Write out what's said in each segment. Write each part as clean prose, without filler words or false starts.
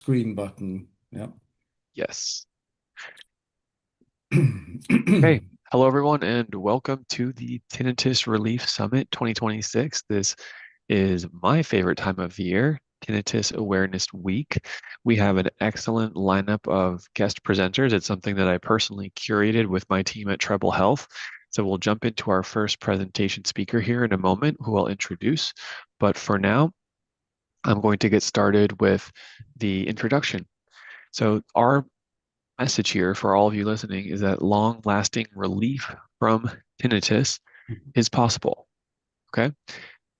Screen button. Yeah. Yes. Okay. Hello, everyone, and welcome to the Tinnitus Relief Summit 2026. This is my favorite time of the year, Tinnitus Awareness Week. We have an excellent lineup of guest presenters. It's something that I personally curated with my team at Treble Health. So we'll jump into our first presentation speaker here in a moment, who I'll introduce. But for now, I'm going to get started with the introduction. So our message here for all of you listening is that long-lasting relief from tinnitus is possible. Okay.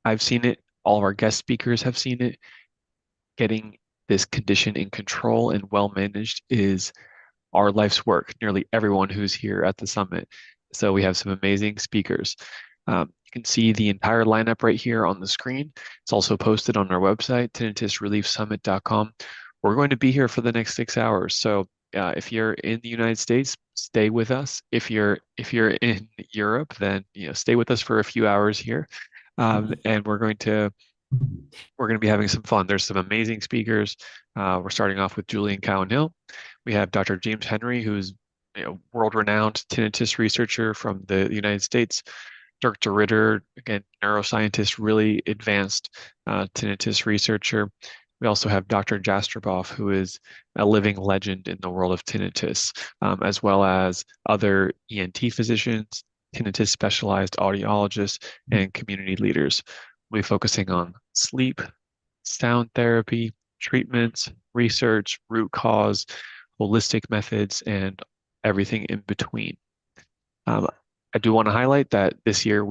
I've seen it. All of our guest speakers have seen it. Getting this condition in control and well managed is our life's work, nearly everyone who's here at the summit. So we have some amazing speakers. You can see the entire lineup right here on the screen. It's also posted on our website, tinnitusreliefsummit.com. We're going to be here for the next 6 hours. So if you're in the United States, stay with us. If you're in Europe, then stay with us for a few hours here. And we're going to be having some fun. There's some amazing speakers. We're starting off with Julian Cowan-Hill. We have Dr. James Henry, who's world-renowned tinnitus researcher from the United States. Dr. Ritter, again, neuroscientist, really advanced tinnitus researcher. We also have Dr. Jastroboff, who is a living legend in the world of tinnitus, as well as other ENT physicians, tinnitus specialized audiologists, and community leaders. We'll be focusing on sleep, sound therapy, treatments, research, root cause, holistic methods, and everything in between. Um, I do want to highlight that this year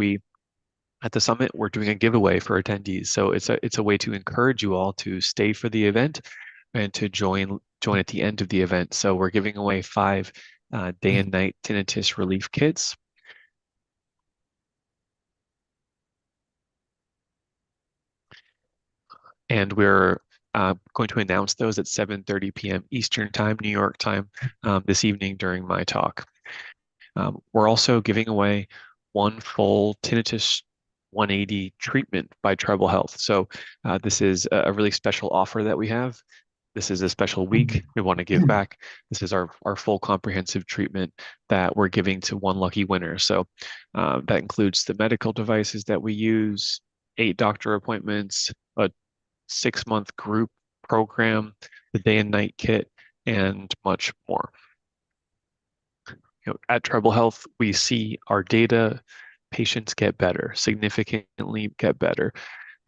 at the summit we're doing a giveaway for attendees. So it's a way to encourage you all to stay for the event and to join at the end of the event. So we're giving away 5 day and night tinnitus relief kits. And we're going to announce those at 7:30 p.m. Eastern Time, New York time, this evening during my talk. We're also giving away one full tinnitus 180 treatment by Tribal Health. So this is a really special offer that we have. This is a special week. We want to give back. This is our full comprehensive treatment that we're giving to one lucky winner. So that includes the medical devices that we use, 8 doctor appointments, a 6-month group program, the day and night kit, and much more. At Tribal Health, we see our data, patients get better, significantly get better.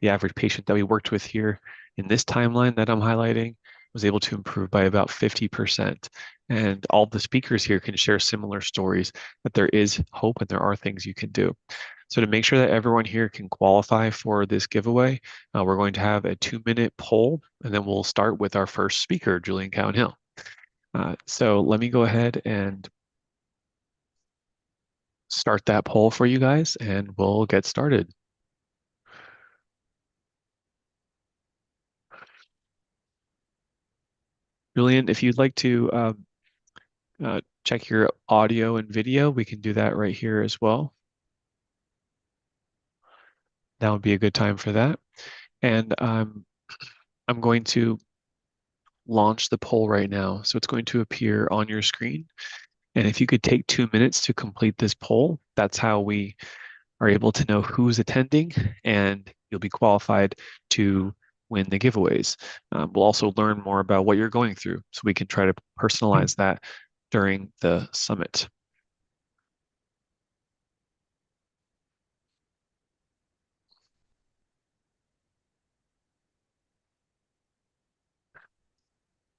The average patient that we worked with here in this timeline that I'm highlighting was able to improve by about 50%. And all the speakers here can share similar stories that there is hope and there are things you can do. So to make sure that everyone here can qualify for this giveaway, we're going to have a 2-minute poll, and then we'll start with our first speaker, Julian Cowan-Hill. So let me go ahead and start that poll for you guys, and we'll get started. Julian, if you'd like to check your audio and video, we can do that right here as well. That would be a good time for that. And I'm going to launch the poll right now. So it's going to appear on your screen. And if you could take 2 minutes to complete this poll, that's how we are able to know who's attending, and you'll be qualified to win the giveaways. We'll also learn more about what you're going through, so we can try to personalize that during the summit.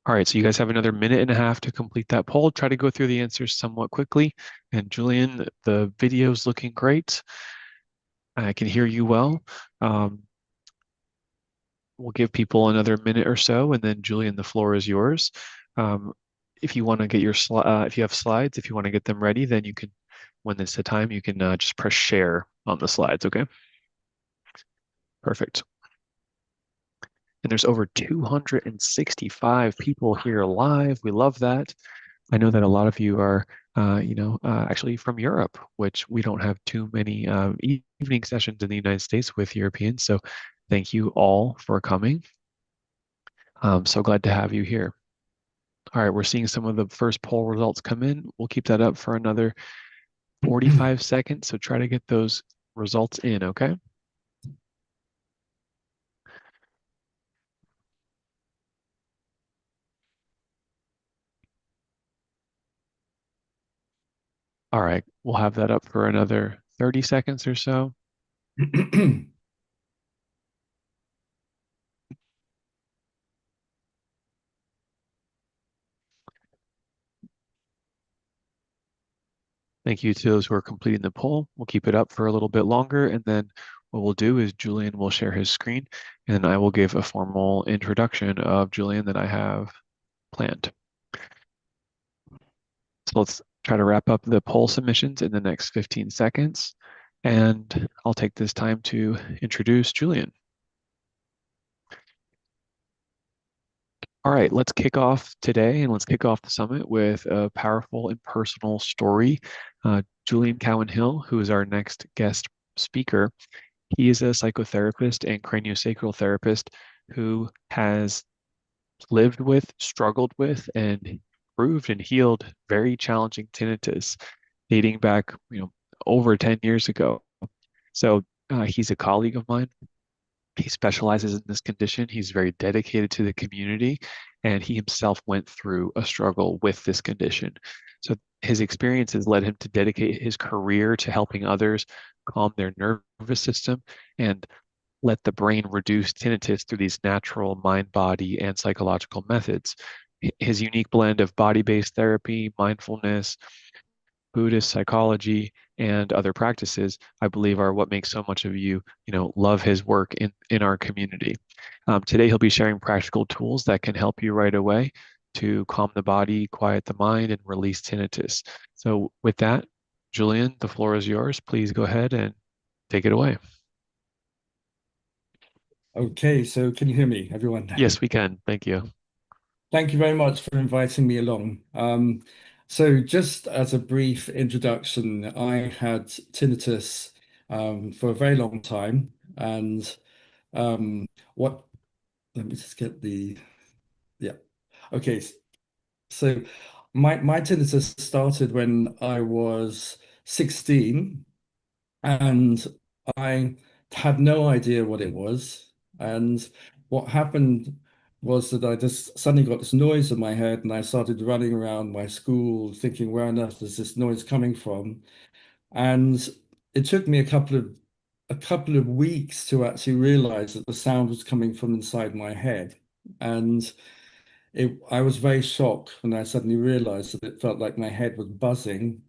All right, so you guys have another minute and a half to complete that poll. Try to go through the answers somewhat quickly. And Julian, the video's looking great. I can hear you well. We'll give people another minute or so, and then Julian, the floor is yours. Um, if you want to get if you have slides, if you want to get them ready, then you can, when it's the time, you can just press share on the slides, okay? Perfect. And there's over 265 people here live. We love that. I know that a lot of you are, actually from Europe, which we don't have too many evening sessions in the United States with Europeans. So thank you all for coming. I'm so glad to have you here. All right, we're seeing some of the first poll results come in. We'll keep that up for another 45 seconds, so try to get those results in, okay? All right, we'll have that up for another 30 seconds or so. Thank you to those who are completing the poll. We'll keep it up for a little bit longer, and then what we'll do is Julian will share his screen, and I will give a formal introduction of Julian that I have planned. So let's try to wrap up the poll submissions in the next 15 seconds, and I'll take this time to introduce Julian. All right, let's kick off today and let's kick off the summit with a powerful and personal story. Julian Cowan Hill, who is our next guest speaker, he is a psychotherapist and craniosacral therapist who has lived with, struggled with, and improved and healed very challenging tinnitus dating back, over 10 years ago. So he's a colleague of mine. He specializes in this condition. He's very dedicated to the community, and he himself went through a struggle with this condition. So his experiences led him to dedicate his career to helping others calm their nervous system and let the brain reduce tinnitus through these natural mind, body, and psychological methods. His unique blend of body-based therapy, mindfulness, Buddhist psychology, and other practices, I believe are what makes so much of you, love his work in our community. Today, he'll be sharing practical tools that can help you right away to calm the body, quiet the mind, and release tinnitus. So with that, Julian, the floor is yours. Please go ahead and take it away. Okay, so can you hear me, everyone? Yes, we can. Thank you. Thank you very much for inviting me along. So just as a brief introduction, I had tinnitus for a very long time, and um, what? Let me just get the yeah. Okay, so my tinnitus started when I was 16, and I had no idea what it was. And what happened was that I just suddenly got this noise in my head, and I started running around my school thinking, where on earth is this noise coming from? And it took me a couple of weeks to actually realize that the sound was coming from inside my head. And I was very shocked when I suddenly realized that it felt like my head was buzzing.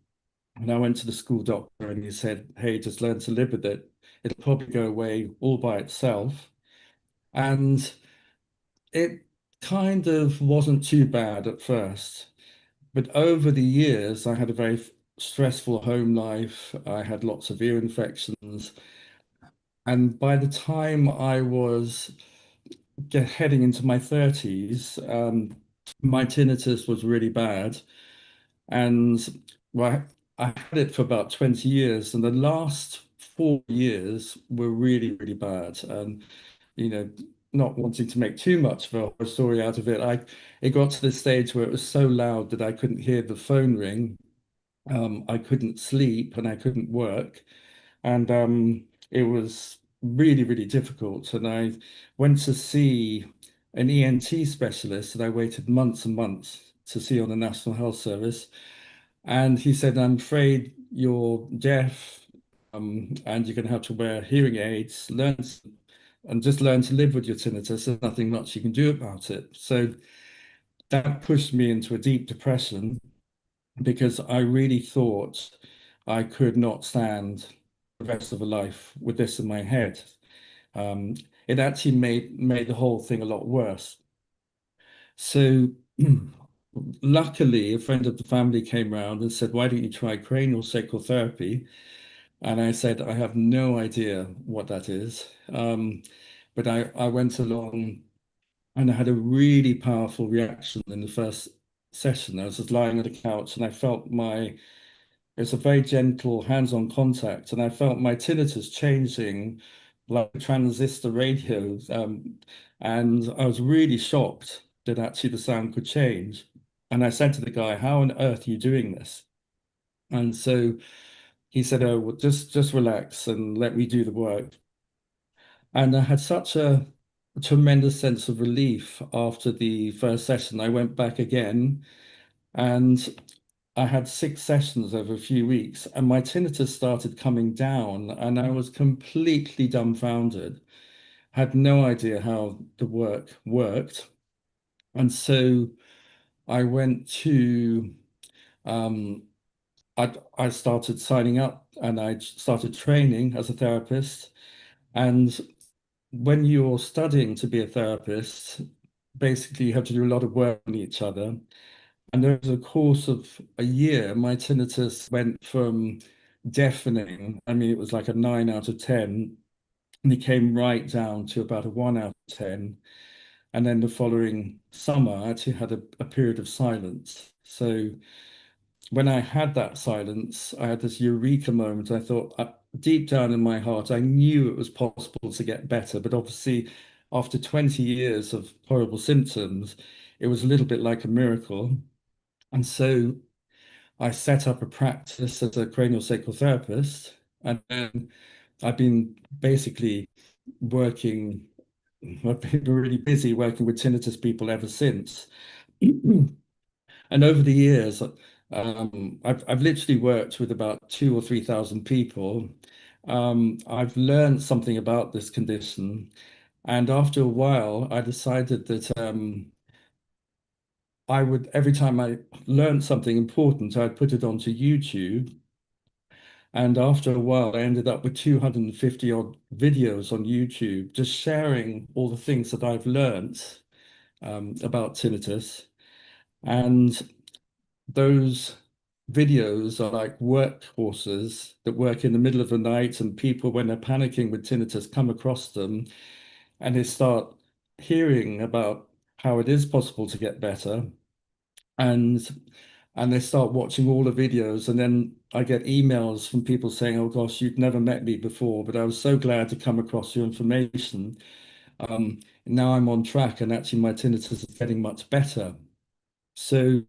And I went to the school doctor and he said, hey, just learn to live with it. It'll probably go away all by itself. And it kind of wasn't too bad at first. But over the years, I had a very stressful home life. I had lots of ear infections. And by the time I was heading into my 30s, my tinnitus was really bad. And well, I had it for about 20 years, and the last 4 years were really, really bad. And, you know, not wanting to make too much of a horror story out of it, it got to the stage where it was so loud that I couldn't hear the phone ring. I couldn't sleep and I couldn't work. And it was really, really difficult. And I went to see an ENT specialist that I waited months and months to see on the National Health Service. And he said, I'm afraid you're deaf, and you're going to have to wear hearing aids, and just learn to live with your tinnitus. There's nothing much you can do about it. So that pushed me into a deep depression because I really thought I could not stand the rest of a life with this in my head. Um, it actually made the whole thing a lot worse. So luckily, a friend of the family came round and said, why don't you try cranial sacral therapy? And I said, I have no idea what that is. But I went along and I had a really powerful reaction in the first session. I was just lying on the couch and I felt it's a very gentle hands-on contact, and I felt my tinnitus changing like a transistor radio. And I was really shocked that actually the sound could change. And I said to the guy, "How on earth are you doing this?" And so he said, "Oh, well, just relax and let me do the work." And I had such a tremendous sense of relief after the first session. I went back again and I had 6 sessions over a few weeks, and my tinnitus started coming down, and I was completely dumbfounded. Had no idea how the work worked. And so I went to um, I started signing up and I started training as a therapist. And when you're studying to be a therapist, basically you have to do a lot of work on each other. And over the course of a year, my tinnitus went from deafening, I mean, it was like a 9 out of 10, and it came right down to about a 1 out of 10. And then the following summer, I actually had a period of silence. So when I had that silence, I had this eureka moment. I thought, deep down in my heart, I knew it was possible to get better. But obviously, after 20 years of horrible symptoms, it was a little bit like a miracle. And so I set up a practice as a craniosacral therapist. And then I've been basically working, I've been really busy working with tinnitus people ever since. And over the years, I've literally worked with about 2 or 3 thousand people. I've learned something about this condition, and after a while, I decided that I would every time I learned something important, I'd put it onto YouTube. And after a while, I ended up with 250 odd videos on YouTube, just sharing all the things that I've learned about tinnitus. And those videos are like workhorses that work in the middle of the night, and people, when they're panicking with tinnitus, come across them and they start hearing about how it is possible to get better. And they start watching all the videos, and then I get emails from people saying, "Oh gosh, you've never met me before, but I was so glad to come across your information. Now I'm on track, and actually my tinnitus is getting much better." So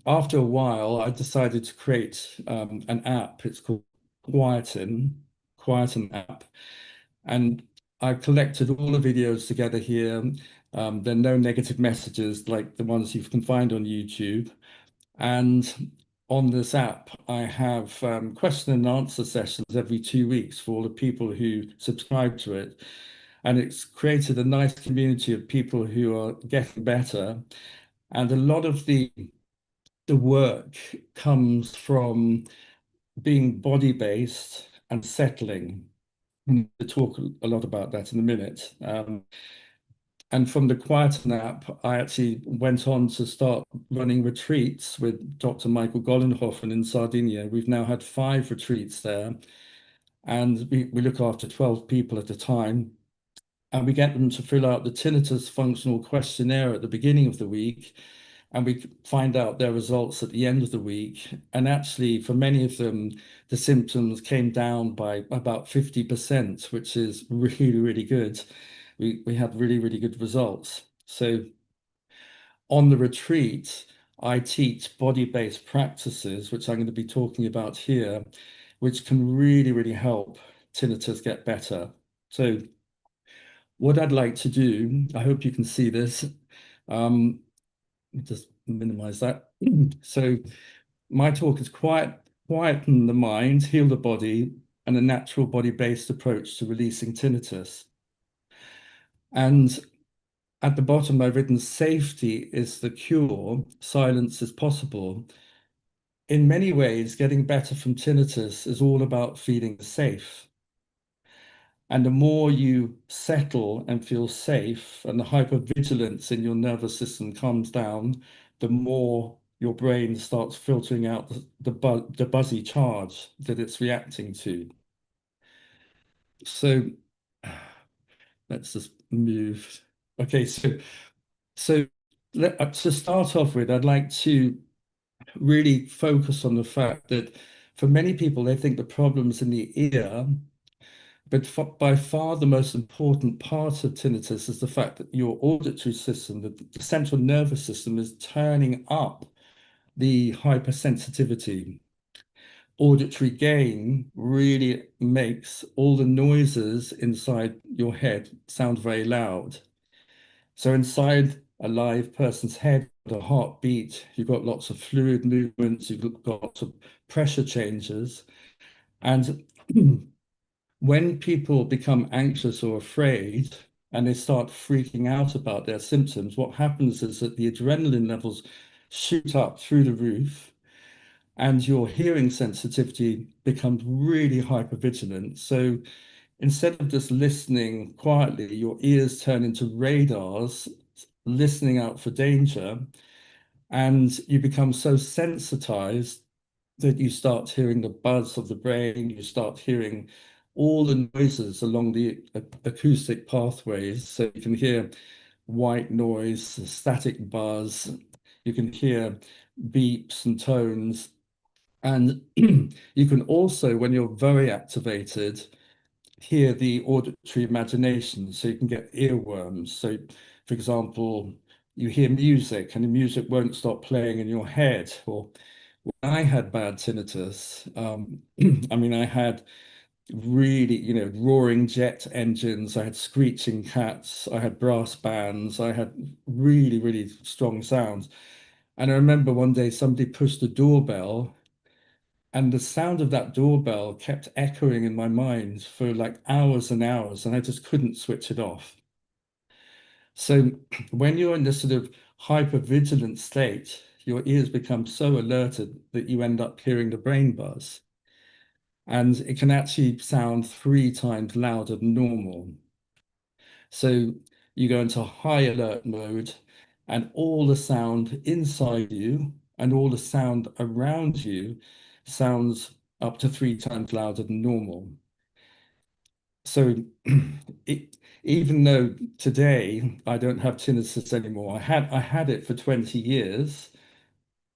after a while, I decided to create an app. It's called Quietin, Quietin app. And I've collected all the videos together here. There are no negative messages like the ones you can find on YouTube. And on this app, I have question and answer sessions every 2 weeks for all the people who subscribe to it. And it's created a nice community of people who are getting better. And a lot of the work comes from being body based and settling. We'll talk a lot about that in a minute. And from the Quieten app, I actually went on to start running retreats with Dr. Michael Gollenhofen in Sardinia. We've now had 5 retreats there, and we look after 12 people at a time. And we get them to fill out the tinnitus functional questionnaire at the beginning of the week, and we find out their results at the end of the week. And actually, for many of them, the symptoms came down by about 50%, which is really, really good. We had really, really good results. So on the retreat, I teach body-based practices, which I'm going to be talking about here, which can really, really help tinnitus get better. So what I'd like to do, I hope you can see this. Um, just minimize that. So my talk is quieten the mind, heal the body, and a natural body-based approach to releasing tinnitus. And at the bottom, I've written safety is the cure, silence is possible. In many ways, getting better from tinnitus is all about feeling safe. And the more you settle and feel safe, and the hypervigilance in your nervous system comes down, the more your brain starts filtering out the buzzy charge that it's reacting to. So let's just move. Okay, so to start off with, I'd like to really focus on the fact that for many people, they think the problem's in the ear, But by far the most important part of tinnitus is the fact that your auditory system, the central nervous system, is turning up the hypersensitivity. Auditory gain really makes all the noises inside your head sound very loud. So inside a live person's head, the heartbeat, you've got lots of fluid movements, you've got lots of pressure changes. And when people become anxious or afraid and they start freaking out about their symptoms, what happens is that the adrenaline levels shoot up through the roof and your hearing sensitivity becomes really hypervigilant. So instead of just listening quietly, your ears turn into radars, listening out for danger, and you become so sensitized that you start hearing the buzz of the brain, you start hearing all the noises along the acoustic pathways. So you can hear white noise, static buzz, you can hear beeps and tones. And you can also, when you're very activated, hear the auditory imagination. So you can get earworms. So, for example, you hear music and the music won't stop playing in your head. Or when I had bad tinnitus, I mean, I had really, roaring jet engines, I had screeching cats, I had brass bands, I had really, really strong sounds. And I remember one day somebody pushed the doorbell, and the sound of that doorbell kept echoing in my mind for like hours and hours, and I just couldn't switch it off. So when you're in this sort of hypervigilant state, your ears become so alerted that you end up hearing the brain buzz. And it can actually sound 3 times louder than normal. So you go into high alert mode, and all the sound inside you and all the sound around you sounds up to 3 times louder than normal. So it, even though today I don't have tinnitus anymore, I had it for 20 years,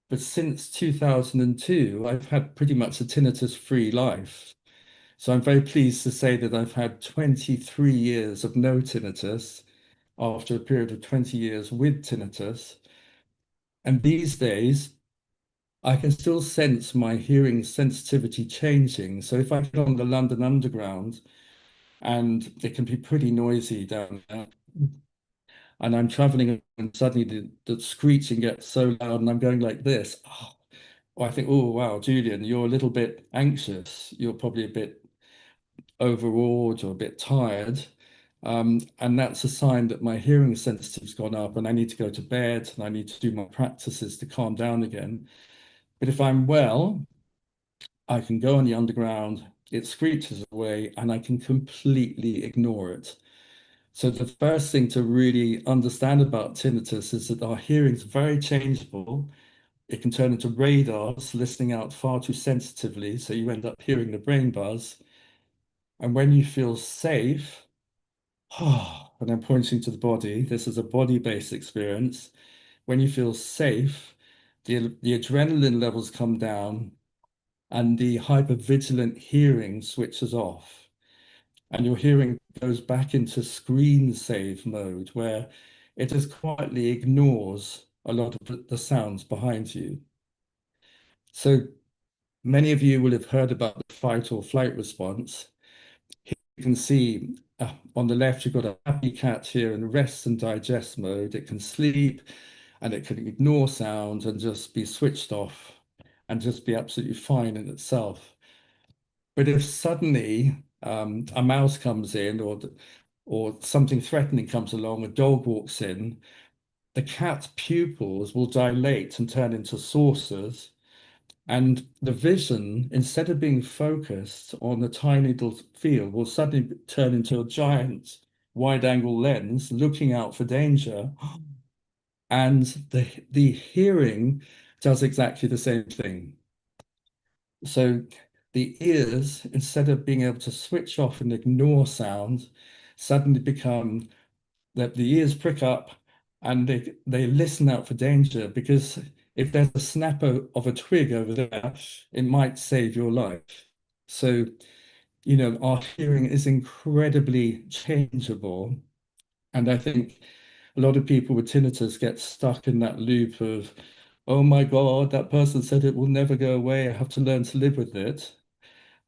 but since 2002, I've had pretty much a tinnitus-free life. So I'm very pleased to say that I've had 23 years of no tinnitus after a period of 20 years with tinnitus. And these days, I can still sense my hearing sensitivity changing. So if I get on the London Underground, and it can be pretty noisy down there, and I'm traveling and suddenly the screeching gets so loud and I'm going like this. Oh, I think, oh, wow, Julian, you're a little bit anxious. You're probably a bit overawed or a bit tired. And that's a sign that my hearing sensitivity's gone up and I need to go to bed and I need to do my practices to calm down again. But if I'm well, I can go on the underground, it screeches away, and I can completely ignore it. So the first thing to really understand about tinnitus is that our hearing is very changeable. It can turn into radars, listening out far too sensitively, so you end up hearing the brain buzz. And when you feel safe, and I'm pointing to the body, this is a body-based experience. When you feel safe, the adrenaline levels come down and the hypervigilant hearing switches off. And your hearing goes back into screen save mode where it just quietly ignores a lot of the sounds behind you. So many of you will have heard about the fight or flight response. You can see on the left, you've got a happy cat here in rest and digest mode. It can sleep and it can ignore sound and just be switched off and just be absolutely fine in itself. But if suddenly a mouse comes in or something threatening comes along, a dog walks in, the cat's pupils will dilate and turn into saucers. And the vision, instead of being focused on the tiny little field, will suddenly turn into a giant wide-angle lens looking out for danger. And the hearing does exactly the same thing. So the ears, instead of being able to switch off and ignore sound, suddenly become that the ears prick up and they listen out for danger, because if there's a snap of a twig over there, it might save your life. So our hearing is incredibly changeable. And I think a lot of people with tinnitus get stuck in that loop of, oh my God, that person said it will never go away. I have to learn to live with it.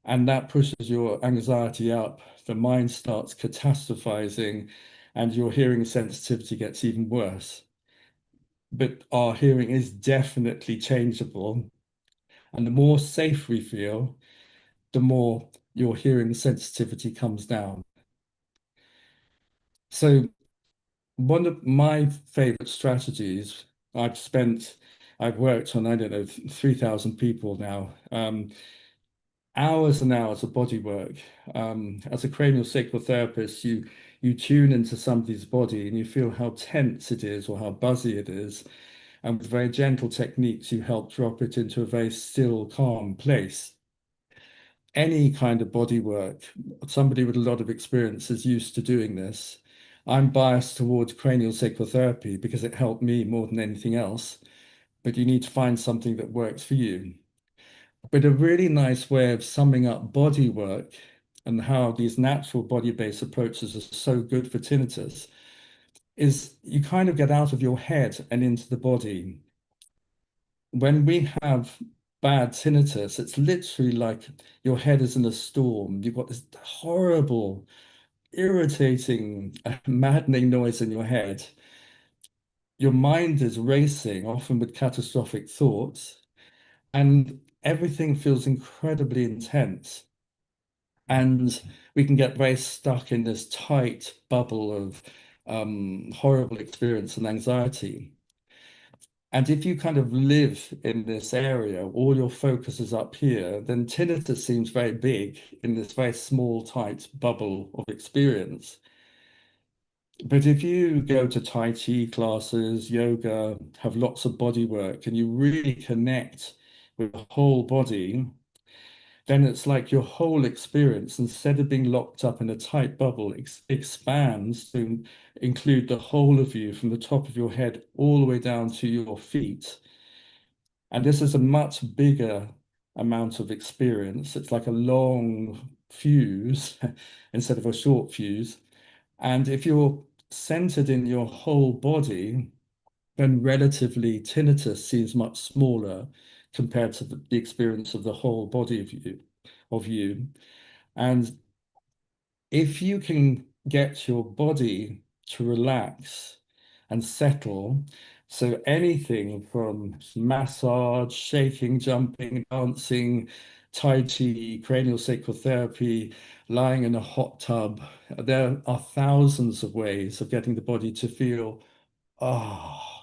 And that pushes your anxiety up. The mind starts catastrophizing, and your hearing sensitivity gets even worse. But our hearing is definitely changeable. And the more safe we feel, the more your hearing sensitivity comes down. So, one of my favorite strategies, I've worked on, I don't know, 3,000 people now, hours and hours of body work. As a cranial sacral therapist, you tune into somebody's body and you feel how tense it is or how buzzy it is. And with very gentle techniques, you help drop it into a very still, calm place. Any kind of body work, somebody with a lot of experience is used to doing this. I'm biased towards cranial sacral therapy because it helped me more than anything else, but you need to find something that works for you. But a really nice way of summing up body work and how these natural body-based approaches are so good for tinnitus is you kind of get out of your head and into the body. When we have bad tinnitus, it's literally like your head is in a storm. You've got this horrible, irritating, maddening noise in your head. Your mind is racing, often with catastrophic thoughts, and everything feels incredibly intense. And we can get very stuck in this tight bubble of horrible experience and anxiety. And if you kind of live in this area, all your focus is up here, then tinnitus seems very big in this very small, tight bubble of experience. But if you go to Tai Chi classes, yoga, have lots of body work, and you really connect with the whole body, then it's like your whole experience, instead of being locked up in a tight bubble, expands to include the whole of you from the top of your head all the way down to your feet. And this is a much bigger amount of experience. It's like a long fuse instead of a short fuse. And if you're centered in your whole body, then relatively tinnitus seems much smaller compared to the experience of the whole body of you. And if you can get your body to relax and settle, so anything from massage, shaking, jumping, dancing, Tai Chi, cranial sacral therapy, lying in a hot tub, there are thousands of ways of getting the body to feel, oh,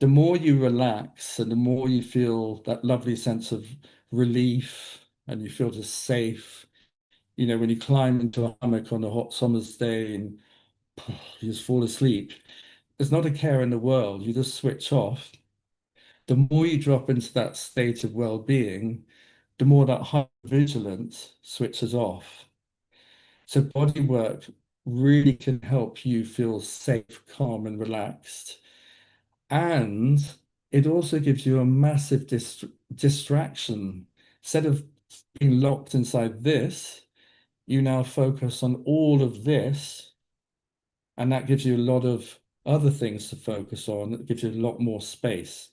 the more you relax and the more you feel that lovely sense of relief and you feel just safe. When you climb into a hammock on a hot summer's day and you just fall asleep, there's not a care in the world. You just switch off. The more you drop into that state of well-being, the more that hypervigilance switches off. So body work really can help you feel safe, calm, and relaxed. And it also gives you a massive distraction. Instead of being locked inside this, you now focus on all of this, and that gives you a lot of other things to focus on. It gives you a lot more space.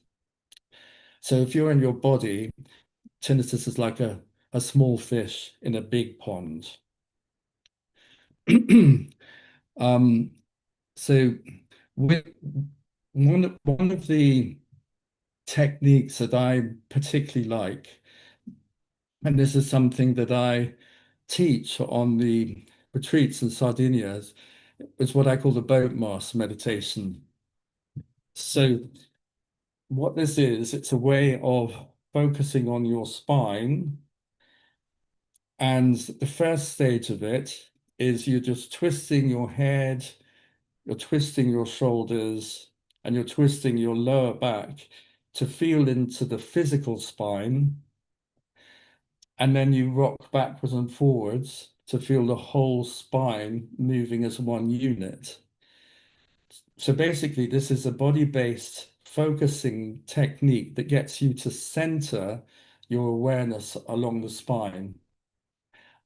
So if you're in your body, tinnitus is like a small fish in a big pond. Um, so with one of the techniques that I particularly like, and this is something that I teach on the retreats in Sardinia, is what I call the boat mast meditation. So what this is, it's a way of focusing on your spine. And the first stage of it is you're just twisting your head, you're twisting your shoulders, and you're twisting your lower back to feel into the physical spine. And then you rock backwards and forwards to feel the whole spine moving as one unit. So basically, this is a body-based focusing technique that gets you to center your awareness along the spine.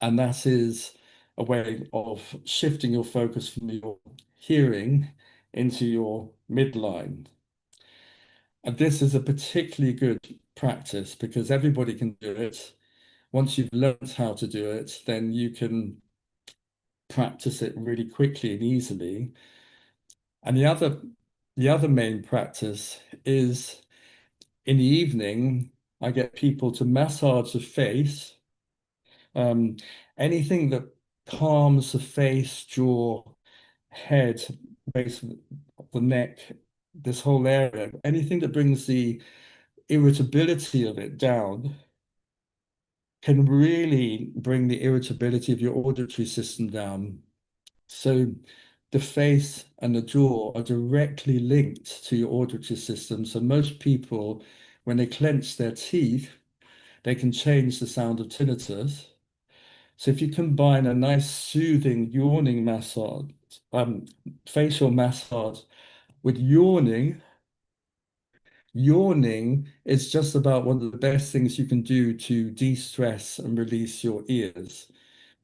And that is a way of shifting your focus from your hearing into your midline. And this is a particularly good practice because everybody can do it. Once you've learned how to do it, then you can practice it really quickly and easily. And the other main practice is in the evening, I get people to massage the face. Um, Anything that calms the face, jaw, head, base of the neck, this whole area, anything that brings the irritability of it down can really bring the irritability of your auditory system down. So the face and the jaw are directly linked to your auditory system. So most people, when they clench their teeth, they can change the sound of tinnitus. So if you combine a nice soothing yawning massage, um, facial massage with yawning, yawning is just about one of the best things you can do to de-stress and release your ears.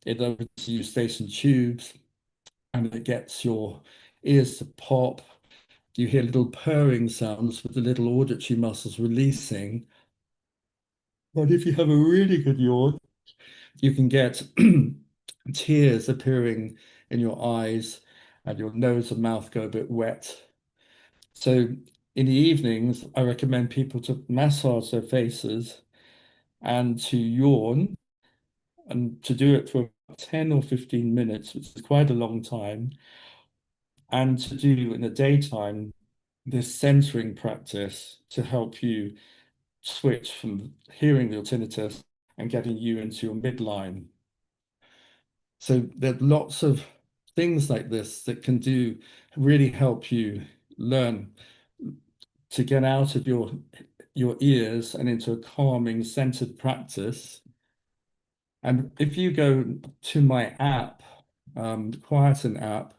It opens you eustachian tubes and it gets your ears to pop. You hear little purring sounds with the little auditory muscles releasing. But if you have a really good yawn, you can get tears appearing in your eyes and your nose and mouth go a bit wet. So in the evenings, I recommend people to massage their faces and to yawn and to do it for 10 or 15 minutes, which is quite a long time, and to do in the daytime this centering practice to help you switch from hearing the tinnitus and getting you into your midline. So there are lots of things like this that can do really help you learn to get out of your ears and into a calming, centered practice. And if you go to my app, Quieten app,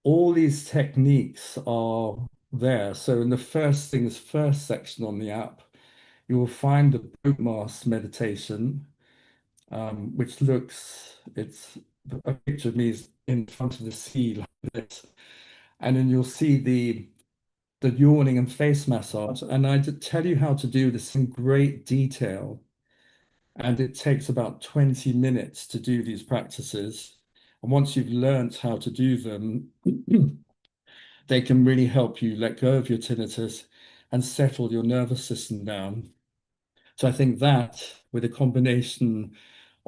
all these techniques are there. So in the first things first section on the app, you will find the boat mast meditation, which it's a picture of me is in front of the sea like this. And then you'll see the yawning and face massage. And I did tell you how to do this in great detail. And it takes about 20 minutes to do these practices. And once you've learned how to do them, they can really help you let go of your tinnitus and settle your nervous system down. So I think that with a combination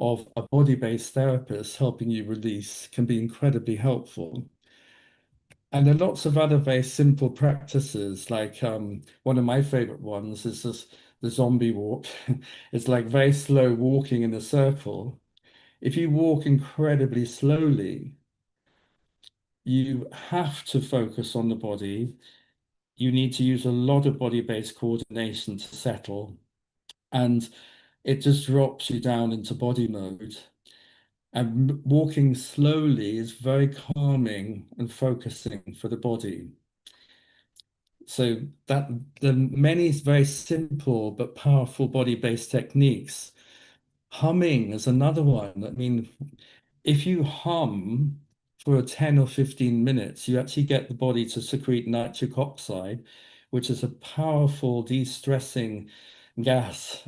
of a body-based therapist helping you release can be incredibly helpful. And there are lots of other very simple practices, like one of my favorite ones is the zombie walk. It's like very slow walking in a circle. If you walk incredibly slowly, you have to focus on the body. You need to use a lot of body-based coordination to settle, and it just drops you down into body mode. And walking slowly is very calming and focusing for the body. So that the many very simple but powerful body-based techniques. Humming is another one. I mean, if you hum for 10 or 15 minutes, you actually get the body to secrete nitric oxide, which is a powerful de-stressing gas,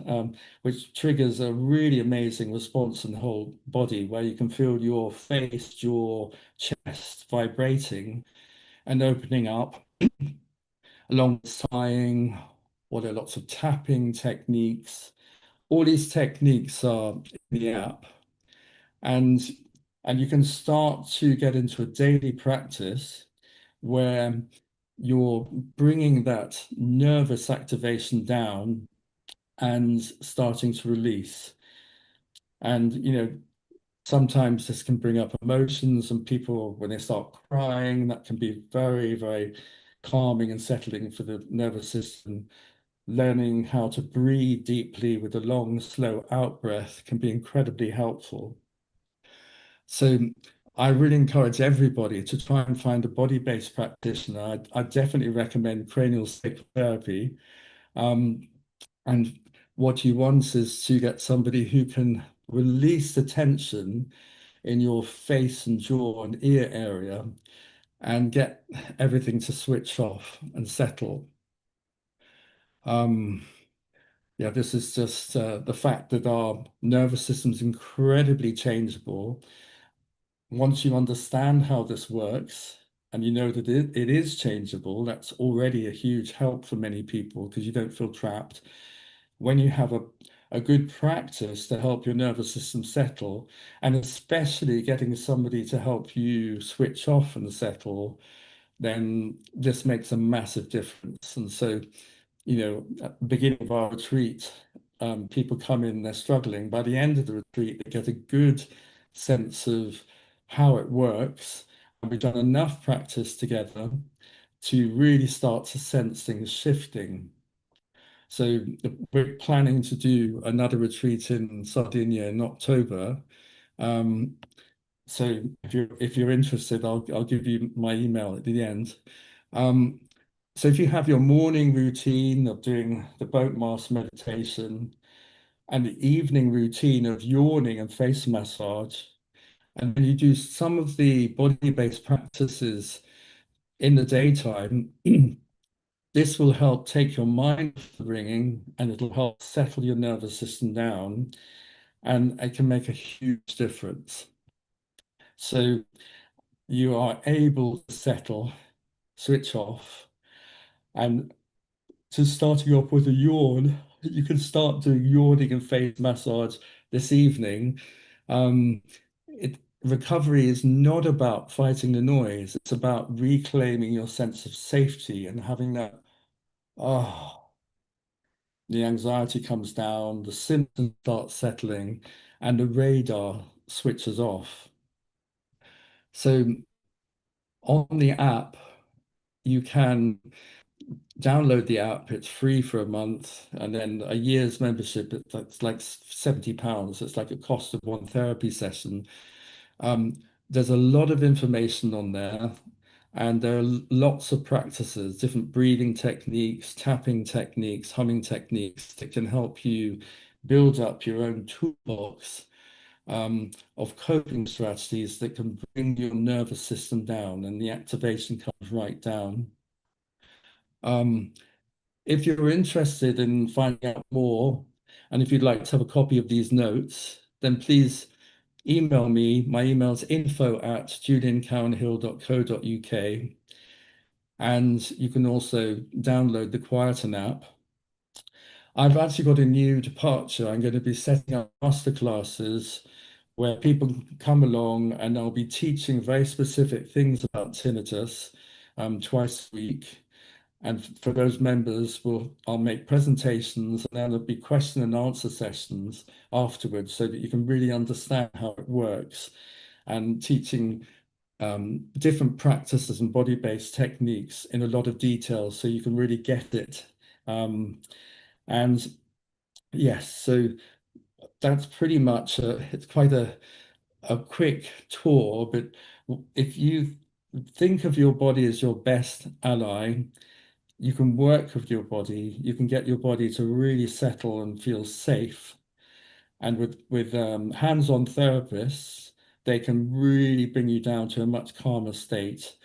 which triggers a really amazing response in the whole body, where you can feel your face, your chest vibrating and opening up, along with sighing, or there are lots of tapping techniques. All these techniques are in the app, and you can start to get into a daily practice where you're bringing that nervous activation down and starting to release. And sometimes this can bring up emotions, and people, when they start crying, that can be very, very calming and settling for the nervous system. Learning how to breathe deeply with a long, slow out breath can be incredibly helpful. So I really encourage everybody to try and find a body-based practitioner. I definitely recommend cranial sacral therapy. Um, and what you want is to get somebody who can release the tension in your face and jaw and ear area and get everything to switch off and settle. Um, yeah, this is just the fact that our nervous system is incredibly changeable. Once you understand how this works and you know that it is changeable, that's already a huge help for many people because you don't feel trapped. When you have a good practice to help your nervous system settle, and especially getting somebody to help you switch off and settle, then this makes a massive difference. And so, at the beginning of our retreat, people come in, they're struggling. By the end of the retreat, they get a good sense of how it works. And we've done enough practice together to really start to sense things shifting. So we're planning to do another retreat in Sardinia in October. Um, so if you're interested, I'll give you my email at the end. Um, so if you have your morning routine of doing the boat mask meditation and the evening routine of yawning and face massage, and then you do some of the body-based practices in the daytime, this will help take your mind off the ringing and it'll help settle your nervous system down, and it can make a huge difference. So you are able to settle, switch off, and to starting off with a yawn, you can start doing yawning and face massage this evening. Um, recovery is not about fighting the noise, it's about reclaiming your sense of safety and having that, oh, the anxiety comes down, the symptoms start settling, and the radar switches off. So on the app, you can download the app. It's free for a month, and then a year's membership. It's like £70. It's like a cost of one therapy session. Um, there's a lot of information on there, and there are lots of practices, different breathing techniques, tapping techniques, humming techniques that can help you build up your own toolbox of coping strategies that can bring your nervous system down, and the activation comes right down. Um, if you're interested in finding out more, and if you'd like to have a copy of these notes, then please email me. My email is info@juliancowanhill.co.uk. And you can also download the Quieten app. I've actually got a new departure. I'm going to be setting up masterclasses where people can come along and I'll be teaching very specific things about tinnitus twice a week. And for those members, I'll make presentations and then there'll be question and answer sessions afterwards so that you can really understand how it works, and teaching different practices and body-based techniques in a lot of detail so you can really get it. And yes, so that's pretty much it's quite a quick tour, but if you think of your body as your best ally, you can work with your body, you can get your body to really settle and feel safe. And with hands-on therapists, they can really bring you down to a much calmer state.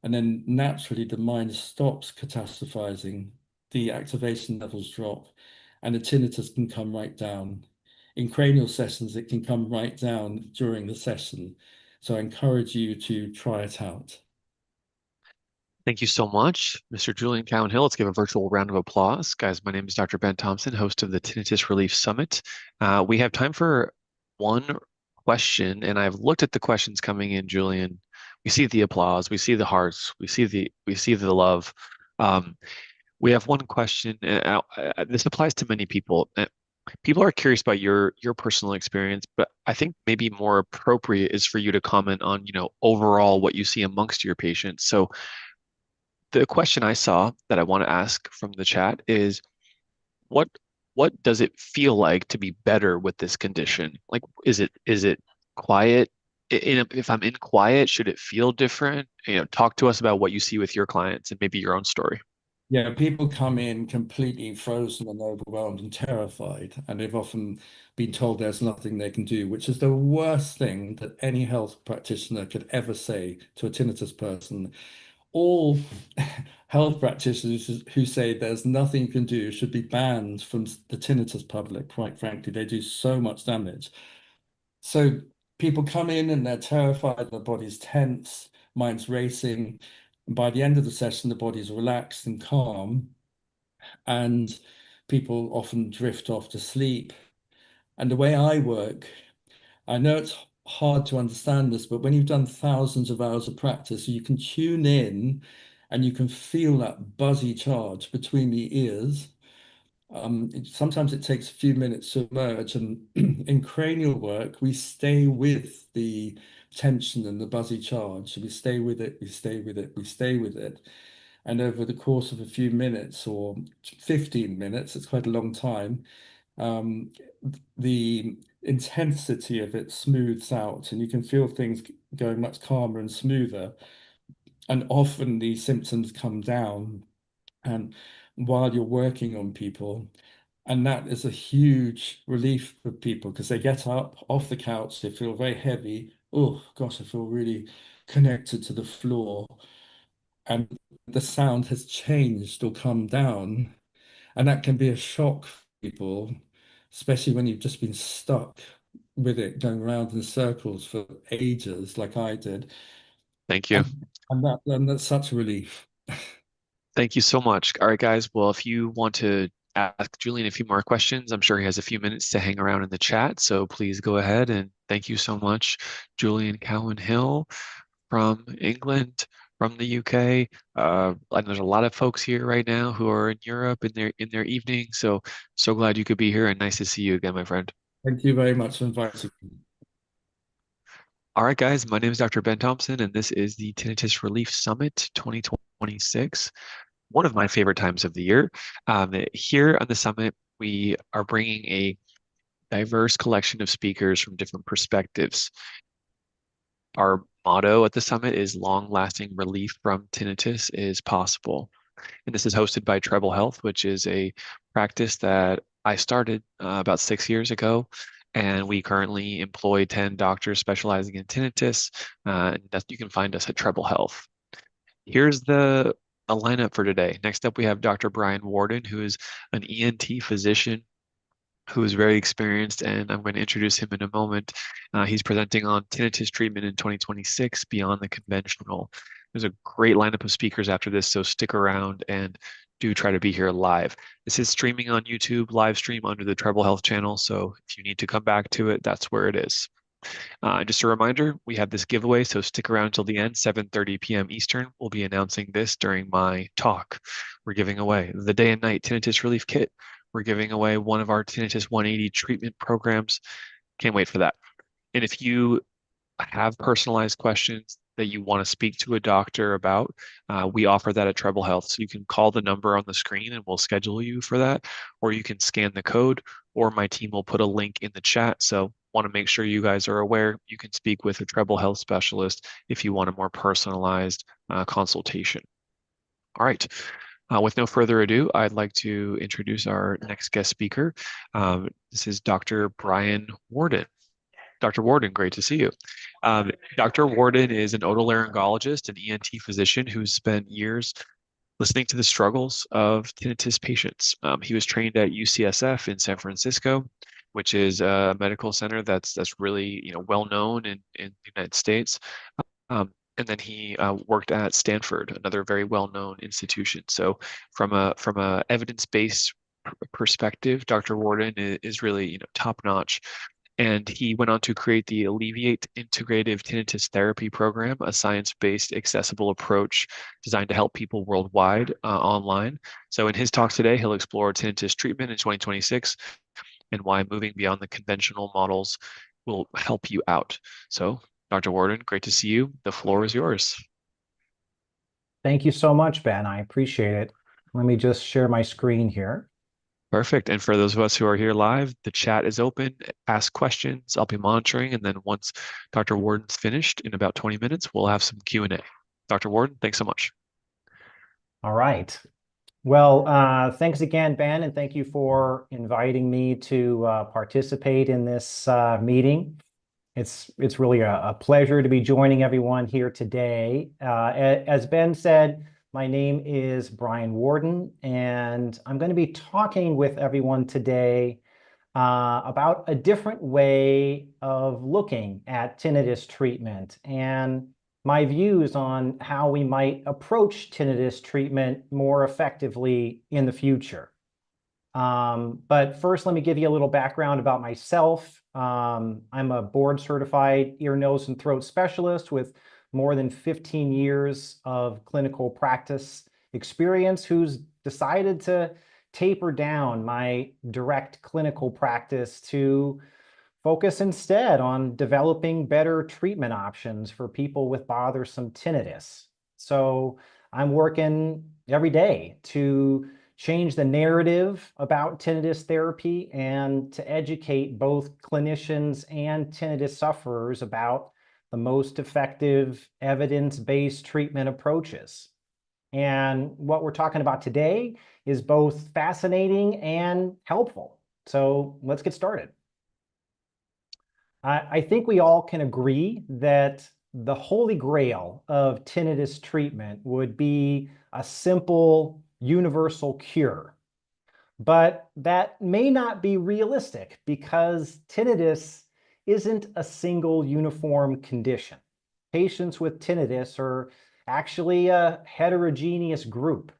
And then naturally the mind stops catastrophizing, the activation levels drop, and the tinnitus can come right down. In cranial sessions, it can come right down during the session. So I encourage you to try it out. Thank you so much, Mr. Julian Cowan Hill. Let's give a virtual round of applause. Guys, my name is Dr. Ben Thompson, host of the Tinnitus Relief Summit. We have time for one question, and I've looked at the questions coming in, Julian. We see the applause, we see the hearts, we see the love. Um, we have one question, and this applies to many people. People are curious about your personal experience, but I think maybe more appropriate is for you to comment on, overall what you see amongst your patients. So the question I saw that I want to ask from the chat is what what does it feel like to be better with this condition? Like, is it quiet? If I'm in quiet, should it feel different? Talk to us about what you see with your clients and maybe your own story. Yeah, people come in completely frozen and overwhelmed and terrified, and they've often been told there's nothing they can do, which is the worst thing that any health practitioner could ever say to a tinnitus person. All health practitioners who say there's nothing you can do should be banned from the tinnitus public, quite frankly. They do so much damage. So people come in and they're terrified, their body's tense, mind's racing. And by the end of the session, the body's relaxed and calm, and people often drift off to sleep. And the way I work, I know it's hard to understand this, but when you've done thousands of hours of practice, you can tune in and you can feel that buzzy charge between the ears. Sometimes it takes a few minutes to emerge, and in cranial work, we stay with the tension and the buzzy charge. So we stay with it, we stay with it, we stay with it. And over the course of a few minutes or 15 minutes, it's quite a long time, um, the intensity of it smooths out, and you can feel things going much calmer and smoother. And often these symptoms come down and while you're working on people. And that is a huge relief for people because they get up off the couch, they feel very heavy. Oh gosh, I feel really connected to the floor. And the sound has changed or come down. And that can be a shock for people, especially when you've just been stuck with it going around in circles for ages, like I did. Thank you. And that's such a relief. Thank you so much. All right, guys. Well, if you want to ask Julian a few more questions, I'm sure he has a few minutes to hang around in the chat. So please go ahead and thank you so much, Julian Cowan Hill from England, from the UK. And there's a lot of folks here right now who are in Europe in their evening. So glad you could be here and nice to see you again, my friend. Thank you very much for inviting me. All right, guys. My name is Dr. Ben Thompson, and this is the Tinnitus Relief Summit 2026. One of my favorite times of the year. Here on the summit, we are bringing a diverse collection of speakers from different perspectives. Our motto at the summit is long-lasting relief from tinnitus is possible. And this is hosted by Treble Health, which is a practice that I started about 6 years ago. And we currently employ 10 doctors specializing in tinnitus. And you can find us at Treble Health. Here's the a lineup for today. Next up, we have Dr. Brian Warden, who is an ENT physician who is very experienced, and I'm going to introduce him in a moment. He's presenting on tinnitus treatment in 2026 beyond the conventional. There's a great lineup of speakers after this, so stick around and do try to be here live. This is streaming on YouTube, live stream under the Treble Health channel, so if you need to come back to it, that's where it is. Just a reminder, we have this giveaway, so stick around till the end, 7:30 p.m. Eastern. We'll be announcing this during my talk. We're giving away the Day and Night Tinnitus Relief Kit. We're giving away one of our Tinnitus 180 treatment programs. Can't wait for that. And if you have personalized questions that you want to speak to a doctor about, we offer that at Treble Health. So you can call the number on the screen and we'll schedule you for that, or you can scan the code, or my team will put a link in the chat. So want to make sure you guys are aware you can speak with a Treble Health specialist if you want a more personalized consultation. All right. With no further ado, I'd like to introduce our next guest speaker. This is Dr. Brian Warden. Dr. Warden, great to see you. Dr. Warden is an otolaryngologist and ENT physician who's spent years listening to the struggles of tinnitus patients. He was trained at UCSF in San Francisco, which is a medical center that's really well known in the United States. And then he worked at Stanford, another very well-known institution. So from a evidence-based perspective, Dr. Warden is really top-notch. And he went on to create the Alleviate Integrative Tinnitus Therapy Program, a science-based, accessible approach designed to help people worldwide online. So in his talk today, he'll explore tinnitus treatment in 2026 and why moving beyond the conventional models will help you out. So, Dr. Warden, great to see you. The floor is yours. Thank you so much, Ben. I appreciate it. Let me just share my screen here. Perfect. And for those of us who are here live, the chat is open. Ask questions. I'll be monitoring. And then once Dr. Warden's finished in about 20 minutes, we'll have some Q&A. Dr. Warden, thanks so much. All right. Well, thanks again, Ben, and thank you for inviting me to participate in this meeting. It's really a pleasure to be joining everyone here today. As Ben said, my name is Brian Warden, and I'm going to be talking with everyone today about a different way of looking at tinnitus treatment and my views on how we might approach tinnitus treatment more effectively in the future. But first, let me give you a little background about myself. I'm a board certified ear, nose, and throat specialist with more than 15 years of clinical practice experience who's decided to taper down my direct clinical practice to focus instead on developing better treatment options for people with bothersome tinnitus. So I'm working every day to change the narrative about tinnitus therapy and to educate both clinicians and tinnitus sufferers about the most effective evidence-based treatment approaches. And what we're talking about today is both fascinating and helpful. So let's get started. I think we all can agree that the holy grail of tinnitus treatment would be a simple universal cure. But that may not be realistic because tinnitus isn't a single uniform condition. Patients with tinnitus are actually a heterogeneous group.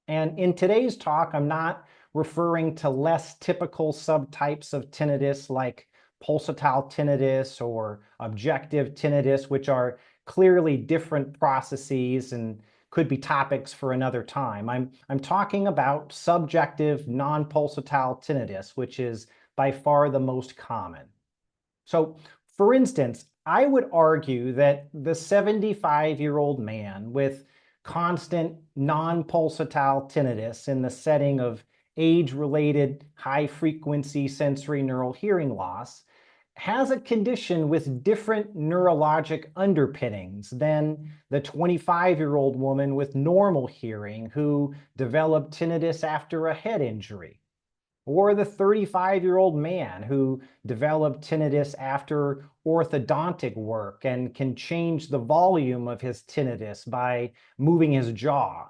And in today's talk, I'm not referring to less typical subtypes of tinnitus like pulsatile tinnitus or objective tinnitus, which are clearly different processes and could be topics for another time. I'm talking about subjective non-pulsatile tinnitus, which is by far the most common. So, for instance, I would argue that the 75-year-old man with constant non-pulsatile tinnitus in the setting of age-related high-frequency sensory neural hearing loss has a condition with different neurologic underpinnings than the 25-year-old woman with normal hearing who developed tinnitus after a head injury, or the 35-year-old man who developed tinnitus after orthodontic work and can change the volume of his tinnitus by moving his jaw.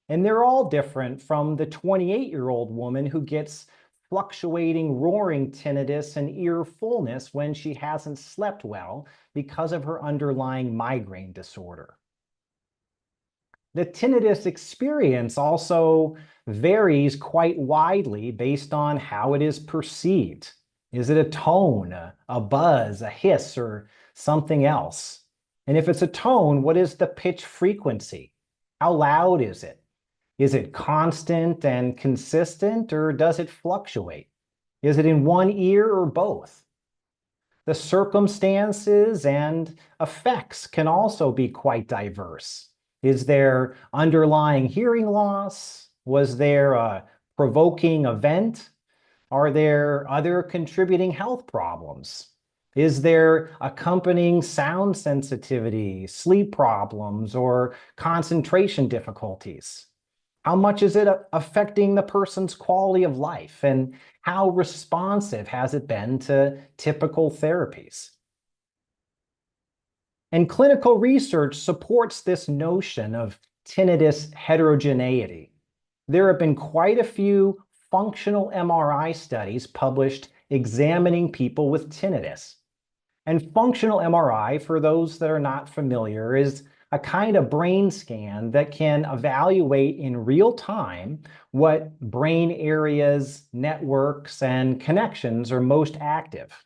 And they're all different from the 28-year-old woman who gets fluctuating roaring tinnitus and ear fullness when she hasn't slept well because of her underlying migraine disorder. The tinnitus experience also varies quite widely based on how it is perceived. Is it a tone, a buzz, a hiss, or something else? And if it's a tone, what is the pitch frequency? How loud is it? Is it constant and consistent, or does it fluctuate? Is it in one ear or both? The circumstances and effects can also be quite diverse. Is there underlying hearing loss? Was there a provoking event? Are there other contributing health problems? Is there accompanying sound sensitivity, sleep problems, or concentration difficulties? How much is it affecting the person's quality of life? And how responsive has it been to typical therapies? And clinical research supports this notion of tinnitus heterogeneity. There have been quite a few functional MRI studies published examining people with tinnitus. And functional MRI, for those that are not familiar, is a kind of brain scan that can evaluate in real time what brain areas, networks, and connections are most active.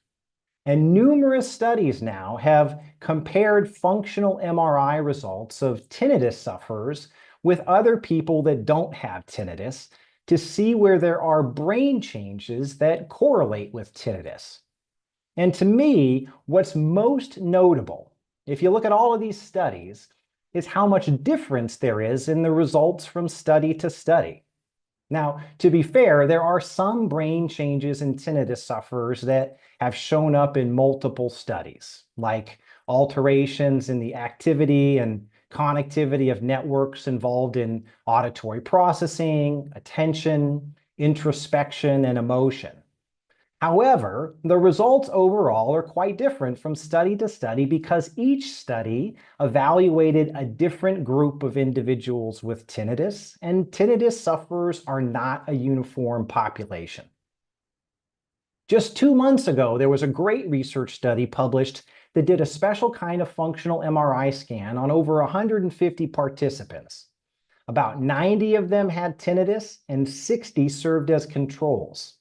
And numerous studies now have compared functional MRI results of tinnitus sufferers with other people that don't have tinnitus to see where there are brain changes that correlate with tinnitus. And to me, what's most notable, if you look at all of these studies, is how much difference there is in the results from study to study. Now, to be fair, there are some brain changes in tinnitus sufferers that have shown up in multiple studies, like alterations in the activity and connectivity of networks involved in auditory processing, attention, introspection, and emotion. However, the results overall are quite different from study to study because each study evaluated a different group of individuals with tinnitus, and tinnitus sufferers are not a uniform population. Just 2 months ago, there was a great research study published that did a special kind of functional MRI scan on over 150 participants. About 90 of them had tinnitus and 60 served as controls.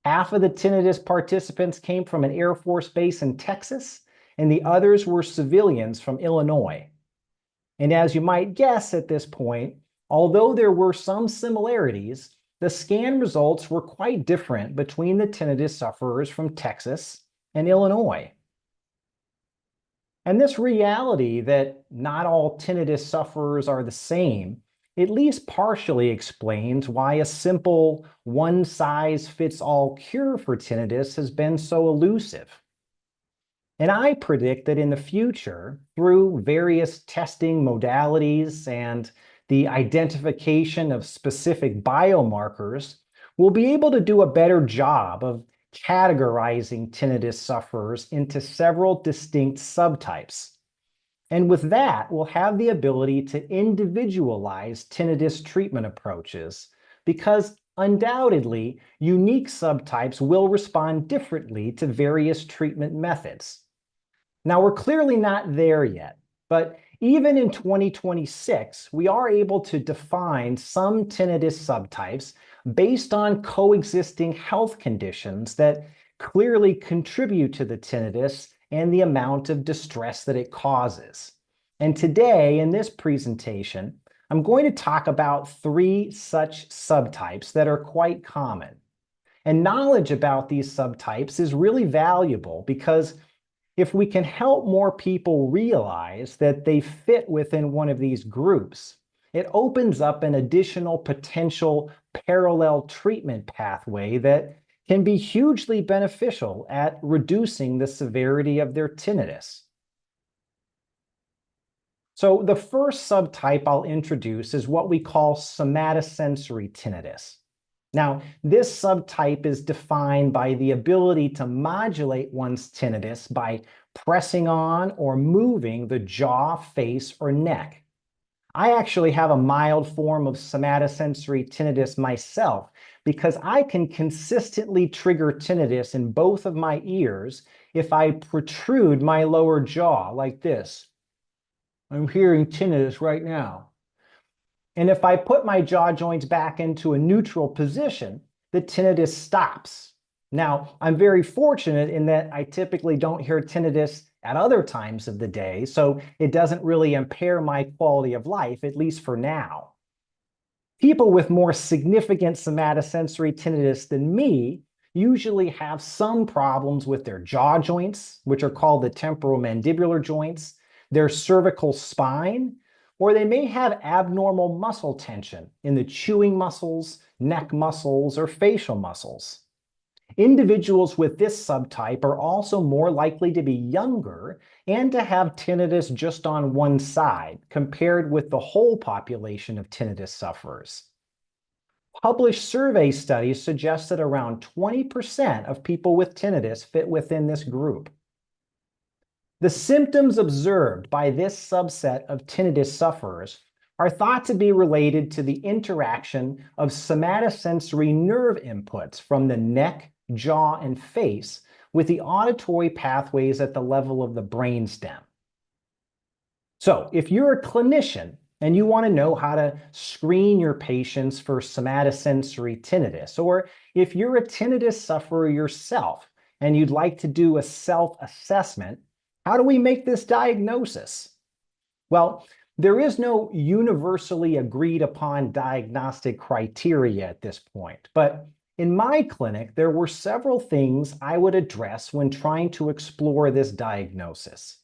Half of the tinnitus participants came from an Air Force base in Texas, and the others were civilians from Illinois. And as you might guess at this point, although there were some similarities, the scan results were quite different between the tinnitus sufferers from Texas and Illinois. And this reality that not all tinnitus sufferers are the same at least partially explains why a simple one-size-fits-all cure for tinnitus has been so elusive. And I predict that in the future, through various testing modalities and the identification of specific biomarkers, we'll be able to do a better job of categorizing tinnitus sufferers into several distinct subtypes. And with that, we'll have the ability to individualize tinnitus treatment approaches because undoubtedly, unique subtypes will respond differently to various treatment methods. Now, we're clearly not there yet, but even in 2026, we are able to define some tinnitus subtypes based on coexisting health conditions that clearly contribute to the tinnitus and the amount of distress that it causes. And today, in this presentation, I'm going to talk about 3 such subtypes that are quite common. And knowledge about these subtypes is really valuable because if we can help more people realize that they fit within one of these groups, it opens up an additional potential parallel treatment pathway that can be hugely beneficial at reducing the severity of their tinnitus. So the first subtype I'll introduce is what we call somatosensory tinnitus. Now, this subtype is defined by the ability to modulate one's tinnitus by pressing on or moving the jaw, face, or neck. I actually have a mild form of somatosensory tinnitus myself because I can consistently trigger tinnitus in both of my ears if I protrude my lower jaw like this. I'm hearing tinnitus right now. And if I put my jaw joints back into a neutral position, the tinnitus stops. Now, I'm very fortunate in that I typically don't hear tinnitus at other times of the day, so it doesn't really impair my quality of life, at least for now. People with more significant somatosensory tinnitus than me usually have some problems with their jaw joints, which are called the temporomandibular joints, their cervical spine, or they may have abnormal muscle tension in the chewing muscles, neck muscles, or facial muscles. Individuals with this subtype are also more likely to be younger and to have tinnitus just on one side compared with the whole population of tinnitus sufferers. Published survey studies suggest that around 20% of people with tinnitus fit within this group. The symptoms observed by this subset of tinnitus sufferers are thought to be related to the interaction of somatosensory nerve inputs from the neck, jaw, and face with the auditory pathways at the level of the brainstem. So, if you're a clinician and you want to know how to screen your patients for somatosensory tinnitus, or if you're a tinnitus sufferer yourself and you'd like to do a self-assessment, how do we make this diagnosis? Well, there is no universally agreed upon diagnostic criteria at this point, but in my clinic, there were several things I would address when trying to explore this diagnosis.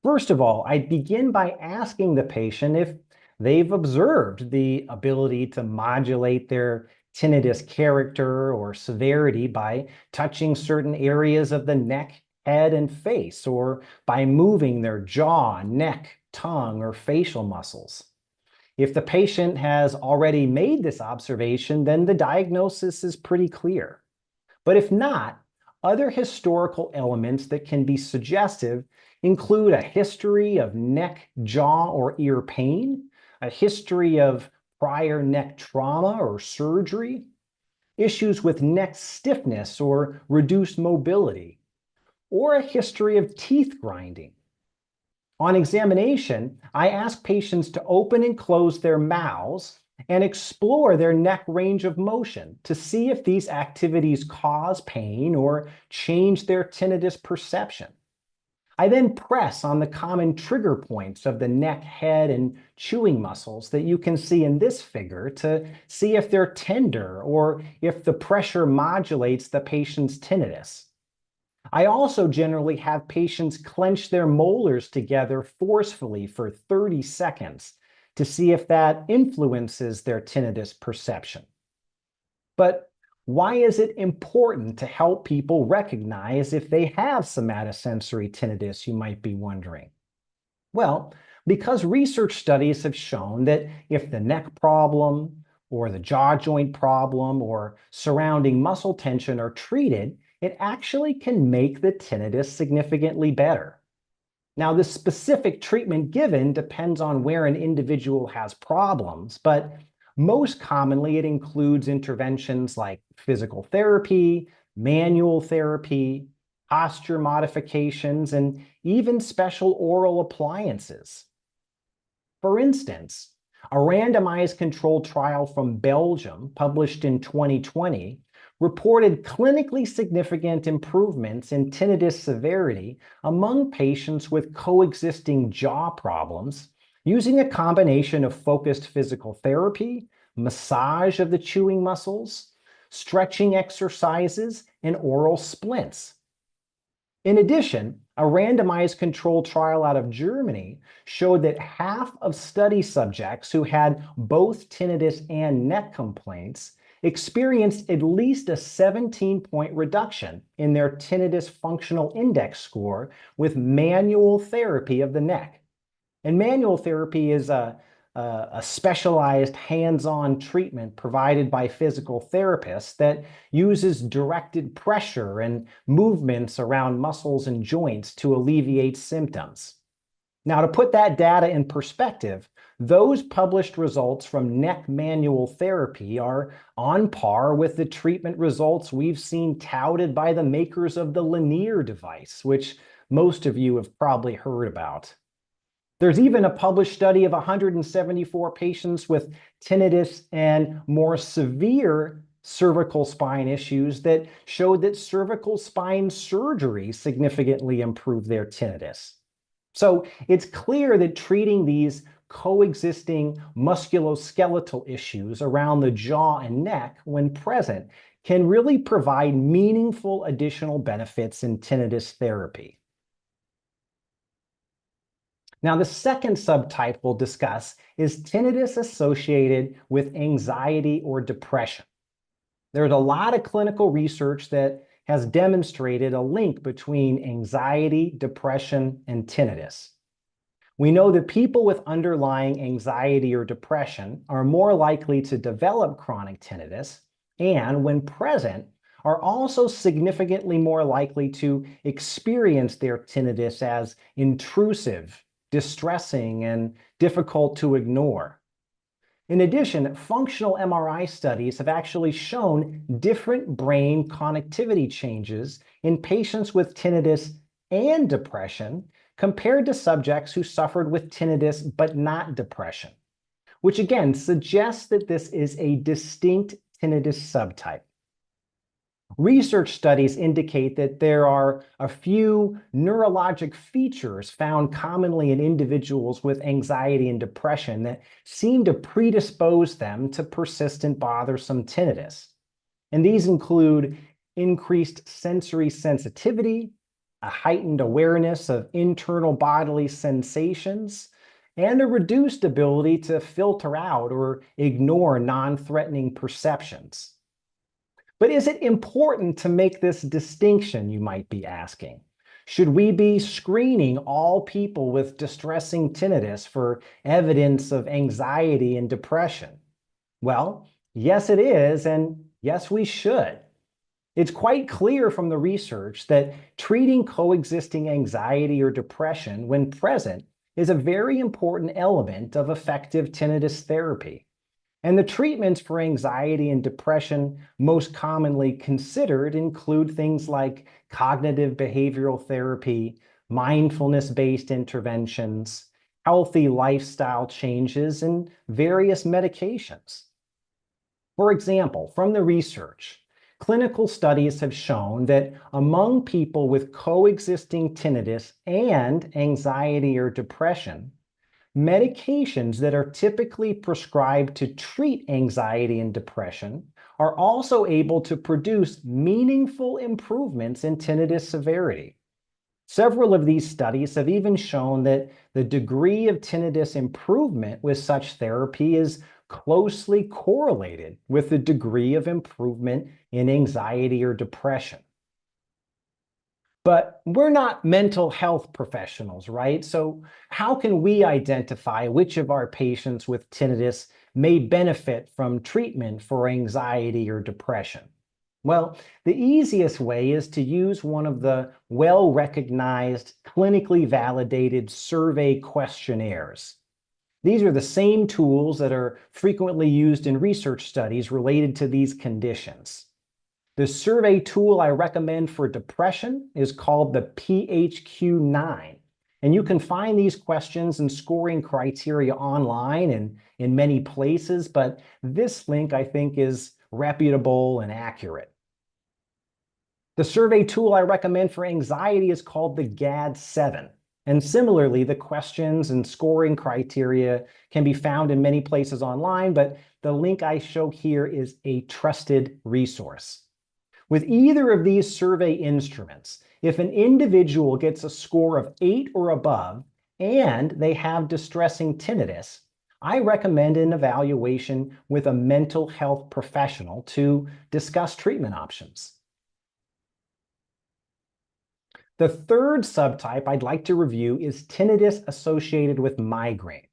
First of all, I'd begin by asking the patient if they've observed the ability to modulate their tinnitus character or severity by touching certain areas of the neck, head, and face, or by moving their jaw, neck, tongue, or facial muscles. If the patient has already made this observation, then the diagnosis is pretty clear. But if not, other historical elements that can be suggestive include a history of neck, jaw, or ear pain, a history of prior neck trauma or surgery, issues with neck stiffness or reduced mobility, or a history of teeth grinding. On examination, I ask patients to open and close their mouths and explore their neck range of motion to see if these activities cause pain or change their tinnitus perception. I then press on the common trigger points of the neck, head, and chewing muscles that you can see in this figure to see if they're tender or if the pressure modulates the patient's tinnitus. I also generally have patients clench their molars together forcefully for 30 seconds to see if that influences their tinnitus perception. But why is it important to help people recognize if they have somatosensory tinnitus, you might be wondering? Well, because research studies have shown that if the neck problem or the jaw joint problem or surrounding muscle tension are treated, it actually can make the tinnitus significantly better. Now, the specific treatment given depends on where an individual has problems, but most commonly it includes interventions like physical therapy, manual therapy, posture modifications, and even special oral appliances. For instance, a randomized controlled trial from Belgium, published in 2020, reported clinically significant improvements in tinnitus severity among patients with coexisting jaw problems using a combination of focused physical therapy, massage of the chewing muscles, stretching exercises, and oral splints. In addition, a randomized controlled trial out of Germany showed that half of study subjects who had both tinnitus and neck complaints experienced at least a 17-point reduction in their tinnitus functional index score with manual therapy of the neck. And manual therapy is a specialized hands-on treatment provided by physical therapists that uses directed pressure and movements around muscles and joints to alleviate symptoms. Now, to put that data in perspective, those published results from neck manual therapy are on par with the treatment results we've seen touted by the makers of the Lenire device, which most of you have probably heard about. There's even a published study of 174 patients with tinnitus and more severe cervical spine issues that showed that cervical spine surgery significantly improved their tinnitus. So it's clear that treating these coexisting musculoskeletal issues around the jaw and neck when present can really provide meaningful additional benefits in tinnitus therapy. Now, the second subtype we'll discuss is tinnitus associated with anxiety or depression. There's a lot of clinical research that has demonstrated a link between anxiety, depression, and tinnitus. We know that people with underlying anxiety or depression are more likely to develop chronic tinnitus and, when present, are also significantly more likely to experience their tinnitus as intrusive, distressing, and difficult to ignore. In addition, functional MRI studies have actually shown different brain connectivity changes in patients with tinnitus and depression compared to subjects who suffered with tinnitus but not depression, which again suggests that this is a distinct tinnitus subtype. Research studies indicate that there are a few neurologic features found commonly in individuals with anxiety and depression that seem to predispose them to persistent bothersome tinnitus. And these include increased sensory sensitivity, a heightened awareness of internal bodily sensations, and a reduced ability to filter out or ignore non-threatening perceptions. But is it important to make this distinction, you might be asking? Should we be screening all people with distressing tinnitus for evidence of anxiety and depression? Well, yes, it is, and yes, we should. It's quite clear from the research that treating coexisting anxiety or depression when present is a very important element of effective tinnitus therapy. And the treatments for anxiety and depression most commonly considered include things like cognitive behavioral therapy, mindfulness-based interventions, healthy lifestyle changes, and various medications. For example, from the research, clinical studies have shown that among people with coexisting tinnitus and anxiety or depression, medications that are typically prescribed to treat anxiety and depression are also able to produce meaningful improvements in tinnitus severity. Several of these studies have even shown that the degree of tinnitus improvement with such therapy is closely correlated with the degree of improvement in anxiety or depression. But we're not mental health professionals, right? So how can we identify which of our patients with tinnitus may benefit from treatment for anxiety or depression? Well, the easiest way is to use one of the well-recognized, clinically validated survey questionnaires. These are the same tools that are frequently used in research studies related to these conditions. The survey tool I recommend for depression is called the PHQ-9. And you can find these questions and scoring criteria online and in many places, but this link I think is reputable and accurate. The survey tool I recommend for anxiety is called the GAD-7. And similarly, the questions and scoring criteria can be found in many places online, but the link I show here is a trusted resource. With either of these survey instruments, if an individual gets a score of 8 or above and they have distressing tinnitus, I recommend an evaluation with a mental health professional to discuss treatment options. The third subtype I'd like to review is tinnitus associated with migraine.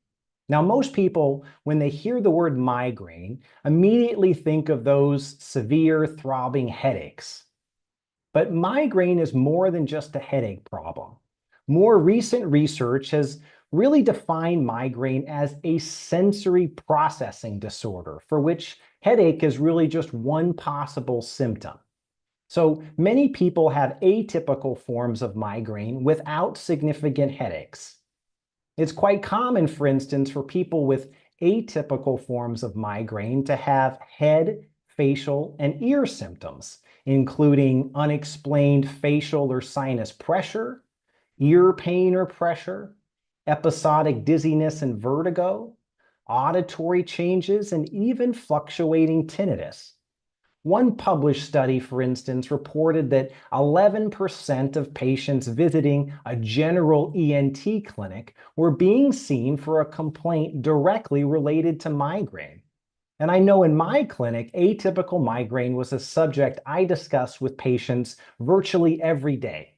Now, most people, when they hear the word migraine, immediately think of those severe throbbing headaches. But migraine is more than just a headache problem. More recent research has really defined migraine as a sensory processing disorder for which headache is really just one possible symptom. So many people have atypical forms of migraine without significant headaches. It's quite common, for instance, for people with atypical forms of migraine to have head, facial, and ear symptoms, including unexplained facial or sinus pressure, ear pain or pressure, episodic dizziness and vertigo, auditory changes, and even fluctuating tinnitus. One published study, for instance, reported that 11% of patients visiting a general ENT clinic were being seen for a complaint directly related to migraine. And I know in my clinic, atypical migraine was a subject I discussed with patients virtually every day.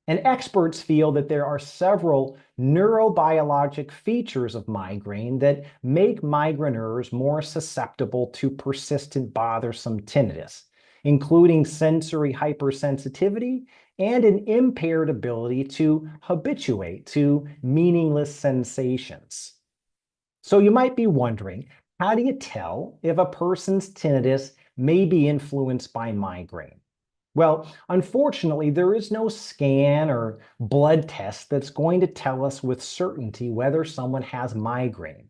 And experts feel that there are several neurobiologic features of migraine that make migraineurs more susceptible to persistent bothersome tinnitus, including sensory hypersensitivity and an impaired ability to habituate to meaningless sensations. So you might be wondering, how do you tell if a person's tinnitus may be influenced by migraine? Well, unfortunately, there is no scan or blood test that's going to tell us with certainty whether someone has migraine.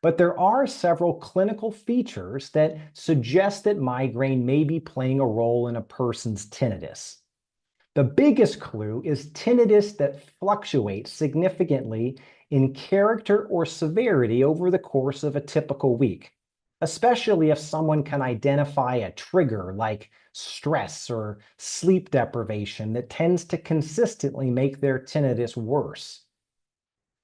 But there are several clinical features that suggest that migraine may be playing a role in a person's tinnitus. The biggest clue is tinnitus that fluctuates significantly in character or severity over the course of a typical week, especially if someone can identify a trigger like stress or sleep deprivation that tends to consistently make their tinnitus worse.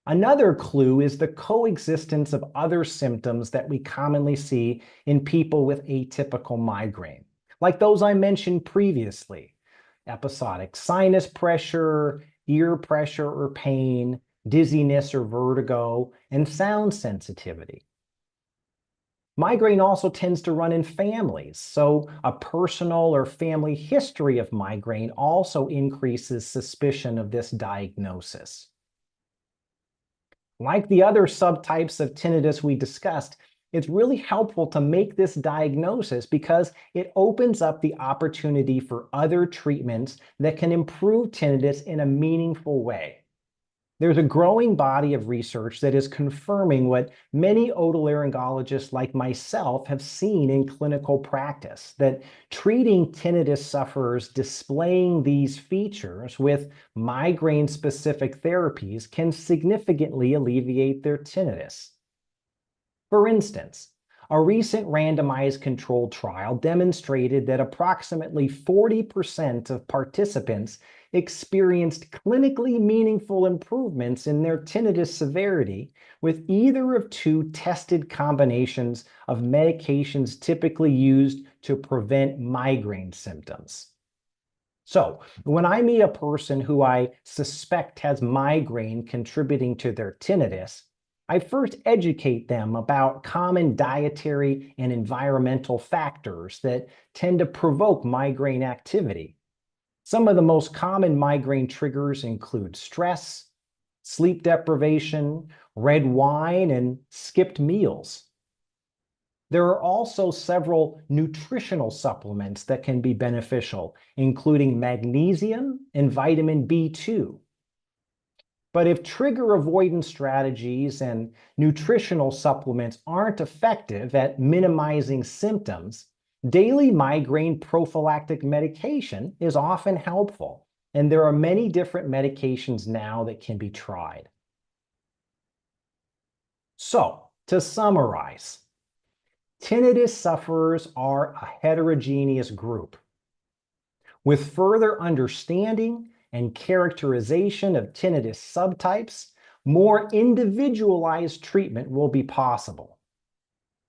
Another clue is the coexistence of other symptoms that we commonly see in people with atypical migraine, like those I mentioned previously: episodic sinus pressure, ear pressure or pain, dizziness or vertigo, and sound sensitivity. Migraine also tends to run in families, so a personal or family history of migraine also increases suspicion of this diagnosis. Like the other subtypes of tinnitus we discussed, it's really helpful to make this diagnosis because it opens up the opportunity for other treatments that can improve tinnitus in a meaningful way. There's a growing body of research that is confirming what many otolaryngologists like myself have seen in clinical practice, that treating tinnitus sufferers displaying these features with migraine-specific therapies can significantly alleviate their tinnitus. For instance, a recent randomized controlled trial demonstrated that approximately 40% of participants experienced clinically meaningful improvements in their tinnitus severity with either of two tested combinations of medications typically used to prevent migraine symptoms. So, when I meet a person who I suspect has migraine contributing to their tinnitus, I first educate them about common dietary and environmental factors that tend to provoke migraine activity. Some of the most common migraine triggers include stress, sleep deprivation, red wine, and skipped meals. There are also several nutritional supplements that can be beneficial, including magnesium and vitamin B2. But if trigger avoidance strategies and nutritional supplements aren't effective at minimizing symptoms, daily migraine prophylactic medication is often helpful, and there are many different medications now that can be tried. So, to summarize, tinnitus sufferers are a heterogeneous group. With further understanding and characterization of tinnitus subtypes, more individualized treatment will be possible.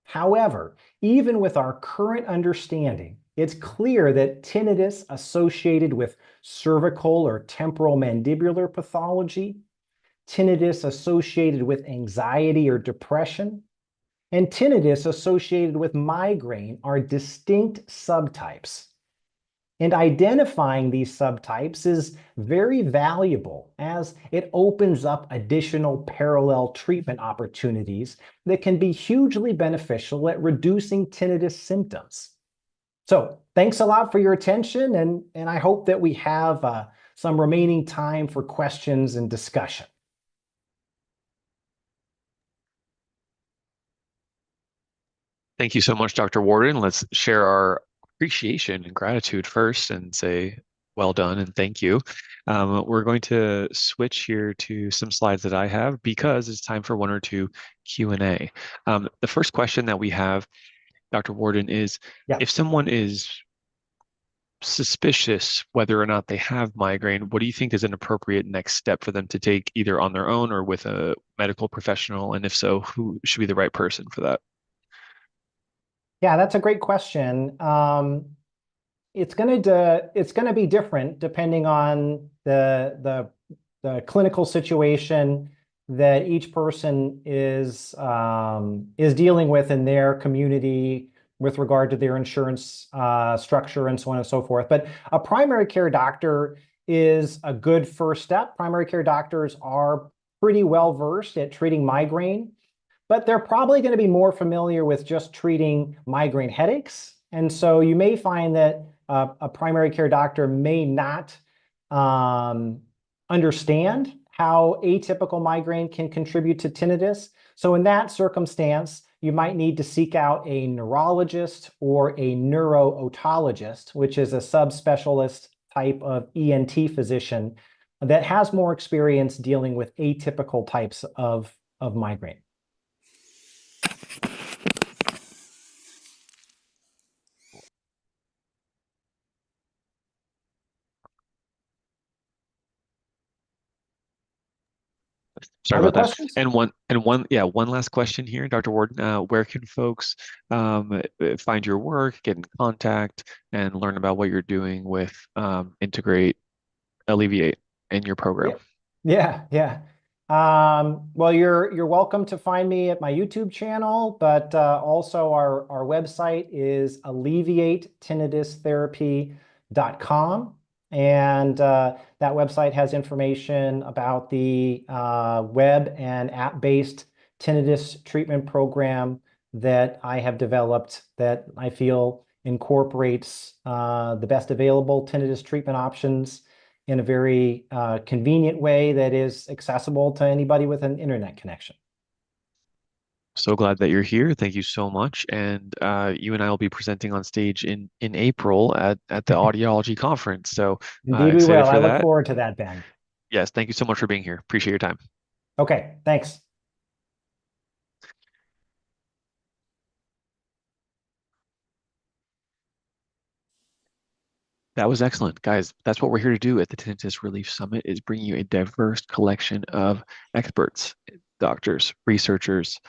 However, even with our current understanding, it's clear that tinnitus associated with cervical or temporal mandibular pathology, tinnitus associated with anxiety or depression, and tinnitus associated with migraine are distinct subtypes. And identifying these subtypes is very valuable as it opens up additional parallel treatment opportunities that can be hugely beneficial at reducing tinnitus symptoms. So thanks a lot for your attention, and I hope that we have some remaining time for questions and discussion. Thank you so much, Dr. Warden. Let's share our appreciation and gratitude first and say well done and thank you. We're going to switch here to some slides that I have because it's time for one or two Q&A. The first question that we have, Dr. Warden, is if someone is suspicious whether or not they have migraine, what do you think is an appropriate next step for them to take either on their own or with a medical professional? And if so, who should be the right person for that? Yeah, that's a great question. It's going to be different depending on the clinical situation that each person is dealing with in their community with regard to their insurance structure and so on and so forth. But a primary care doctor is a good first step. Primary care doctors are pretty well versed at treating migraine, but they're probably going to be more familiar with just treating migraine headaches. And so you may find that a primary care doctor may not understand how atypical migraine can contribute to tinnitus. So in that circumstance, you might need to seek out a neurologist or a neuro-otologist, which is a subspecialist type of ENT physician that has more experience dealing with atypical types of migraine. Sorry Other about that. questions? One last question here, Dr. Warden. Where can folks find your work, get in contact, and learn about what you're doing with Integrate, Alleviate in your program? Yeah. Well, you're welcome to find me at my YouTube channel, but also our website is alleviatetinnitusTherapy.com. And that website has information about the web and app-based tinnitus treatment program that I have developed that I feel incorporates the best available tinnitus treatment options in a very convenient way that is accessible to anybody with an internet connection. So glad that you're here. Thank you so much. And you and I will be presenting on stage in April at the Audiology Conference. So Indeed, we excited will. I for look that. forward to that, Ben. Yes, thank you so much for being here. Appreciate your time. Okay, thanks. That was excellent, guys. That's what we're here to do at the Tinnitus Relief Summit, is bring you a diverse collection of experts, doctors, researchers,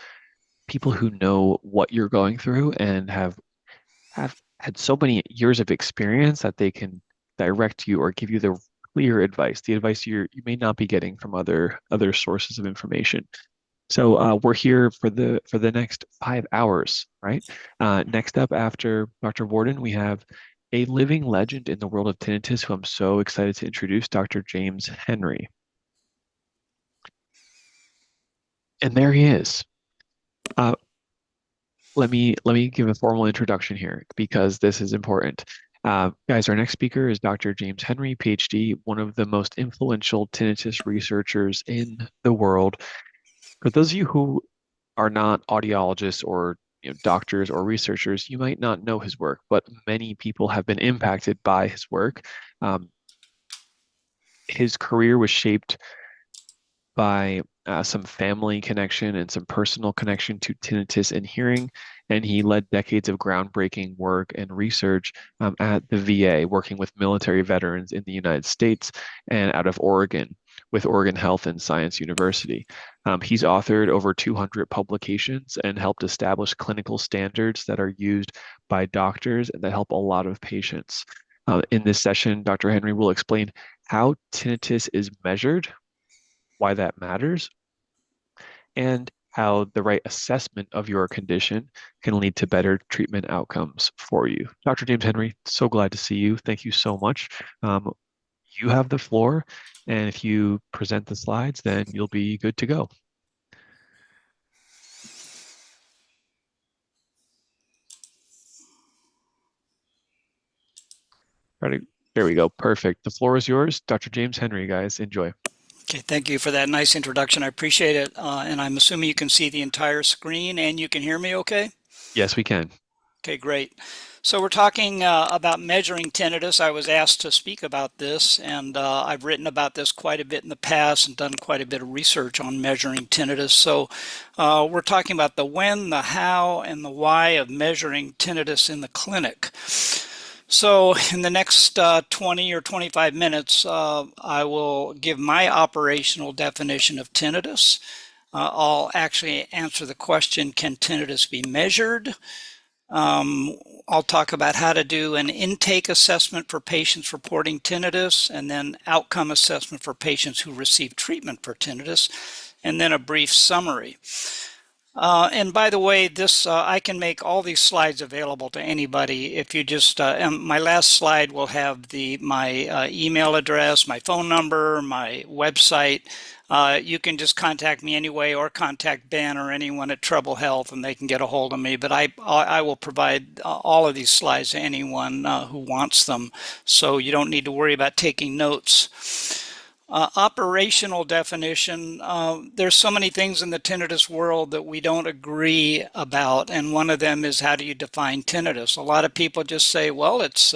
people who know what you're going through and have had so many years of experience that they can direct you or give you the clear advice, the advice you may not be getting from other sources of information. So we're here for the next 5 hours, right? Next up after Dr. Warden, we have a living legend in the world of tinnitus who I'm so excited to introduce, Dr. James Henry. And there he is. Let me give a formal introduction here because this is important. Guys, our next speaker is Dr. James Henry, PhD, one of the most influential tinnitus researchers in the world. For those of you who are not audiologists or doctors or researchers, you might not know his work, but many people have been impacted by his work. His career was shaped by some family connection and some personal connection to tinnitus and hearing, and he led decades of groundbreaking work and research at the VA, working with military veterans in the United States and out of Oregon with Oregon Health and Science University. He's authored over 200 publications and helped establish clinical standards that are used by doctors and that help a lot of patients. In this session, Dr. Henry will explain how tinnitus is measured, why that matters, and how the right assessment of your condition can lead to better treatment outcomes for you. Dr. James Henry, so glad to see you. Thank you so much. You have the floor, and if you present the slides, then you'll be good to go. Ready? There we go. Perfect. The floor is yours. Dr. James Henry, guys, enjoy. Okay, thank you for that nice introduction. I appreciate it. And I'm assuming you can see the entire screen and you can hear me okay? Yes, we can. Okay, great. So we're talking about measuring tinnitus. I was asked to speak about this, and I've written about this quite a bit in the past and done quite a bit of research on measuring tinnitus. So we're talking about the when, the how, and the why of measuring tinnitus in the clinic. So in the next 20 or 25 minutes, I will give my operational definition of tinnitus. I'll actually answer the question, can tinnitus be measured? I'll talk about how to do an intake assessment for patients reporting tinnitus, and then outcome assessment for patients who receive treatment for tinnitus, and then a brief summary. And by the way, this I can make all these slides available to anybody. If you just, my last slide will have my email address, my phone number, my website. You can just contact me anyway, or contact Ben or anyone at Treble Health, and they can get a hold of me. But I will provide all of these slides to anyone who wants them, so you don't need to worry about taking notes. Operational definition, there's so many things in the tinnitus world that we don't agree about, and one of them is, how do you define tinnitus? A lot of people just say, well, it's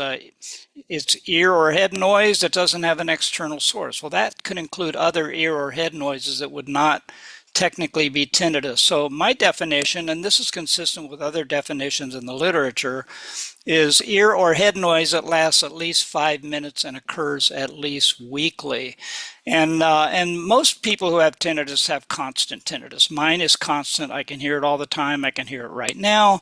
ear or head noise that doesn't have an external source. Well, that could include other ear or head noises that would not technically be tinnitus. So my definition, and this is consistent with other definitions in the literature, is ear or head noise that lasts at least 5 minutes and occurs at least weekly. And most people who have tinnitus have constant tinnitus. Mine is constant. I can hear it all the time. I can hear it right now.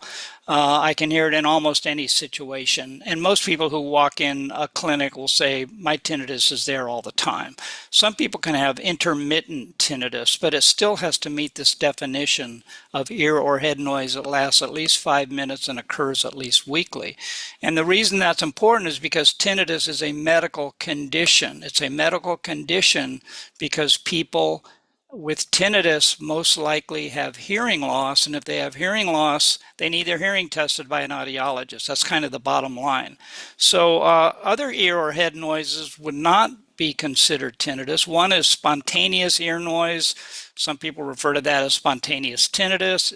I can hear it in almost any situation. And most people who walk in a clinic will say, my tinnitus is there all the time. Some people can have intermittent tinnitus, but it still has to meet this definition of ear or head noise that lasts at least 5 minutes and occurs at least weekly. And the reason that's important is because tinnitus is a medical condition. It's a medical condition because people with tinnitus most likely have hearing loss, and if they have hearing loss, they need their hearing tested by an audiologist. That's kind of the bottom line. So other ear or head noises would not be considered tinnitus. One is spontaneous ear noise. Some people refer to that as spontaneous tinnitus.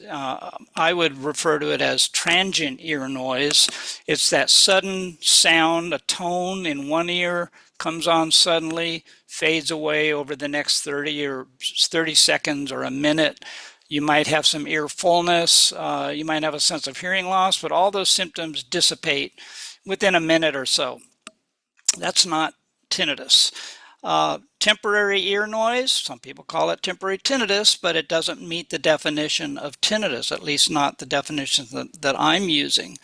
I would refer to it as transient ear noise. It's that sudden sound, a tone in one ear comes on suddenly, fades away over the next 30 seconds or a minute. You might have some ear fullness. You might have a sense of hearing loss, but all those symptoms dissipate within a minute or so. That's not tinnitus. Temporary ear noise, some people call it temporary tinnitus, but it doesn't meet the definition of tinnitus, at least not the definition that I'm using.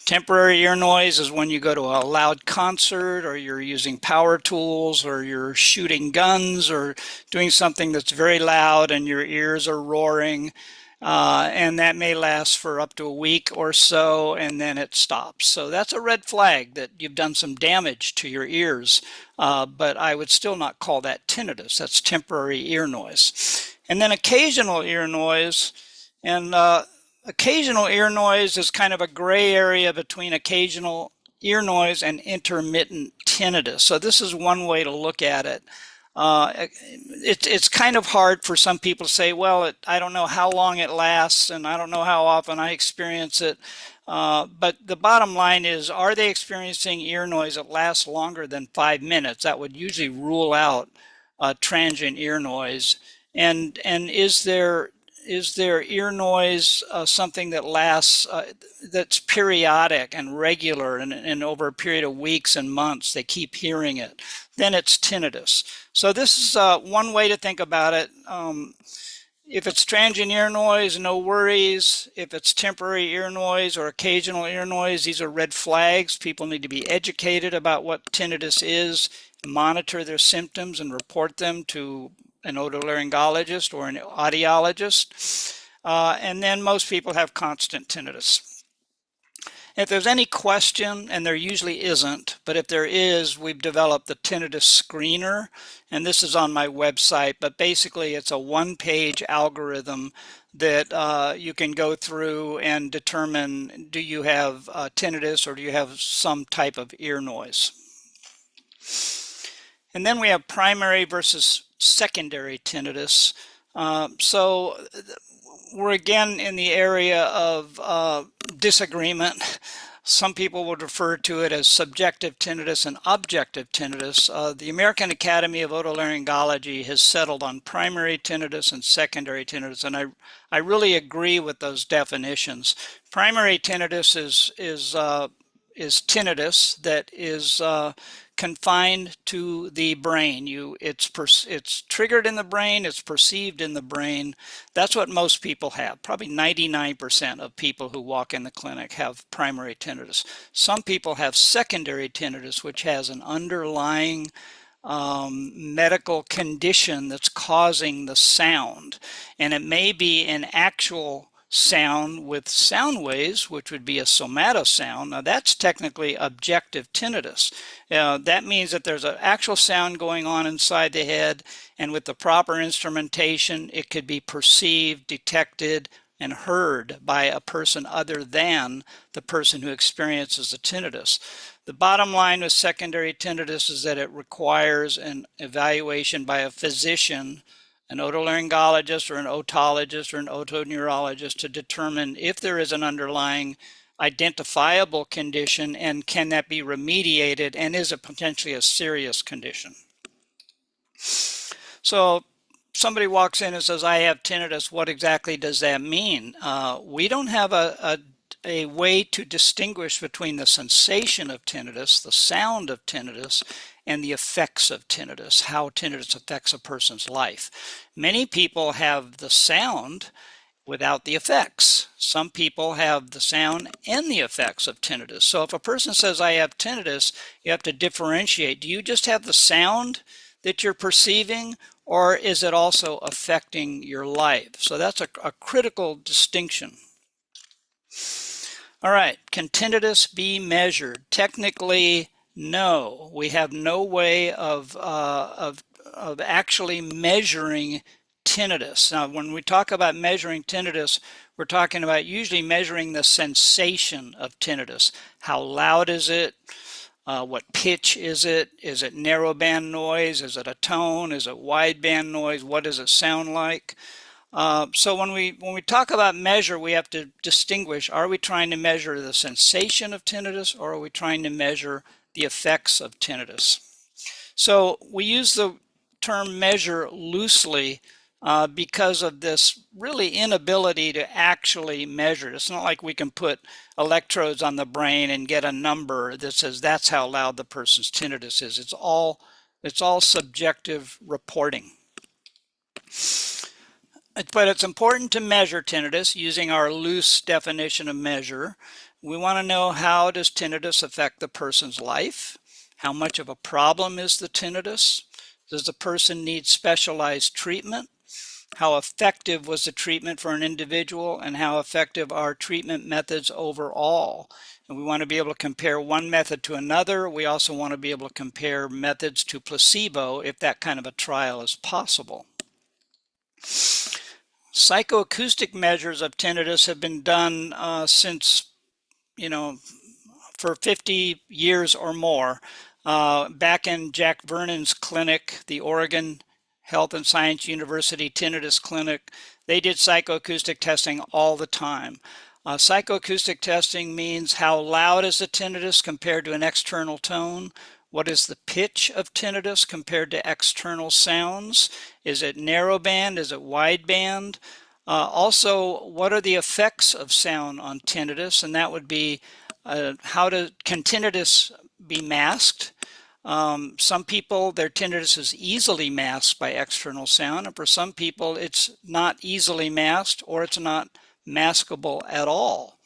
Temporary ear noise is when you go to a loud concert, or you're using power tools, or you're shooting guns, or doing something that's very loud and your ears are roaring. And that may last for up to a week or so, and then it stops. So that's a red flag that you've done some damage to your ears, but I would still not call that tinnitus. That's temporary ear noise. And then occasional ear noise, and occasional ear noise is kind of a gray area between occasional ear noise and intermittent tinnitus. So this is one way to look at it. It's kind of hard for some people to say, well, I don't know how long it lasts, and I don't know how often I experience it. But the bottom line is, are they experiencing ear noise that lasts longer than 5 minutes? That would usually rule out transient ear noise. And is there ear noise something that lasts, that's periodic and regular, and over a period of weeks and months they keep hearing it? Then it's tinnitus. So this is one way to think about it. If it's transient ear noise, no worries. If it's temporary ear noise or occasional ear noise, these are red flags. People need to be educated about what tinnitus is, monitor their symptoms, and report them to an otolaryngologist or an audiologist. And then most people have constant tinnitus. If there's any question, and there usually isn't, but if there is, we've developed the tinnitus screener, and this is on my website, but basically it's a one-page algorithm that you can go through and determine, do you have tinnitus or do you have some type of ear noise? And then we have primary versus secondary tinnitus. So we're again in the area of disagreement. Some people would refer to it as subjective tinnitus and objective tinnitus. The American Academy of Otolaryngology has settled on primary tinnitus and secondary tinnitus, and I really agree with those definitions. Primary tinnitus is tinnitus that is confined to the brain. It's triggered in the brain, it's perceived in the brain. That's what most people have. Probably 99% of people who walk in the clinic have primary tinnitus. Some people have secondary tinnitus, which has an underlying medical condition that's causing the sound. And it may be an actual sound with sound waves, which would be a somatosound. Now that's technically objective tinnitus. That means that there's an actual sound going on inside the head, and with the proper instrumentation, it could be perceived, detected, and heard by a person other than the person who experiences the tinnitus. The bottom line with secondary tinnitus is that it requires an evaluation by a physician, an otolaryngologist or an otologist or an otoneurologist, to determine if there is an underlying identifiable condition and can that be remediated, and is it potentially a serious condition. So somebody walks in and says, I have tinnitus. What exactly does that mean? We don't have a a way to distinguish between the sensation of tinnitus, the sound of tinnitus, and the effects of tinnitus, how tinnitus affects a person's life. Many people have the sound without the effects. Some people have the sound and the effects of tinnitus. So if a person says, I have tinnitus, you have to differentiate. Do you just have the sound that you're perceiving, or is it also affecting your life? So that's a critical distinction. All right, can tinnitus be measured? Technically, no. We have no way of actually measuring tinnitus. Now, when we talk about measuring tinnitus, we're talking about usually measuring the sensation of tinnitus. How loud is it? What pitch is it? Is it narrowband noise? Is it a tone? Is it wideband noise? What does it sound like? So when we talk about measure, we have to distinguish, are we trying to measure the sensation of tinnitus, or are we trying to measure the effects of tinnitus? So we use the term measure loosely because of this really inability to actually measure it. It's not like we can put electrodes on the brain and get a number that says that's how loud the person's tinnitus is. It's all subjective reporting. But it's important to measure tinnitus using our loose definition of measure. We want to know, how does tinnitus affect the person's life? How much of a problem is the tinnitus? Does the person need specialized treatment? How effective was the treatment for an individual, and how effective are treatment methods overall? And we want to be able to compare one method to another. We also want to be able to compare methods to placebo if that kind of a trial is possible. Psychoacoustic measures of tinnitus have been done since, for 50 years or more. Back in Jack Vernon's clinic, the Oregon Health and Science University Tinnitus Clinic, they did psychoacoustic testing all the time. Psychoacoustic testing means how loud is the tinnitus compared to an external tone? What is the pitch of tinnitus compared to external sounds? Is it narrowband? Is it wideband? Also, what are the effects of sound on tinnitus? And that would be can tinnitus be masked? Some people, their tinnitus is easily masked by external sound, and for some people it's not easily masked, or it's not maskable at all.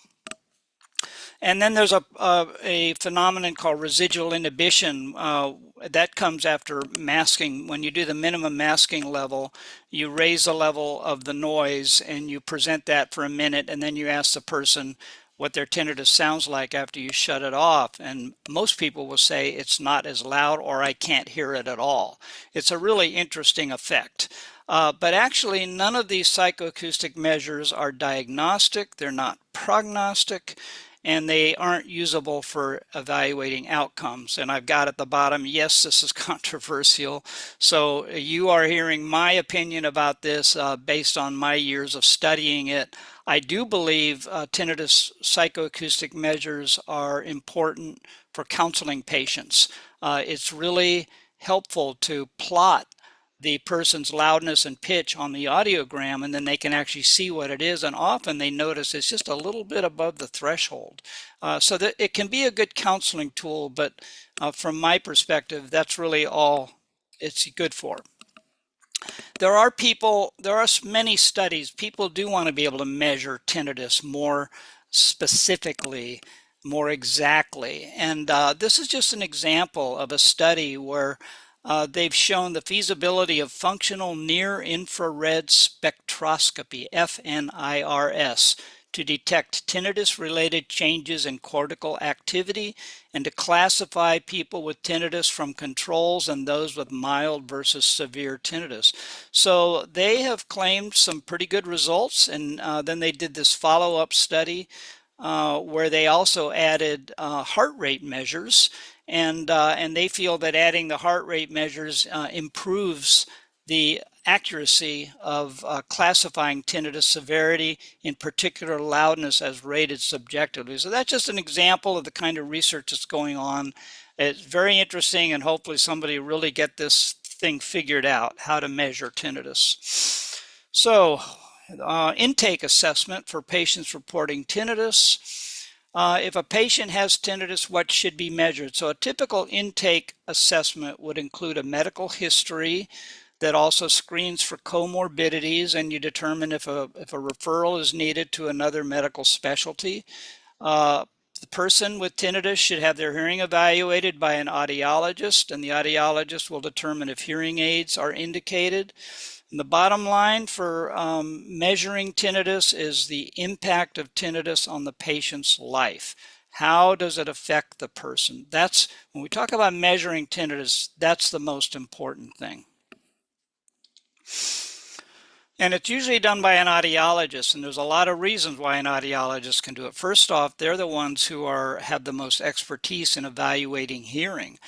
And then there's a phenomenon called residual inhibition that comes after masking. When you do the minimum masking level, you raise the level of the noise and you present that for a minute, and then you ask the person what their tinnitus sounds like after you shut it off. And most people will say it's not as loud, or I can't hear it at all. It's a really interesting effect. But actually, none of these psychoacoustic measures are diagnostic, they're not prognostic, and they aren't usable for evaluating outcomes. And I've got at the bottom, yes, this is controversial. So you are hearing my opinion about this based on my years of studying it. I do believe tinnitus psychoacoustic measures are important for counseling patients. It's really helpful to plot the person's loudness and pitch on the audiogram, and then they can actually see what it is, and often they notice it's just a little bit above the threshold. So that it can be a good counseling tool, but from my perspective, that's really all it's good for. There are many studies. People do want to be able to measure tinnitus more specifically, more exactly. And this is just an example of a study where they've shown the feasibility of functional near-infrared spectroscopy, FNIRS, to detect tinnitus-related changes in cortical activity and to classify people with tinnitus from controls and those with mild versus severe tinnitus. So they have claimed some pretty good results, and then they did this follow-up study where they also added heart rate measures, and they feel that adding the heart rate measures improves the accuracy of classifying tinnitus severity, in particular loudness, as rated subjectively. So that's just an example of the kind of research that's going on. It's very interesting, and hopefully somebody really get this thing figured out, how to measure tinnitus. So intake assessment for patients reporting tinnitus. If a patient has tinnitus, what should be measured? So a typical intake assessment would include a medical history that also screens for comorbidities, and you determine if a referral is needed to another medical specialty. The person with tinnitus should have their hearing evaluated by an audiologist, and the audiologist will determine if hearing aids are indicated. And the bottom line for measuring tinnitus is the impact of tinnitus on the patient's life. How does it affect the person? That's, when we talk about measuring tinnitus, that's the most important thing. And it's usually done by an audiologist, and there's a lot of reasons why an audiologist can do it. First off, they're the ones who have the most expertise in evaluating hearing.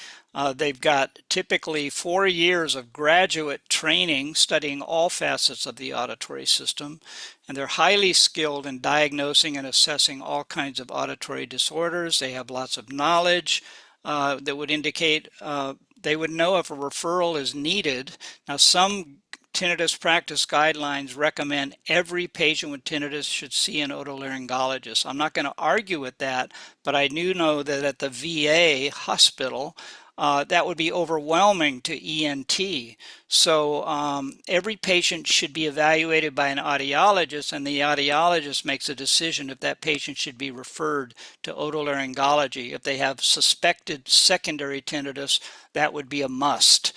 They've got typically 4 years of graduate training studying all facets of the auditory system, and they're highly skilled in diagnosing and assessing all kinds of auditory disorders. They have lots of knowledge that would indicate they would know if a referral is needed. Now, some tinnitus practice guidelines recommend every patient with tinnitus should see an otolaryngologist. I'm not going to argue with that, but I do know that at the VA hospital, that would be overwhelming to ENT. So every patient should be evaluated by an audiologist, and the audiologist makes a decision if that patient should be referred to otolaryngology. If they have suspected secondary tinnitus, that would be a must.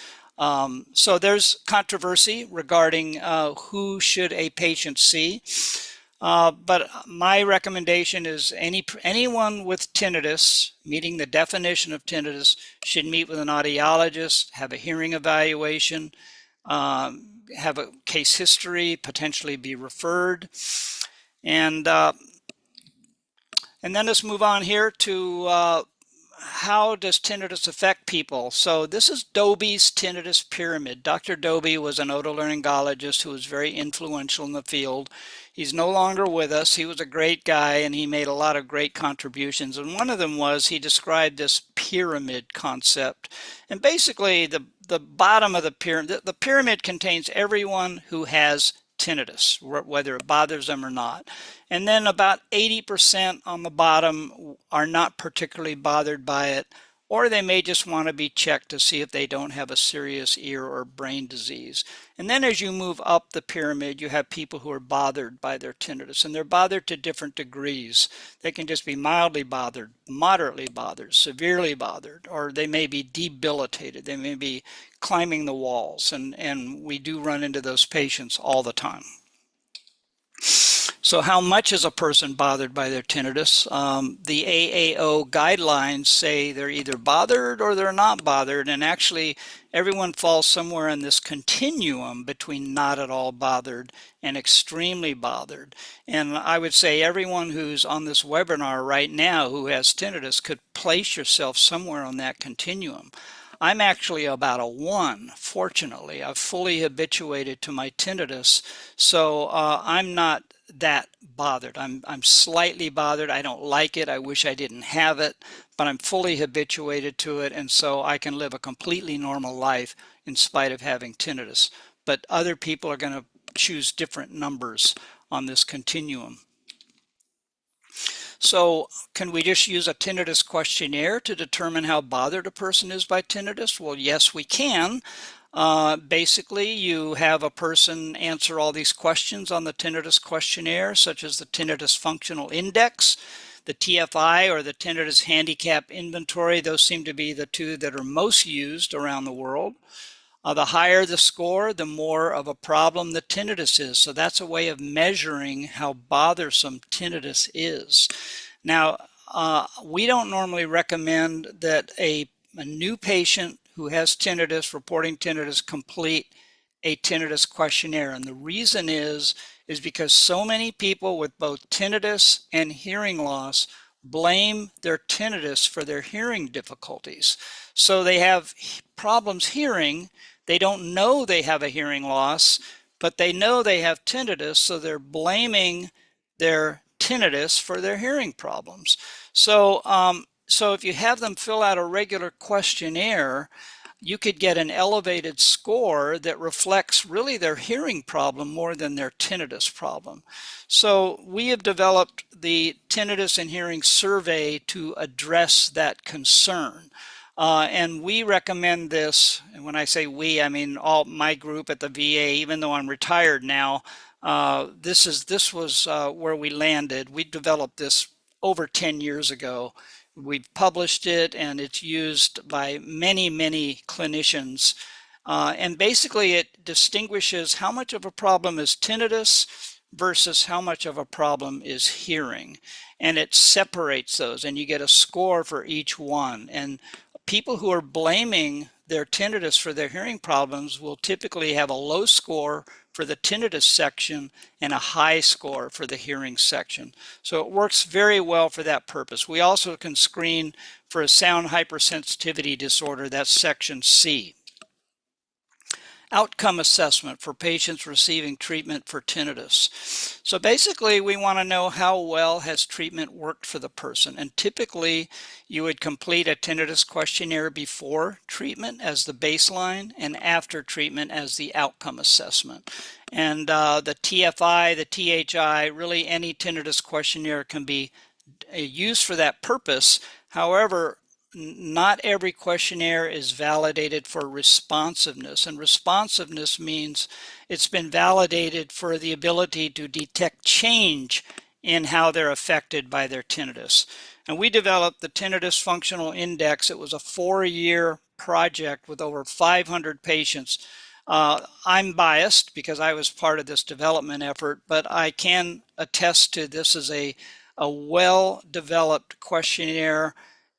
So there's controversy regarding who should a patient see. But my recommendation is anyone with tinnitus, meeting the definition of tinnitus, should meet with an audiologist, have a hearing evaluation, have a case history, potentially be referred. And then let's move on here to how does tinnitus affect people? So this is Dobie's tinnitus pyramid. Dr. Dobie was an otolaryngologist who was very influential in the field. He's no longer with us. He was a great guy, and he made a lot of great contributions. And one of them was he described this pyramid concept. And basically, the bottom of the pyramid contains everyone who has tinnitus, whether it bothers them or not. And then about 80% on the bottom are not particularly bothered by it, or they may just want to be checked to see if they don't have a serious ear or brain disease. And then as you move up the pyramid, you have people who are bothered by their tinnitus, and they're bothered to different degrees. They can just be mildly bothered, moderately bothered, severely bothered, or they may be debilitated. They may be climbing the walls, and we do run into those patients all the time. So how much is a person bothered by their tinnitus? The AAO guidelines say they're either bothered or they're not bothered, and actually everyone falls somewhere in this continuum between not at all bothered and extremely bothered. And I would say everyone who's on this webinar right now who has tinnitus could place yourself somewhere on that continuum. I'm actually about a 1, fortunately. I've fully habituated to my tinnitus, so I'm not that bothered. I'm slightly bothered. I don't like it. I wish I didn't have it, but I'm fully habituated to it, and so I can live a completely normal life in spite of having tinnitus. But other people are going to choose different numbers on this continuum. So can we just use a tinnitus questionnaire to determine how bothered a person is by tinnitus? Well, yes, we can. Basically, you have a person answer all these questions on the tinnitus questionnaire, such as the Tinnitus Functional Index, the TFI, or the Tinnitus Handicap Inventory. Those seem to be the two that are most used around the world. The higher the score, the more of a problem the tinnitus is. So that's a way of measuring how bothersome tinnitus is. Now, we don't normally recommend that a new patient who has tinnitus, reporting tinnitus, complete a tinnitus questionnaire. And the reason is because so many people with both tinnitus and hearing loss blame their tinnitus for their hearing difficulties. So they have problems hearing. They don't know they have a hearing loss, but they know they have tinnitus, so they're blaming their tinnitus for their hearing problems. So if you have them fill out a regular questionnaire, you could get an elevated score that reflects really their hearing problem more than their tinnitus problem. So we have developed the Tinnitus and Hearing Survey to address that concern. And we recommend this, and when I say we, I mean all my group at the VA, even though I'm retired now. This was where we landed. We developed this over 10 years ago. We've published it, and it's used by many, many clinicians. And basically, it distinguishes how much of a problem is tinnitus versus how much of a problem is hearing. And it separates those, and you get a score for each one. And people who are blaming their tinnitus for their hearing problems will typically have a low score for the tinnitus section and a high score for the hearing section. So it works very well for that purpose. We also can screen for a sound hypersensitivity disorder, that's section C. Outcome assessment for patients receiving treatment for tinnitus. So basically, we want to know how well has treatment worked for the person. And typically, you would complete a tinnitus questionnaire before treatment as the baseline and after treatment as the outcome assessment. And the TFI, the THI, really any tinnitus questionnaire can be used for that purpose. However, not every questionnaire is validated for responsiveness, and responsiveness means it's been validated for the ability to detect change in how they're affected by their tinnitus. And we developed the Tinnitus Functional Index. It was a 4-year project with over 500 patients. I'm biased because I was part of this development effort, but I can attest to this as a well-developed questionnaire,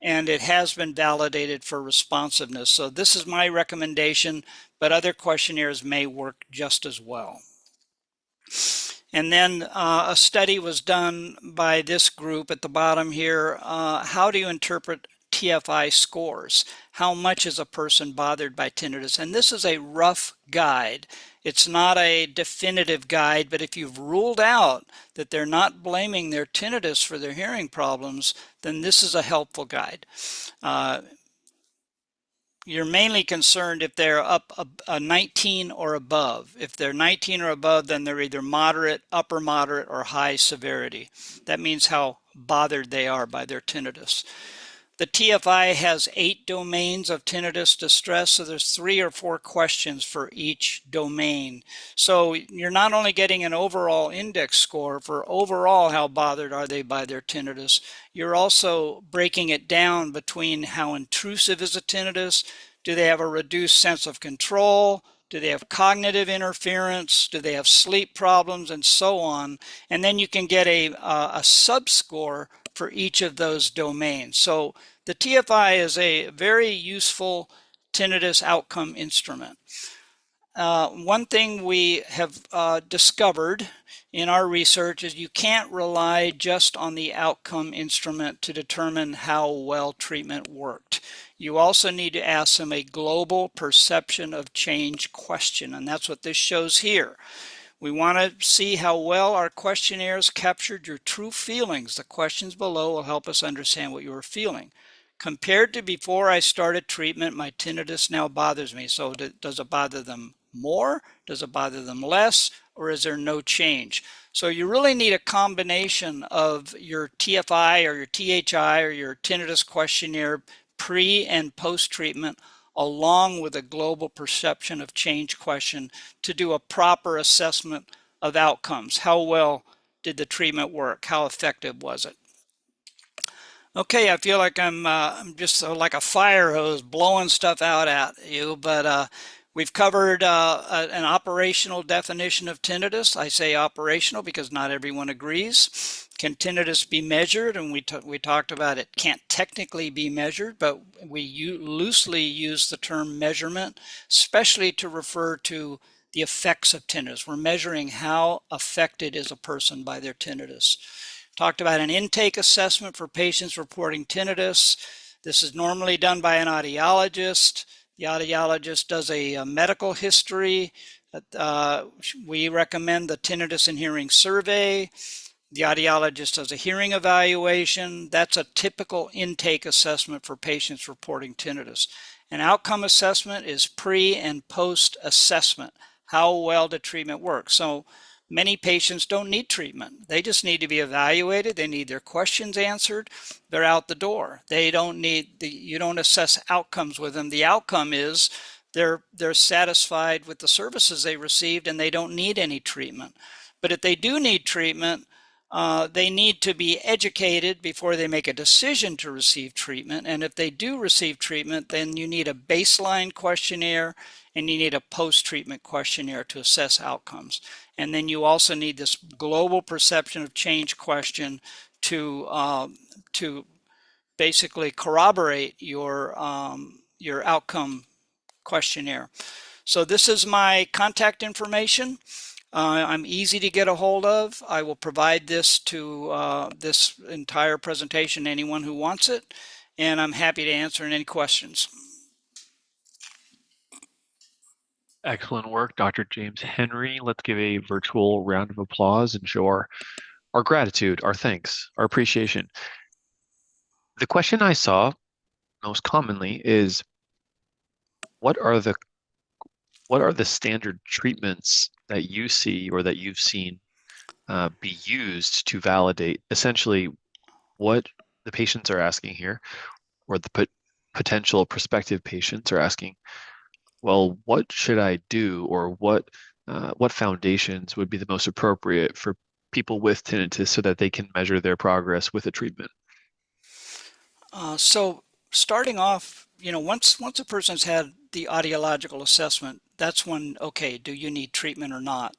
and it has been validated for responsiveness. So this is my recommendation, but other questionnaires may work just as well. And then a study was done by this group at the bottom here. How do you interpret TFI scores? How much is a person bothered by tinnitus? And this is a rough guide. It's not a definitive guide, but if you've ruled out that they're not blaming their tinnitus for their hearing problems, then this is a helpful guide. You're mainly concerned if they're up a 19 or above. If they're 19 or above, then they're either moderate, upper moderate, or high severity. That means how bothered they are by their tinnitus. The TFI has 8 domains of tinnitus distress, so there's 3 or 4 questions for each domain. So you're not only getting an overall index score for overall how bothered are they by their tinnitus, you're also breaking it down between how intrusive is a tinnitus, do they have a reduced sense of control, do they have cognitive interference, do they have sleep problems, and so on. And then you can get a subscore for each of those domains. So the TFI is a very useful tinnitus outcome instrument. One thing we have discovered in our research is you can't rely just on the outcome instrument to determine how well treatment worked. You also need to ask them a global perception of change question, and that's what this shows here. We want to see how well our questionnaires captured your true feelings. The questions below will help us understand what you are feeling. Compared to before I started treatment, my tinnitus now bothers me. So does it bother them more? Does it bother them less? Or is there no change? So you really need a combination of your TFI or your THI or your tinnitus questionnaire pre and post treatment, along with a global perception of change question to do a proper assessment of outcomes. How well did the treatment work? How effective was it? Okay, I feel like I'm just like a fire hose blowing stuff out at you, but we've covered an operational definition of tinnitus. I say operational because not everyone agrees. Can tinnitus be measured? And we talked about it can't technically be measured, but we loosely use the term measurement, especially to refer to the effects of tinnitus. We're measuring how affected is a person by their tinnitus. Talked about an intake assessment for patients reporting tinnitus. This is normally done by an audiologist. The audiologist does a medical history. We recommend the Tinnitus and Hearing Survey. The audiologist does a hearing evaluation. That's a typical intake assessment for patients reporting tinnitus. An outcome assessment is pre and post assessment. How well did treatment work? So many patients don't need treatment. They just need to be evaluated. They need their questions answered. They're out the door. They don't need you don't assess outcomes with them. The outcome is they're satisfied with the services they received and they don't need any treatment. But if they do need treatment, they need to be educated before they make a decision to receive treatment. And if they do receive treatment, then you need a baseline questionnaire and you need a post-treatment questionnaire to assess outcomes. And then you also need this global perception of change question to basically corroborate your outcome questionnaire. So this is my contact information. I'm easy to get a hold of. I will provide this to this entire presentation to anyone who wants it, and I'm happy to answer any questions. Excellent work, Dr. James Henry. Let's give a virtual round of applause and show our gratitude, our thanks, our appreciation. The question I saw most commonly is, what are the standard treatments that you see or that you've seen be used to validate essentially what the patients are asking here, or the potential prospective patients are asking, well, what should I do, or what foundations would be the most appropriate for people with tinnitus so that they can measure their progress with a treatment? So starting off, once a person's had the audiological assessment, that's when, okay, do you need treatment or not?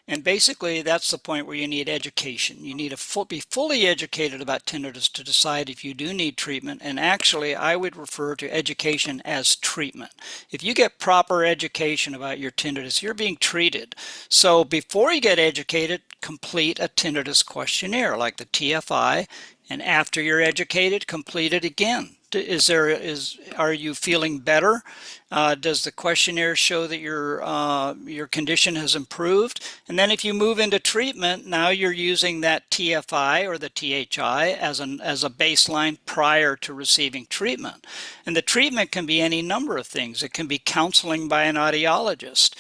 And basically, that's the point where you need education. You need to be fully educated about tinnitus to decide if you do need treatment. And actually, I would refer to education as treatment. If you get proper education about your tinnitus, you're being treated. So before you get educated, complete a tinnitus questionnaire like the TFI. And after you're educated, complete it again. Are you feeling better? Does the questionnaire show that your condition has improved? And then if you move into treatment, now you're using that TFI or the THI as a baseline prior to receiving treatment. And the treatment can be any number of things. It can be counseling by an audiologist,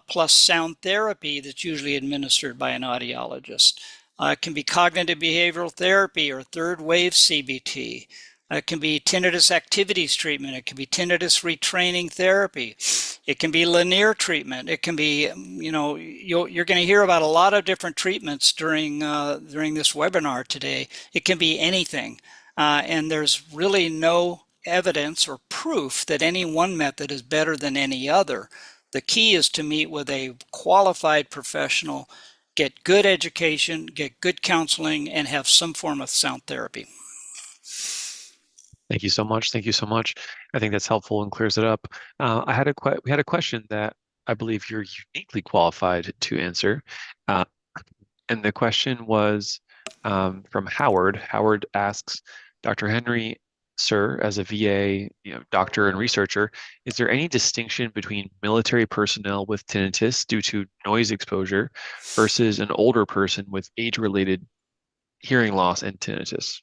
plus sound therapy that's usually administered by an audiologist. It can be cognitive behavioral therapy or third wave CBT. It can be tinnitus activities treatment. It can be tinnitus retraining therapy. It can be Lenire treatment. It can be, you're going to hear about a lot of different treatments during this webinar today. It can be anything. And there's really no evidence or proof that any one method is better than any other. The key is to meet with a qualified professional, get good education, get good counseling, and have some form of sound therapy. Thank you so much. Thank you so much. I think that's helpful and clears it up. We had a question that I believe you're uniquely qualified to answer. And the question was from Howard. Howard asks, Dr. Henry, sir, as a VA doctor and researcher, is there any distinction between military personnel with tinnitus due to noise exposure versus an older person with age-related hearing loss and tinnitus?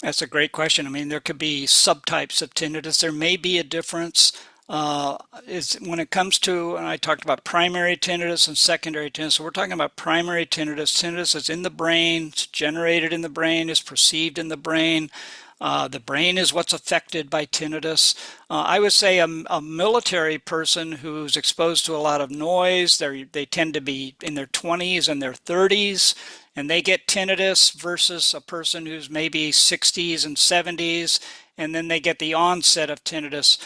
That's a great question. I mean, there could be subtypes of tinnitus. There may be a difference. When it comes to, and I talked about primary tinnitus and secondary tinnitus. So we're talking about primary tinnitus. Tinnitus is in the brain, it's generated in the brain, is perceived in the brain. The brain is what's affected by tinnitus. I would say a military person who's exposed to a lot of noise, they tend to be in their 20s and their 30s, and they get tinnitus versus a person who's maybe 60s and 70s, and then they get the onset of tinnitus.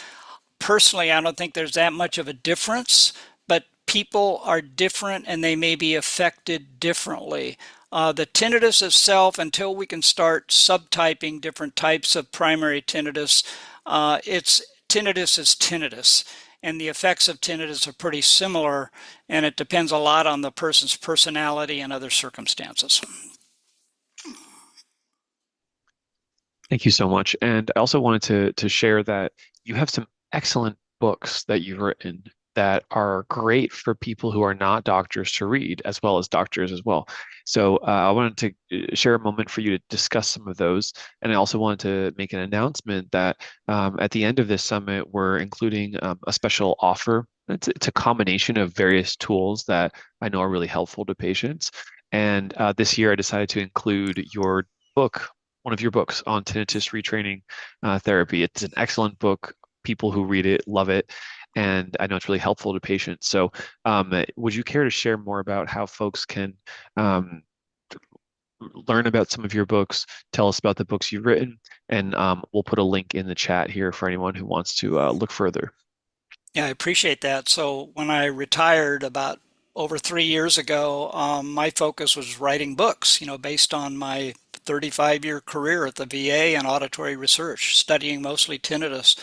Personally, I don't think there's that much of a difference, but people are different and they may be affected differently. The tinnitus itself, until we can start subtyping different types of primary tinnitus, tinnitus is tinnitus. And the effects of tinnitus are pretty similar, and it depends a lot on the person's personality and other circumstances. Thank you so much. And I also wanted to share that you have some excellent books that you've written that are great for people who are not doctors to read, as well as doctors as well. So I wanted to share a moment for you to discuss some of those. And I also wanted to make an announcement that at the end of this summit, we're including a special offer. It's a combination of various tools that I know are really helpful to patients. And this year, I decided to include your book, one of your books on tinnitus retraining therapy. It's an excellent book. People who read it love it, and I know it's really helpful to patients. So, would you care to share more about how folks can um, learn about some of your books, tell us about the books you've written, and we'll put a link in the chat here for anyone who wants to look further. Yeah, I appreciate that. So when I retired about over 3 years ago, my focus was writing books, based on my 35-year career at the VA and auditory research, studying mostly tinnitus.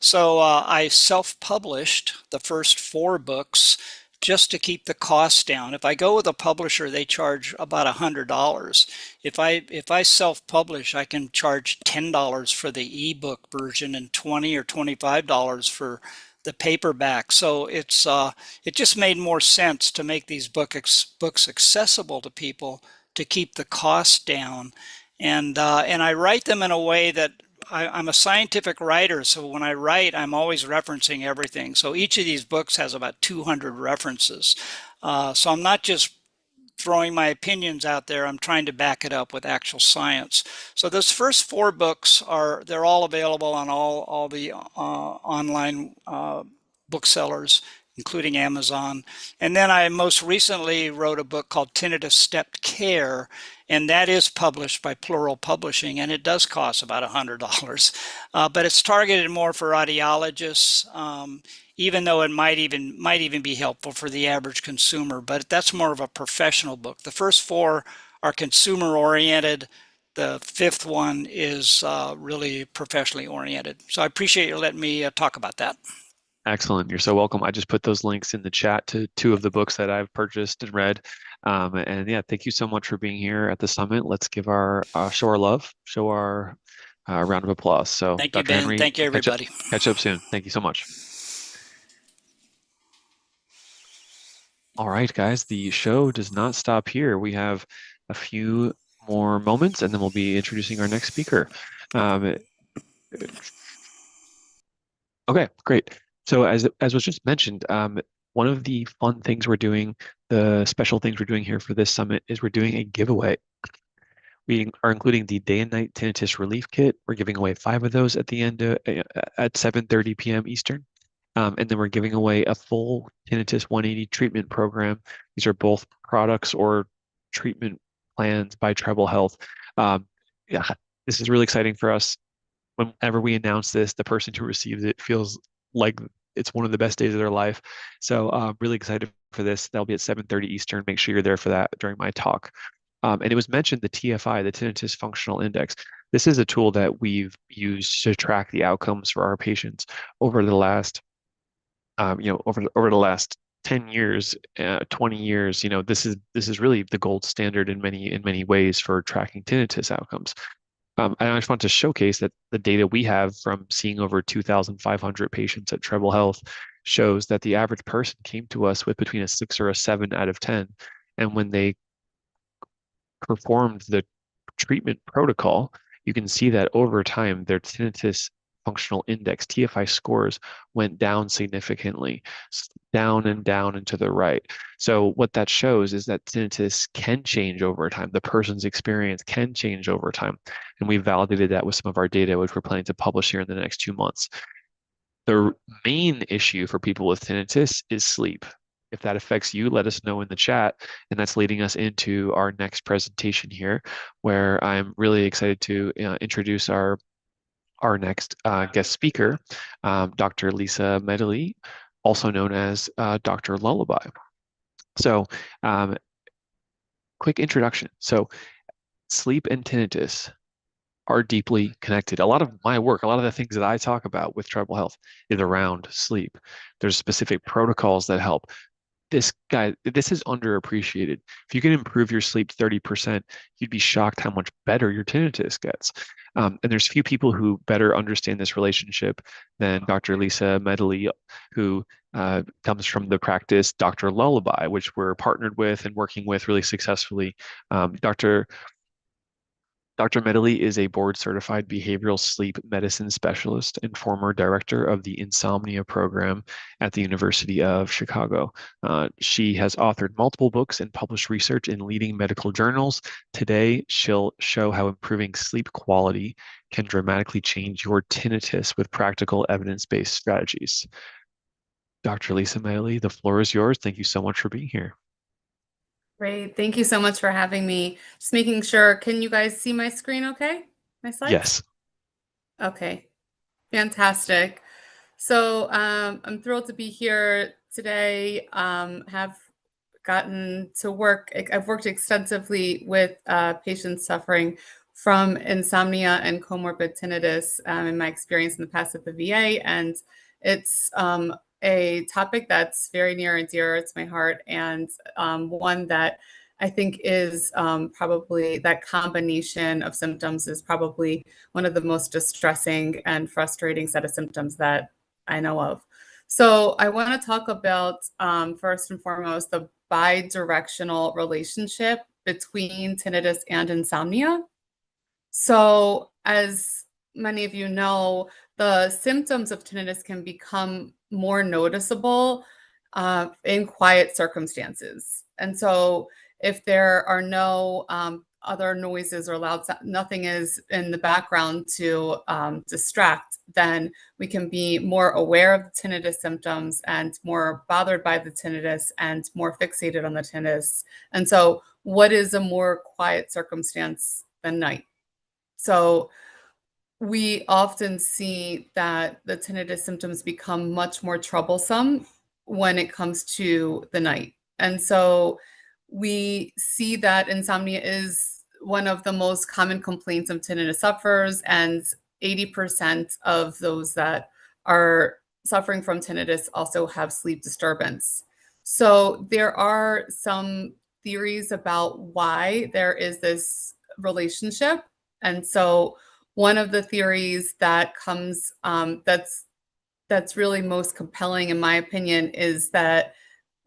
So I self-published the first 4 books just to keep the costs down. If I go with a publisher, they charge about $100. If I self-publish, I can charge $10 for the ebook version and $20 or $25 for the paperback. So it just made more sense to make these books accessible to people to keep the costs down. And I write them in a way that I'm a scientific writer, so when I write, I'm always referencing everything. So each of these books has about 200 references. So I'm not just throwing my opinions out there, I'm trying to back it up with actual science. So those first 4 books they're all available on all the online booksellers, including Amazon. And then I most recently wrote a book called Tinnitus Stepped Care, and that is published by Plural Publishing, and it does cost about $100. But it's targeted more for audiologists, even though it might even be helpful for the average consumer, but that's more of a professional book. The first 4 are consumer oriented. The 5th one is really professionally oriented. So I appreciate you letting me talk about that. Excellent. You're so welcome. I just put those links in the chat to 2 of the books that I've purchased and read. And yeah, thank you so much for being here at the summit. Let's give our show our love, show our round of applause. So thank you, Dr. Ben. Henry, thank you, everybody. Catch up soon. Thank you so much. All right, guys, the show does not stop here. We have a few more moments, and then we'll be introducing our next speaker. Okay, great. So as was just mentioned, one of the fun things we're doing, the special things we're doing here for this summit is we're doing a giveaway. We are including the day and night tinnitus relief kit. We're giving away 5 of those at the end at 7:30 p.m. Eastern. And then we're giving away a full Tinnitus 180 treatment program. These are both products or treatment plans by Treble Health. Yeah, this is really exciting for us. Whenever we announce this, the person who receives it feels like it's one of the best days of their life. So really excited for this. That'll be at 7:30 Eastern. Make sure you're there for that during my talk. And it was mentioned the TFI, the Tinnitus Functional Index. This is a tool that we've used to track the outcomes for our patients over the last over the last 10 years, 20 years, this is really the gold standard in many ways for tracking tinnitus outcomes. And I just want to showcase that the data we have from seeing over 2,500 patients at Treble Health shows that the average person came to us with between a 6 or a 7 out of 10. And when they performed the treatment protocol, you can see that over time, their tinnitus functional index, TFI scores, went down significantly, down and down and to the right. So what that shows is that tinnitus can change over time. The person's experience can change over time. And we validated that with some of our data, which we're planning to publish here in the next 2 months. The main issue for people with tinnitus is sleep. If that affects you, let us know in the chat. And that's leading us into our next presentation here, where I'm really excited to introduce our next guest speaker, Dr. Lisa Medley, also known as Dr. Lullaby. So quick introduction. So sleep and tinnitus are deeply connected. A lot of my work, a lot of the things that I talk about with Treble Health is around sleep. There's specific protocols that help. this is underappreciated. If you can improve your sleep 30%, you'd be shocked how much better your tinnitus gets. And there's few people who better understand this relationship than Dr. Lisa Medley, who comes from the practice Dr. Lullaby, which we're partnered with and working with really successfully. Dr. Medley is a board-certified behavioral sleep medicine specialist and former director of the insomnia program at the University of Chicago. She has authored multiple books and published research in leading medical journals. Today, she'll show how improving sleep quality can dramatically change your tinnitus with practical evidence-based strategies. Dr. Lisa Medley, the floor is yours. Thank you so much for being here. Great. Thank you so much for having me. Just making sure, can you guys see my screen okay? My slides? Yes. Okay. Fantastic. So I'm thrilled to be here today. Have gotten to work. I've worked extensively with patients suffering from insomnia and comorbid tinnitus in my experience in the past at the VA. And it's a topic that's very near and dear to my heart, and one that I think is probably, that combination of symptoms is probably one of the most distressing and frustrating set of symptoms that I know of. So I want to talk about, first and foremost, the bidirectional relationship between tinnitus and insomnia. So as many of you know, the symptoms of tinnitus can become more noticeable in quiet circumstances. And so if there are no other noises or loud sound, nothing is in the background to distract, then we can be more aware of the tinnitus symptoms and more bothered by the tinnitus and more fixated on the tinnitus. And so what is a more quiet circumstance than night? So we often see that the tinnitus symptoms become much more troublesome when it comes to the night. And so we see that insomnia is one of the most common complaints of tinnitus sufferers, and 80% of those that are suffering from tinnitus also have sleep disturbance. So there are some theories about why there is this relationship. And so one of the theories that comes that's really most compelling, in my opinion, is that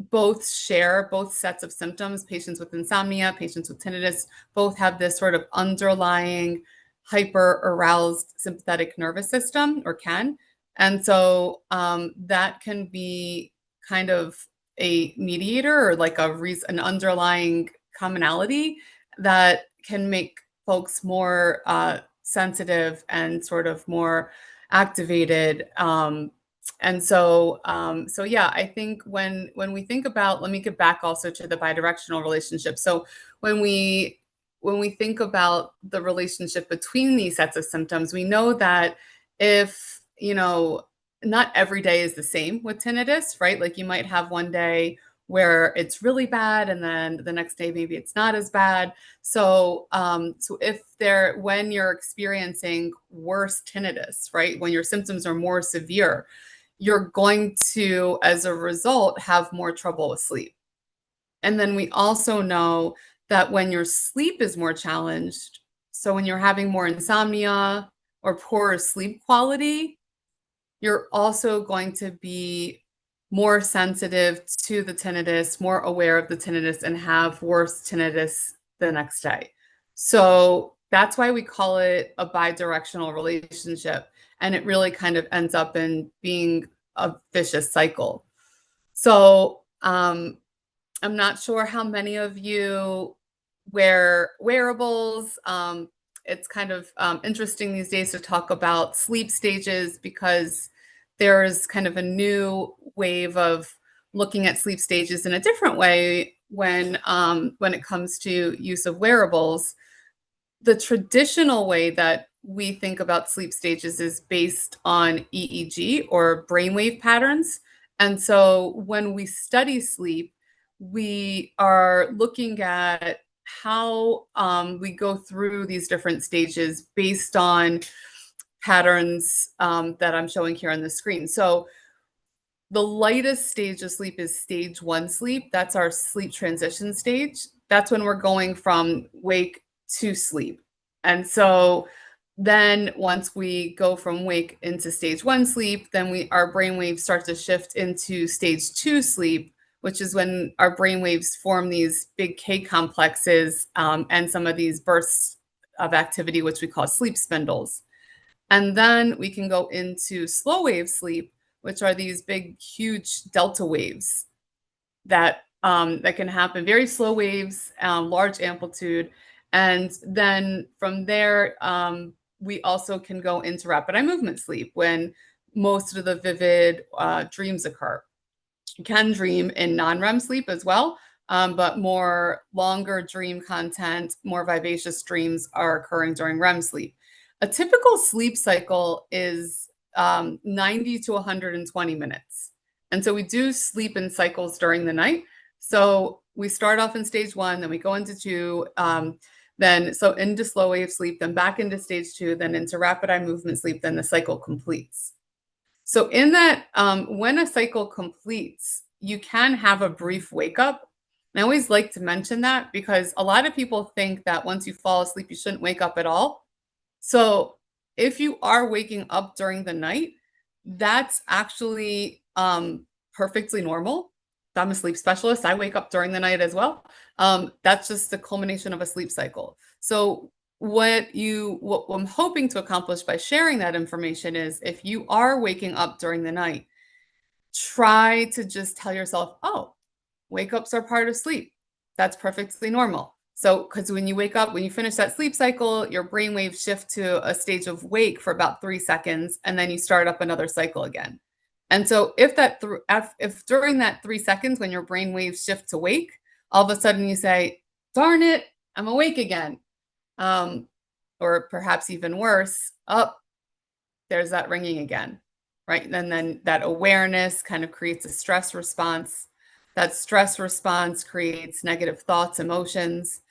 both sets of symptoms. Patients with insomnia, patients with tinnitus, both have this sort of underlying hyper-aroused sympathetic nervous system, or can. And so that can be kind of a mediator, or like an underlying commonality that can make folks more sensitive and sort of more activated. And so yeah, I think when we think about, let me get back also to the bidirectional relationship. So when we think about the relationship between these sets of symptoms, we know that if, not every day is the same with tinnitus, right? Like you might have one day where it's really bad, and then the next day maybe it's not as bad. So when you're experiencing worse tinnitus, right, when your symptoms are more severe, you're going to, as a result, have more trouble with sleep. And then we also know that when your sleep is more challenged, so when you're having more insomnia or poorer sleep quality, you're also going to be more sensitive to the tinnitus, more aware of the tinnitus, and have worse tinnitus the next day. So that's why we call it a bidirectional relationship. And it really kind of ends up in being a vicious cycle. So I'm not sure how many of you wear wearables. It's kind of interesting these days to talk about sleep stages, because there's kind of a new wave of looking at sleep stages in a different way when it comes to use of wearables. The traditional way that we think about sleep stages is based on EEG, or brainwave patterns. And so when we study sleep, we are looking at how we go through these different stages based on patterns that I'm showing here on the screen. So the lightest stage of sleep is stage 1 sleep. That's our sleep transition stage. That's when we're going from wake to sleep. And so then once we go from wake into stage 1 sleep, then our brain waves start to shift into stage 2 sleep, which is when our brain waves form these big K complexes and some of these bursts of activity, which we call sleep spindles. And then we can go into slow wave sleep, which are these big, huge delta waves that can happen, very slow waves, large amplitude. And then from there, we also can go into rapid eye movement sleep when most of the vivid dreams occur. You can dream in non-REM sleep as well, but more longer dream content, more vivacious dreams are occurring during REM sleep. A typical sleep cycle is 90 to 120 minutes. And so we do sleep in cycles during the night. So we start off in stage 1, then we go into 2, so into slow wave sleep, then back into stage 2, then into rapid eye movement sleep, then the cycle completes. So in that, when a cycle completes, you can have a brief wake up. And I always like to mention that because a lot of people think that once you fall asleep, you shouldn't wake up at all. So if you are waking up during the night, that's actually perfectly normal. I'm a sleep specialist. I wake up during the night as well. That's just the culmination of a sleep cycle. So what I'm hoping to accomplish by sharing that information is if you are waking up during the night, try to just tell yourself, oh, wake ups are part of sleep. That's perfectly normal. So, because when you wake up, when you finish that sleep cycle, your brain waves shift to a stage of wake for about 3 seconds, and then you start up another cycle again. And so if during that 3 seconds when your brain waves shift to wake, all of a sudden you say, darn it, I'm awake again. Or perhaps even worse, there's that ringing again, right? And then that awareness kind of creates a stress response. That stress response creates negative thoughts, emotions.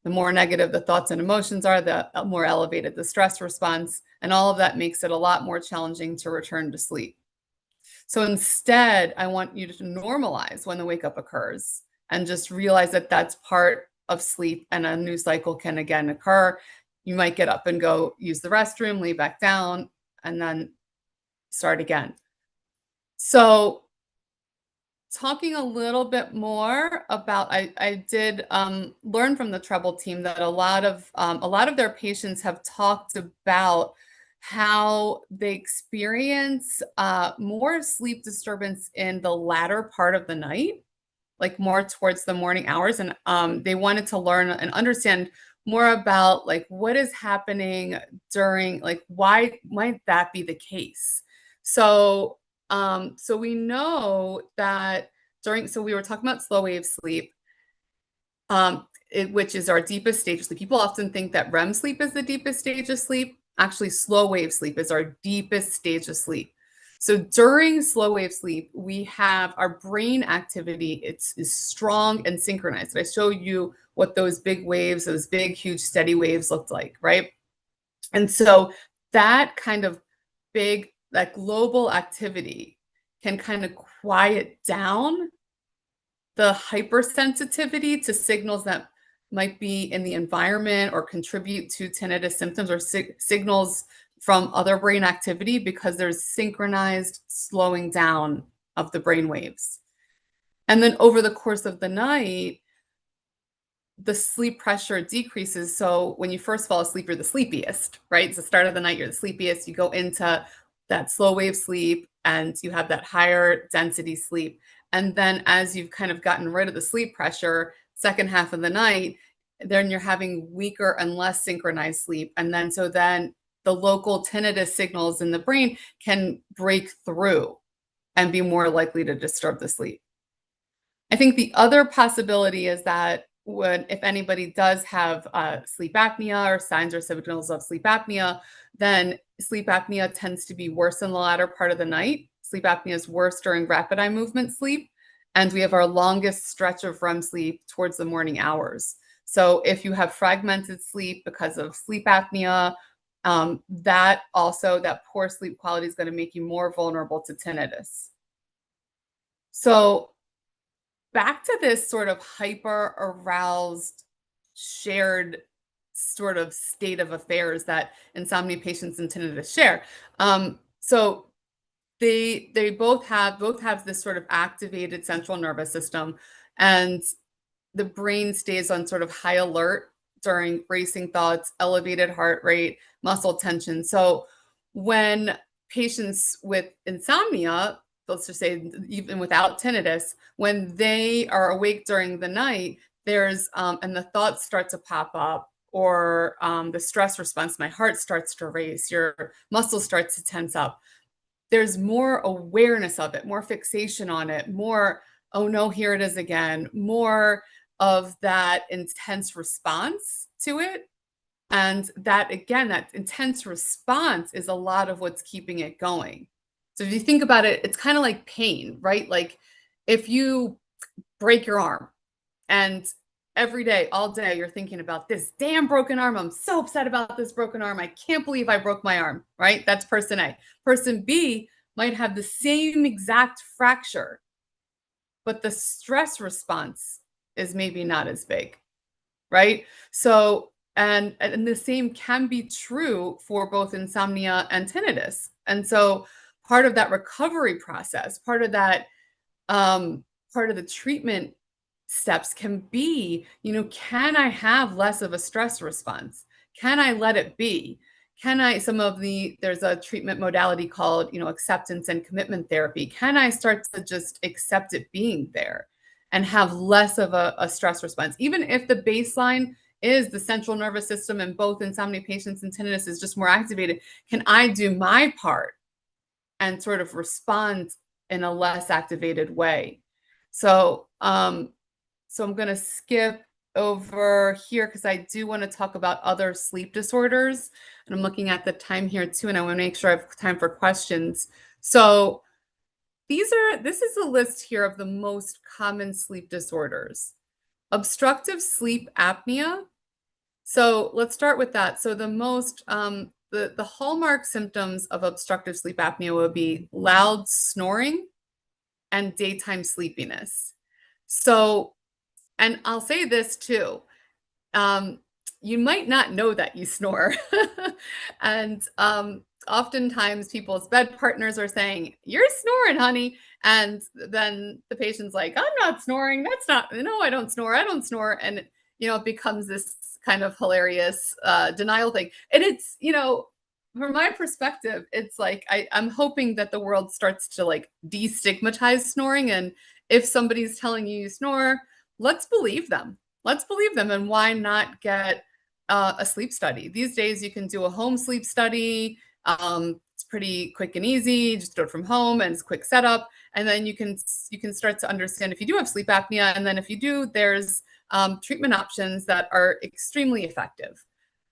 The more negative the thoughts and emotions are, the more elevated the stress response. And all of that makes it a lot more challenging to return to sleep. So instead, I want you to normalize when the wake up occurs and just realize that that's part of sleep and a new cycle can again occur. You might get up and go use the restroom, lay back down, and then start again. So talking a little bit more about, I did learn from the Treble team that a lot of their patients have talked about how they experience more sleep disturbance in the latter part of the night, like more towards the morning hours. And they wanted to learn and understand more about like what is happening during, like why might that be the case? So we know that so we were talking about slow wave sleep, which is our deepest stage of sleep. People often think that REM sleep is the deepest stage of sleep. Actually, slow wave sleep is our deepest stage of sleep. So during slow wave sleep, we have our brain activity. Is strong and synchronized. I show you what those big waves, those big, huge, steady waves looked like, right? And so that kind of big, that global activity can kind of quiet down the hypersensitivity to signals that might be in the environment or contribute to tinnitus symptoms or signals from other brain activity because there's synchronized slowing down of the brain waves. And then over the course of the night, the sleep pressure decreases. So when you first fall asleep, you're the sleepiest, right? It's the start of the night, you're the sleepiest. You go into that slow wave sleep and you have that higher density sleep. And then as you've kind of gotten rid of the sleep pressure, second half of the night, then you're having weaker and less synchronized sleep. And then the local tinnitus signals in the brain can break through and be more likely to disturb the sleep. I think the other possibility is that if anybody does have sleep apnea or signs or symptoms of sleep apnea, then sleep apnea tends to be worse in the latter part of the night. Sleep apnea is worse during rapid eye movement sleep. And we have our longest stretch of REM sleep towards the morning hours. So if you have fragmented sleep because of sleep apnea, that poor sleep quality is going to make you more vulnerable to tinnitus. So back to this sort of hyper aroused, shared sort of state of affairs that insomnia patients and tinnitus share. So they both have this sort of activated central nervous system, and the brain stays on sort of high alert during racing thoughts, elevated heart rate, muscle tension. So when patients with insomnia, let's just say even without tinnitus, when they are awake during the night, there's and the thoughts start to pop up, or the stress response, my heart starts to race, your muscles start to tense up. There's more awareness of it, more fixation on it, more, oh no, here it is again, more of that intense response to it. And that, again, that intense response is a lot of what's keeping it going. So if you think about it, it's kind of like pain, right? Like if you break your arm and every day, all day, you're thinking about this damn broken arm. I'm so upset about this broken arm. I can't believe I broke my arm, right? That's person A. Person B might have the same exact fracture, but the stress response is maybe not as big, right? So, and the same can be true for both insomnia and tinnitus. And so part of that recovery process, part of that, part of the treatment steps can be, can I have less of a stress response? Can I let it be? Can I, there's a treatment modality called, acceptance and commitment therapy. Can I start to just accept it being there and have less of a stress response? Even if the baseline is the central nervous system in both insomnia patients and tinnitus is just more activated, can I do my part and sort of respond in a less activated way? So, so I'm going to skip over here because I do want to talk about other sleep disorders. And I'm looking at the time here too, and I want to make sure I have time for questions. So this is a list here of the most common sleep disorders. Obstructive sleep apnea. So let's start with that. So the most, the hallmark symptoms of obstructive sleep apnea would be loud snoring and daytime sleepiness. So, and I'll say this too, you might not know that you snore. And oftentimes people's bed partners are saying, you're snoring, honey. And then the patient's like, I'm not snoring. That's not, no, I don't snore. I don't snore. And, it becomes this kind of hilarious denial thing. And it's, from my perspective, it's like, I'm hoping that the world starts to like destigmatize snoring. And if somebody's telling you snore, let's believe them. Let's believe them. And why not get a sleep study? These days, you can do a home sleep study. It's pretty quick and easy. Just do it from home, and it's a quick setup. And then you can start to understand if you do have sleep apnea. And then if you do, there's treatment options that are extremely effective.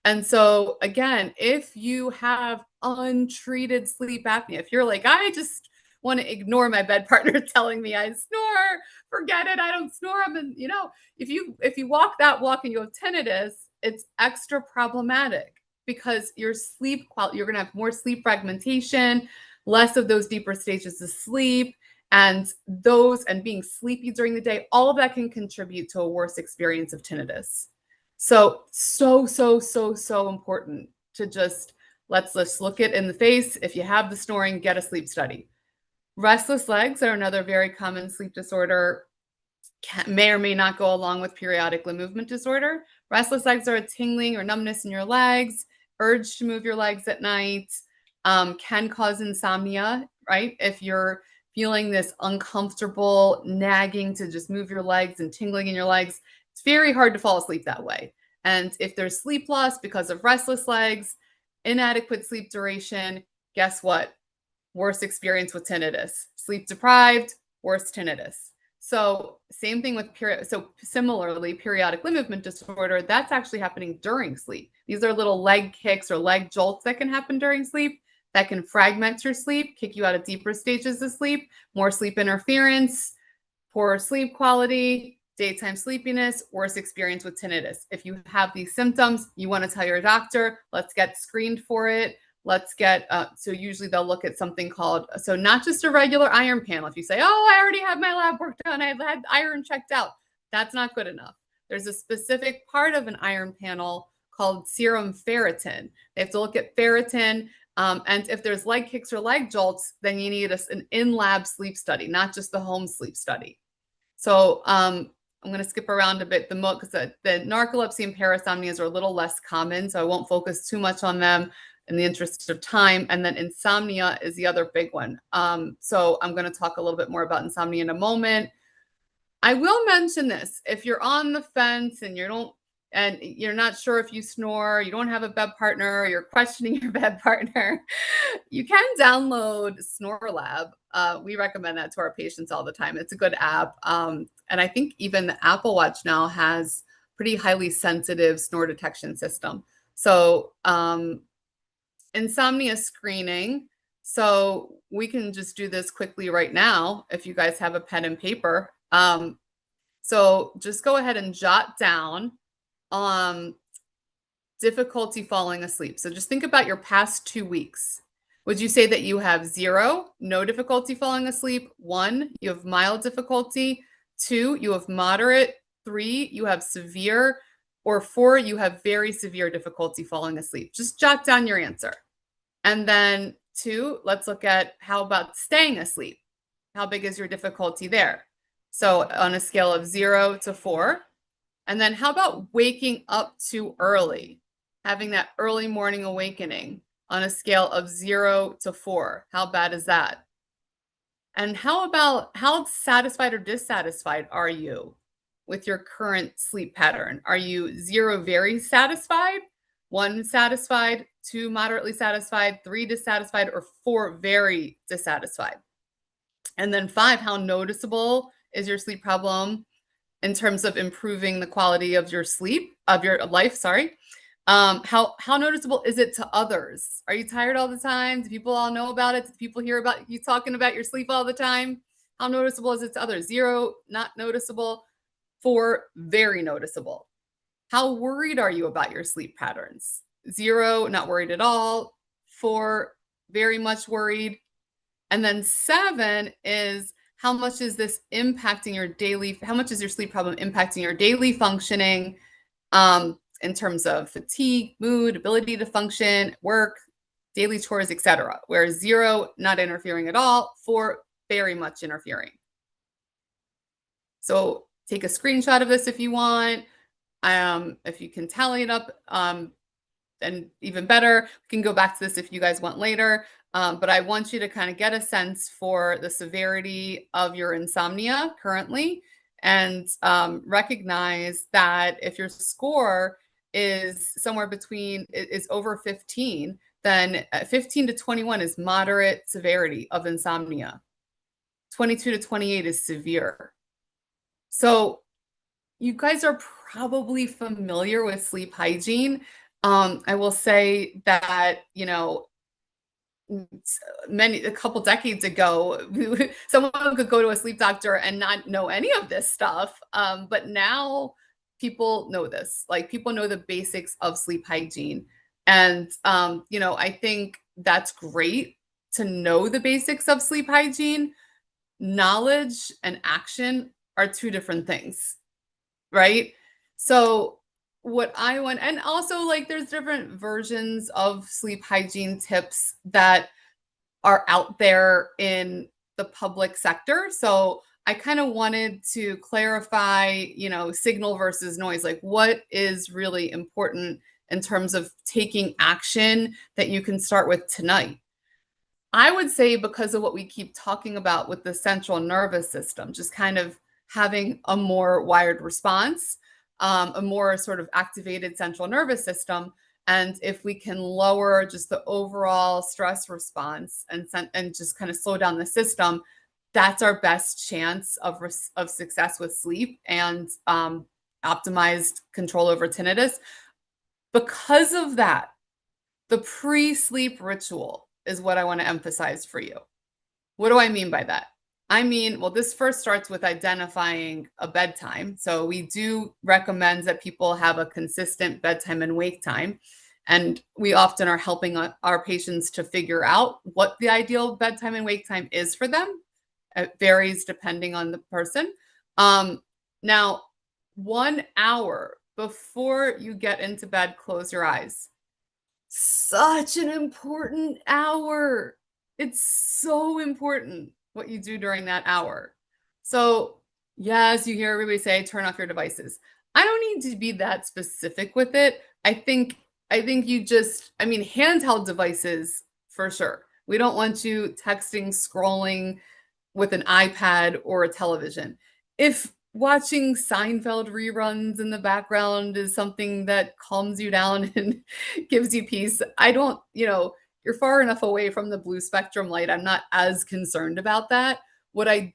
And so again, if you have untreated sleep apnea, if you're like, I just want to ignore my bed partner telling me I snore, forget it, I don't snore. And if you walk that walk and you have tinnitus, it's extra problematic because your sleep quality, you're going to have more sleep fragmentation, less of those deeper stages of sleep, and being sleepy during the day, all of that can contribute to a worse experience of tinnitus. So important to just let's look it in the face. If you have the snoring, get a sleep study. Restless legs are another very common sleep disorder, may or may not go along with periodic limb movement disorder. Restless legs are a tingling or numbness in your legs, urge to move your legs at night, can cause insomnia, right? If you're feeling this uncomfortable nagging to just move your legs and tingling in your legs, it's very hard to fall asleep that way. And if there's sleep loss because of restless legs, inadequate sleep duration, guess what? Worse experience with tinnitus. Sleep deprived, worse tinnitus. So same thing with similarly, periodic limb movement disorder, that's actually happening during sleep. These are little leg kicks or leg jolts that can happen during sleep that can fragment your sleep, kick you out of deeper stages of sleep, more sleep interference, poor sleep quality, daytime sleepiness, worse experience with tinnitus. If you have these symptoms, you want to tell your doctor, let's get screened for it. let's get, so usually they'll look at something called, so not just a regular iron panel. If you say, oh, I already have my lab work done, I've had iron checked out, that's not good enough. There's a specific part of an iron panel called serum ferritin. They have to look at ferritin, and if there's leg kicks or leg jolts, then you need an in-lab sleep study, not just the home sleep study. So I'm going to skip around a bit because the narcolepsy and parasomnias are a little less common, so I won't focus too much on them in the interest of time. And then insomnia is the other big one. So I'm going to talk a little bit more about insomnia in a moment. I will mention this: if you're on the fence and you're not sure if you snore, you don't have a bed partner, or you're questioning your bed partner, you can download Snore Lab. We recommend that to our patients all the time. It's a good app. And I think even the Apple Watch now has pretty highly sensitive snore detection system. So insomnia screening. So we can just do this quickly right now if you guys have a pen and paper. So just go ahead and jot down difficulty falling asleep. So just think about your past 2 weeks. Would you say that you have 0, no difficulty falling asleep? 1, you have mild difficulty. 2, you have moderate. 3, you have severe. Or 4, you have very severe difficulty falling asleep. Just jot down your answer. And then 2, let's look at how about staying asleep? How big is your difficulty there? So on a scale of 0 to 4. And then how about waking up too early? Having that early morning awakening on a scale of 0 to 4. How bad is that? And how about how satisfied or dissatisfied are you with your current sleep pattern? Are you 0 very satisfied, 1 satisfied, 2 moderately satisfied, 3 dissatisfied, or 4 very dissatisfied? And then 5, how noticeable is your sleep problem in terms of improving the quality of your sleep, of your life, sorry. How noticeable is it to others? Are you tired all the time? Do people all know about it? Do people hear about you talking about your sleep all the time? How noticeable is it to others? 0, not noticeable. 4, very noticeable. How worried are you about your sleep patterns? 0, not worried at all. 4, very much worried. And then 7 is how much is this impacting your daily, how much is your sleep problem impacting your daily functioning in terms of fatigue, mood, ability to function, work, daily chores, etc. Whereas 0, not interfering at all. 4, very much interfering. So take a screenshot of this if you want. If you can tally it up, and even better, we can go back to this if you guys want later. But I want you to kind of get a sense for the severity of your insomnia currently, and recognize that if your score is somewhere between, is over 15, then 15 to 21 is moderate severity of insomnia. 22 to 28 is severe. So you guys are probably familiar with sleep hygiene. I will say that, you know, a couple decades ago, someone could go to a sleep doctor and not know any of this stuff. But now people know this, like people know the basics of sleep hygiene. And, you know, I think that's great to know the basics of sleep hygiene. Knowledge and action are 2 different things, right? So what I want, and also like there's different versions of sleep hygiene tips that are out there in the public sector. So I kind of wanted to clarify, you know, signal versus noise, like what is really important in terms of taking action that you can start with tonight. I would say because of what we keep talking about with the central nervous system, just kind of having a more wired response, a more sort of activated central nervous system. And if we can lower just the overall stress response and just kind of slow down the system, that's our best chance of success with sleep and optimized control over tinnitus. Because of that, the pre-sleep ritual is what I want to emphasize for you. What do I mean by that? I mean, well, this first starts with identifying a bedtime. So we do recommend that people have a consistent bedtime and wake time. And we often are helping our patients to figure out what the ideal bedtime and wake time is for them. It varies depending on the person. Now, 1 hour before you get into bed, close your eyes. Such an important hour. It's so important what you do during that hour. So yes, you hear everybody say, turn off your devices. I don't need to be that specific with it. I think you just, I mean, handheld devices for sure. We don't want you texting, scrolling with an iPad or a television. If watching Seinfeld reruns in the background is something that calms you down and gives you peace, I don't, you're far enough away from the blue spectrum light. I'm not as concerned about that. What I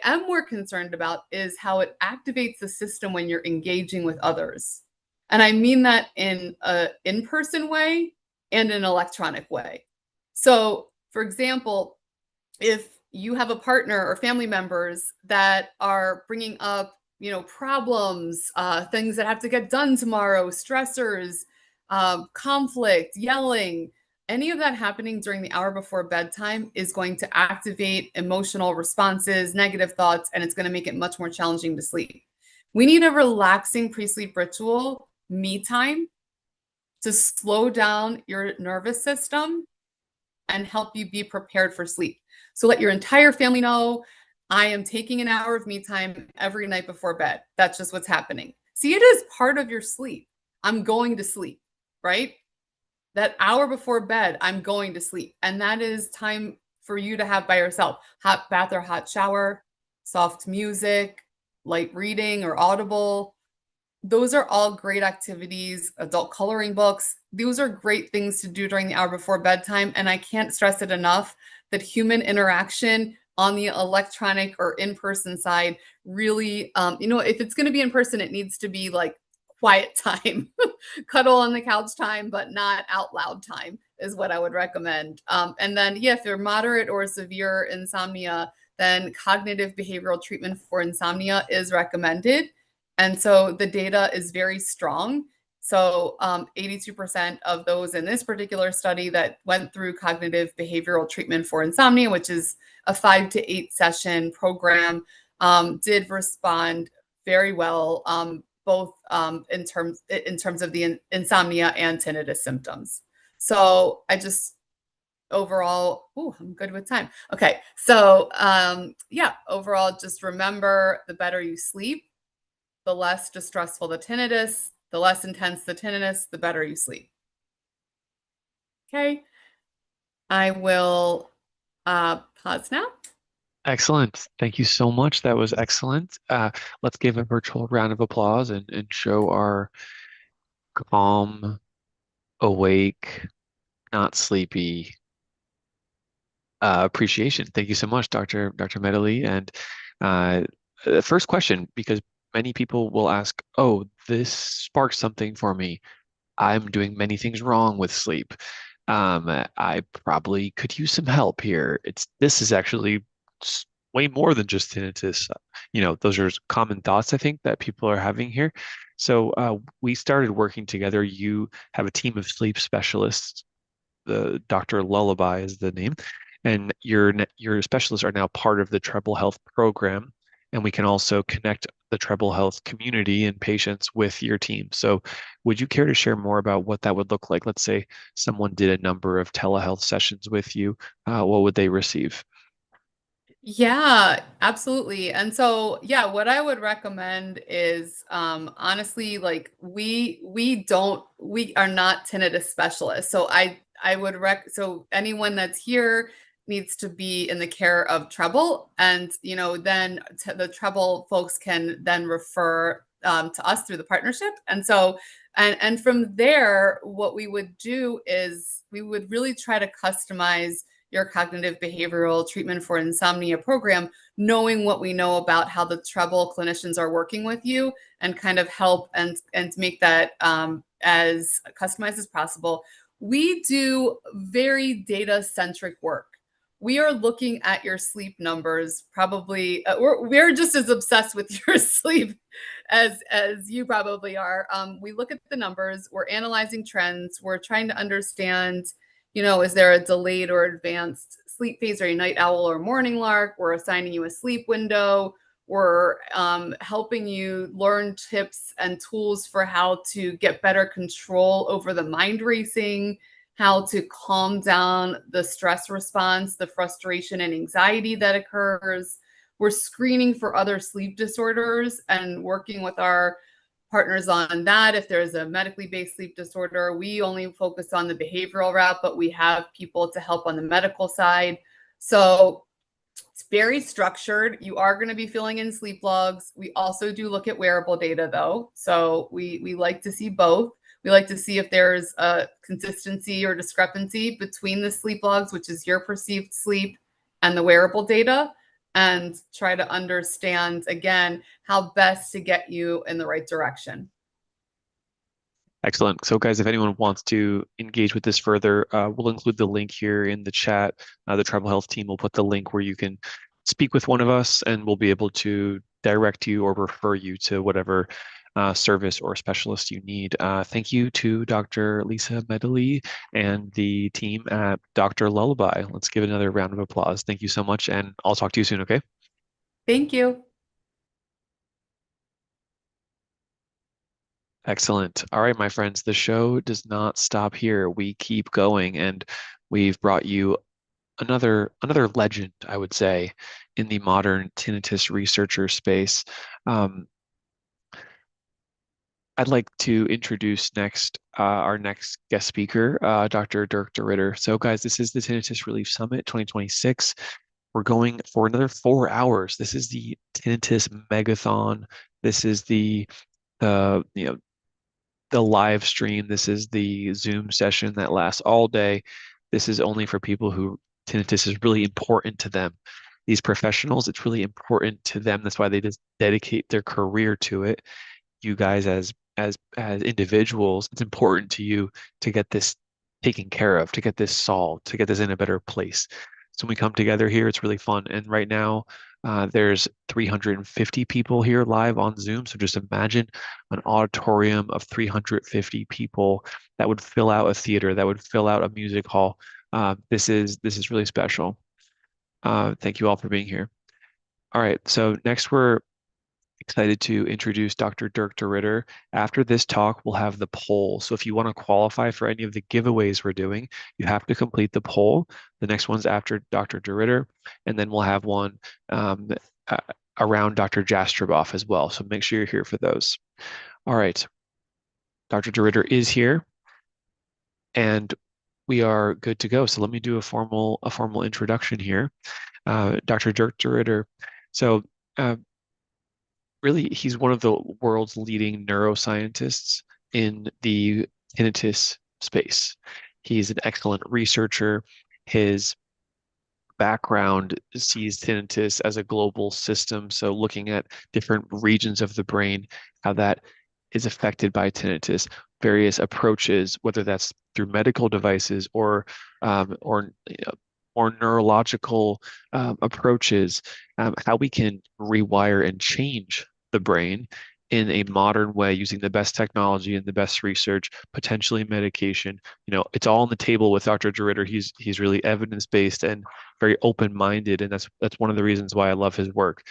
am more concerned about is how it activates the system when you're engaging with others. And I mean that in an in-person way and an electronic way. So, for example, if you have a partner or family members that are bringing up, problems, things that have to get done tomorrow, stressors, conflict, yelling, any of that happening during the hour before bedtime is going to activate emotional responses, negative thoughts, and it's going to make it much more challenging to sleep. We need a relaxing pre-sleep ritual, me time, to slow down your nervous system and help you be prepared for sleep. So let your entire family know, I am taking an hour of me time every night before bed. That's just what's happening. See, it is part of your sleep. I'm going to sleep, right? That hour before bed, I'm going to sleep. And that is time for you to have by yourself. Hot bath or hot shower, soft music, light reading or audible. Those are all great activities. Adult coloring books. Those are great things to do during the hour before bedtime. And I can't stress it enough that human interaction on the electronic or in-person side really, if it's going to be in person, it needs to be like quiet time, cuddle on the couch time, but not out loud time is what I would recommend. And then, if you're moderate or severe insomnia, then cognitive behavioral treatment for insomnia is recommended. And so the data is very strong. So 82% of those in this particular study that went through cognitive behavioral treatment for insomnia, which is a 5 to 8 session program, did respond very well, both in terms of the insomnia and tinnitus symptoms. So overall, I'm good with time. Okay, so overall, just remember, the better you sleep, the less distressful the tinnitus, the less intense the tinnitus, the better you sleep. Okay, I will pause now. Excellent. Thank you so much. That was excellent. Let's give a virtual round of applause and show our calm, awake, not sleepy appreciation. Thank you so much, Dr. Medley. And the first question, because many people will ask, oh, this sparked something for me. I'm doing many things wrong with sleep. I probably could use some help here. This is actually way more than just tinnitus. Those are common thoughts I think that people are having here. So we started working together. You have a team of sleep specialists. The Dr. Lullaby is the name, and your specialists are now part of the Treble Health program. And we can also connect the Treble Health community and patients with your team. So would you care to share more about what that would look like? Let's say someone did a number of telehealth sessions with you. What would they receive? Yeah, absolutely. And so, what I would recommend is, honestly, like we are not tinnitus specialists. So I would so anyone that's here needs to be in the care of Treble, and then the Treble folks can then refer to us through the partnership. And so, and from there, what we would do is we would really try to customize your cognitive behavioral treatment for insomnia program, knowing what we know about how the Treble clinicians are working with you, and kind of help and make that as customized as possible. We do very data-centric work. we are looking at your sleep numbers. Probably we're just as obsessed with your sleep as you probably are. We look at the numbers, we're analyzing trends, we're trying to understand, is there a delayed or advanced sleep phase? Are you a night owl or morning lark? We're assigning you a sleep window. We're helping you learn tips and tools for how to get better control over the mind racing, how to calm down the stress response, the frustration and anxiety that occurs. We're screening for other sleep disorders and working with our partners on that. If there's a medically based sleep disorder, we only focus on the behavioral route, but we have people to help on the medical side. So it's very structured. You are going to be filling in sleep logs. We also do look at wearable data, though. So we like to see both. We like to see if there's a consistency or discrepancy between the sleep logs, which is your perceived sleep, and the wearable data, and try to understand, again, how best to get you in the right direction. Excellent. So guys, if anyone wants to engage with this further, we'll include the link here in the chat. The Tribal Health team will put the link where you can speak with one of us, and we'll be able to direct you or refer you to whatever service or specialist you need. Thank you to Dr. Lisa Medley and the team at Dr. Lullaby. Let's give another round of applause. Thank you so much, and I'll talk to you soon, okay? Thank you. Excellent. All right, my friends, the show does not stop here. We keep going, and we've brought you another legend, I would say, in the modern tinnitus researcher space. I'd like to introduce next our next guest speaker, Dr. Dirk de Ridder. So, guys, this is the Tinnitus Relief Summit 2026. We're going for another 4 hours. This is the Tinnitus Megathon. This is the live stream. This is the Zoom session that lasts all day. This is only for people who tinnitus is really important to them. These professionals, it's really important to them. That's why they just dedicate their career to it. You guys as individuals, it's important to you to get this taken care of, to get this solved, to get this in a better place. So when we come together here, it's really fun. And right now, there's 350 people here live on Zoom. So just imagine an auditorium of 350 people that would fill out a theater, that would fill out a music hall. This is really special. Thank you all for being here. All right, so next we're excited to introduce Dr. Dirk de Ridder. After this talk, we'll have the poll. So if you want to qualify for any of the giveaways we're doing, you have to complete the poll. The next one's after Dr. de Ridder, and then we'll have one around Dr. Jastroboff as well. So make sure you're here for those. All right, Dr. de Ridder is here, and we are good to go. So let me do a formal introduction here. Dr. Dirk de Ridder. So really, he's one of the world's leading neuroscientists in the tinnitus space. He's an excellent researcher. His background sees tinnitus as a global system, so looking at different regions of the brain, how that is affected by tinnitus, various approaches, whether that's through medical devices or neurological approaches, how we can rewire and change the brain in a modern way using the best technology and the best research, potentially medication. It's all on the table with Dr. de Ridder. He's really evidence-based and very open-minded, and that's one of the reasons why I love his work.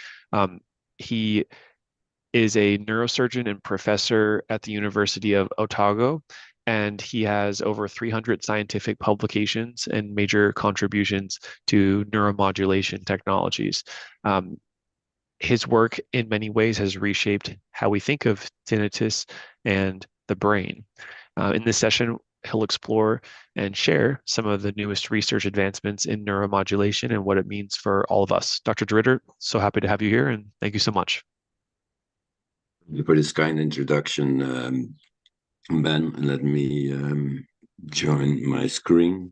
He is a neurosurgeon and professor at the University of Otago, and he has over 300 scientific publications and major contributions to neuromodulation technologies. His work in many ways has reshaped how we think of tinnitus and the brain. In this session, he'll explore and share some of the newest research advancements in neuromodulation and what it means for all of us. Dr. de Ridder, so happy to have you here, and thank you so much. Thank you for this kind introduction, Ben. Let me join my screen.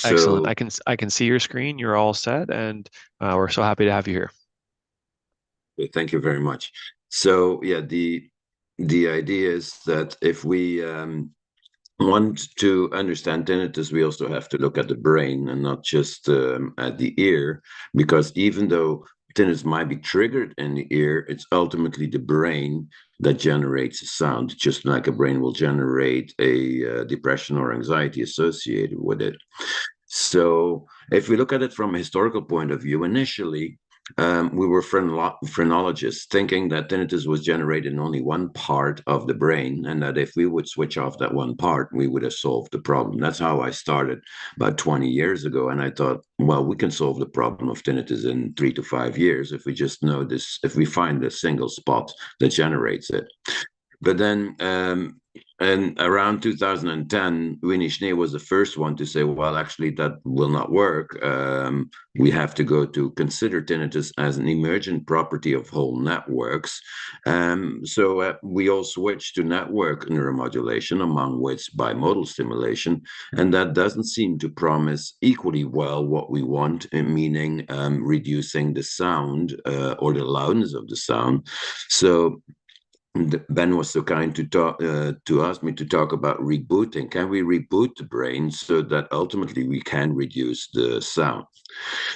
Excellent. I can see your screen. You're all set, and we're so happy to have you here. Thank you very much. So yeah, the idea is that if we want to understand tinnitus, we also have to look at the brain and not just at the ear, because even though tinnitus might be triggered in the ear, it's ultimately the brain that generates a sound, just like a brain will generate a depression or anxiety associated with it. So if we look at it from a historical point of view, initially, we were phrenologists thinking that tinnitus was generated in only one part of the brain, and that if we would switch off that one part, we would have solved the problem. That's how I started about 20 years ago. And I thought, well, we can solve the problem of tinnitus in 3 to 5 years if we just know this, if we find a single spot that generates it. But then, and around 2010, Winnie Schnee was the first one to say, well, actually, that will not work. We have to go to consider tinnitus as an emergent property of whole networks. So we all switched to network neuromodulation, among which bimodal stimulation. And that doesn't seem to promise equally well what we want, meaning reducing the sound or the loudness of the sound. So Ben was so kind to ask me to talk about rebooting. Can we reboot the brain so that ultimately we can reduce the sound?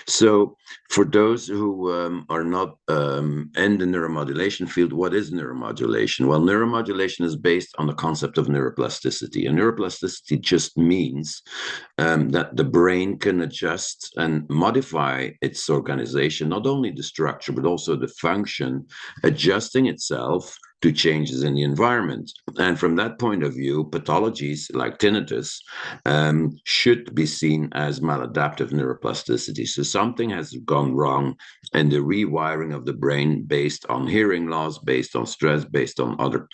So for those who are not in the neuromodulation field, what is neuromodulation? Well, neuromodulation is based on the concept of neuroplasticity. And neuroplasticity just means that the brain can adjust and modify its organization, not only the structure, but also the function, adjusting itself to changes in the environment. And from that point of view, pathologies like tinnitus should be seen as maladaptive neuroplasticity. So something has gone wrong in the rewiring of the brain based on hearing loss, based on stress, based on other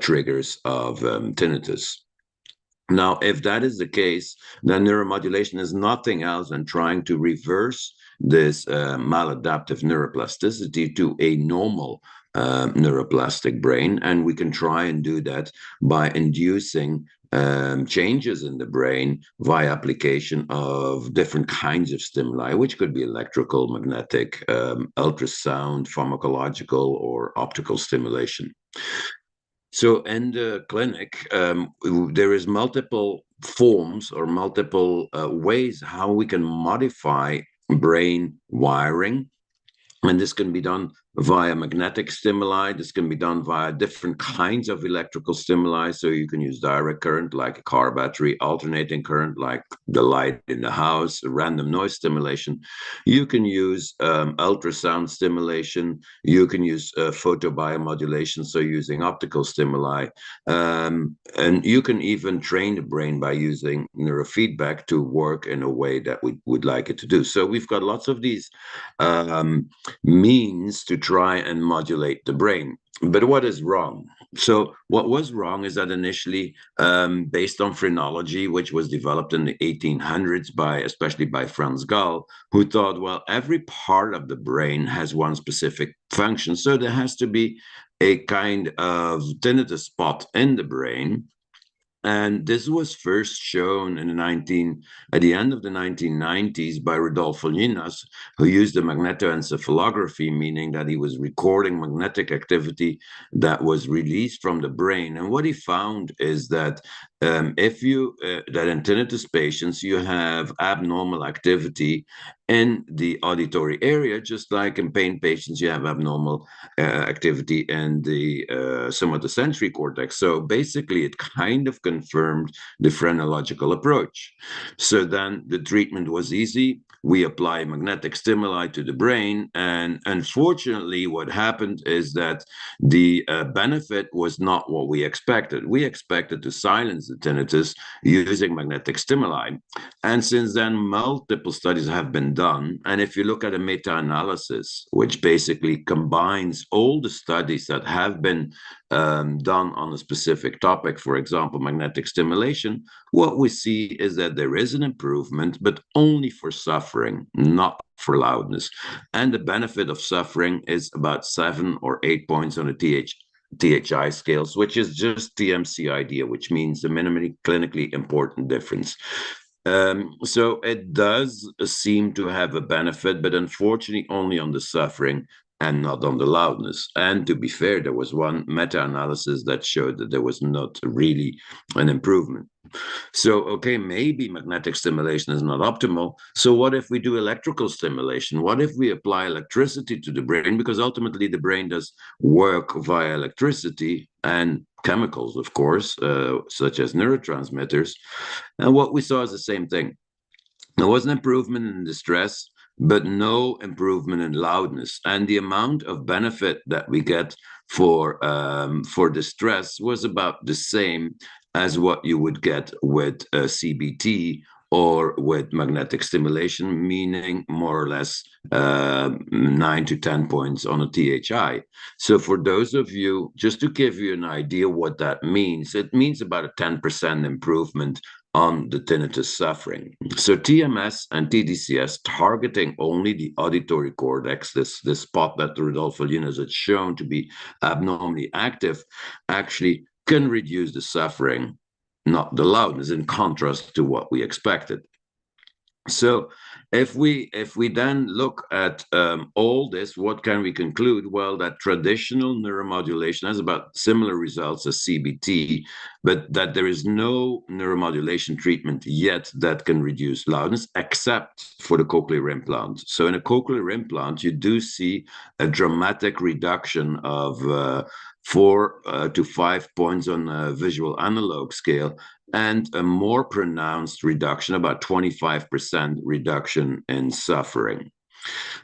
triggers of tinnitus. Now, if that is the case, then neuromodulation is nothing else than trying to reverse this maladaptive neuroplasticity to a normal neuroplastic brain. And we can try and do that by inducing changes in the brain via application of different kinds of stimuli, which could be electrical, magnetic, ultrasound, pharmacological, or optical stimulation. So in the clinic, there is multiple forms or multiple ways how we can modify brain wiring. And this can be done via magnetic stimuli. This can be done via different kinds of electrical stimuli. So you can use direct current, like a car battery, alternating current, like the light in the house, random noise stimulation. You can use ultrasound stimulation. You can use photobiomodulation, so using optical stimuli. And you can even train the brain by using neurofeedback to work in a way that we would like it to do. So we've got lots of these means to try and modulate the brain. But what is wrong? So what was wrong is that initially, based on phrenology, which was developed in the 1800s especially by Franz Gall, who thought, well, every part of the brain has one specific function, so there has to be a kind of tinnitus spot in the brain. And this was first shown in at the end of the 1990s by Rodolfo Llinas, who used the magnetoencephalography, meaning that he was recording magnetic activity that was released from the brain. And what he found is that that in tinnitus patients, you have abnormal activity in the auditory area, just like in pain patients, you have abnormal activity in the somatosensory cortex. So basically, it kind of confirmed the phrenological approach. So then the treatment was easy. We apply magnetic stimuli to the brain. And unfortunately, what happened is that the benefit was not what we expected. We expected to silence the tinnitus using magnetic stimuli. And since then, multiple studies have been done. And if you look at a meta-analysis, which basically combines all the studies that have been done on a specific topic, for example, magnetic stimulation, what we see is that there is an improvement, but only for suffering, not for loudness. And the benefit of suffering is about 7 or 8 points on the THI scales, which is just the MC idea, which means the minimally clinically important difference. So it does seem to have a benefit, but unfortunately only on the suffering and not on the loudness. And to be fair, there was one meta-analysis that showed that there was not really an improvement. So, okay, maybe magnetic stimulation is not optimal. So what if we do electrical stimulation? What if we apply electricity to the brain? Because ultimately the brain does work via electricity and chemicals, of course, such as neurotransmitters. And what we saw is the same thing. There was an improvement in distress, but no improvement in loudness. And the amount of benefit that we get for distress was about the same as what you would get with CBT or with magnetic stimulation, meaning more or less 9 to 10 points on a THI. So for those of you, just to give you an idea what that means, it means about a 10% improvement on the tinnitus suffering. So TMS and TDCS targeting only the auditory cortex, this spot that Rodolfo Llinás had shown to be abnormally active, actually can reduce the suffering, not the loudness, in contrast to what we expected. So if we then look at all this, what can we conclude? Well, that traditional neuromodulation has about similar results as CBT, but that there is no neuromodulation treatment yet that can reduce loudness, except for the cochlear implant. So in a cochlear implant, you do see a dramatic reduction of 4 to 5 points on a visual analog scale, and a more pronounced reduction, about 25% reduction in suffering.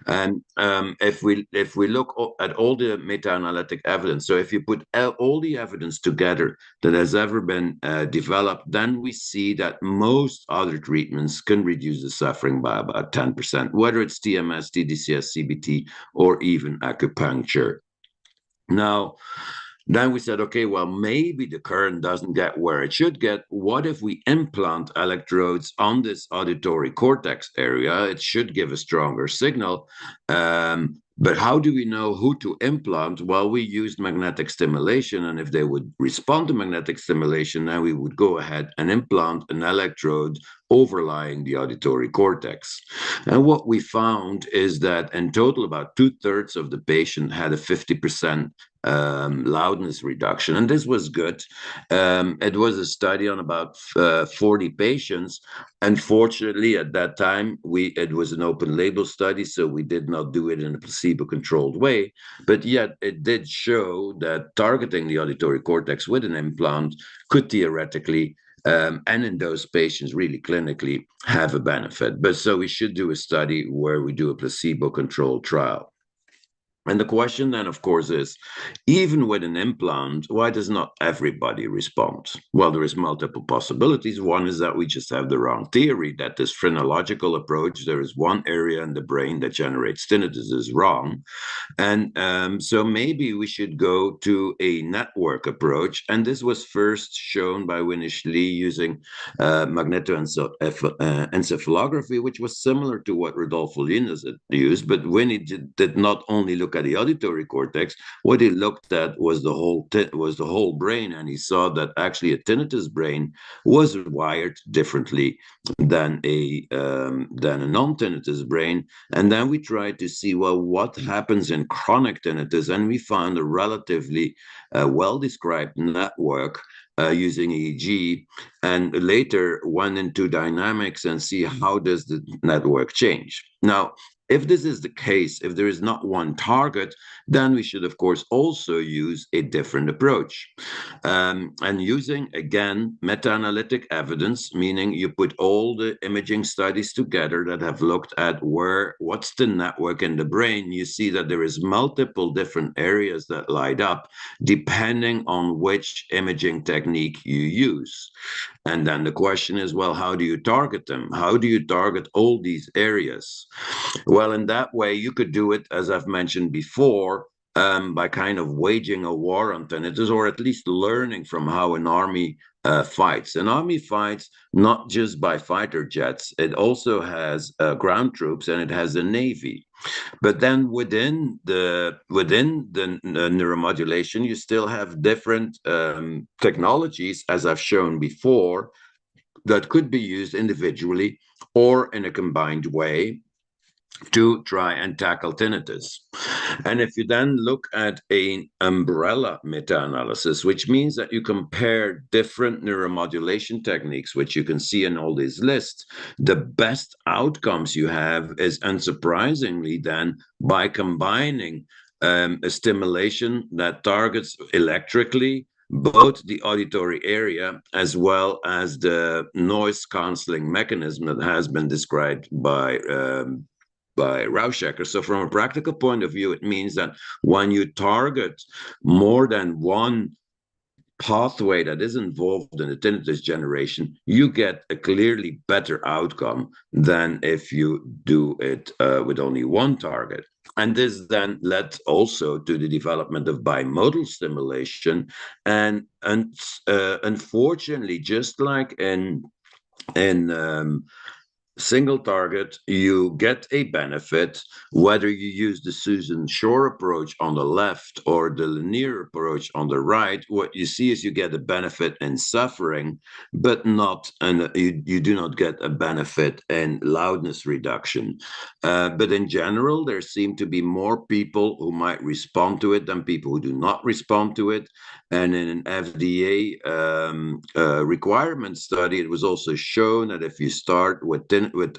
And if we look at all the meta-analytic evidence, so if you put all the evidence together that has ever been developed, then we see that most other treatments can reduce the suffering by about 10%, whether it's TMS, TDCS, CBT, or even acupuncture. Now, then we said, okay, well, maybe the current doesn't get where it should get. What if we implant electrodes on this auditory cortex area? It should give a stronger signal. But how do we know who to implant? Well, we used magnetic stimulation, and if they would respond to magnetic stimulation, then we would go ahead and implant an electrode overlying the auditory cortex. And what we found is that in total, about 2/3 of the patient had a 50% loudness reduction, and this was good. It was a study on about 40 patients. Unfortunately, at that time, it was an open label study, so we did not do it in a placebo-controlled way, but yet it did show that targeting the auditory cortex with an implant could theoretically and in those patients really clinically have a benefit. But so we should do a study where we do a placebo-controlled trial. And the question then, of course, is, even with an implant, why does not everybody respond? Well, there is multiple possibilities. One is that we just have the wrong theory, that this phrenological approach, there is one area in the brain that generates tinnitus, is wrong. And so maybe we should go to a network approach. And this was first shown by Winish Lee using magnetoencephalography, which was similar to what Rodolfo Llinás had used. But Winnie did not only look at the auditory cortex. What he looked at was the whole brain, and he saw that actually a tinnitus brain was wired differently than a non-tinnitus brain. And then we tried to see, well, what happens in chronic tinnitus, and we found a relatively well-described network using EEG, and later went into dynamics and see how does the network change. Now, if this is the case, if there is not one target, then we should, of course, also use a different approach. And using, again, meta-analytic evidence, meaning you put all the imaging studies together that have looked at what's the network in the brain, you see that there is multiple different areas that light up depending on which imaging technique you use. And then the question is, well, how do you target them? How do you target all these areas? Well, in that way, you could do it, as I've mentioned before, by kind of waging a war on tinnitus, or at least learning from how an army fights. An army fights not just by fighter jets. It also has ground troops, and it has a navy. But then within the neuromodulation, you still have different technologies, as I've shown before, that could be used individually or in a combined way. to try and tackle tinnitus. And if you then look at an umbrella meta-analysis, which means that you compare different neuromodulation techniques, which you can see in all these lists, the best outcomes you have is, unsurprisingly then, by combining a stimulation that targets electrically both the auditory area as well as the noise cancelling mechanism that has been described by Rauschecker. So from a practical point of view, it means that when you target more than one pathway that is involved in the tinnitus generation, you get a clearly better outcome than if you do it with only one target. And this then led also to the development of bimodal stimulation. And unfortunately, just like in single target, you get a benefit whether you use the Susan Shore approach on the left or the Lenire approach on the right. What you see is you get a benefit in suffering, but not, and you do not get a benefit in loudness reduction. But in general, there seem to be more people who might respond to it than people who do not respond to it. And in an FDA requirement study, it was also shown that if you start with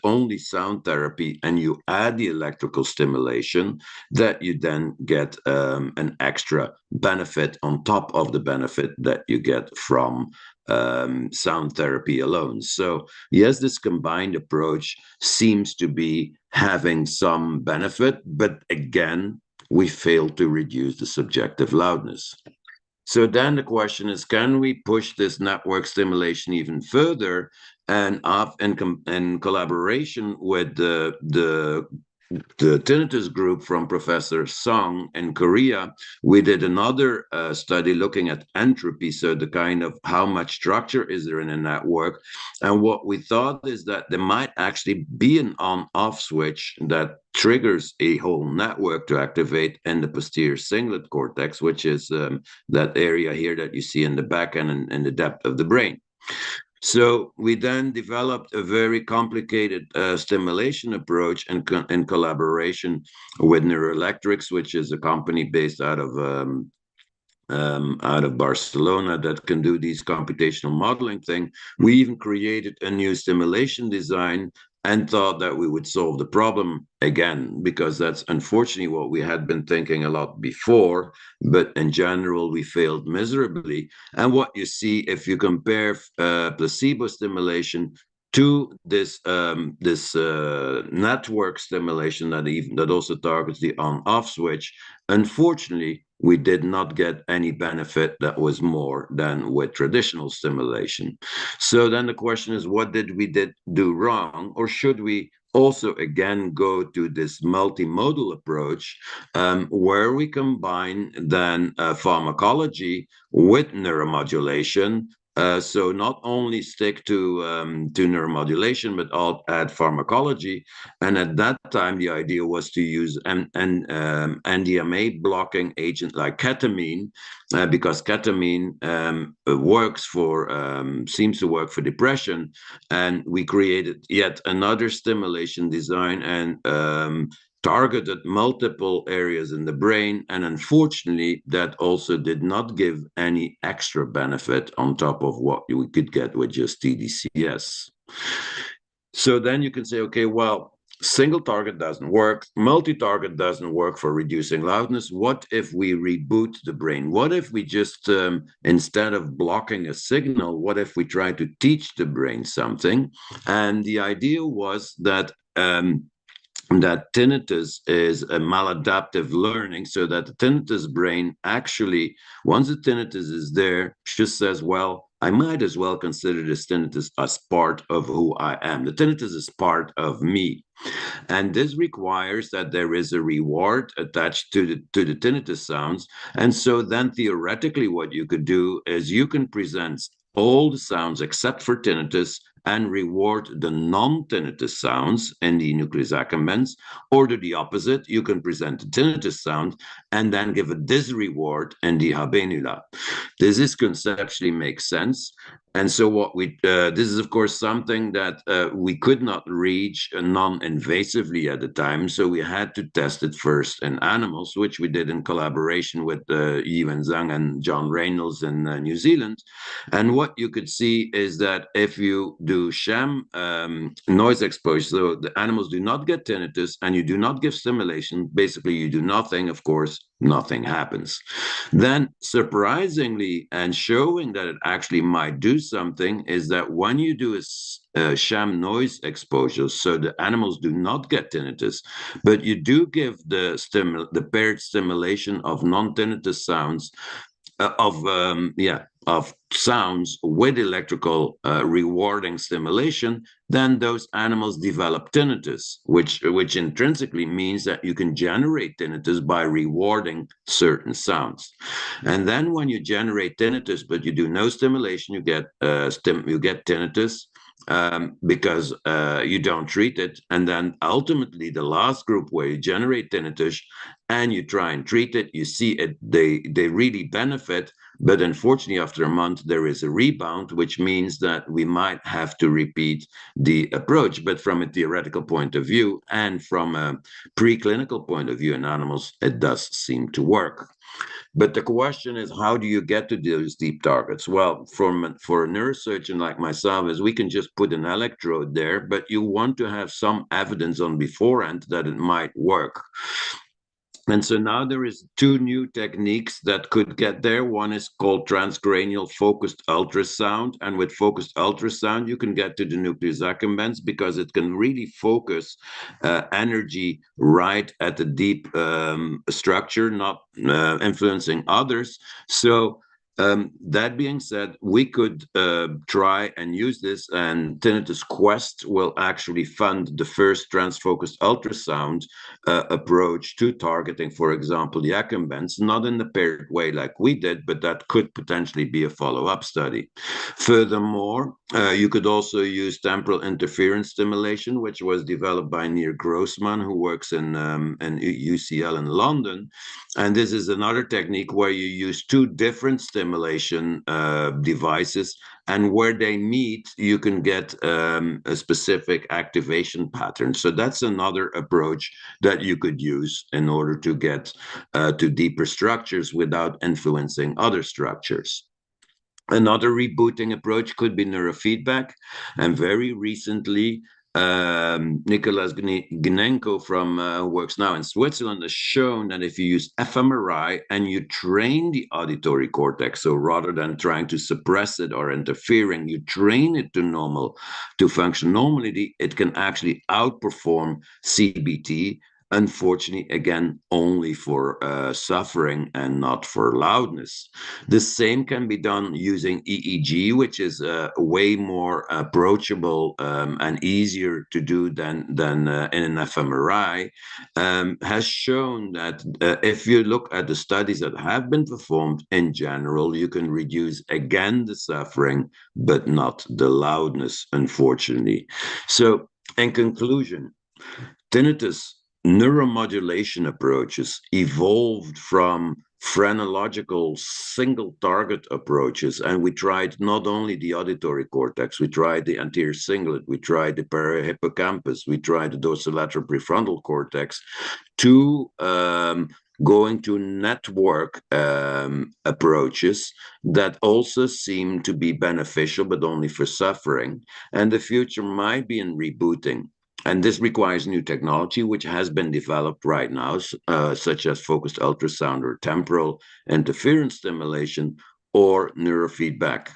only sound therapy and you add the electrical stimulation, that you then get an extra benefit on top of the benefit that you get from sound therapy alone. So yes, this combined approach seems to be having some benefit, but again, we fail to reduce the subjective loudness. So then the question is, can we push this network stimulation even further? And in collaboration with the tinnitus group from Professor Song in Korea, we did another study looking at entropy, so the kind of how much structure is there in a network. And what we thought is that there might actually be an on-off switch that triggers a whole network to activate in the posterior cingulate cortex, which is that area here that you see in the back and in the depth of the brain. So we then developed a very complicated stimulation approach in collaboration with Neuroelectrics, which is a company based out of Barcelona that can do these computational modeling thing. We even created a new stimulation design and thought that we would solve the problem again, because that's unfortunately what we had been thinking a lot before, but in general, we failed miserably. And what you see, if you compare placebo stimulation to this network stimulation that also targets the on-off switch, unfortunately, we did not get any benefit that was more than with traditional stimulation. So then the question is, what did we do wrong? Or should we also again go to this multimodal approach where we combine then pharmacology with neuromodulation? So not only stick to neuromodulation, but add pharmacology. And at that time, the idea was to use an NDMA blocking agent like ketamine, because ketamine seems to work for depression. And we created yet another stimulation design and targeted multiple areas in the brain, and unfortunately that also did not give any extra benefit on top of what we could get with just TDCS. So then you can say, okay, well, single target doesn't work, multi-target doesn't work for reducing loudness. What if we reboot the brain? What if we just, instead of blocking a signal, what if we try to teach the brain something? And the idea was that tinnitus is a maladaptive learning, so that the tinnitus brain actually, once the tinnitus is there, just says, well, I might as well consider this tinnitus as part of who I am. The tinnitus is part of me. And this requires that there is a reward attached to the tinnitus sounds. And so then theoretically what you could do is you can present all the sounds except for tinnitus and reward the non-tinnitus sounds in the nucleus accumbens, or do the opposite. You can present the tinnitus sound and then give a disreward in the habenula. This is conceptually makes sense. And so what this is of course something that we could not reach non-invasively at the time, so we had to test it first in animals, which we did in collaboration with Yuan Zhang and John Reynolds in New Zealand. And what you could see is that if you do sham noise exposure, so the animals do not get tinnitus and you do not give stimulation, basically you do nothing, of course, nothing happens. Then surprisingly, and showing that it actually might do something, is that when you do a sham noise exposure, so the animals do not get tinnitus, but you do give the paired stimulation of non-tinnitus sounds, of sounds with electrical rewarding stimulation, then those animals develop tinnitus, which intrinsically means that you can generate tinnitus by rewarding certain sounds. And then when you generate tinnitus, but you do no stimulation, you get tinnitus. Because you don't treat it. And then ultimately the last group where you generate tinnitus and you try and treat it, you see it, they really benefit. But unfortunately, after a month, there is a rebound, which means that we might have to repeat the approach. But from a theoretical point of view and from a preclinical point of view in animals, it does seem to work. But the question is, how do you get to those deep targets? Well, for a neurosurgeon like myself, is we can just put an electrode there, but you want to have some evidence on beforehand that it might work. And so now there is two new techniques that could get there. One is called transcranial focused ultrasound. And with focused ultrasound, you can get to the nucleus accumbens because it can really focus energy right at the deep structure, not influencing others. So that being said, we could try and use this, and Tinnitus Quest will actually fund the first transfocused ultrasound approach to targeting, for example, the accumbens, not in the paired way like we did, but that could potentially be a follow-up study. Furthermore, you could also use temporal interference stimulation, which was developed by Neil Grossman, who works in UCL in London. And this is another technique where you use two different stimulation devices, and where they meet, you can get a specific activation pattern. So that's another approach that you could use in order to get to deeper structures without influencing other structures. Another rebooting approach could be neurofeedback, and very recently Nicholas Gnenko from who works now in Switzerland has shown that if you use fMRI and you train the auditory cortex, so rather than trying to suppress it or interfering, you train it to function normally, it can actually outperform CBT. Unfortunately, again, only for suffering and not for loudness. The same can be done using EEG, which is way more approachable and easier to do than in an fMRI, has shown that if you look at the studies that have been performed in general, you can reduce again the suffering, but not the loudness, unfortunately. So in conclusion, tinnitus neuromodulation approaches evolved from phrenological single target approaches, and we tried not only the auditory cortex, we tried the anterior cingulate, we tried the parahippocampus, we tried the dorsolateral prefrontal cortex, to going to network approaches that also seem to be beneficial, but only for suffering. And the future might be in rebooting. And this requires new technology, which has been developed right now, such as focused ultrasound or temporal interference stimulation or neurofeedback.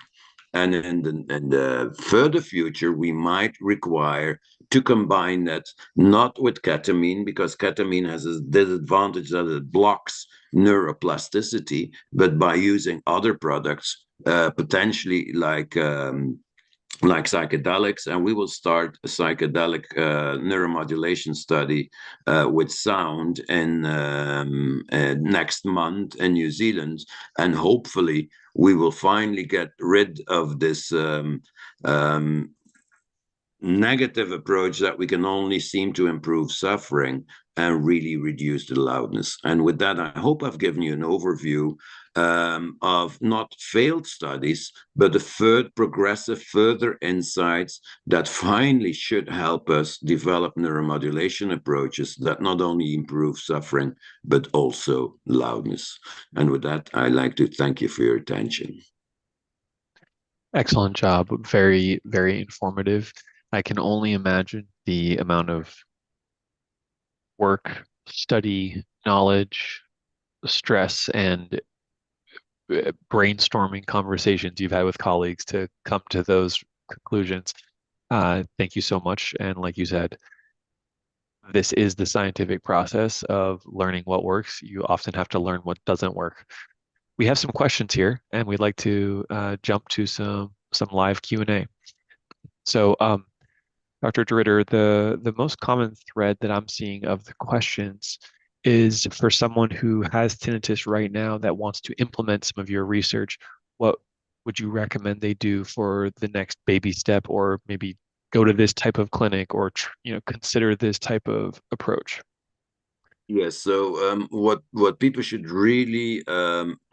And in the further future, we might require to combine that not with ketamine, because ketamine has a disadvantage that it blocks neuroplasticity, but by using other products, potentially like psychedelics, and we will start a psychedelic neuromodulation study with sound in next month in New Zealand, and hopefully we will finally get rid of this negative approach that we can only seem to improve suffering and really reduce the loudness. And with that, I hope I've given you an overview of not failed studies, but the progressive further insights that finally should help us develop neuromodulation approaches that not only improve suffering, but also loudness. And with that, I'd like to thank you for your attention. Excellent job. Very, very informative. I can only imagine the amount of work, study, knowledge, stress, and brainstorming conversations you've had with colleagues to come to those conclusions. Thank you so much. And like you said, this is the scientific process of learning what works. You often have to learn what doesn't work. We have some questions here, and we'd like to jump to some live Q&A. So, Dr. DeRitter, the most common thread that I'm seeing of the questions is for someone who has tinnitus right now that wants to implement some of your research. What would you recommend they do for the next baby step, or maybe go to this type of clinic, or consider this type of approach? Yes, so what people should really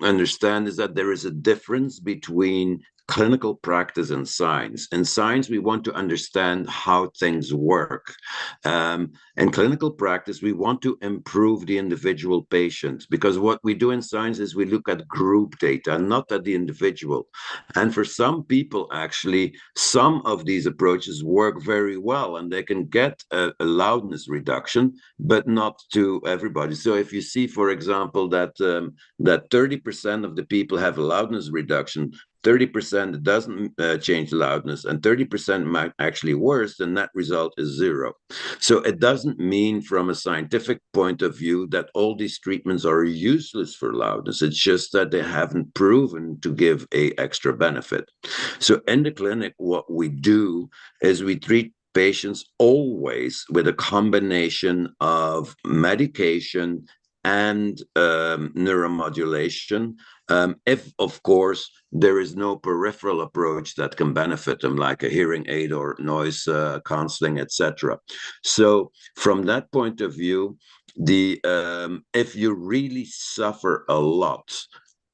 understand is that there is a difference between clinical practice and science. In science, we want to understand how things work. In clinical practice, we want to improve the individual patient, because what we do in science is we look at group data, not at the individual. And for some people, actually, some of these approaches work very well, and they can get a loudness reduction, but not to everybody. So if you see, for example, that 30% of the people have a loudness reduction, 30% doesn't change loudness, and 30% might actually worse, then that result is 0. So it doesn't mean from a scientific point of view that all these treatments are useless for loudness. It's just that they haven't proven to give an extra benefit. So in the clinic, what we do is we treat patients always with a combination of medication and neuromodulation, if, of course, there is no peripheral approach that can benefit them, like a hearing aid or noise canceling, etc. So from that point of view, if you really suffer a lot,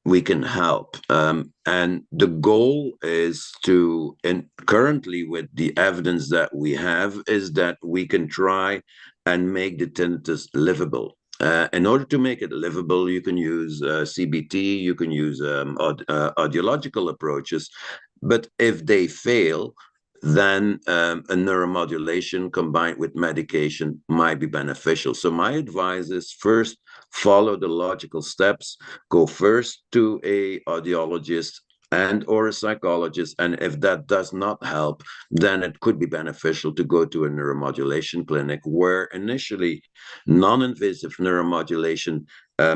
we can help. And the goal is to, and currently with the evidence that we have, is that we can try and make the tinnitus livable. In order to make it livable, you can use CBT, you can use audiological approaches, but if they fail, then a neuromodulation combined with medication might be beneficial. So my advice is, first, follow the logical steps. Go first to a audiologist and or a psychologist, and if that does not help, then it could be beneficial to go to a neuromodulation clinic, where initially non-invasive neuromodulation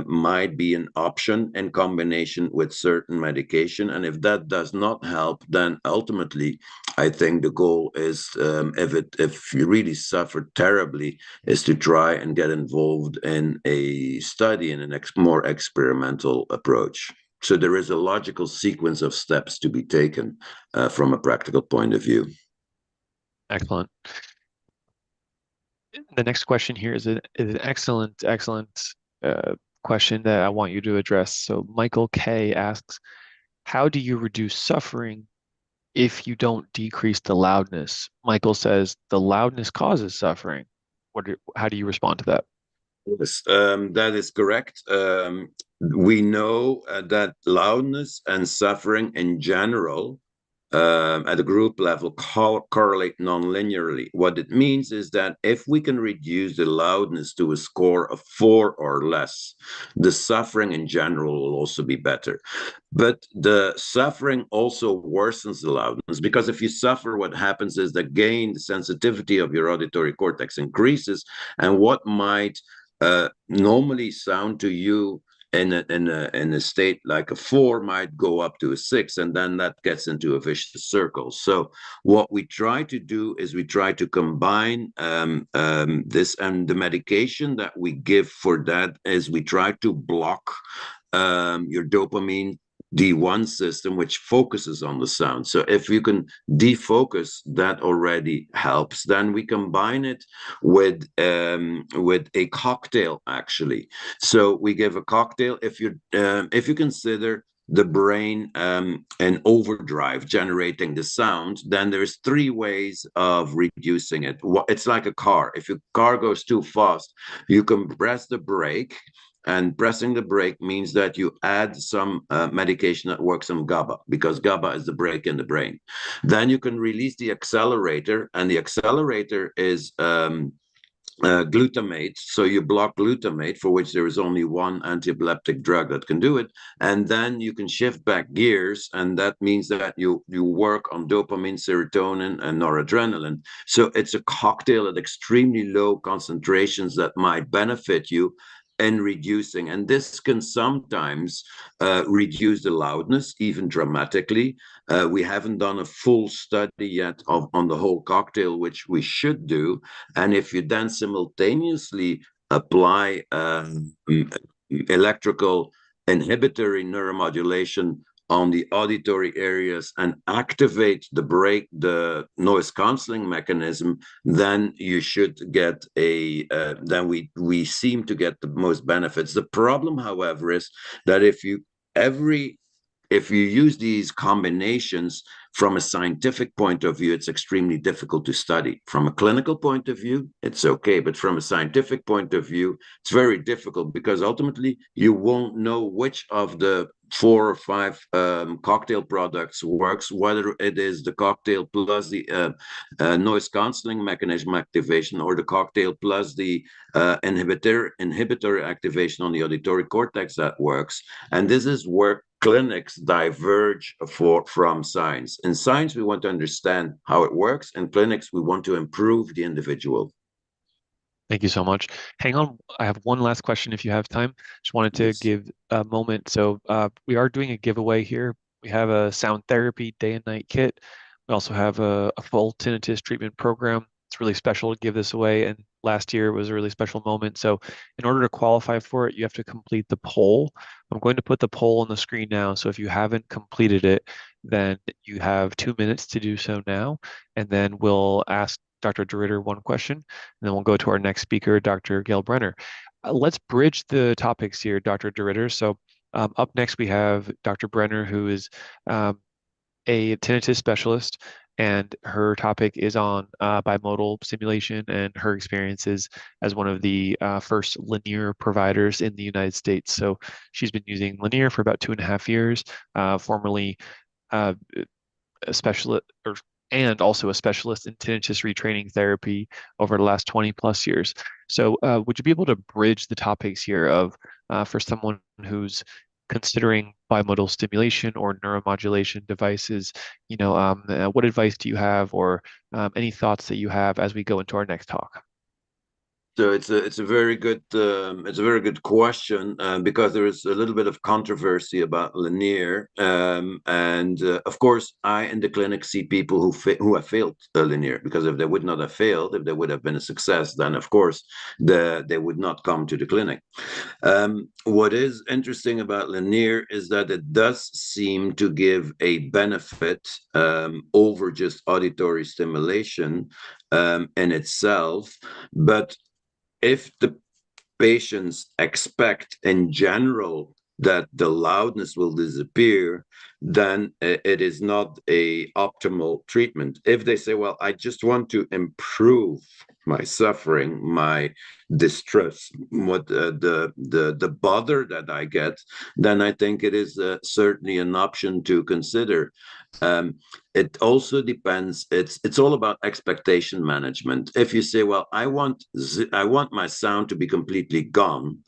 might be an option in combination with certain medication. And if that does not help, then ultimately, I think the goal is, if you really suffer terribly, is to try and get involved in a study in a more experimental approach. So there is a logical sequence of steps to be taken from a practical point of view. Excellent. The next question here is an excellent question that I want you to address. So Michael K asks, how do you reduce suffering if you don't decrease the loudness? Michael says the loudness causes suffering. How do you respond to that? Yes, that is correct. We know that loudness and suffering in general, at a group level, correlate non-linearly. What it means is that if we can reduce the loudness to a score of 4 or less, the suffering in general will also be better. But the suffering also worsens the loudness, because if you suffer, what happens is the sensitivity of your auditory cortex increases, and what might normally sound to you in a state like a 4 might go up to a 6, and then that gets into a vicious circle. So what we try to do is we try to combine this, and the medication that we give for that is we try to block your dopamine D1 system, which focuses on the sound. So if you can defocus, that already helps. Then we combine it with a cocktail, actually. So we give a cocktail. If you consider the brain an overdrive generating the sound, then there's three ways of reducing it. It's like a car. If your car goes too fast, you can press the brake, and pressing the brake means that you add some medication that works on GABA, because GABA is the brake in the brain. Then you can release the accelerator, and the accelerator is glutamate. So you block glutamate, for which there is only one anti-epileptic drug that can do it. And then you can shift back gears, and that means that you work on dopamine, serotonin, and noradrenaline. So it's a cocktail at extremely low concentrations that might benefit you in reducing. And this can sometimes reduce the loudness, even dramatically. We haven't done a full study yet on the whole cocktail, which we should do. And if you then simultaneously apply electrical inhibitory neuromodulation on the auditory areas and activate the noise cancelling mechanism, then you should get then we seem to get the most benefits. The problem, however, is that if you use these combinations from a scientific point of view, it's extremely difficult to study. From a clinical point of view, it's okay. But from a scientific point of view, it's very difficult, because ultimately you won't know which of the 4 or 5 cocktail products works, whether it is the cocktail plus the noise cancelling mechanism activation, or the cocktail plus the inhibitory activation on the auditory cortex that works. And this is where clinics diverge from science. In science, we want to understand how it works. In clinics, we want to improve the individual. Thank you so much. Hang on, I have one last question if you have time. Just wanted to give a moment. So we are doing a giveaway here. We have a sound therapy day and night kit. We also have a full tinnitus treatment program. It's really special to give this away, and last year was a really special moment. So in order to qualify for it, you have to complete the poll. I'm going to put the poll on the screen now. So if you haven't completed it, then you have 2 minutes to do so now, and then we'll ask Dr. DeRitter one question, and then we'll go to our next speaker, Dr. Gail Brenner. Let's bridge the topics here, Dr. DeRitter. So up next, we have Dr. Brenner, who is a tinnitus specialist, and her topic is on bimodal stimulation and her experiences as one of the first Lenire providers in the United States. So she's been using Lenire for about 2.5 years, formerly a specialist, and also a specialist in tinnitus retraining therapy over the last 20 plus years. So would you be able to bridge the topics here of, for someone who's considering bimodal stimulation or neuromodulation devices, what advice do you have, or any thoughts that you have as we go into our next talk? So it's a very good question, because there is a little bit of controversy about Lenire, and of course I in the clinic see people who have failed Lenire, because if they would not have failed, if they would have been a success, then of course they would not come to the clinic. What is interesting about Lenire is that it does seem to give a benefit over just auditory stimulation in itself, but if the patients expect in general that the loudness will disappear, then it is not a optimal treatment. If they say, well, I just want to improve my suffering, my distress, what the bother that I get, then I think it is certainly an option to consider. It also depends. It's all about expectation management. If you say, well, I want my sound to be completely gone,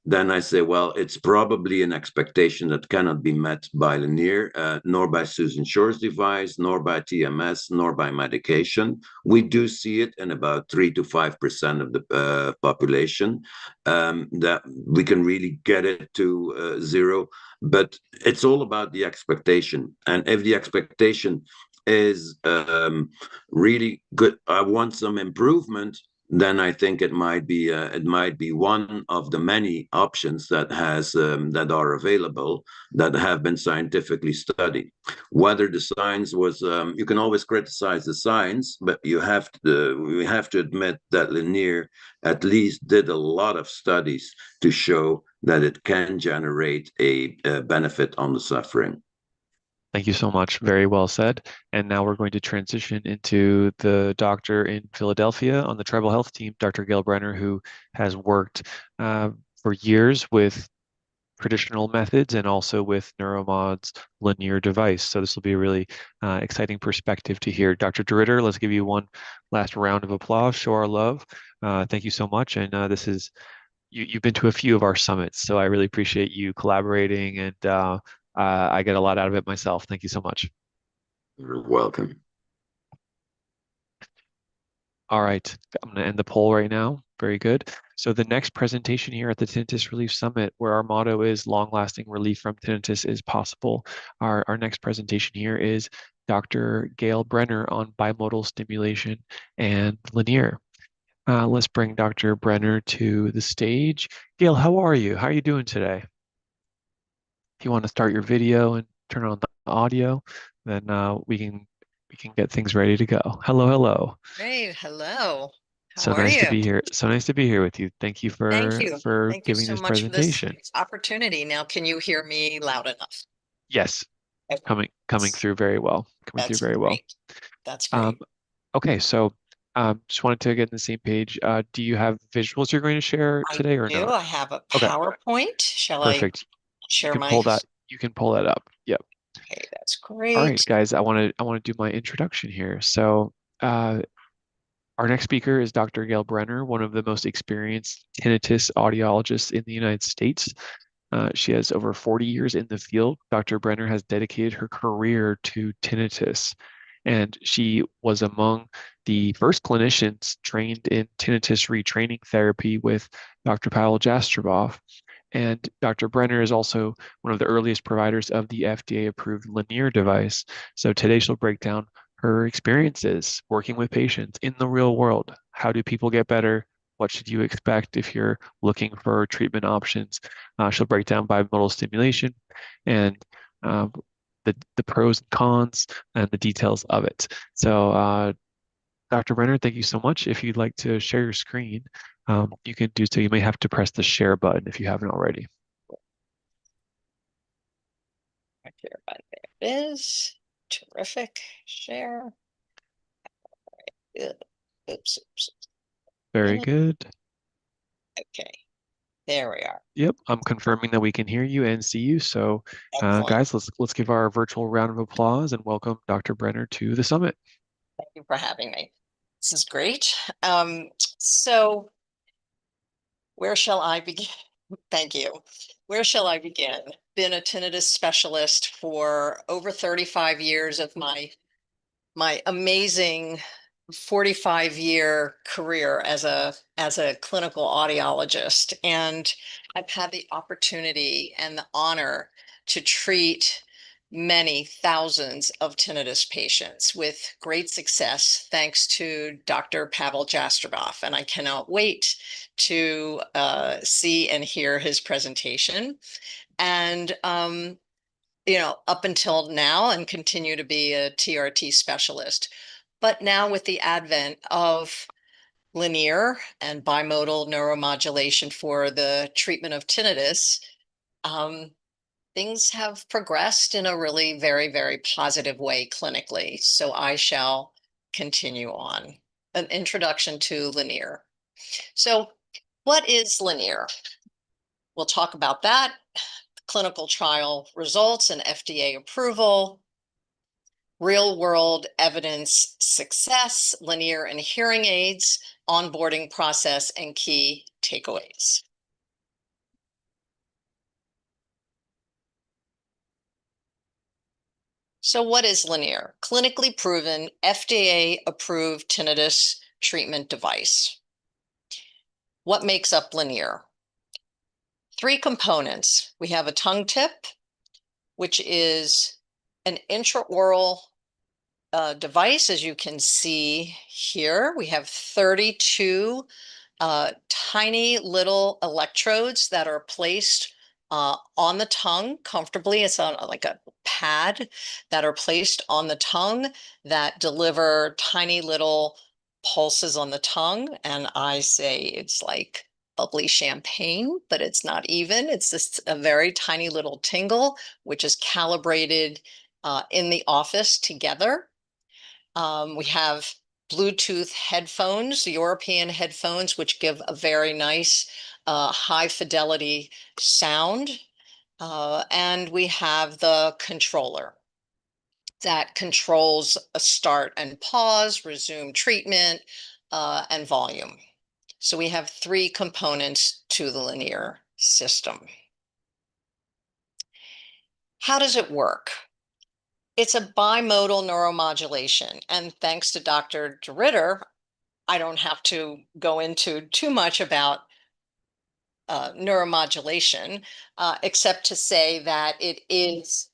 then I say, well, it's probably an expectation that cannot be met by Lenire, nor by Susan Shore's device, nor by TMS, nor by medication. We do see it in about 3 to 5% of the population, that we can really get it to zero. But it's all about the expectation. And if the expectation is really good, I want some improvement, then I think it might be one of the many options that are available that have been scientifically studied. Whether the science was, you can always criticize the science, but we have to admit that Lenire at least did a lot of studies to show that it can generate a benefit on the suffering. Thank you so much. Very well said. And now we're going to transition into the doctor in Philadelphia on the tribal health team, Dr. Gail Brenner, who has worked for years with traditional methods and also with Neuromod's Lenire device. So this will be a really exciting perspective to hear. Dr. DeRitter, let's give you one last round of applause, show our love. Thank you so much. And you've been to a few of our summits, so I really appreciate you collaborating, and I get a lot out of it myself. Thank you so much. You're welcome. All right, I'm going to end the poll right now. Very good. So the next presentation here at the Tinnitus Relief Summit, where our motto is long-lasting relief from tinnitus is possible. Our next presentation here is Dr. Gail Brenner on bimodal stimulation and Lenire. Let's bring Dr. Brenner to the stage. Gail, how are you? How are you doing today? If you want to start your video and turn on the audio, then we can get things ready to go. Hello, hello. Great. Hello. So How are nice to you? be here. So nice to be here with you. Thank you for Thank you. Thank you giving so this much for this presentation. opportunity. Now, can you hear me loud enough? Yes, Okay. coming through very well. That's great. That's great. Okay, so just wanted to get on the same page. Do you have visuals you're going to share today or I do. not? I have a Okay, PowerPoint. Shall perfect. I share You can my? pull that up. Yep. Okay, that's All right, great. guys, I want to do my introduction here. So, our next speaker is Dr. Gail Brenner, one of the most experienced tinnitus audiologists in the United States. She has over 40 years in the field. Dr. Brenner has dedicated her career to tinnitus, and she was among the first clinicians trained in tinnitus retraining therapy with Dr. Pavel Jastroboff. And Dr. Brenner is also one of the earliest providers of the FDA-approved Lenire device. So today she'll break down her experiences working with patients in the real world. How do people get better? What should you expect if you're looking for treatment options? She'll break down bimodal stimulation and the pros and cons and the details of it. So Dr. Brenner, thank you so much. If you'd like to share your screen, you can do so. You may have to press the share button if you haven't already. Share button. There it is. Terrific. Share. Oops. Very good. Okay. There we are. Yep, I'm confirming that we can hear you and see you. So, guys, let's give our virtual round of applause and welcome Dr. Brenner to the summit. Thank you for having me. This is great. So where shall I begin? Thank you. Where shall I begin? Been a tinnitus specialist for over 35 years of my amazing 45-year career as a clinical audiologist, and I've had the opportunity and the honor to treat many thousands of tinnitus patients with great success thanks to Dr. Pavel Jastroboff, and I cannot wait to see and hear his presentation. And up until now, and continue to be a TRT specialist. But now with the advent of Lenire and bimodal neuromodulation for the treatment of tinnitus, things have progressed in a really very, very positive way clinically. So I shall continue on. An introduction to Lenire. So what is Lenire? We'll talk about that. Clinical trial results and FDA approval, real world evidence success, Lenire and hearing aids, onboarding process, and key takeaways. So what is Lenire? Clinically proven, FDA approved tinnitus treatment device. What makes up Lenire? 3 components. We have a tongue tip, which is an intraoral device, as you can see here, we have 32 tiny little electrodes that are placed on the tongue comfortably. It's on like a pad that are placed on the tongue that deliver tiny little pulses on the tongue. And I say it's like bubbly champagne, but it's not even. It's just a very tiny little tingle, which is calibrated in the office together. We have Bluetooth headphones, European headphones, which give a very nice high fidelity sound. And we have the controller that controls a start and pause, resume treatment, and volume. So we have 3 components to the Lenire system. How does it work? It's a bimodal neuromodulation, and thanks to Dr. DeRitter, I don't have to go into too much about neuromodulation, except to say that it is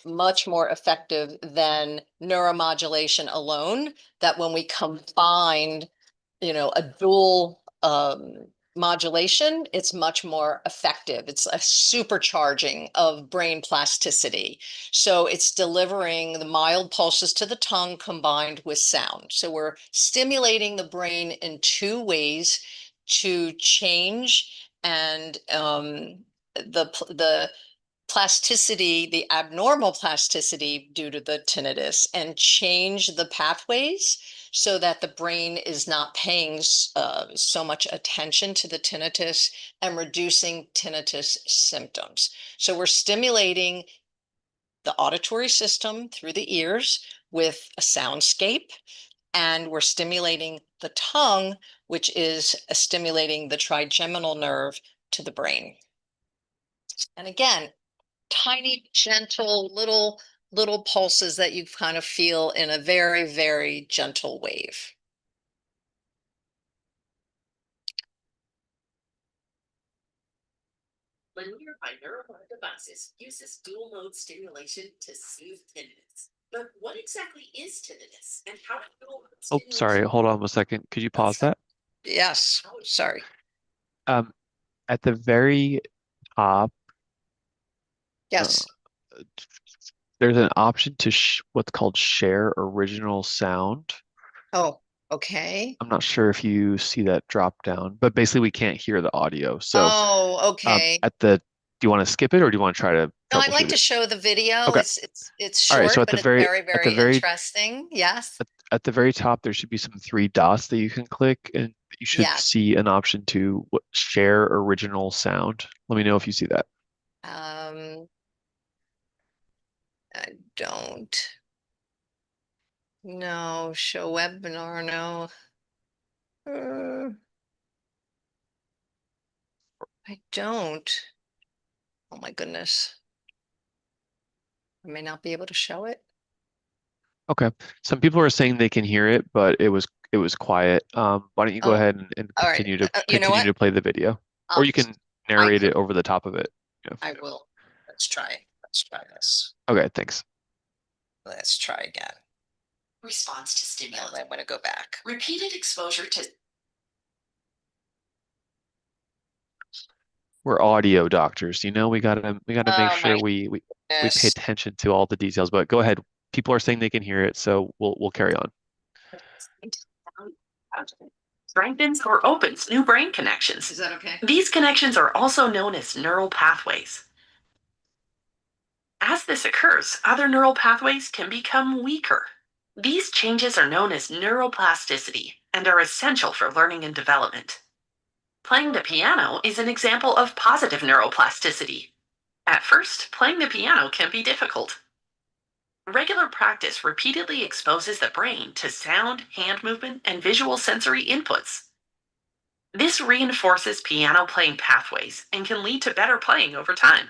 much more effective than neuromodulation alone, that when we combine, a dual modulation, it's much more effective. It's a supercharging of brain plasticity. So it's delivering the mild pulses to the tongue combined with sound. So we're stimulating the brain in 2 ways to change and the plasticity, the abnormal plasticity due to the tinnitus, and change the pathways so that the brain is not paying so much attention to the tinnitus and reducing tinnitus symptoms. So we're stimulating the auditory system through the ears with a soundscape, and we're stimulating the tongue, which is stimulating the trigeminal nerve to the brain. And again, tiny, gentle, little pulses that you kind of feel in a very, very gentle wave. Lenire by Neuromodulation devices uses dual mode stimulation to soothe tinnitus. But what exactly is tinnitus and how dual mode Oh, sorry, hold on a second. Could you pause that? Yes, sorry. At the very top, Yes. there's an option to what's called share original sound. Oh, okay. I'm not sure if you see that drop down, but basically we can't hear the audio. So Oh, okay. do you want to skip it or do you want to try to No, I'd like troubleshoot to it? show the video. Okay. It's All right. So short, at but the it's very very, very interesting. Yes. at the very top, there should be some 3 dots that you can click, and you should Yes. see an option to share original sound. Let me know if you see that. I don't. No, show webinar, no. I don't. Oh my goodness. I may not be able to show it. Okay. Some people are saying they can hear it, but it was quiet. Why don't you go ahead and all right. continue to You know continue what? to play the video, or you can narrate it over the top of it. I will. Let's try. Let's try this. Okay, thanks. Let's try again. response to stimulus. I'm going to go back. Repeated exposure to We're audio doctors, we gotta make sure we pay goodness. attention to all the details. But go ahead. People are saying they can hear it, so we'll carry on. strengthens or opens new brain connections. Is that okay? These connections are also known as neural pathways. As this occurs, other neural pathways can become weaker. These changes are known as neuroplasticity and are essential for learning and development. Playing the piano is an example of positive neuroplasticity. At first, playing the piano can be difficult. Regular practice repeatedly exposes the brain to sound, hand movement, and visual sensory inputs. This reinforces piano playing pathways and can lead to better playing over time.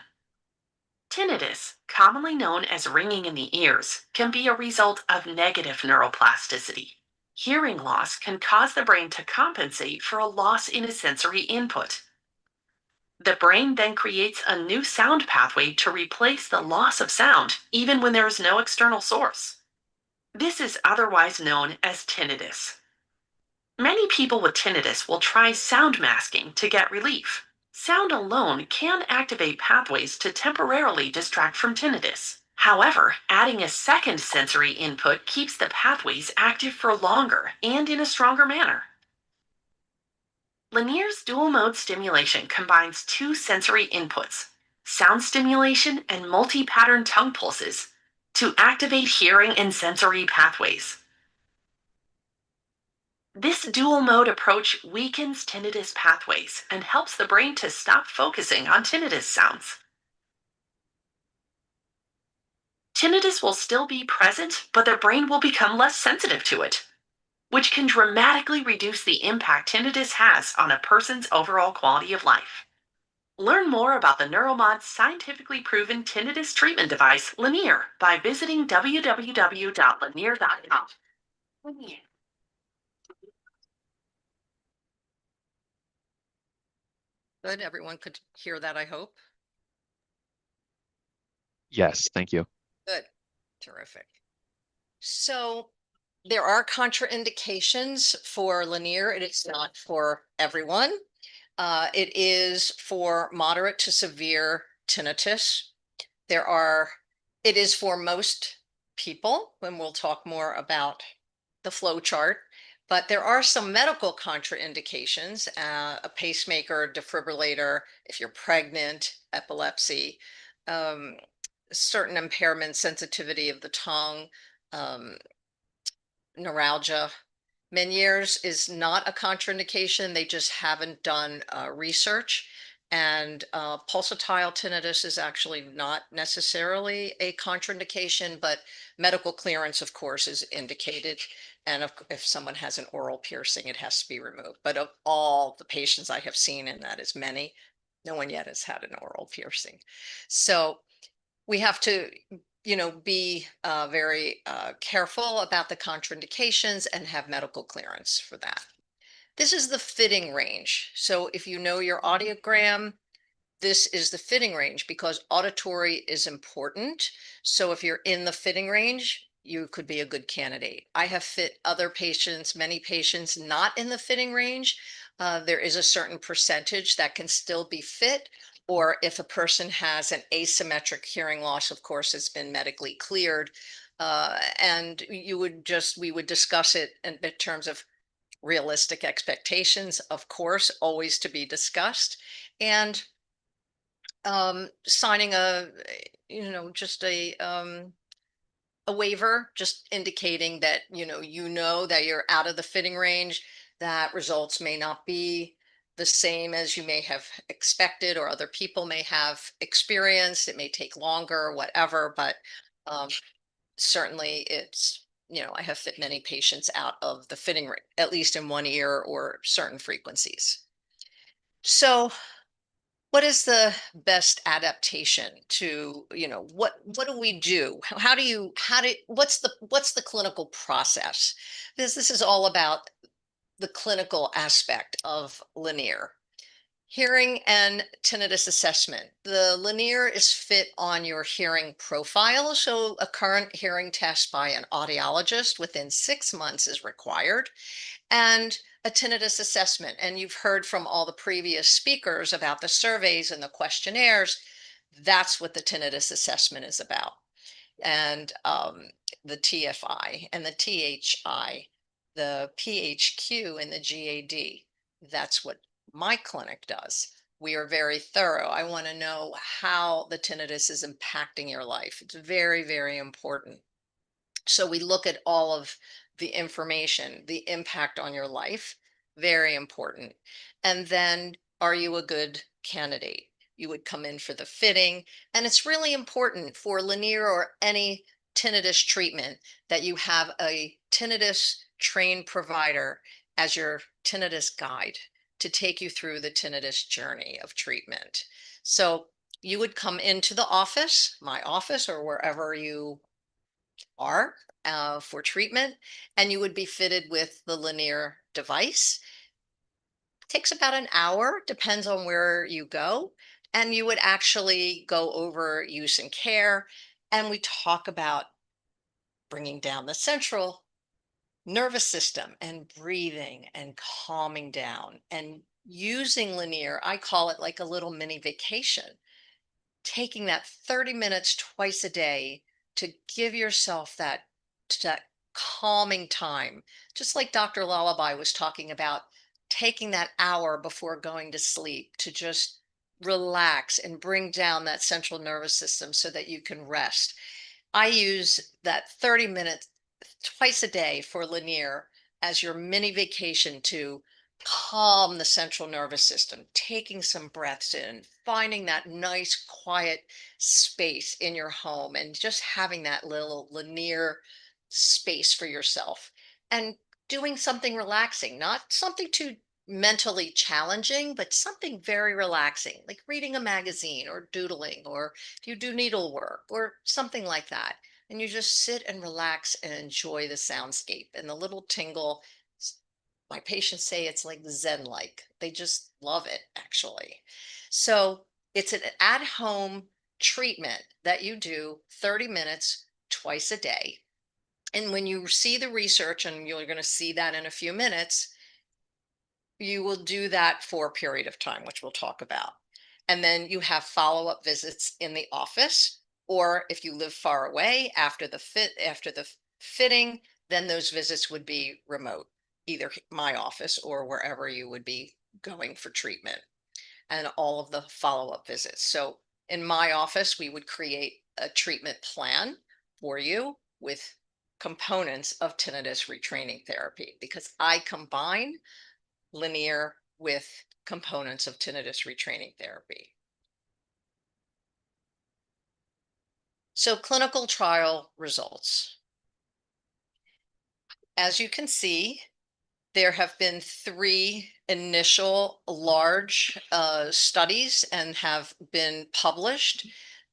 Tinnitus, commonly known as ringing in the ears, can be a result of negative neuroplasticity. Hearing loss can cause the brain to compensate for a loss in a sensory input. The brain then creates a new sound pathway to replace the loss of sound, even when there is no external source. This is otherwise known as tinnitus. Many people with tinnitus will try sound masking to get relief. Sound alone can activate pathways to temporarily distract from tinnitus. However, adding a second sensory input keeps the pathways active for longer and in a stronger manner. Lenire's dual mode stimulation combines two sensory inputs, sound stimulation and multi-pattern tongue pulses, to activate hearing and sensory pathways. This dual mode approach weakens tinnitus pathways and helps the brain to stop focusing on tinnitus sounds. Tinnitus will still be present, but the brain will become less sensitive to it, which can dramatically reduce the impact tinnitus has on a person's overall quality of life. Learn more about the Neuromod's scientifically proven tinnitus treatment device, Lenire, by visiting www.lenire.com. Good. Everyone could hear that, I hope. Yes, thank you. Good. Terrific. So there are contraindications for Lenire. It is not for everyone. It is for moderate to severe tinnitus. It is for most people, and we'll talk more about the flow chart, but there are some medical contraindications, a pacemaker, defibrillator, if you're pregnant, epilepsy, certain impairment, sensitivity of the tongue, neuralgia. Meniere's is not a contraindication. They just haven't done research. And pulsatile tinnitus is actually not necessarily a contraindication, but medical clearance, of course, is indicated. And if someone has an oral piercing, it has to be removed. But of all the patients I have seen, and that is many, no one yet has had an oral piercing. So we have to be very careful about the contraindications and have medical clearance for that. This is the fitting range. So if you know your audiogram, this is the fitting range because auditory is important. So if you're in the fitting range, you could be a good candidate. I have fit other patients, many patients not in the fitting range. There is a certain percentage that can still be fit, or if a person has an asymmetric hearing loss, of course, it's been medically cleared. And we would discuss it in terms of realistic expectations, of course, always to be discussed. And signing just a waiver, just indicating that that you're out of the fitting range, that results may not be the same as you may have expected or other people may have experienced. It may take longer, whatever, but certainly it's, I have fit many patients out of the fitting range, at least in one ear or certain frequencies. So what is the best adaptation to, what do we do? What's the clinical process? Because this is all about the clinical aspect of Lenire. Hearing and tinnitus assessment. The Lenire is fit on your hearing profile. So a current hearing test by an audiologist within 6 months is required, and a tinnitus assessment. And you've heard from all the previous speakers about the surveys and the questionnaires. That's what the tinnitus assessment is about. And the TFI and the THI, the PHQ and the GAD. That's what my clinic does. We are very thorough. I want to know how the tinnitus is impacting your life. It's very, very important. So we look at all of the information, the impact on your life, very important. And then, are you a good candidate? You would come in for the fitting. And it's really important for Lenire or any tinnitus treatment that you have a tinnitus trained provider as your tinnitus guide to take you through the tinnitus journey of treatment. So you would come into the office, my office, or wherever you are for treatment, and you would be fitted with the Lenire device. It takes about an hour, depends on where you go, and you would actually go over use and care, and we talk about bringing down the central nervous system and breathing and calming down and using Lenire. I call it like a little mini vacation, taking that 30 minutes twice a day to give yourself that calming time, just like Dr. Lullaby was talking about, taking that hour before going to sleep to just relax and bring down that central nervous system so that you can rest. I use that 30 minutes twice a day for Lenire as your mini vacation to calm the central nervous system, taking some breaths in, finding that nice quiet space in your home, and just having that little Lenire space for yourself, and doing something relaxing, not something too mentally challenging, but something very relaxing, like reading a magazine or doodling, or if you do needlework or something like that. And you just sit and relax and enjoy the soundscape and the little tingle. My patients say it's like Zen-like. They just love it, actually. So it's an at-home treatment that you do 30 minutes twice a day. And when you see the research, and you're going to see that in a few minutes, you will do that for a period of time, which we'll talk about. And then you have follow-up visits in the office, or if you live far away after the fitting, then those visits would be remote, either my office or wherever you would be going for treatment, and all of the follow-up visits. So in my office, we would create a treatment plan for you with components of tinnitus retraining therapy, because I combine Lenire with components of tinnitus retraining therapy. So clinical trial results. As you can see, there have been 3 initial large studies and have been published,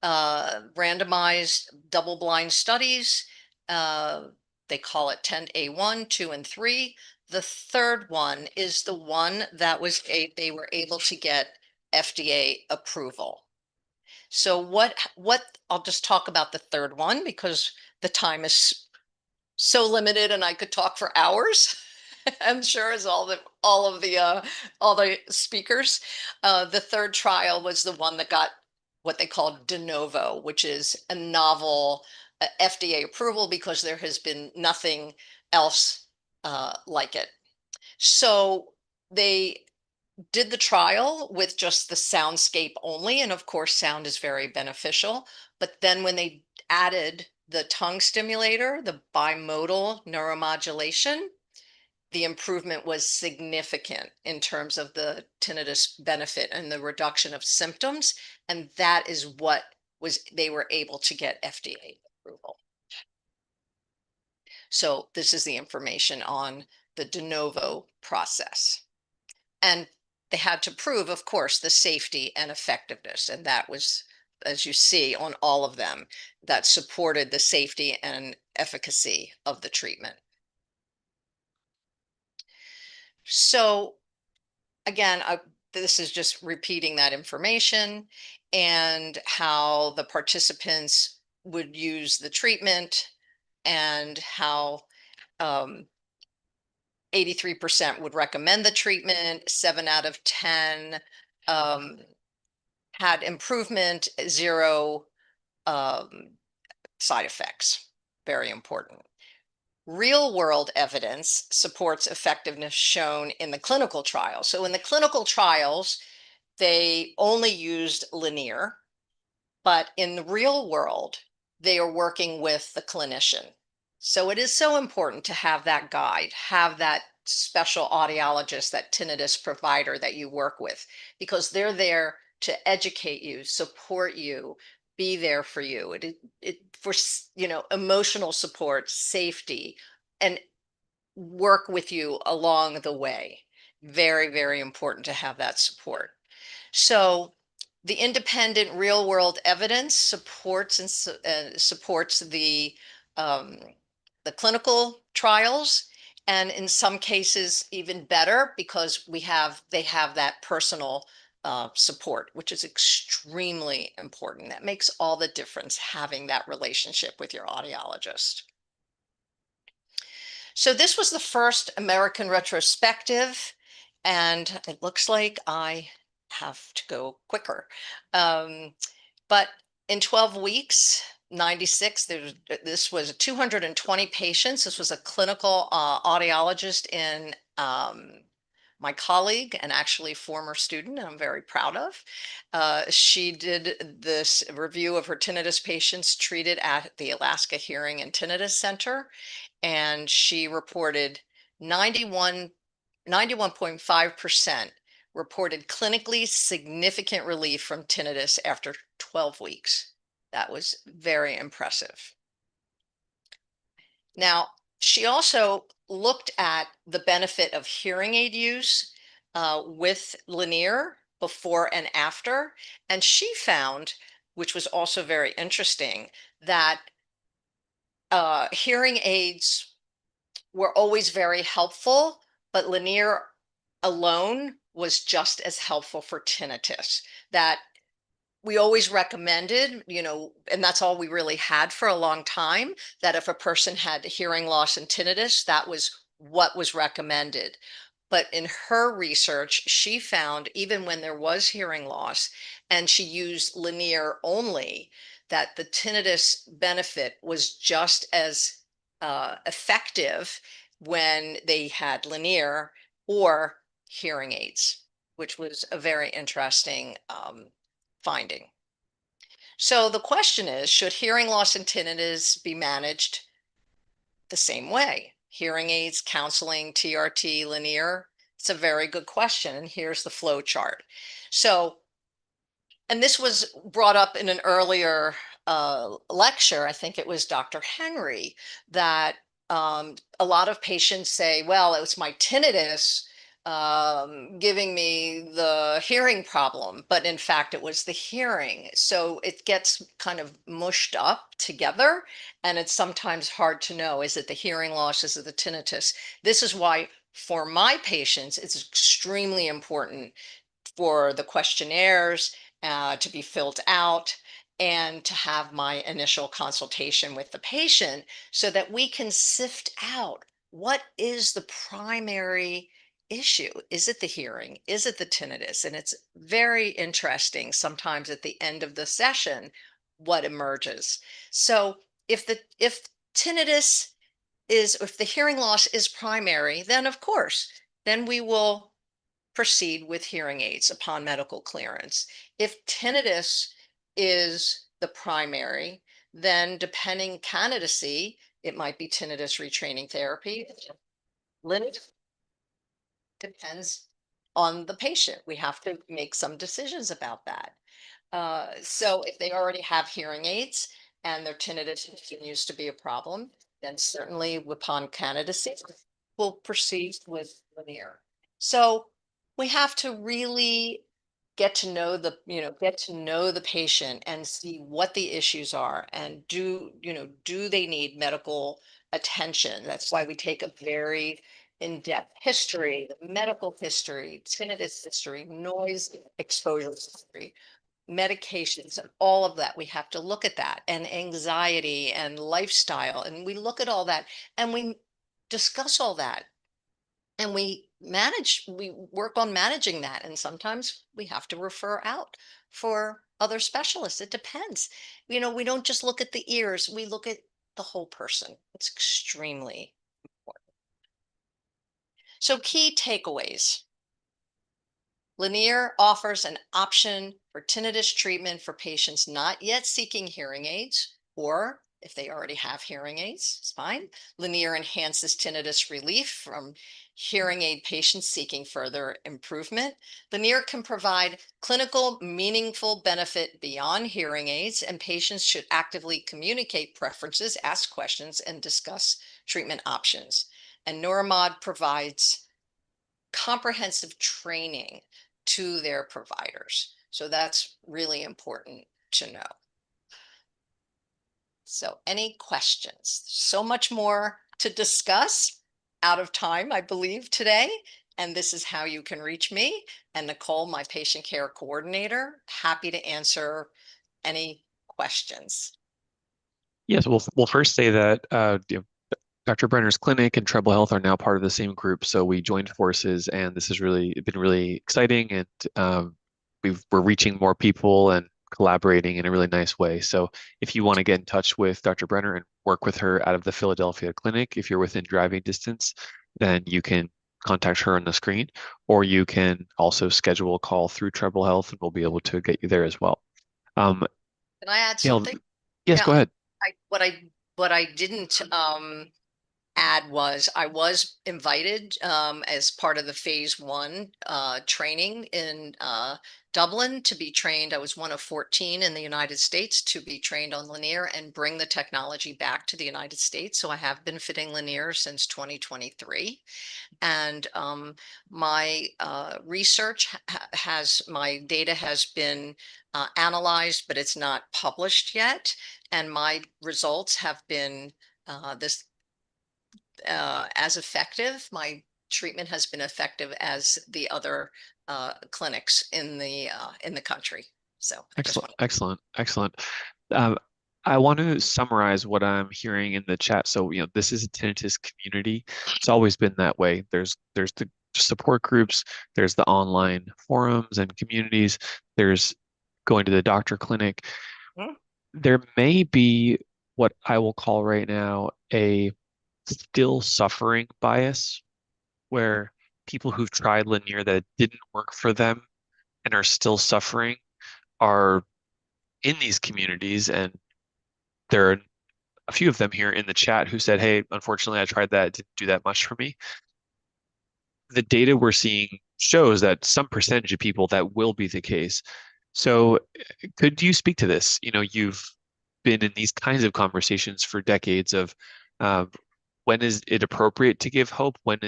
randomized double-blind studies. They call it 10A1, 2, and 3. The third one is the one that they were able to get FDA approval. So what I'll just talk about the third one because the time is so limited and I could talk for hours. I'm sure as all of the speakers. The third trial was the one that got what they call de novo, which is a novel FDA approval because there has been nothing else like it. So they did the trial with just the soundscape only, and of course sound is very beneficial, but then when they added the tongue stimulator, the bimodal neuromodulation, the improvement was significant in terms of the tinnitus benefit and the reduction of symptoms, and that is what they were able to get FDA approval. So this is the information on the de novo process. And they had to prove, of course, the safety and effectiveness. And that was, as you see on all of them, that supported the safety and efficacy of the treatment. So again, this is just repeating that information and how the participants would use the treatment, and how 83% would recommend the treatment, 7 out of 10 had improvement, 0 side effects. Very important. Real world evidence supports effectiveness shown in the clinical trials. So in the clinical trials, they only used Lenire, but in the real world, they are working with the clinician. So it is so important to have that guide, have that special audiologist, that tinnitus provider that you work with, because they're there to educate you, support you, be there for you. For emotional support, safety, and work with you along the way. Very, very important to have that support. So the independent real world evidence supports the clinical trials, and in some cases even better, because they have that personal support, which is extremely important. That makes all the difference, having that relationship with your audiologist. So this was the first American retrospective, and it looks like I have to go quicker. But in 12 weeks, 96, this was 220 patients. This was a clinical audiologist in my colleague and actually former student, and I'm very proud of. She did this review of her tinnitus patients treated at the Alaska Hearing and Tinnitus Center, and she reported 91.5% reported clinically significant relief from tinnitus after 12 weeks. That was very impressive. Now, she also looked at the benefit of hearing aid use with Lenire before and after, and she found, which was also very interesting, that hearing aids were always very helpful, but Lenire alone was just as helpful for tinnitus. That we always recommended, and that's all we really had for a long time, that if a person had hearing loss and tinnitus, that was what was recommended. But in her research, she found even when there was hearing loss and she used Lenire only, that the tinnitus benefit was just as effective when they had Lenire or hearing aids, which was a very interesting finding. So the question is, should hearing loss and tinnitus be managed the same way? Hearing aids, counseling, TRT, Lenire? It's a very good question. And here's the flow chart. So, and this was brought up in an earlier lecture, I think it was Dr. Henry, that a lot of patients say, well, it was my tinnitus giving me the hearing problem, but in fact it was the hearing. So it gets kind of mushed up together, and it's sometimes hard to know, is it the hearing loss, is it the tinnitus? This is why for my patients it's extremely important for the questionnaires to be filled out and to have my initial consultation with the patient so that we can sift out what is the primary issue. Is it the hearing? Is it the tinnitus? And it's very interesting sometimes at the end of the session what emerges. So if tinnitus is, if the hearing loss is primary, then of course, then we will proceed with hearing aids upon medical clearance. If tinnitus is the primary, then depending candidacy, it might be tinnitus retraining therapy. Depends on the patient. We have to make some decisions about that. So if they already have hearing aids and their tinnitus continues to be a problem, then certainly upon candidacy, we'll proceed with Lenire. So we have to really get to know the patient and see what the issues are, and do they need medical attention. That's why we take a very in-depth history, the medical history, tinnitus history, noise exposure history, medications, and all of that. We have to look at that, and anxiety and lifestyle, and we look at all that and we discuss all that, and we work on managing that. And sometimes we have to refer out for other specialists. It depends. We don't just look at the ears, we look at the whole person. It's extremely important. So key takeaways. Lenire offers an option for tinnitus treatment for patients not yet seeking hearing aids, or if they already have hearing aids, it's fine. Lenire enhances tinnitus relief from hearing aid patients seeking further improvement. Lenire can provide clinical, meaningful benefit beyond hearing aids, and patients should actively communicate preferences, ask questions, and discuss treatment options. And Neuromod provides comprehensive training to their providers. So that's really important to know. So any questions? So much more to discuss. Out of time, I believe, today. And this is how you can reach me and Nicole, my patient care coordinator. Happy to answer any questions. Yes, we'll first say that Dr. Brenner's clinic and Treble Health are now part of the same group, so we joined forces, and this has really been really exciting, and we're reaching more people and collaborating in a really nice way. So if you want to get in touch with Dr. Brenner and work with her out of the Philadelphia clinic, if you're within driving distance, then you can contact her on the screen, or you can also schedule a call through Treble Health, and we'll be able to get you there as well. Can I add Gail, something? yes, go ahead. What I didn't add was I was invited as part of the phase 1 training in Dublin to be trained. I was one of 14 in the United States to be trained on Lenire and bring the technology back to the United States. So I have been fitting Lenire since 2023. And my research my data has been analyzed, but it's not published yet. And my results have been as effective. My treatment has been effective as the other clinics in the country. So Excellent. I want to summarize what I'm hearing in the chat. So, this is a tinnitus community. It's always been that way. There's the support groups, there's the online forums and communities, there's going to the doctor clinic. There may be what I will call right now a still suffering bias, where people who've tried Lenire that it didn't work for them and are still suffering are in these communities. And there are a few of them here in the chat who said, hey, unfortunately, I tried that. It didn't do that much for me. The data we're seeing shows that some percentage of people that will be the case. So could you speak to this? You've been in these kinds of conversations for decades of when is it appropriate to give hope? When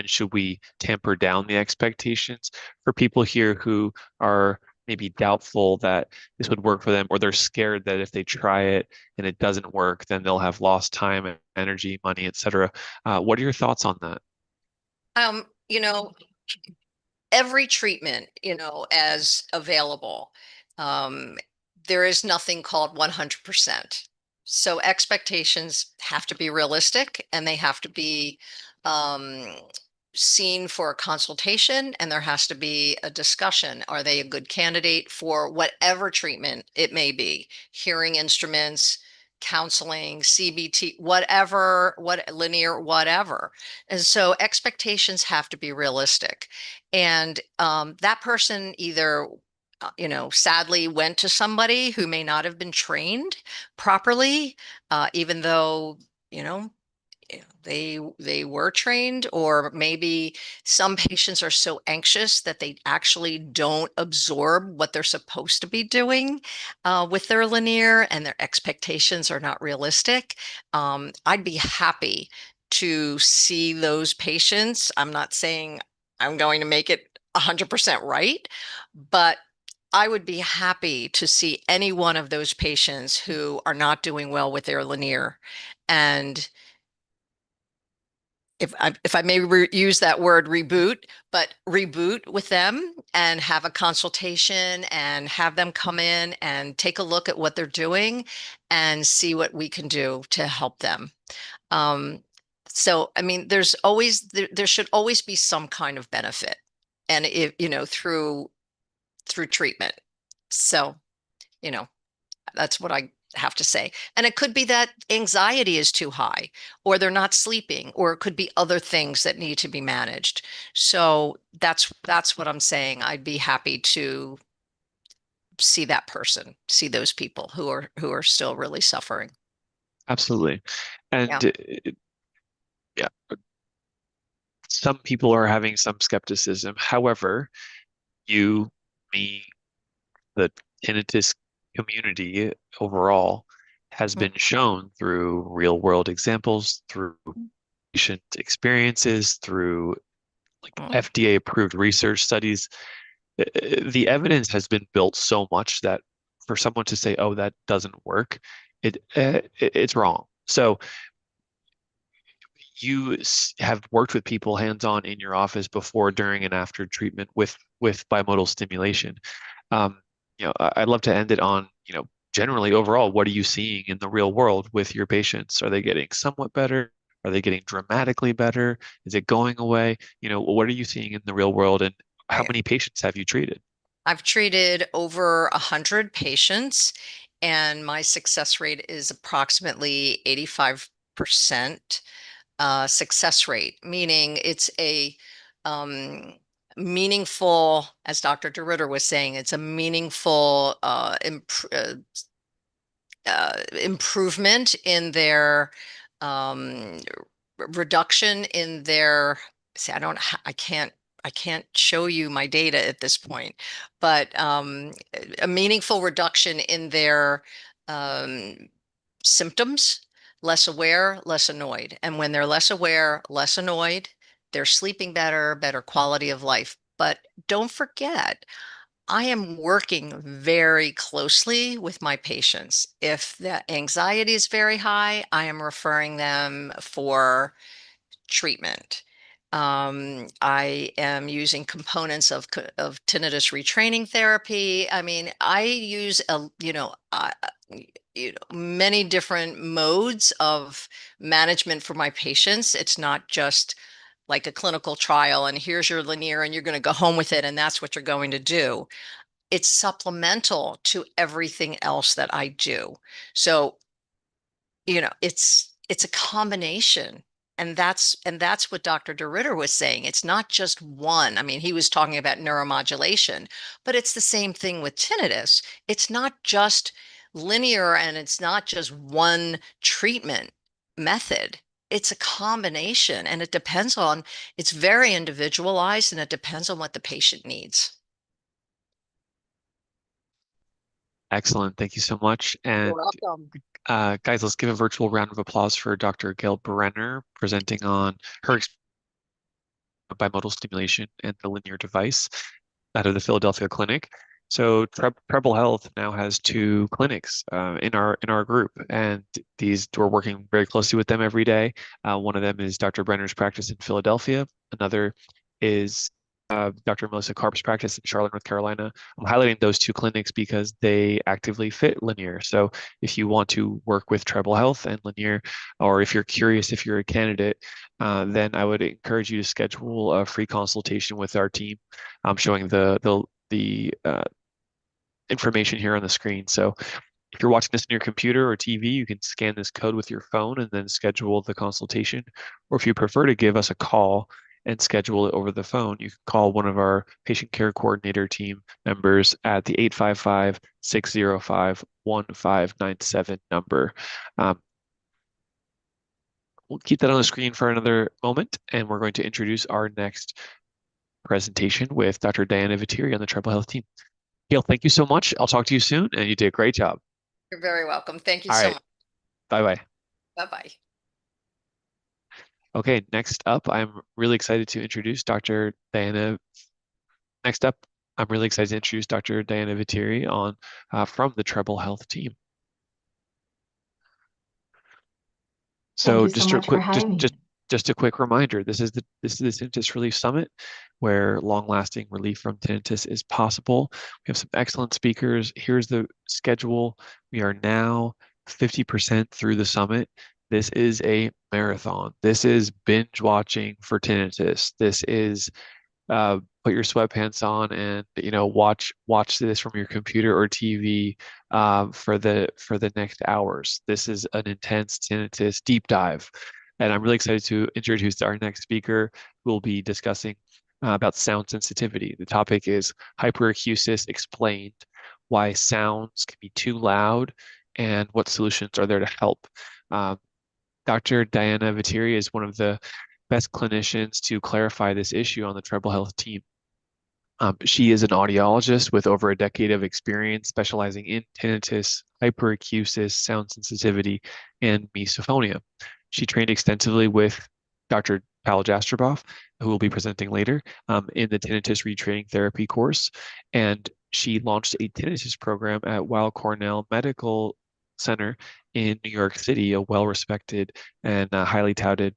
should we tamper down the expectations for people here who are maybe doubtful that this would work for them, or they're scared that if they try it and it doesn't work, then they'll have lost time, energy, money, etc. What are your thoughts on that? Every treatment, as available, there is nothing called 100%. So expectations have to be realistic, and they have to be seen for a consultation, and there has to be a discussion. Are they a good candidate for whatever treatment it may be? Hearing instruments, counseling, CBT, whatever, Lenire, whatever. And so expectations have to be realistic. And that person either sadly went to somebody who may not have been trained properly, even though, they were trained, or maybe some patients are so anxious that they actually don't absorb what they're supposed to be doing with their Lenire, and their expectations are not realistic. I'd be happy to see those patients. I'm not saying I'm going to make it 100% right, but I would be happy to see any one of those patients who are not doing well with their Lenire. And if I may use that word reboot, but reboot with them and have a consultation and have them come in and take a look at what they're doing and see what we can do to help them. So, I mean, there should always be some kind of benefit, and through treatment. So, that's what I have to say. And it could be that anxiety is too high, or they're not sleeping, or it could be other things that need to be managed. So that's what I'm saying. I'd be happy to see those people who are still really suffering. Absolutely. And yeah, some people are having some skepticism. However, you, me, the tinnitus community overall has been shown through real world examples, through patient experiences, through FDA approved research studies. The evidence has been built so much that for someone to say, oh, that doesn't work, it's wrong. So you have worked with people hands-on in your office before, during, and after treatment with bimodal stimulation. I'd love to end it on, generally overall, what are you seeing in the real world with your patients? Are they getting somewhat better, Are they getting dramatically better? Is it going away? What are you seeing in the real world, and how many patients have you treated? I've treated over 100 patients, and my success rate is approximately 85% success rate, meaning it's a meaningful, as Dr. DeRitter was saying, it's a meaningful improvement in their reduction in their, see, I can't show you my data at this point, but a meaningful reduction in their symptoms, less aware, less annoyed. And when they're less aware, less annoyed, they're sleeping better, better quality of life. But don't forget, I am working very closely with my patients. If the anxiety is very high, I am referring them for treatment. I am using components of tinnitus retraining therapy. I mean, I use many different modes of management for my patients. It's not just like a clinical trial and here's your Lenire and you're going to go home with it and that's what you're going to do. It's supplemental to everything else that I do. So, it's a combination. And that's what Dr. DeRitter was saying. It's not just one. I mean, he was talking about neuromodulation, but it's the same thing with tinnitus. It's not just linear and it's not just one treatment method. It's a combination and it's very individualized and it depends on what the patient needs. Excellent. Thank you so much. And You're welcome. guys, let's give a virtual round of applause for Dr. Gail Brenner presenting on her bimodal stimulation and the Lenire device out of the Philadelphia clinic. So Treble Health now has 2 clinics in our group, and we're working very closely with them every day. One of them is Dr. Brenner's practice in Philadelphia. Another is Dr. Melissa Karp's practice in Charlotte, North Carolina. I'm highlighting those 2 clinics because they actively fit Lenire. So if you want to work with Treble Health and Lenire, or if you're curious if you're a candidate, then I would encourage you to schedule a free consultation with our team. I'm showing the information here on the screen. So if you're watching this on your computer or TV, you can scan this code with your phone and then schedule the consultation. Or if you prefer to give us a call and schedule it over the phone, you can call one of our patient care coordinator team members at the 855-605-1597 number. We'll keep that on the screen for another moment, and we're going to introduce our next presentation with Dr. Diana Viteri on the Treble Health team. Gail, thank you so much. I'll talk to you soon, and you did a great job. You're very welcome. Thank you All so right. much. Bye-bye. Bye-bye. Okay, next up, I'm really excited to introduce Dr. Diana. Next up, I'm really excited to introduce Dr. Diana Viteri from the Treble Health team. So Thank you so much for having me. Just a quick reminder, this is the Tinnitus Relief Summit, where long-lasting relief from tinnitus is possible. We have some excellent speakers. Here's the schedule. We are now 50% through the summit. This is a marathon. This is binge watching for tinnitus. This is put your sweatpants on and watch this from your computer or TV for the next hours. This is an intense tinnitus deep dive, and I'm really excited to introduce our next speaker, who will be discussing about sound sensitivity. The topic is Hyperacusis Explained: Why Sounds Can Be Too Loud and What Solutions Are There to Help. Dr. Diana Viteri is one of the best clinicians to clarify this issue on the Treble Health team. She is an audiologist with over a decade of experience specializing in tinnitus, hyperacusis, sound sensitivity, and misophonia. She trained extensively with Dr. Paul Jastroboff, who will be presenting later, in the tinnitus retraining therapy course. And she launched a tinnitus program at Weill Cornell Medical Center in New York City, a well-respected and highly touted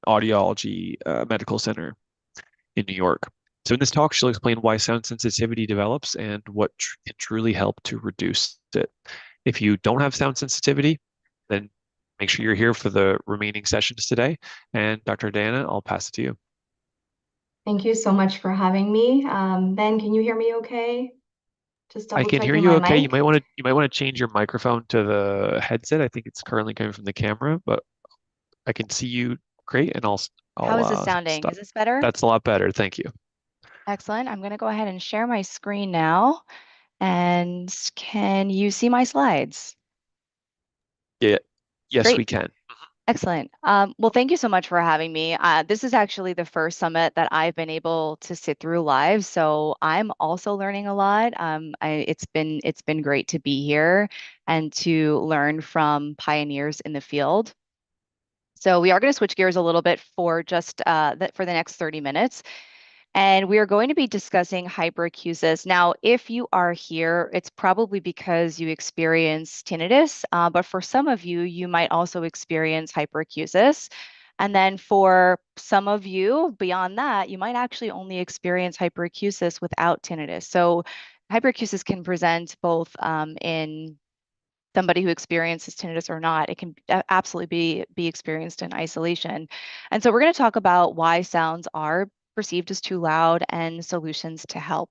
audiology medical center in New York. So in this talk, she'll explain why sound sensitivity develops and what can truly help to reduce it. If you don't have sound sensitivity, then make sure you're here for the remaining sessions today. And Dr. Diana, I'll pass it to you. Thank you so much for having me. Ben, can you hear me okay? Just I double can hear checking you my okay. mic. You might want to change your microphone to the headset. I think it's currently coming from the camera, but I can see you great, and How is this I'll sounding? stop. Is this better? That's a lot better. Thank you. Excellent. I'm going to go ahead and share my screen now. And can you see my slides? Yeah. Yes, Great. we can. Excellent. Well, thank you so much for having me. This is actually the first summit that I've been able to sit through live, so I'm also learning a lot. It's been great to be here and to learn from pioneers in the field. So we are going to switch gears a little bit for just for the next 30 minutes. And we are going to be discussing hyperacusis. Now, if you are here, it's probably because you experience tinnitus, but for some of you, you might also experience hyperacusis. And then for some of you, beyond that, you might actually only experience hyperacusis without tinnitus. So hyperacusis can present both in somebody who experiences tinnitus or not. It can absolutely be experienced in isolation. And so we're going to talk about why sounds are perceived as too loud and solutions to help.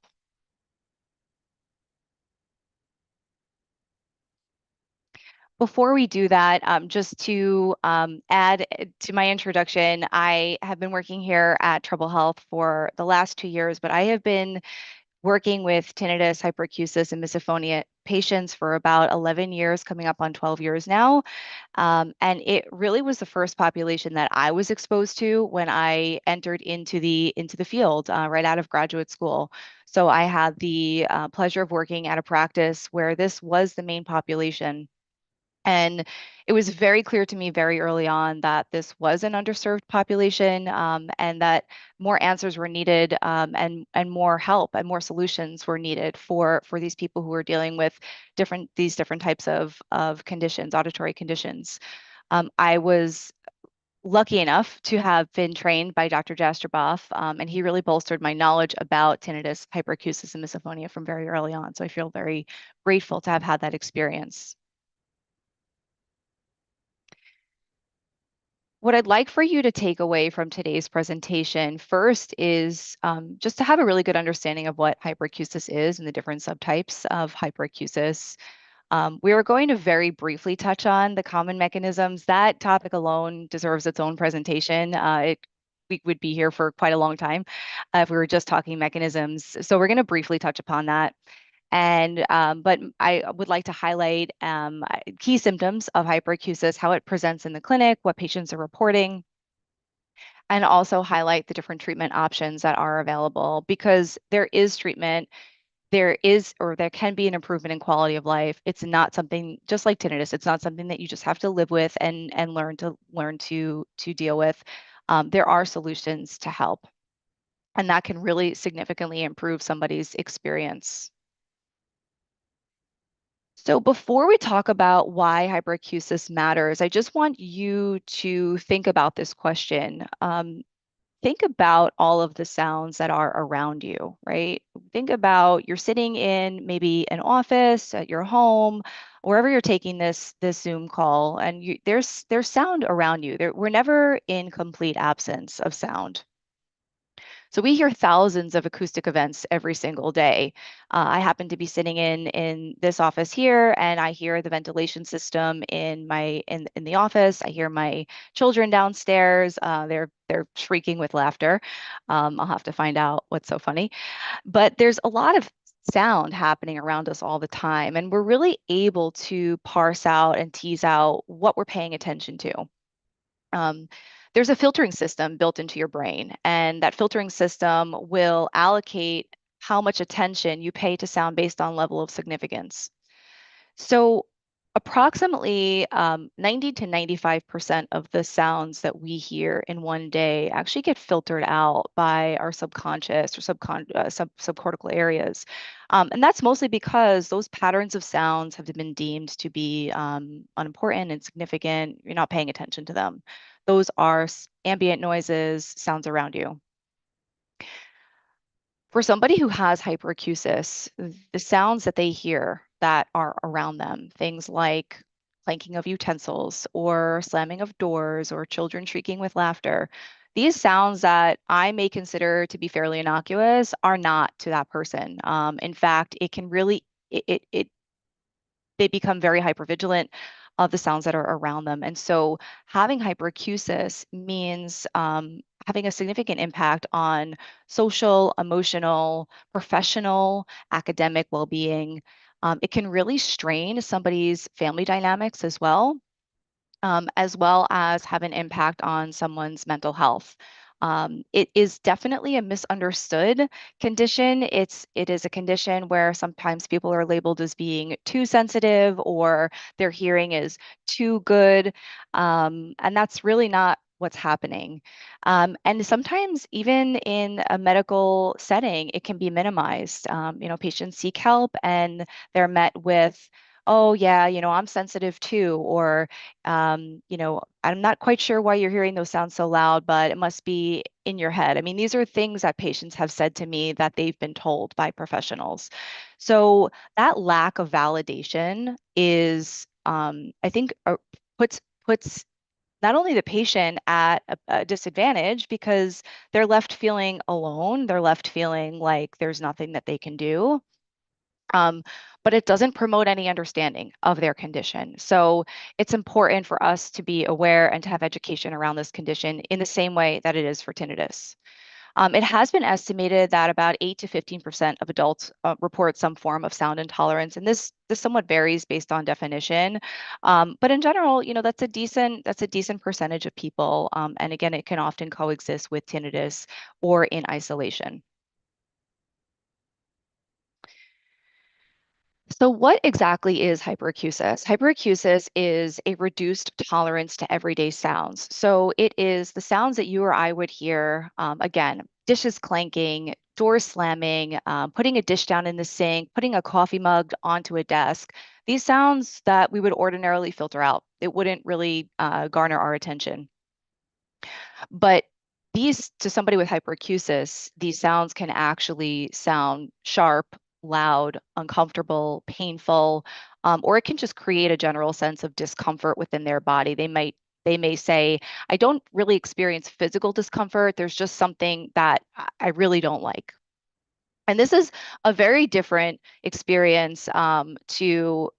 Before we do that, just to add to my introduction, I have been working here at Trouble Health for the last 2 years, but I have been working with tinnitus, hyperacusis, and misophonia patients for about 11 years, coming up on 12 years now. And it really was the first population that I was exposed to when I entered into the field right out of graduate school. So I had the pleasure of working at a practice where this was the main population. And it was very clear to me very early on that this was an underserved population, and that more answers were needed, and more help and more solutions were needed for these people who were dealing with these different types of conditions, auditory conditions. I was lucky enough to have been trained by Dr. Jastreboff, and he really bolstered my knowledge about tinnitus, hyperacusis, and misophonia from very early on. So I feel very grateful to have had that experience. What I'd like for you to take away from today's presentation first is just to have a really good understanding of what hyperacusis is and the different subtypes of hyperacusis. We are going to very briefly touch on the common mechanisms. That topic alone deserves its own presentation. We would be here for quite a long time if we were just talking mechanisms. So we're going to briefly touch upon that. And but I would like to highlight key symptoms of hyperacusis, how it presents in the clinic, what patients are reporting, and also highlight the different treatment options that are available, because there is treatment, there can be an improvement in quality of life. It's not something, just like tinnitus, it's not something that you just have to live with and learn to deal with. There are solutions to help, and that can really significantly improve somebody's experience. So before we talk about why hyperacusis matters, I just want you to think about this question. Think about all of the sounds that are around you, right? Think about you're sitting in maybe an office, at your home, wherever you're taking this Zoom call, and there's sound around you. We're never in complete absence of sound. So we hear thousands of acoustic events every single day. I happen to be sitting in this office here, and I hear the ventilation system in the office. I hear my children downstairs. They're shrieking with laughter. I'll have to find out what's so funny. But there's a lot of sound happening around us all the time, and we're really able to parse out and tease out what we're paying attention to. There's a filtering system built into your brain, and that filtering system will allocate how much attention you pay to sound based on level of significance. So approximately 90 to 95% of the sounds that we hear in one day actually get filtered out by our subconscious or subcortical areas. And that's mostly because those patterns of sounds have been deemed to be unimportant, insignificant. You're not paying attention to them. Those are ambient noises, sounds around you. For somebody who has hyperacusis, the sounds that they hear that are around them, things like clanking of utensils or slamming of doors or children shrieking with laughter. These sounds that I may consider to be fairly innocuous are not to that person. In fact, it can really, they become very hypervigilant of the sounds that are around them. And so having hyperacusis means having a significant impact on social, emotional, professional, academic well-being. It can really strain somebody's family dynamics as well as have an impact on someone's mental health. It is definitely a misunderstood condition. It is a condition where sometimes people are labeled as being too sensitive or their hearing is too good. And that's really not what's happening. And sometimes even in a medical setting, it can be minimized. Patients seek help and they're met with, oh yeah, I'm sensitive too, or I'm not quite sure why you're hearing those sounds so loud, but it must be in your head. I mean, these are things that patients have said to me that they've been told by professionals. So that lack of validation is, I think, puts not only the patient at a disadvantage because they're left feeling alone, they're left feeling like there's nothing that they can do. But it doesn't promote any understanding of their condition. So it's important for us to be aware and to have education around this condition in the same way that it is for tinnitus. It has been estimated that about 8 to 15% of adults report some form of sound intolerance, and this somewhat varies based on definition. But in general, that's a decent percentage of people. And again, it can often coexist with tinnitus or in isolation. So what exactly is hyperacusis? Hyperacusis is a reduced tolerance to everyday sounds. So it is the sounds that you or I would hear, again, dishes clanking, doors slamming, putting a dish down in the sink, putting a coffee mug onto a desk. These sounds that we would ordinarily filter out. It wouldn't really garner our attention. But to somebody with hyperacusis, these sounds can actually sound sharp, loud, uncomfortable, painful, or it can just create a general sense of discomfort within their body. They may say, I don't really experience physical discomfort. There's just something that I really don't like. And this is a very different experience to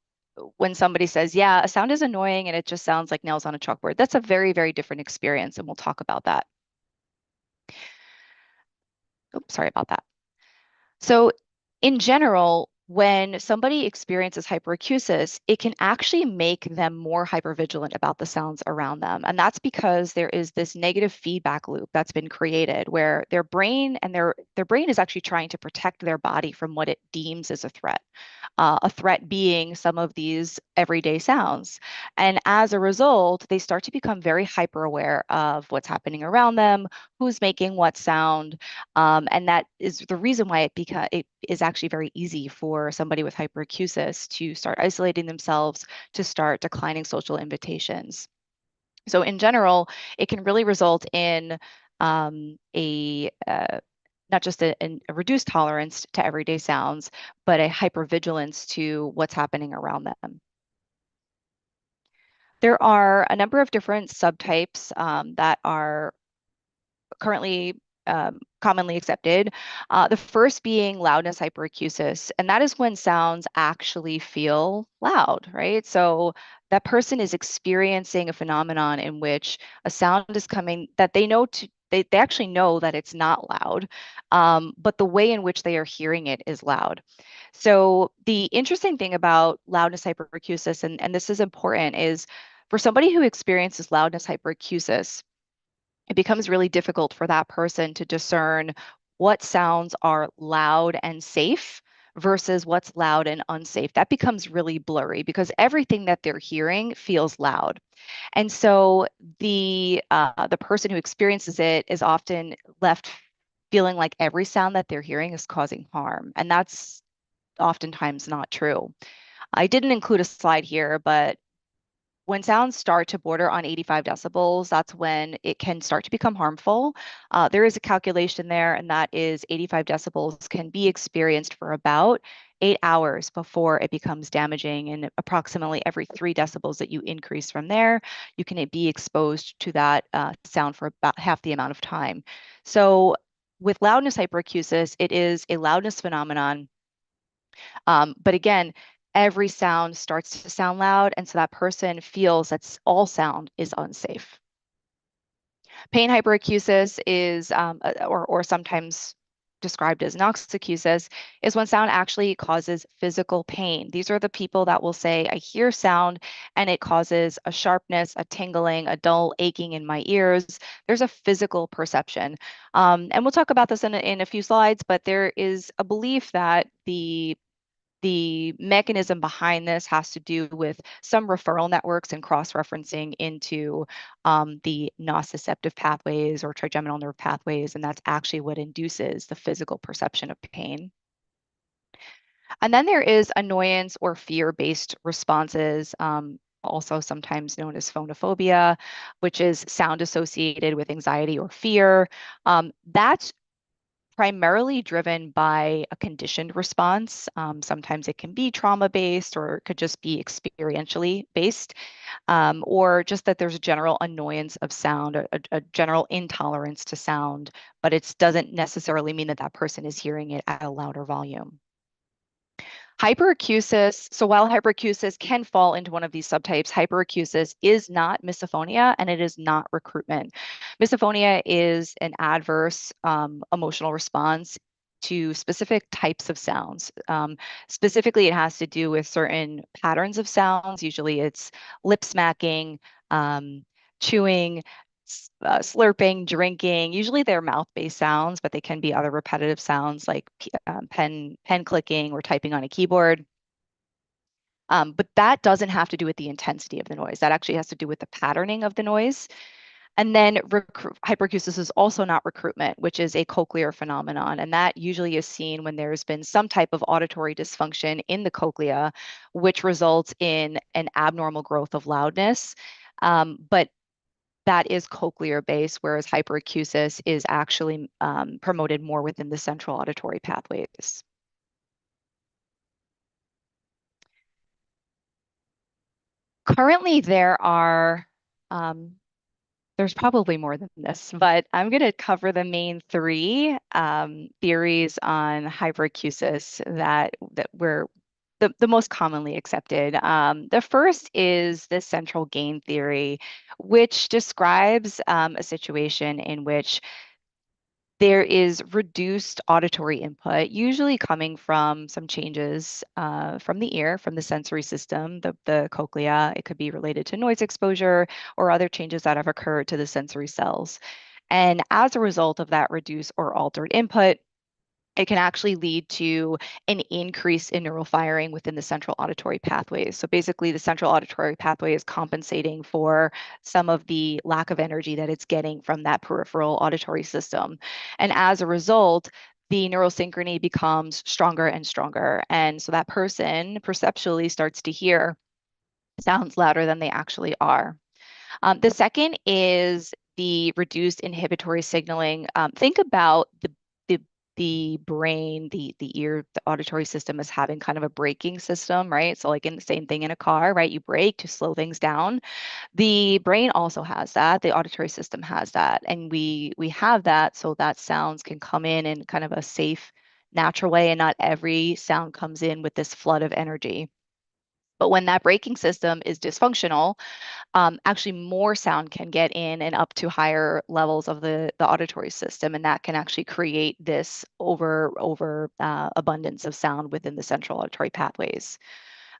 when somebody says, yeah, a sound is annoying and it just sounds like nails on a chalkboard. That's a very, very different experience, and we'll talk about that. Oops, sorry about that. So in general, when somebody experiences hyperacusis, it can actually make them more hypervigilant about the sounds around them. And that's because there is this negative feedback loop that's been created where their brain is actually trying to protect their body from what it deems as a threat being some of these everyday sounds. And as a result, they start to become very hyper aware of what's happening around them, who's making what sound. And that is the reason why it is actually very easy for somebody with hyperacusis to start isolating themselves, to start declining social invitations. So in general, it can really result in not just a reduced tolerance to everyday sounds, but a hypervigilance to what's happening around them. There are a number of different subtypes that are currently commonly accepted. The first being loudness hyperacusis, and that is when sounds actually feel loud, right? So that person is experiencing a phenomenon in which a sound is coming that they know they actually know that it's not loud, but the way in which they are hearing it is loud. So the interesting thing about loudness hyperacusis, and this is important, is for somebody who experiences loudness hyperacusis, it becomes really difficult for that person to discern what sounds are loud and safe versus what's loud and unsafe. That becomes really blurry because everything that they're hearing feels loud. And so the person who experiences it is often left feeling like every sound that they're hearing is causing harm. And that's oftentimes not true. I didn't include a slide here, but when sounds start to border on 85 decibels, that's when it can start to become harmful. There is a calculation there, and that is 85 decibels can be experienced for about 8 hours before it becomes damaging. And approximately every 3 decibels that you increase from there, you can be exposed to that sound for about half the amount of time. So with loudness hyperacusis, it is a loudness phenomenon. But again, every sound starts to sound loud, and so that person feels that all sound is unsafe. Pain hyperacusis is, or sometimes described as noxacusis, is when sound actually causes physical pain. These are the people that will say, I hear sound and it causes a sharpness, a tingling, a dull aching in my ears. There's a physical perception. And we'll talk about this in a few slides, but there is a belief that the mechanism behind this has to do with some referral networks and cross-referencing into the nociceptive pathways or trigeminal nerve pathways, and that's actually what induces the physical perception of pain. And then there is annoyance or fear-based responses, also sometimes known as phonophobia, which is sound associated with anxiety or fear. That's primarily driven by a conditioned response. Sometimes it can be trauma-based, or it could just be experientially based, or just that there's a general annoyance of sound, a general intolerance to sound, but it doesn't necessarily mean that that person is hearing it at a louder volume. Hyperacusis, so while hyperacusis can fall into one of these subtypes, hyperacusis is not misophonia and it is not recruitment. Misophonia is an adverse emotional response to specific types of sounds. Specifically, it has to do with certain patterns of sounds. Usually it's lip smacking, chewing, slurping, drinking. Usually they're mouth-based sounds, but they can be other repetitive sounds like pen clicking or typing on a keyboard. But that doesn't have to do with the intensity of the noise. That actually has to do with the patterning of the noise. And then hyperacusis is also not recruitment, which is a cochlear phenomenon. And that usually is seen when there's been some type of auditory dysfunction in the cochlea, which results in an abnormal growth of loudness. But that is cochlear based, whereas hyperacusis is actually promoted more within the central auditory pathways. Currently, there's probably more than this, but I'm going to cover the main 3 theories on hyperacusis that were the most commonly accepted. The first is the central gain theory, which describes a situation in which there is reduced auditory input, usually coming from some changes from the ear, from the sensory system, the cochlea. It could be related to noise exposure or other changes that have occurred to the sensory cells. And as a result of that reduced or altered input, it can actually lead to an increase in neural firing within the central auditory pathways. So basically, the central auditory pathway is compensating for some of the lack of energy that it's getting from that peripheral auditory system. And as a result, the neural synchrony becomes stronger and stronger. And so that person perceptually starts to hear sounds louder than they actually are. The second is the reduced inhibitory signaling. Think about the brain, the ear, the auditory system as having kind of a braking system, right? So like in the same thing in a car, right? You brake to slow things down. The brain also has that. The auditory system has that. And we have that so that sounds can come in kind of a safe, natural way, and not every sound comes in with this flood of energy. But when that braking system is dysfunctional, actually more sound can get in and up to higher levels of the auditory system, and that can actually create this over abundance of sound within the central auditory pathways.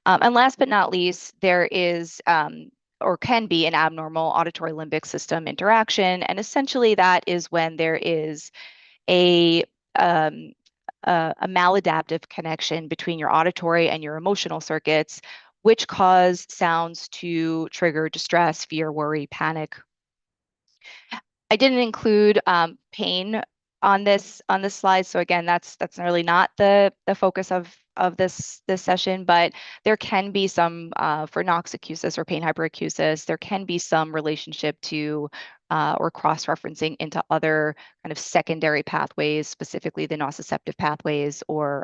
And last but not least, there is or can be an abnormal auditory limbic system interaction, and essentially that is when there is a maladaptive connection between your auditory and your emotional circuits, which cause sounds to trigger distress, fear, worry, panic. I didn't include pain on this slide. So again, that's really not the focus of this session, but there can be some for noxicusis or pain hyperacusis, there can be some relationship to or cross-referencing into other kind of secondary pathways, specifically the nociceptive pathways or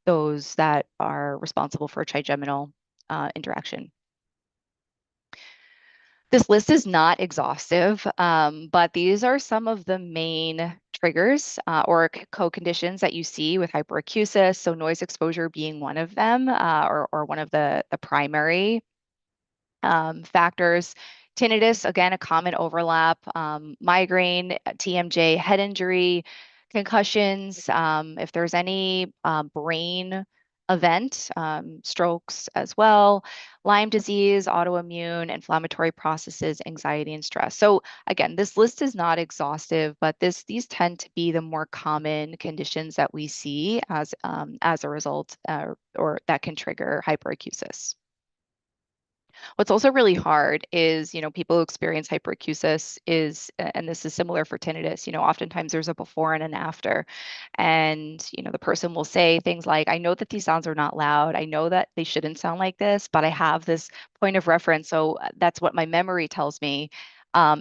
those that are responsible for trigeminal interaction. This list is not exhaustive, but these are some of the main triggers or co-conditions that you see with hyperacusis. So noise exposure being one of them, or one of the primary factors. Tinnitus, again, a common overlap. Migraine, TMJ, head injury, concussions. If there's any brain event, strokes as well, Lyme disease, autoimmune, inflammatory processes, anxiety, and stress. So again, this list is not exhaustive, but these tend to be the more common conditions that we see as a result or that can trigger hyperacusis. What's also really hard is, people who experience hyperacusis and this is similar for tinnitus, oftentimes there's a before and an after. And, the person will say things like, I know that these sounds are not loud. I know that they shouldn't sound like this, but I have this point of reference. So that's what my memory tells me.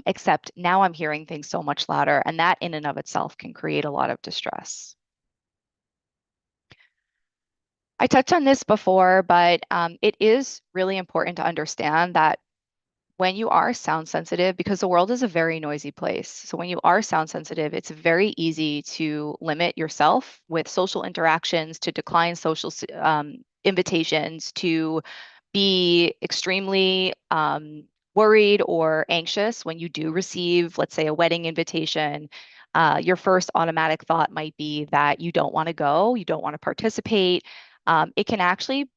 Except now I'm hearing things so much louder, and that in and of itself can create a lot of distress. I touched on this before, but it is really important to understand that when you are sound sensitive, because the world is a very noisy place. So when you are sound sensitive, it's very easy to limit yourself with social interactions, to decline social invitations, to be extremely worried or anxious when you do receive, let's say, a wedding invitation. Your first automatic thought might be that you don't want to go, you don't want to participate. It can actually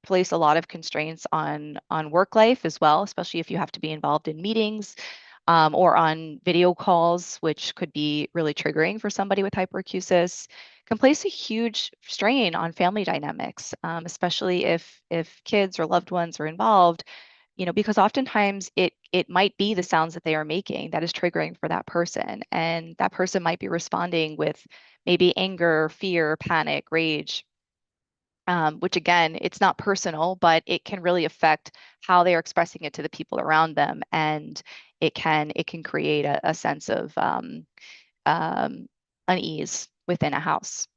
place a lot of constraints on work life as well, especially if you have to be involved in meetings or on video calls, which could be really triggering for somebody with hyperacusis. Can place a huge strain on family dynamics, especially if kids or loved ones are involved. Because oftentimes it might be the sounds that they are making that is triggering for that person, and that person might be responding with maybe anger, fear, panic, rage. Which again, it's not personal, but it can really affect how they are expressing it to the people around them, and it can create a sense of unease within a house.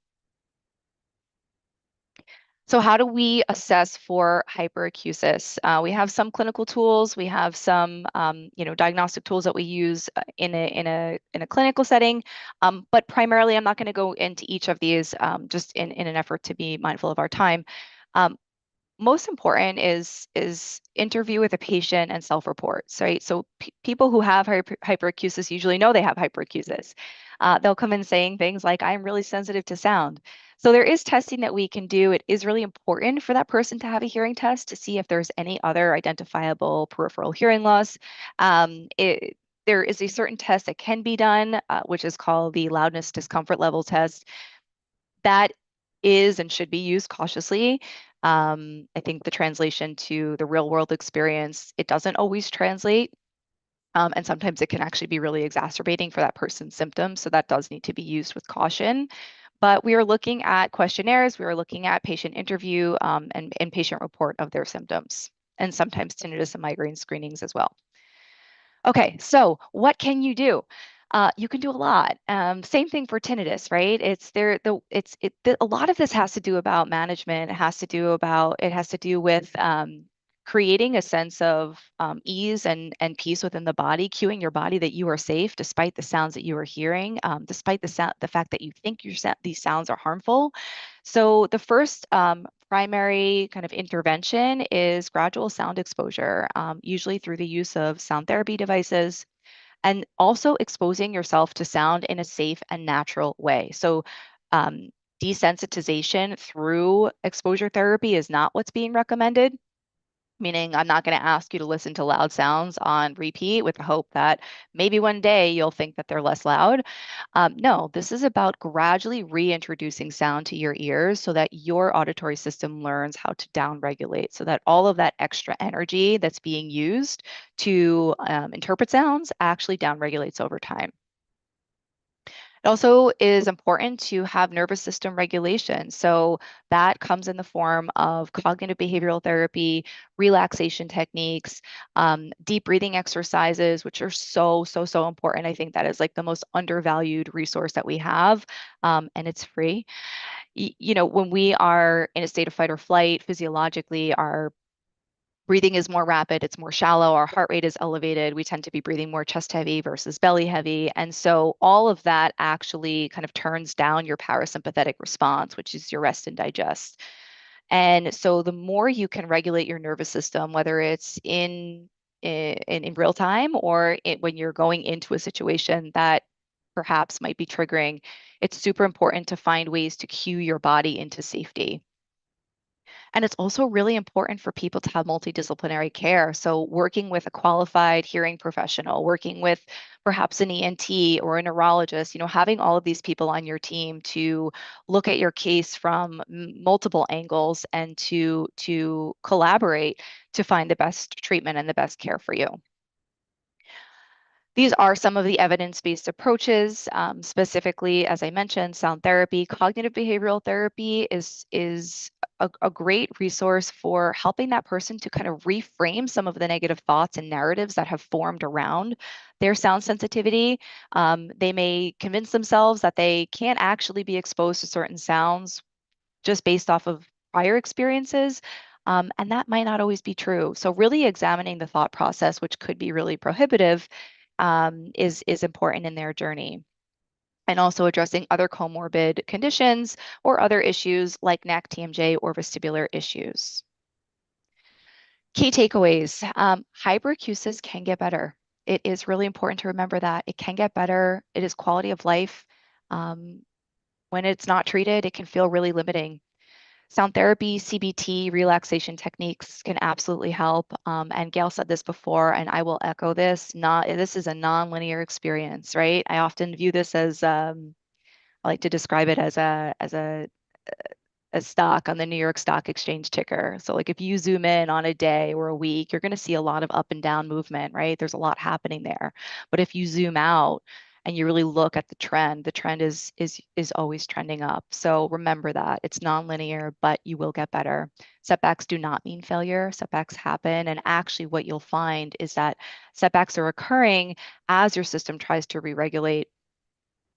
So how do we assess for hyperacusis? We have some clinical tools. We have some, diagnostic tools that we use in a clinical setting. But primarily, I'm not going to go into each of these just in an effort to be mindful of our time. Most important is interview with a patient and self-reports, right? So people who have hyperacusis usually know they have hyperacusis. They'll come in saying things like, I'm really sensitive to sound. So there is testing that we can do. It is really important for that person to have a hearing test to see if there's any other identifiable peripheral hearing loss. There is a certain test that can be done, which is called the loudness discomfort level test. That is and should be used cautiously. I think the translation to the real world experience, it doesn't always translate. And sometimes it can actually be really exacerbating for that person's symptoms. So that does need to be used with caution. But we are looking at questionnaires, we are looking at patient interview and patient report of their symptoms, and sometimes tinnitus and migraine screenings as well. Okay, so what can you do? You can do a lot. Same thing for tinnitus, right? A lot of this has to do about management. It has to do with creating a sense of ease and peace within the body, cueing your body that you are safe despite the sounds that you are hearing, despite the fact that you think these sounds are harmful. So the first primary kind of intervention is gradual sound exposure, usually through the use of sound therapy devices, and also exposing yourself to sound in a safe and natural way. So desensitization through exposure therapy is not what's being recommended. Meaning I'm not going to ask you to listen to loud sounds on repeat with the hope that maybe one day you'll think that they're less loud. No, this is about gradually reintroducing sound to your ears so that your auditory system learns how to downregulate, so that all of that extra energy that's being used to interpret sounds actually downregulates over time. It also is important to have nervous system regulation. So that comes in the form of cognitive behavioral therapy, relaxation techniques, deep breathing exercises, which are so, so, so important. I think that is like the most undervalued resource that we have, and it's free. When we are in a state of fight or flight, physiologically, our breathing is more rapid, it's more shallow, our heart rate is elevated. We tend to be breathing more chest heavy versus belly heavy. And so all of that actually kind of turns down your parasympathetic response, which is your rest and digest. And so the more you can regulate your nervous system, whether it's in real time or when you're going into a situation that perhaps might be triggering, it's super important to find ways to cue your body into safety. And it's also really important for people to have multidisciplinary care. So working with a qualified hearing professional, working with perhaps an ENT or a neurologist, having all of these people on your team to look at your case from multiple angles and to collaborate to find the best treatment and the best care for you. These are some of the evidence-based approaches, specifically, as I mentioned, sound therapy. Cognitive behavioral therapy is a great resource for helping that person to kind of reframe some of the negative thoughts and narratives that have formed around their sound sensitivity. They may convince themselves that they can't actually be exposed to certain sounds just based off of prior experiences. And that might not always be true. So really examining the thought process, which could be really prohibitive, is important in their journey. And also addressing other comorbid conditions or other issues like neck, TMJ, or vestibular issues. Key takeaways, hyperacusis can get better. It is really important to remember that it can get better. It is quality of life. When it's not treated, it can feel really limiting. Sound therapy, CBT, relaxation techniques can absolutely help. And Gail said this before, and I will echo this. This is a non-linear experience, right? I often view this as I like to describe it as a stock on the New York Stock Exchange ticker. So like if you zoom in on a day or a week, you're going to see a lot of up and down movement, right? There's a lot happening there. But if you zoom out and you really look at the trend is always trending up. So remember that it's nonlinear, but you will get better. Setbacks do not mean failure. Setbacks happen. And actually what you'll find is that setbacks are occurring as your system tries to re-regulate,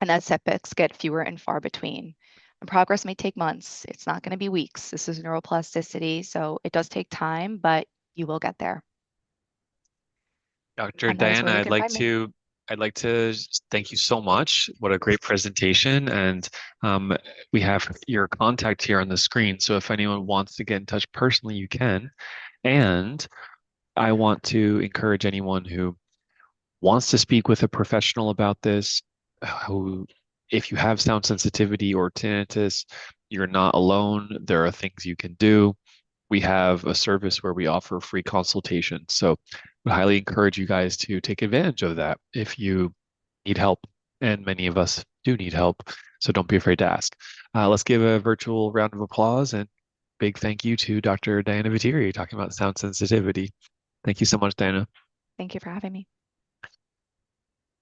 and that setbacks get fewer and far between. And progress may take months. It's not going to be weeks. This is neuroplasticity, so it does take time, but you will get there. Dr. And that is where Diana, you I'd can like find me. to thank you so much. What a great presentation. And we have your contact here on the screen. So if anyone wants to get in touch personally, you can. And I want to encourage anyone who wants to speak with a professional about this, who, if you have sound sensitivity or tinnitus, you're not alone. There are things you can do. We have a service where we offer free consultation. So we highly encourage you guys to take advantage of that if you need help. And many of us do need help. So don't be afraid to ask. Let's give a virtual round of applause and big thank you to Dr. Diana Viteri talking about sound sensitivity. Thank you so much, Diana. Thank you for having me.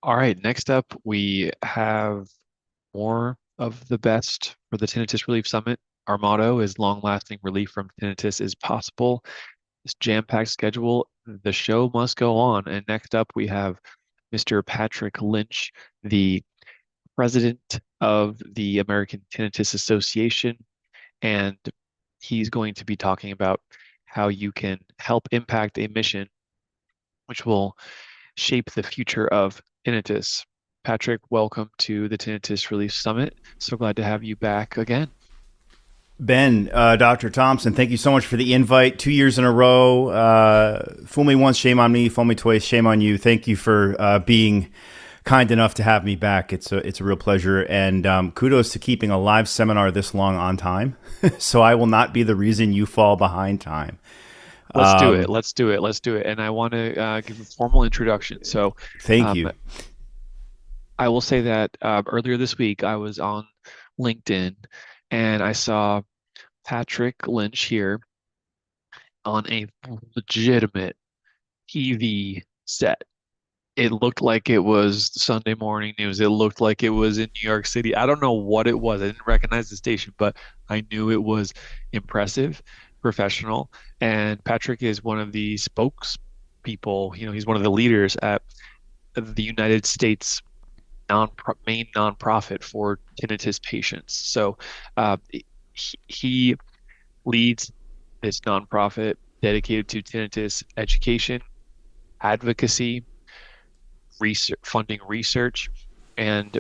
All right, next up, we have more of the best for the Tinnitus Relief Summit. Our motto is long-lasting relief from tinnitus is possible. This jam-packed schedule, the show must go on. And next up, we have Mr. Patrick Lynch, the president of the American Tinnitus Association, and he's going to be talking about how you can help impact a mission which will shape the future of tinnitus. Patrick, welcome to the Tinnitus Relief Summit. So glad to have you back again. Ben, Dr. Thompson, thank you so much for the invite. 2 years in a row. Fool me once, shame on me. Fool me twice, shame on you. Thank you for being kind enough to have me back. It's a real pleasure. And kudos to keeping a live seminar this long on time. So I will not be the reason you fall behind time. Let's do it. Let's do it. Let's do it. And I want to give a formal introduction. So thank you. I will say that earlier this week, I was on LinkedIn and I saw Patrick Lynch here on a legitimate TV set. it looked like it was Sunday morning news. It looked like it was in New York City. I don't know what it was. I didn't recognize the station, but I knew it was impressive, professional. And Patrick is one of the spokespeople. He's one of the leaders at the United States main nonprofit for tinnitus patients. So he leads this nonprofit dedicated to tinnitus education, advocacy, funding research, and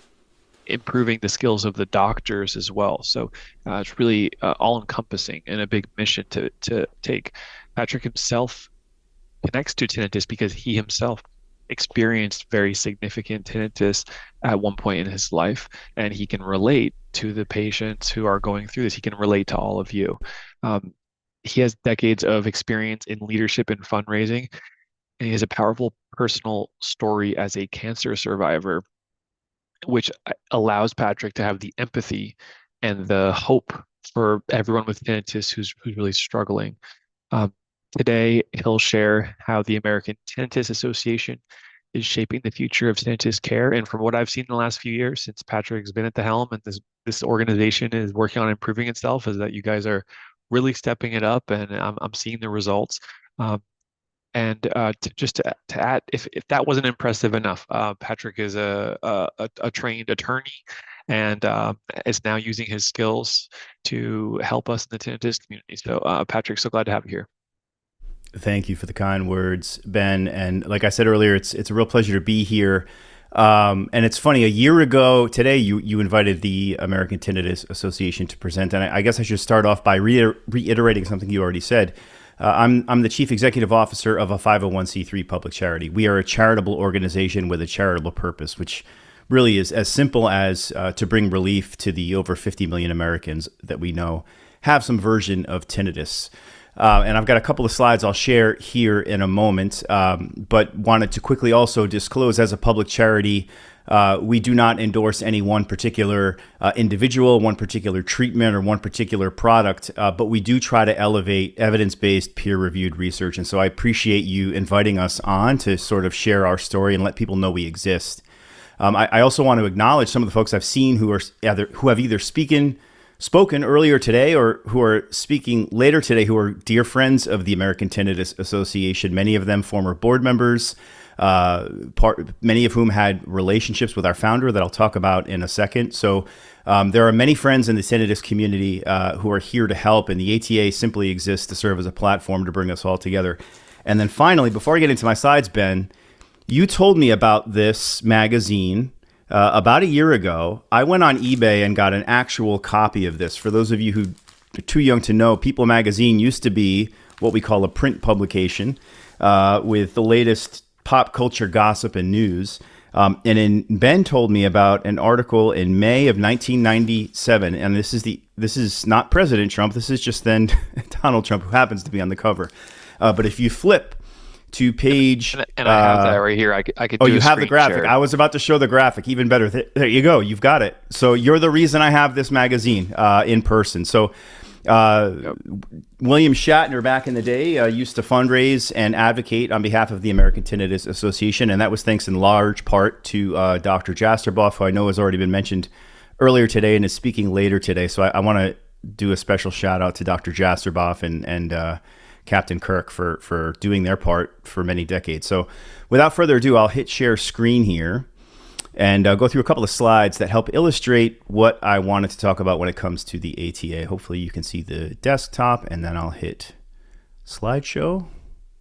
improving the skills of the doctors as well. So it's really all-encompassing and a big mission to take. Patrick himself connects to tinnitus because he himself experienced very significant tinnitus at one point in his life, and he can relate to the patients who are going through this. He can relate to all of you. He has decades of experience in leadership and fundraising, and he has a powerful personal story as a cancer survivor, which allows Patrick to have the empathy and the hope for everyone with tinnitus who's really struggling. Today, he'll share how the American Tinnitus Association is shaping the future of tinnitus care. And from what I've seen in the last few years, since Patrick's been at the helm and this organization is working on improving itself, is that you guys are really stepping it up, and I'm seeing the results. To add, if that wasn't impressive enough, Patrick is a trained attorney and is now using his skills to help us in the tinnitus community. So, Patrick, so glad to have you here. Thank you for the kind words, Ben. And like I said earlier, it's a real pleasure to be here. And it's funny, a year ago today, you invited the American Tinnitus Association to present. And I guess I should start off by reiterating something you already said. I'm the chief executive officer of a 501c3 public charity. We are a charitable organization with a charitable purpose, which really is as simple as to bring relief to the over 50 million Americans that we know have some version of tinnitus. And I've got a couple of slides I'll share here in a moment, but wanted to quickly also disclose, as a public charity, we do not endorse any one particular individual, one particular treatment, or one particular product, but we do try to elevate evidence-based, peer-reviewed research. And so I appreciate you inviting us on to sort of share our story and let people know we exist. I also want to acknowledge some of the folks I've seen who have either spoken earlier today or who are speaking later today, who are dear friends of the American Tinnitus Association, many of them former board members, many of whom had relationships with our founder that I'll talk about in a second. So there are many friends in the tinnitus community who are here to help, and the ATA simply exists to serve as a platform to bring us all together. And then finally, before I get into my slides, Ben, you told me about this magazine about a year ago. I went on eBay and got an actual copy of this. For those of you who are too young to know, People magazine used to be what we call a print publication with the latest pop culture gossip and news. Ben told me about an article in May of 1997, and this is not President Trump. This is just then Donald Trump, who happens to be on the cover. But if you flip to page, and I have that right here. I could. Oh, you have the graphic. Share. I was about to show the graphic. Even better. There you go. You've got it. So you're the reason I have this magazine in person. So William Shatner back in the day used to fundraise and advocate on behalf of the American Tinnitus Association, and that was thanks in large part to Dr. Jasterboff, who I know has already been mentioned earlier today and is speaking later today. So I want to do a special shout out to Dr. Jasterboff and Captain Kirk for doing their part for many decades. So without further ado, I'll hit share screen here and go through a couple of slides that help illustrate what I wanted to talk about when it comes to the ATA. Hopefully you can see the desktop, and then I'll hit slideshow.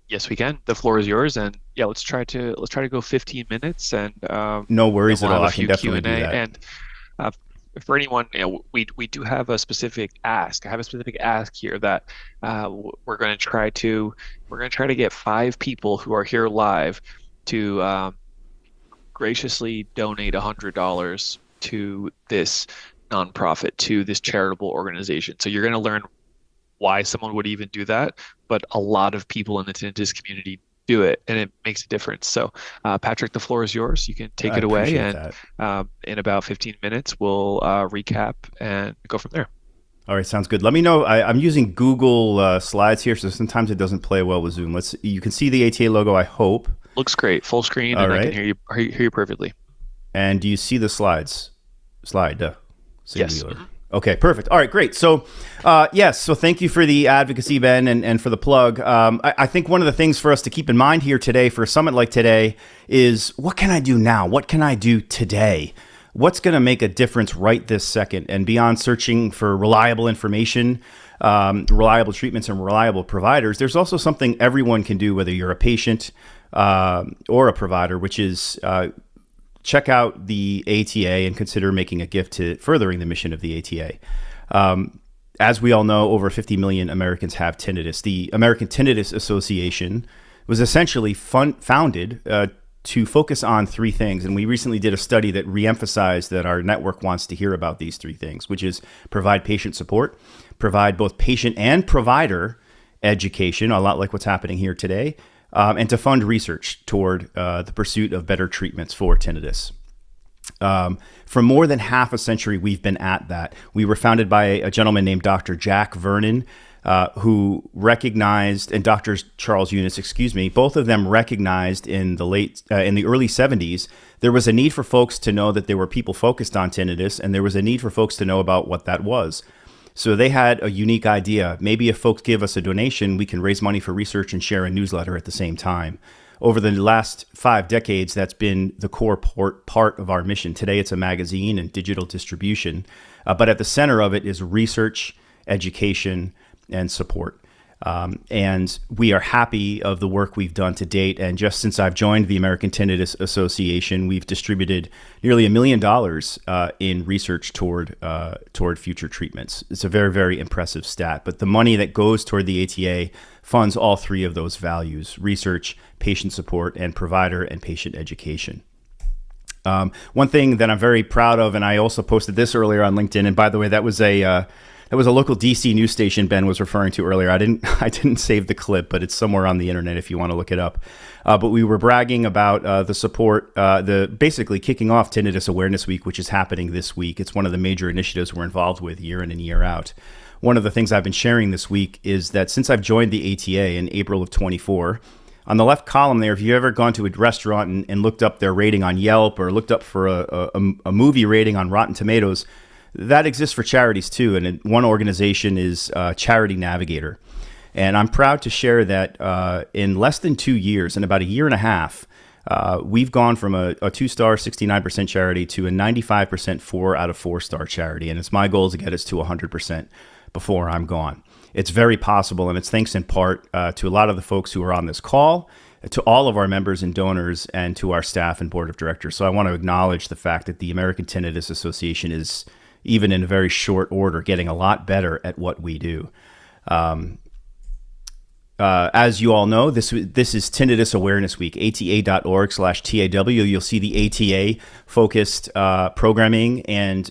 Yes, we can. The floor is yours, and yeah, let's try to go 15 minutes, and no worries we'll at all. I can definitely do that. And for anyone, we do have a specific ask. I have a specific ask here that we're going to try to get 5 people who are here live to graciously donate $100 to this nonprofit, to this charitable organization. So you're going to learn why someone would even do that, but a lot of people in the tinnitus community do it, and it makes a difference. So Patrick, the floor is yours. You can take it away, and in about 15 minutes we'll recap and go from there. All right, sounds good. Let me know. I'm using Google Slides here, so sometimes it doesn't play well with Zoom. You can see the ATA logo, I hope. Looks great. Full screen, All and I right. can hear you perfectly. And do you see the slides? Singular. Yes. Okay, perfect. All right, great. So, yes, so thank you for the advocacy, Ben, and for the plug. I think one of the things for us to keep in mind here today for a summit like today is, what can I do now? What can I do today? What's going to make a difference right this second? And beyond searching for reliable information, reliable treatments, and reliable providers, there's also something everyone can do, whether you're a patient or a provider, which is check out the ATA and consider making a gift to furthering the mission of the ATA. As we all know, over 50 million Americans have tinnitus. The American Tinnitus Association was essentially founded to focus on three things. And we recently did a study that reemphasized that our network wants to hear about these three things, which is provide patient support, provide both patient and provider education, a lot like what's happening here today, and to fund research toward the pursuit of better treatments for tinnitus. For more than half a century, we've been at that. We were founded by a gentleman named Dr. Jack Vernon, who recognized, and Dr. Charles Eunice, both of them recognized in the early 70s, there was a need for folks to know that there were people focused on tinnitus, and there was a need for folks to know about what that was. So they had a unique idea. Maybe if folks give us a donation, we can raise money for research and share a newsletter at the same time. Over the last 5 decades, that's been the core part of our mission. Today, it's a magazine and digital distribution, but at the center of it is research, education, and support. And we are happy of the work we've done to date. And just since I've joined the American Tinnitus Association, we've distributed nearly $1 million in research toward future treatments. It's a very, very impressive stat. But the money that goes toward the ATA funds all three of those values: research, patient support, and provider and patient education. One thing that I'm very proud of, and I also posted this earlier on LinkedIn, and by the way, that was a local DC news station Ben was referring to earlier. I didn't save the clip, but it's somewhere on the internet if you want to look it up. But we were bragging about the support, basically kicking off Tinnitus Awareness Week, which is happening this week. It's one of the major initiatives we're involved with year in and year out. One of the things I've been sharing this week is that since I've joined the ATA in April of 24, on the left column there, if you've ever gone to a restaurant and looked up their rating on Yelp or looked up for a movie rating on Rotten Tomatoes, that exists for charities too. And one organization is Charity Navigator. And I'm proud to share that in less than 2 years, in about a year and a half, we've gone from a 2-star, 69% charity to a 95% 4 out of 4-star charity. And it's my goal to get us to 100% before I'm gone. It's very possible, and it's thanks in part to a lot of the folks who are on this call, to all of our members and donors, and to our staff and board of directors. So I want to acknowledge the fact that the American Tinnitus Association is, even in a very short order, getting a lot better at what we do. As you all know, this is Tinnitus Awareness Week, ata.org/TAW. You'll see the ATA focused programming and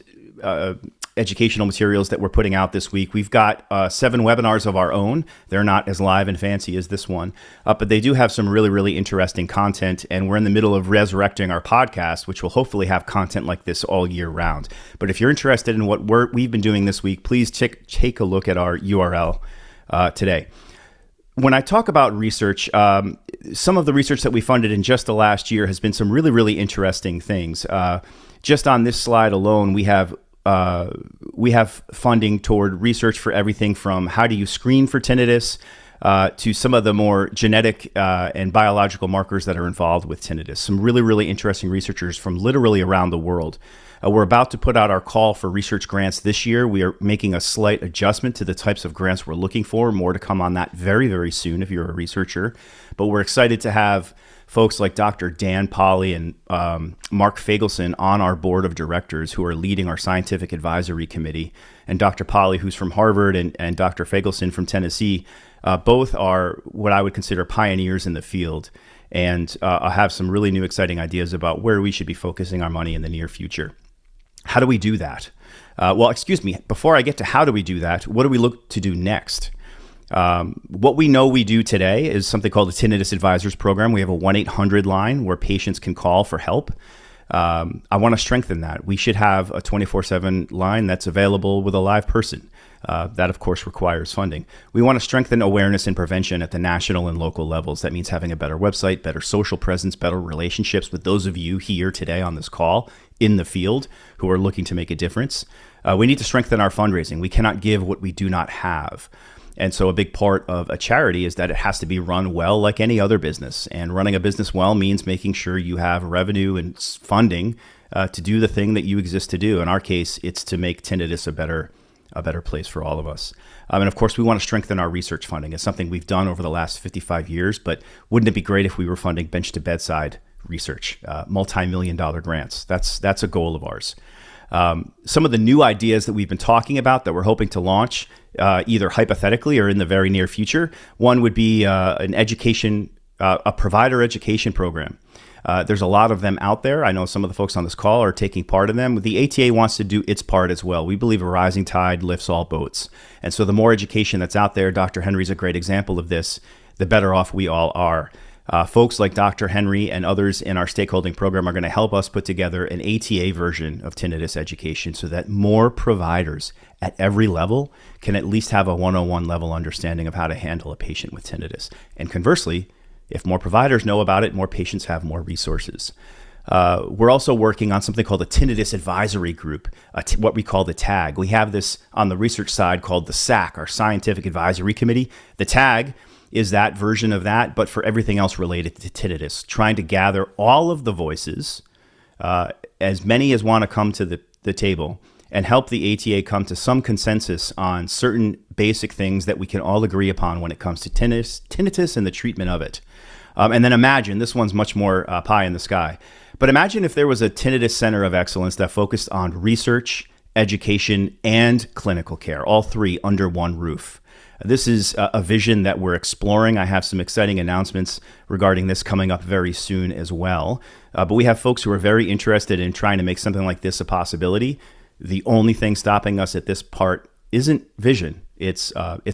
educational materials that we're putting out this week. We've got 7 webinars of our own. They're not as live and fancy as this one, but they do have some really, really interesting content. And we're in the middle of resurrecting our podcast, which will hopefully have content like this all year round. But if you're interested in what we've been doing this week, please take a look at our URL today. When I talk about research, some of the research that we funded in just the last year has been some really, really interesting things. Just on this slide alone, we have funding toward research for everything from how do you screen for tinnitus to some of the more genetic and biological markers that are involved with tinnitus. Some really, really interesting researchers from literally around the world. We're about to put out our call for research grants this year. We are making a slight adjustment to the types of grants we're looking for. More to come on that very, very soon if you're a researcher. But we're excited to have folks like Dr. Dan Polly and Mark Fagelson on our board of directors who are leading our scientific advisory committee. And Dr. Polly, who's from Harvard, and Dr. Fagelson from Tennessee, both are what I would consider pioneers in the field. And I have some really new exciting ideas about where we should be focusing our money in the near future. How do we do that? Before I get to how do we do that, what do we look to do next? What we know we do today is something called the Tinnitus Advisors Program. We have a 1-800 line where patients can call for help. I want to strengthen that. We should have a 24/7 line that's available with a live person. That, of course, requires funding. We want to strengthen awareness and prevention at the national and local levels. That means having a better website, better social presence, better relationships with those of you here today on this call in the field who are looking to make a difference. We need to strengthen our fundraising. We cannot give what we do not have. And so a big part of a charity is that it has to be run well like any other business. And running a business well means making sure you have revenue and funding to do the thing that you exist to do. In our case, it's to make tinnitus a better place for all of us. And of course, we want to strengthen our research funding. It's something we've done over the last 55 years, but wouldn't it be great if we were funding bench to bedside research, multi-million-dollar grants? That's a goal of ours. Some of the new ideas that we've been talking about that we're hoping to launch, either hypothetically or in the very near future, one would be a provider education program. There's a lot of them out there. I know some of the folks on this call are taking part in them. The ATA wants to do its part as well. We believe a rising tide lifts all boats. And so the more education that's out there, Dr. Henry's a great example of this, the better off we all are. Folks like Dr. Henry and others in our stakeholding program are going to help us put together an ATA version of tinnitus education so that more providers at every level can at least have a 101 level understanding of how to handle a patient with tinnitus. And conversely, if more providers know about it, more patients have more resources. We're also working on something called a Tinnitus Advisory Group, what we call the TAG. We have this on the research side called the SAC, our Scientific Advisory Committee. The TAG is that version of that, but for everything else related to tinnitus, trying to gather all of the voices, as many as want to come to the table, and help the ATA come to some consensus on certain basic things that we can all agree upon when it comes to tinnitus and the treatment of it. And then imagine, this one's much more pie in the sky, but imagine if there was a tinnitus center of excellence that focused on research, education, and clinical care, all three under one roof. This is a vision that we're exploring. I have some exciting announcements regarding this coming up very soon as well. But we have folks who are very interested in trying to make something like this a possibility. The only thing stopping us at this part isn't vision, it's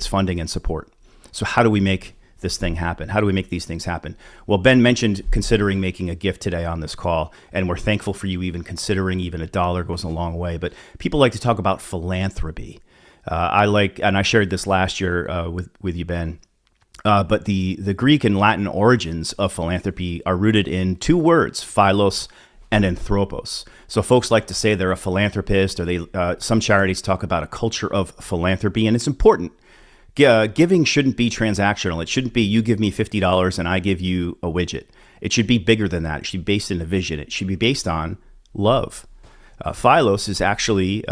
funding and support. So how do we make this thing happen? How do we make these things happen? Well, Ben mentioned considering making a gift today on this call, and we're thankful for you even considering. Even $1 goes a long way. But people like to talk about philanthropy. I shared this last year with you, Ben. But the Greek and Latin origins of philanthropy are rooted in two words, philos and anthropos. So folks like to say they're a philanthropist, or some charities talk about a culture of philanthropy, and it's important. Giving shouldn't be transactional. It shouldn't be you give me $50 and I give you a widget. It should be bigger than that. It should be based in a vision. It should be based on love. Philos is actually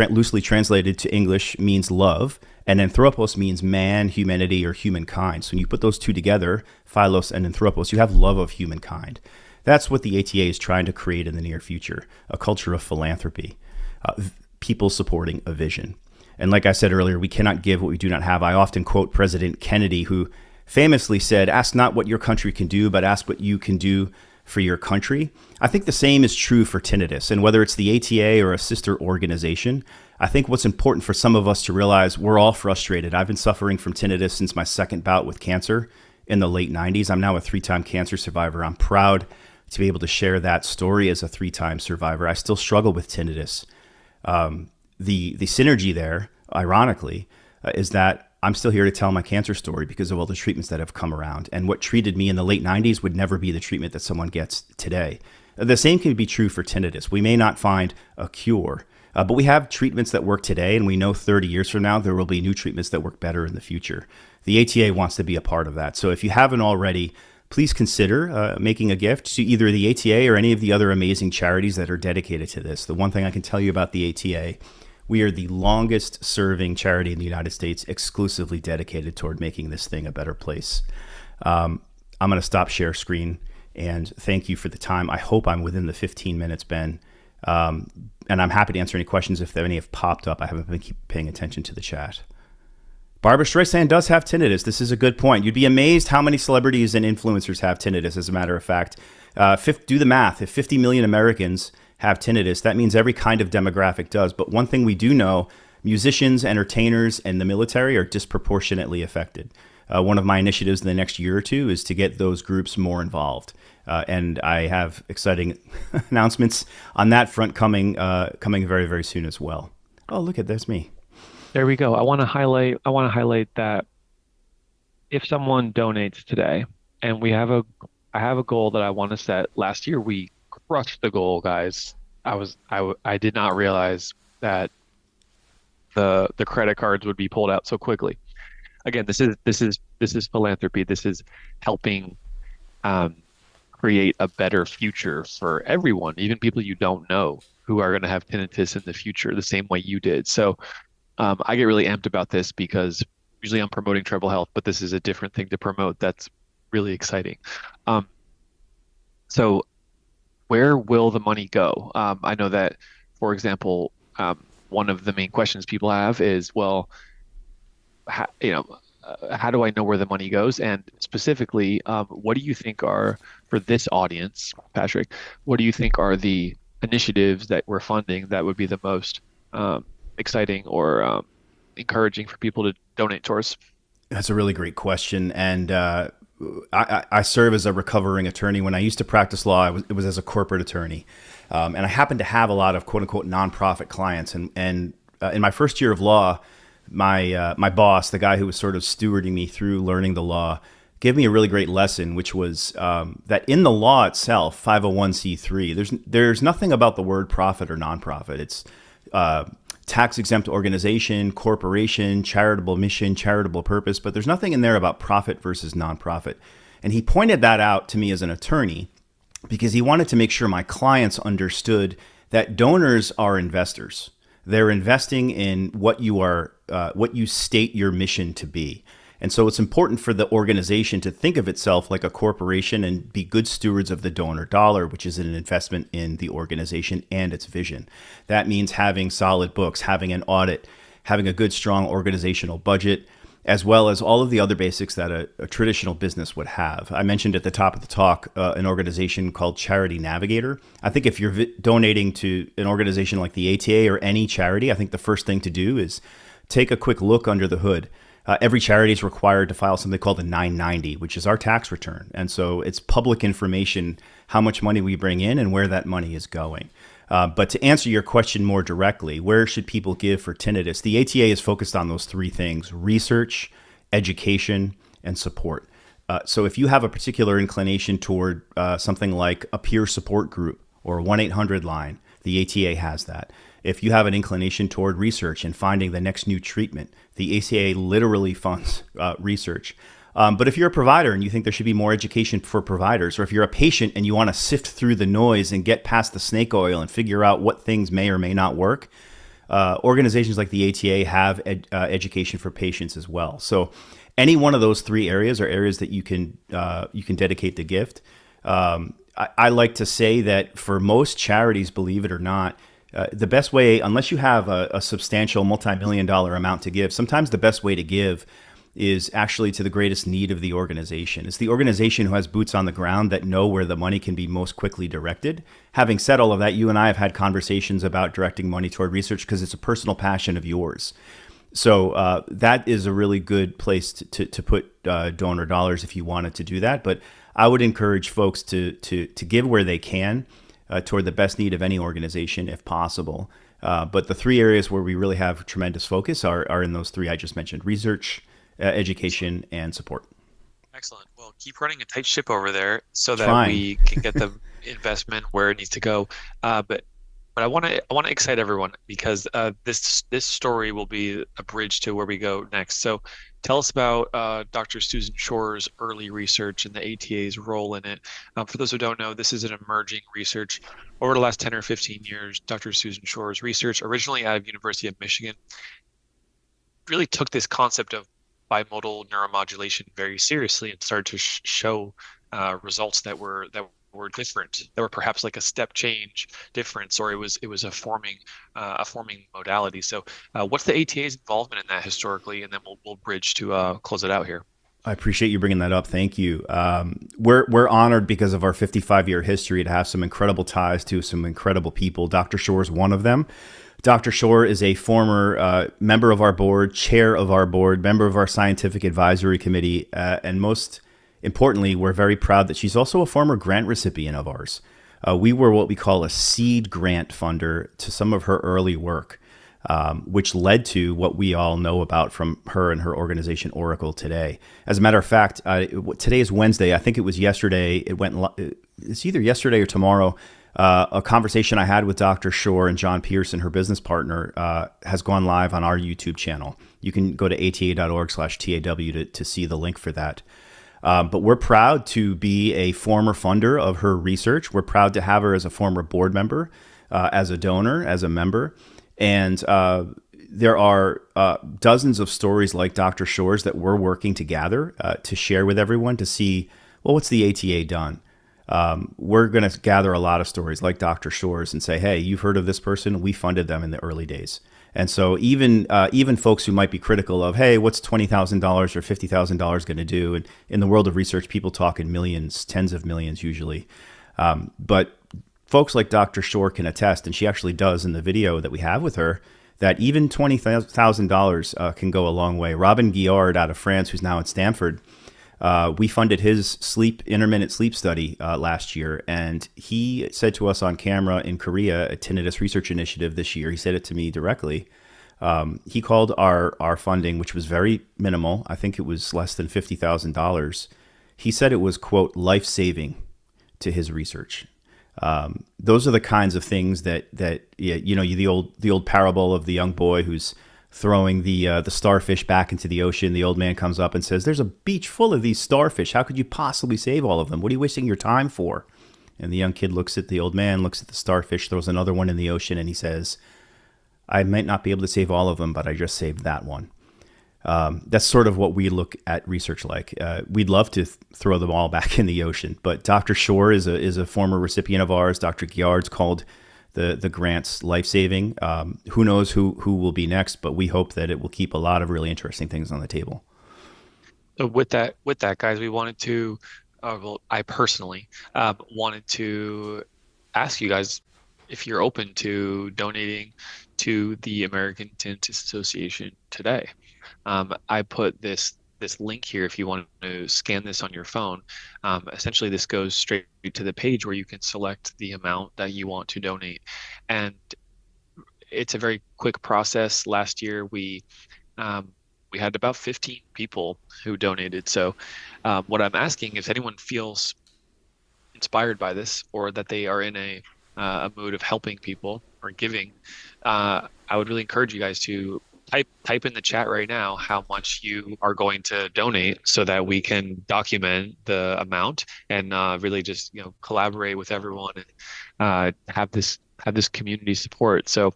loosely translated to English means love, and anthropos means man, humanity, or humankind. So when you put those two together, philos and anthropos, you have love of humankind. That's what the ATA is trying to create in the near future, a culture of philanthropy, people supporting a vision. And like I said earlier, we cannot give what we do not have. I often quote President Kennedy, who famously said, "Ask not what your country can do, but ask what you can do for your country." I think the same is true for tinnitus. And whether it's the ATA or a sister organization, I think what's important for some of us to realize, we're all frustrated. I've been suffering from tinnitus since my second bout with cancer in the late 90s. I'm now a 3-time cancer survivor. I'm proud to be able to share that story as a 3-time survivor. I still struggle with tinnitus. The synergy there, ironically, is that I'm still here to tell my cancer story because of all the treatments that have come around. And what treated me in the late 90s would never be the treatment that someone gets today. The same can be true for tinnitus. We may not find a cure, but we have treatments that work today, and we know 30 years from now there will be new treatments that work better in the future. The ATA wants to be a part of that. So if you haven't already, please consider making a gift to either the ATA or any of the other amazing charities that are dedicated to this. The one thing I can tell you about the ATA, we are the longest serving charity in the United States exclusively dedicated toward making this thing a better place. I'm going to stop share screen and thank you for the time. I hope I'm within the 15 minutes, Ben. And I'm happy to answer any questions if any have popped up. I haven't been paying attention to the chat. Barbara Streisand does have tinnitus. This is a good point. You'd be amazed how many celebrities and influencers have tinnitus, as a matter of fact. Do the math. If 50 million Americans have tinnitus, that means every kind of demographic does. But one thing we do know, musicians, entertainers, and the military are disproportionately affected. One of my initiatives in the next year or two is to get those groups more involved. And I have exciting announcements on that front coming very, very soon as well. Oh, look at there's me. There we go. I want to highlight that if someone donates today, and I have a goal that I want to set. Last year we crushed the goal, guys. I did not realize that the credit cards would be pulled out so quickly. Again, this is philanthropy. This is helping create a better future for everyone, even people you don't know who are going to have tinnitus in the future the same way you did. So I get really amped about this because usually I'm promoting treble health, but this is a different thing to promote. That's really exciting. So where will the money go? I know that, for example, one of the main questions people have is, well, how do I know where the money goes? And specifically, what do you think are, for this audience, Patrick, what do you think are the initiatives that we're funding that would be the most exciting or encouraging for people to donate towards? That's a really great question. And I serve as a recovering attorney. When I used to practice law, it was as a corporate attorney. And I happened to have a lot of quote unquote nonprofit clients. And in my first year of law, my boss, the guy who was sort of stewarding me through learning the law, gave me a really great lesson, which was that in the law itself, 501c3, there's nothing about the word profit or nonprofit. It's tax-exempt organization, corporation, charitable mission, charitable purpose, but there's nothing in there about profit versus nonprofit. And he pointed that out to me as an attorney because he wanted to make sure my clients understood that donors are investors. They're investing in what you state your mission to be. And so it's important for the organization to think of itself like a corporation and be good stewards of the donor dollar, which is an investment in the organization and its vision. That means having solid books, having an audit, having a good, strong organizational budget, as well as all of the other basics that a traditional business would have. I mentioned at the top of the talk an organization called Charity Navigator. I think if you're donating to an organization like the ATA or any charity, I think the first thing to do is take a quick look under the hood. Every charity is required to file something called a 990, which is our tax return. And so it's public information, how much money we bring in and where that money is going. But to answer your question more directly, where should people give for tinnitus? The ATA is focused on those three things: research, education, and support. So if you have a particular inclination toward something like a peer support group or a 1-800 line, the ATA has that. If you have an inclination toward research and finding the next new treatment, the ACA literally funds research. But if you're a provider and you think there should be more education for providers, or if you're a patient and you want to sift through the noise and get past the snake oil and figure out what things may or may not work, organizations like the ATA have education for patients as well. So any one of those three areas are areas that you can dedicate the gift. I like to say that for most charities, believe it or not, the best way, unless you have a substantial multi-million-dollar amount to give, sometimes the best way to give is actually to the greatest need of the organization. It's the organization who has boots on the ground that know where the money can be most quickly directed. Having said all of that, you and I have had conversations about directing money toward research because it's a personal passion of yours. So that is a really good place to put donor dollars if you wanted to do that. But I would encourage folks to give where they can toward the best need of any organization if possible. But the three areas where we really have tremendous focus are in those three I just mentioned: research, education, and support. Excellent. Well, keep running a tight ship over there so that we can get the investment where it needs to go. But I want to excite everyone because this story will be a bridge to where we go next. So tell us about Dr. Susan Shore's early research and the ATA's role in it. For those who don't know, this is an emerging research. Over the last 10 or 15 years, Dr. Susan Shore's research, originally out of University of Michigan, really took this concept of bimodal neuromodulation very seriously and started to show results that were different, that were perhaps like a step change difference, or it was a forming modality. So what's the ATA's involvement in that historically, and then we'll bridge to close it out here. I appreciate you bringing that up. Thank you. We're honored because of our 55-year history to have some incredible ties to some incredible people. Dr. Shore is one of them. Dr. Shore is a former member of our board, chair of our board, member of our scientific advisory committee, and most importantly, we're very proud that she's also a former grant recipient of ours. We were what we call a seed grant funder to some of her early work. which led to what we all know about from her and her organization, Oracle, today. As a matter of fact, today is Wednesday. I think it was yesterday. It's either yesterday or tomorrow. A conversation I had with Dr. Shore and John Pearson, her business partner, has gone live on our YouTube channel. You can go to ata.org/TAW to see the link for that. But we're proud to be a former funder of her research. We're proud to have her as a former board member, as a donor, as a member. And there are dozens of stories like Dr. Shore's that we're working to gather to share with everyone to see, well, what's the ATA done? We're going to gather a lot of stories like Dr. Shore's and say, hey, you've heard of this person? We funded them in the early days. And so even folks who might be critical of, hey, what's $20,000 or $50,000 going to do? And in the world of research, people talk in millions, tens of millions usually. But folks like Dr. Shore can attest, and she actually does in the video that we have with her, that even $20,000 can go a long way. Robin Guillard out of France, who's now at Stanford, we funded his intermittent sleep study last year, and he said to us on camera in Korea, a Tinnitus Research Initiative this year, he said it to me directly. He called our funding, which was very minimal, I think it was less than $50,000. He said it was, quote, life-saving to his research. Those are the kinds of things that the old parable of the young boy who's throwing the starfish back into the ocean. The old man comes up and says, there's a beach full of these starfish. How could you possibly save all of them? What are you wasting your time for? And the young kid looks at the old man, looks at the starfish, throws another one in the ocean, and he says, I might not be able to save all of them, but I just saved that one. That's sort of what we look at research like. We'd love to throw them all back in the ocean, but Dr. Shore is a former recipient of ours. Dr. Guillard's called the grants life-saving. Who knows who will be next, but we hope that it will keep a lot of really interesting things on the table. So with that, guys, we wanted to, I personally wanted to ask you guys if you're open to donating to the American Tinnitus Association today. I put this link here if you want to scan this on your phone. Essentially, this goes straight to the page where you can select the amount that you want to donate. And it's a very quick process. Last year, we had about 15 people who donated. So what I'm asking, if anyone feels inspired by this or that they are in a mood of helping people or giving, I would really encourage you guys to type in the chat right now how much you are going to donate so that we can document the amount and really just collaborate with everyone and have this community support. So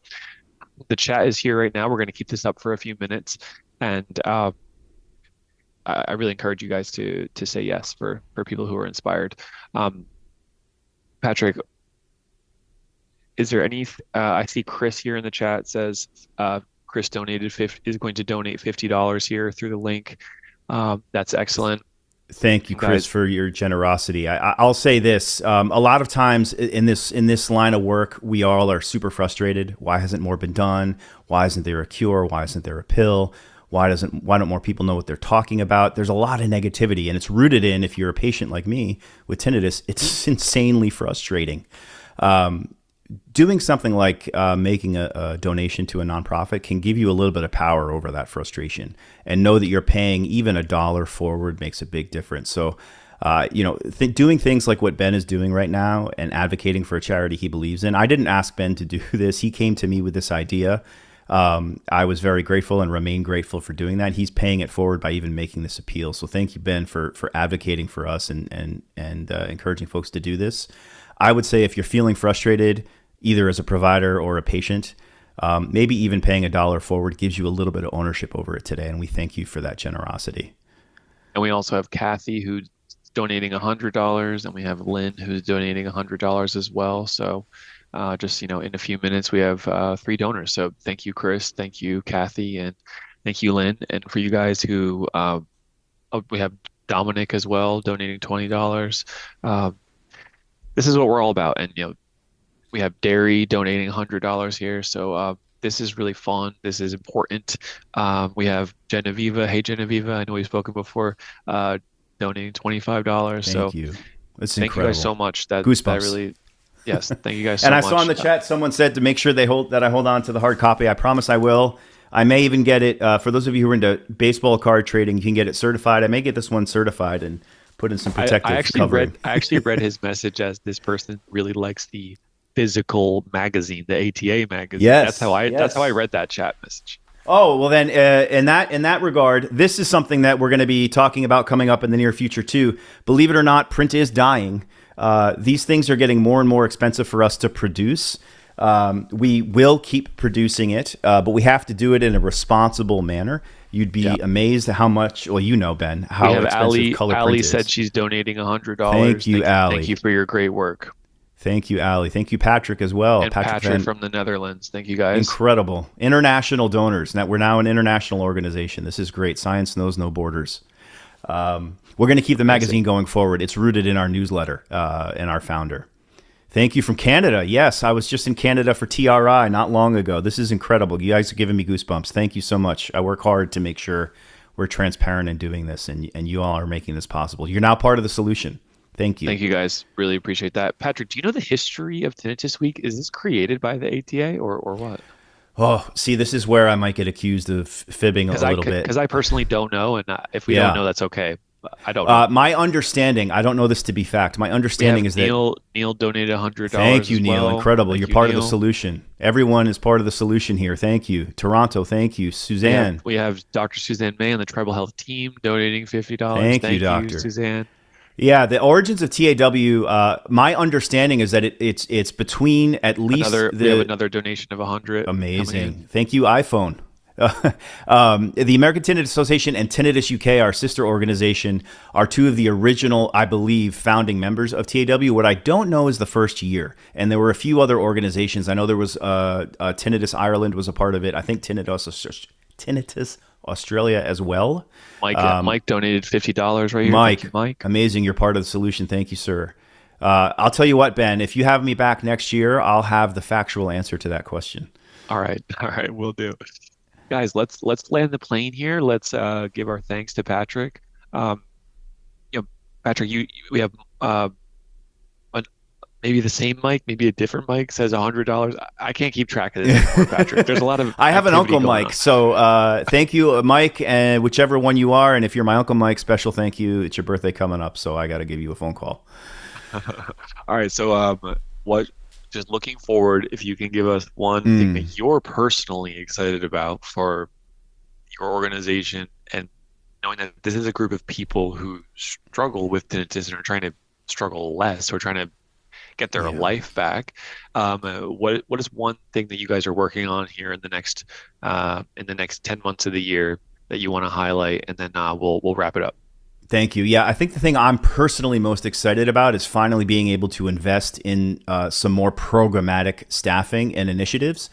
the chat is here right now. We're going to keep this up for a few minutes, and I really encourage you guys to say yes for people who are inspired. Patrick, is there any? I see Chris here in the chat says. Chris is going to donate $50 here through the link. That's excellent. Thank you, Chris, for your generosity. I'll say this: a lot of times in this line of work, we all are super frustrated. Why hasn't more been done? Why isn't there a cure? Why isn't there a pill? Why don't more people know what they're talking about? There's a lot of negativity, and it's rooted in, if you're a patient like me with tinnitus, it's insanely frustrating. Doing something like making a donation to a nonprofit can give you a little bit of power over that frustration, and know that you're paying even $1 forward makes a big difference. So, doing things like what Ben is doing right now and advocating for a charity he believes in. I didn't ask Ben to do this. He came to me with this idea. I was very grateful and remain grateful for doing that. He's paying it forward by even making this appeal. So thank you, Ben, for advocating for us and encouraging folks to do this. I would say if you're feeling frustrated, either as a provider or a patient, maybe even paying $1 forward gives you a little bit of ownership over it today. And we thank you for that generosity. And we also have Kathy who's donating $100, and we have Lynn who's donating $100 as well. So just, in a few minutes, we have 3 donors. So thank you, Chris. Thank you, Kathy. And thank you, Lynn. And for you guys who, we have Dominic as well, donating $20. This is what we're all about. And, we have Derry donating $100 here. So this is really fun. This is important. We have Genevieve. Hey, Genevieve. I know we've spoken before, donating $25. Thank you. That's thank incredible. You guys so much. That Goosebumps. really, Yes, thank you guys so And I much. saw in the chat someone said to make sure I hold on to the hard copy. I promise I will. I may even get it for those of you who are into baseball card trading. You can get it certified. I may get this one certified and put in some protective covering. I actually read his message as this person really likes the physical magazine, the ATA magazine. Yes, that's how I read that chat message. Oh, well then, in that regard, this is something that we're going to be talking about coming up in the near future too. Believe it or not, print is dying. These things are getting more and more expensive for us to produce. We will keep producing it, but we have to do it in a responsible manner. You'd be amazed at how much, well, you know, Ben, how expensive color print is. Said she's donating $100. Thank you, Allie. Thank you for your great work. Thank you, Allie. Thank you, Patrick, as well. And Patrick from the Netherlands. Thank you, guys. Incredible. International donors. Now, we're now an international organization. This is great. Science knows no borders. We're going to keep the magazine going forward. It's rooted in our newsletter and our founder. Thank you from Canada. Yes, I was just in Canada for TRI not long ago. This is incredible. You guys are giving me goosebumps. Thank you so much. I work hard to make sure we're transparent in doing this, and you all are making this possible. You're now part of the solution. Thank you. Thank you, guys. Really appreciate that. Patrick, do you know the history of Tinnitus Week? Is this created by the ATA or what? Oh, see, this is where I might get accused of fibbing a little bit. Because I personally don't know, and if we don't know, that's okay. I don't know. My understanding, I don't know this to be fact. My understanding is that Neil donated $100. Thank you, Neil. Well. Incredible. You're part of the solution. Everyone is part of the solution here. Thank you. Toronto, thank you. Suzanne. Yeah, we have Dr. Suzanne May on the Tribal Health team donating $50. Thank you, Doctor. Suzanne. Yeah, the origins of TAW. My understanding is that it's between at least we have another donation of 100. Amazing. Thank you, iPhone. The American Tinnitus Association and Tinnitus UK, our sister organization, are two of the original, I believe, founding members of TAW. What I don't know is the first year, and there were a few other organizations. I know there was Tinnitus Ireland was a part of it. I think Tinnitus Australia as well. Mike donated $50 right here. Mike, Thank you, Mike. Amazing. You're part of the solution. Thank you, sir. I'll tell you what, Ben, if you have me back next year, I'll have the factual answer to that question. All right. We'll do. Guys, let's land the plane here. Let's give our thanks to Patrick. Patrick, we have maybe the same mic, maybe a different mic says $100. I can't keep track of this anymore, Patrick. There's a lot of I have an Uncle Mike, so thank you, Mike, and whichever one you are. And if you're my Uncle Mike, special thank you. It's your birthday coming up, so I got to give you a phone call. All right, so just looking forward, if you can give us one thing that you're personally excited about for your organization, and knowing that this is a group of people who struggle with tinnitus and are trying to struggle less or trying to get their life back. What is one thing that you guys are working on here in the next 10 months of the year that you want to highlight, and then we'll wrap it up. Thank you. Yeah, I think the thing I'm personally most excited about is finally being able to invest in some more programmatic staffing and initiatives.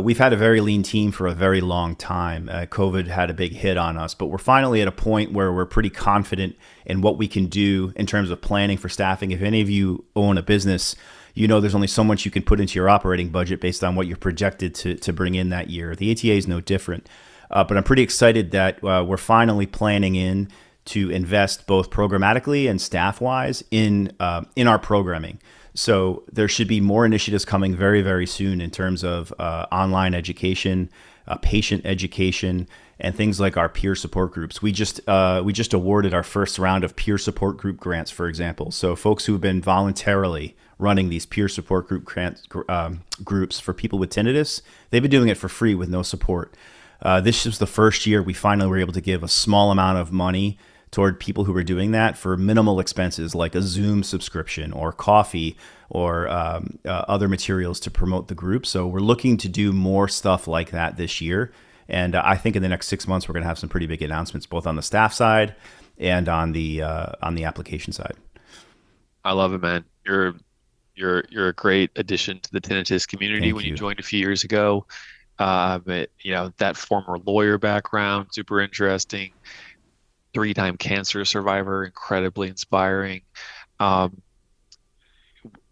We've had a very lean team for a very long time. COVID had a big hit on us, but we're finally at a point where we're pretty confident in what we can do in terms of planning for staffing. If any of you own a business, you know there's only so much you can put into your operating budget based on what you're projected to bring in that year. The ATA is no different, but I'm pretty excited that we're finally planning in to invest both programmatically and staff-wise in our programming. So there should be more initiatives coming very, very soon in terms of online education, patient education, and things like our peer support groups. We just awarded our first round of peer support group grants, for example. So folks who have been voluntarily running these peer support group groups for people with tinnitus, they've been doing it for free with no support. This was the first year we finally were able to give a small amount of money toward people who were doing that for minimal expenses like a Zoom subscription or coffee or other materials to promote the group. So we're looking to do more stuff like that this year. And I think in the next 6 months, we're going to have some pretty big announcements, both on the staff side and on the application side. I love it, man. You're a great addition to the tinnitus community. Thank when you. you joined a few years ago. But, that former lawyer background, super interesting. 3-time cancer survivor, incredibly inspiring.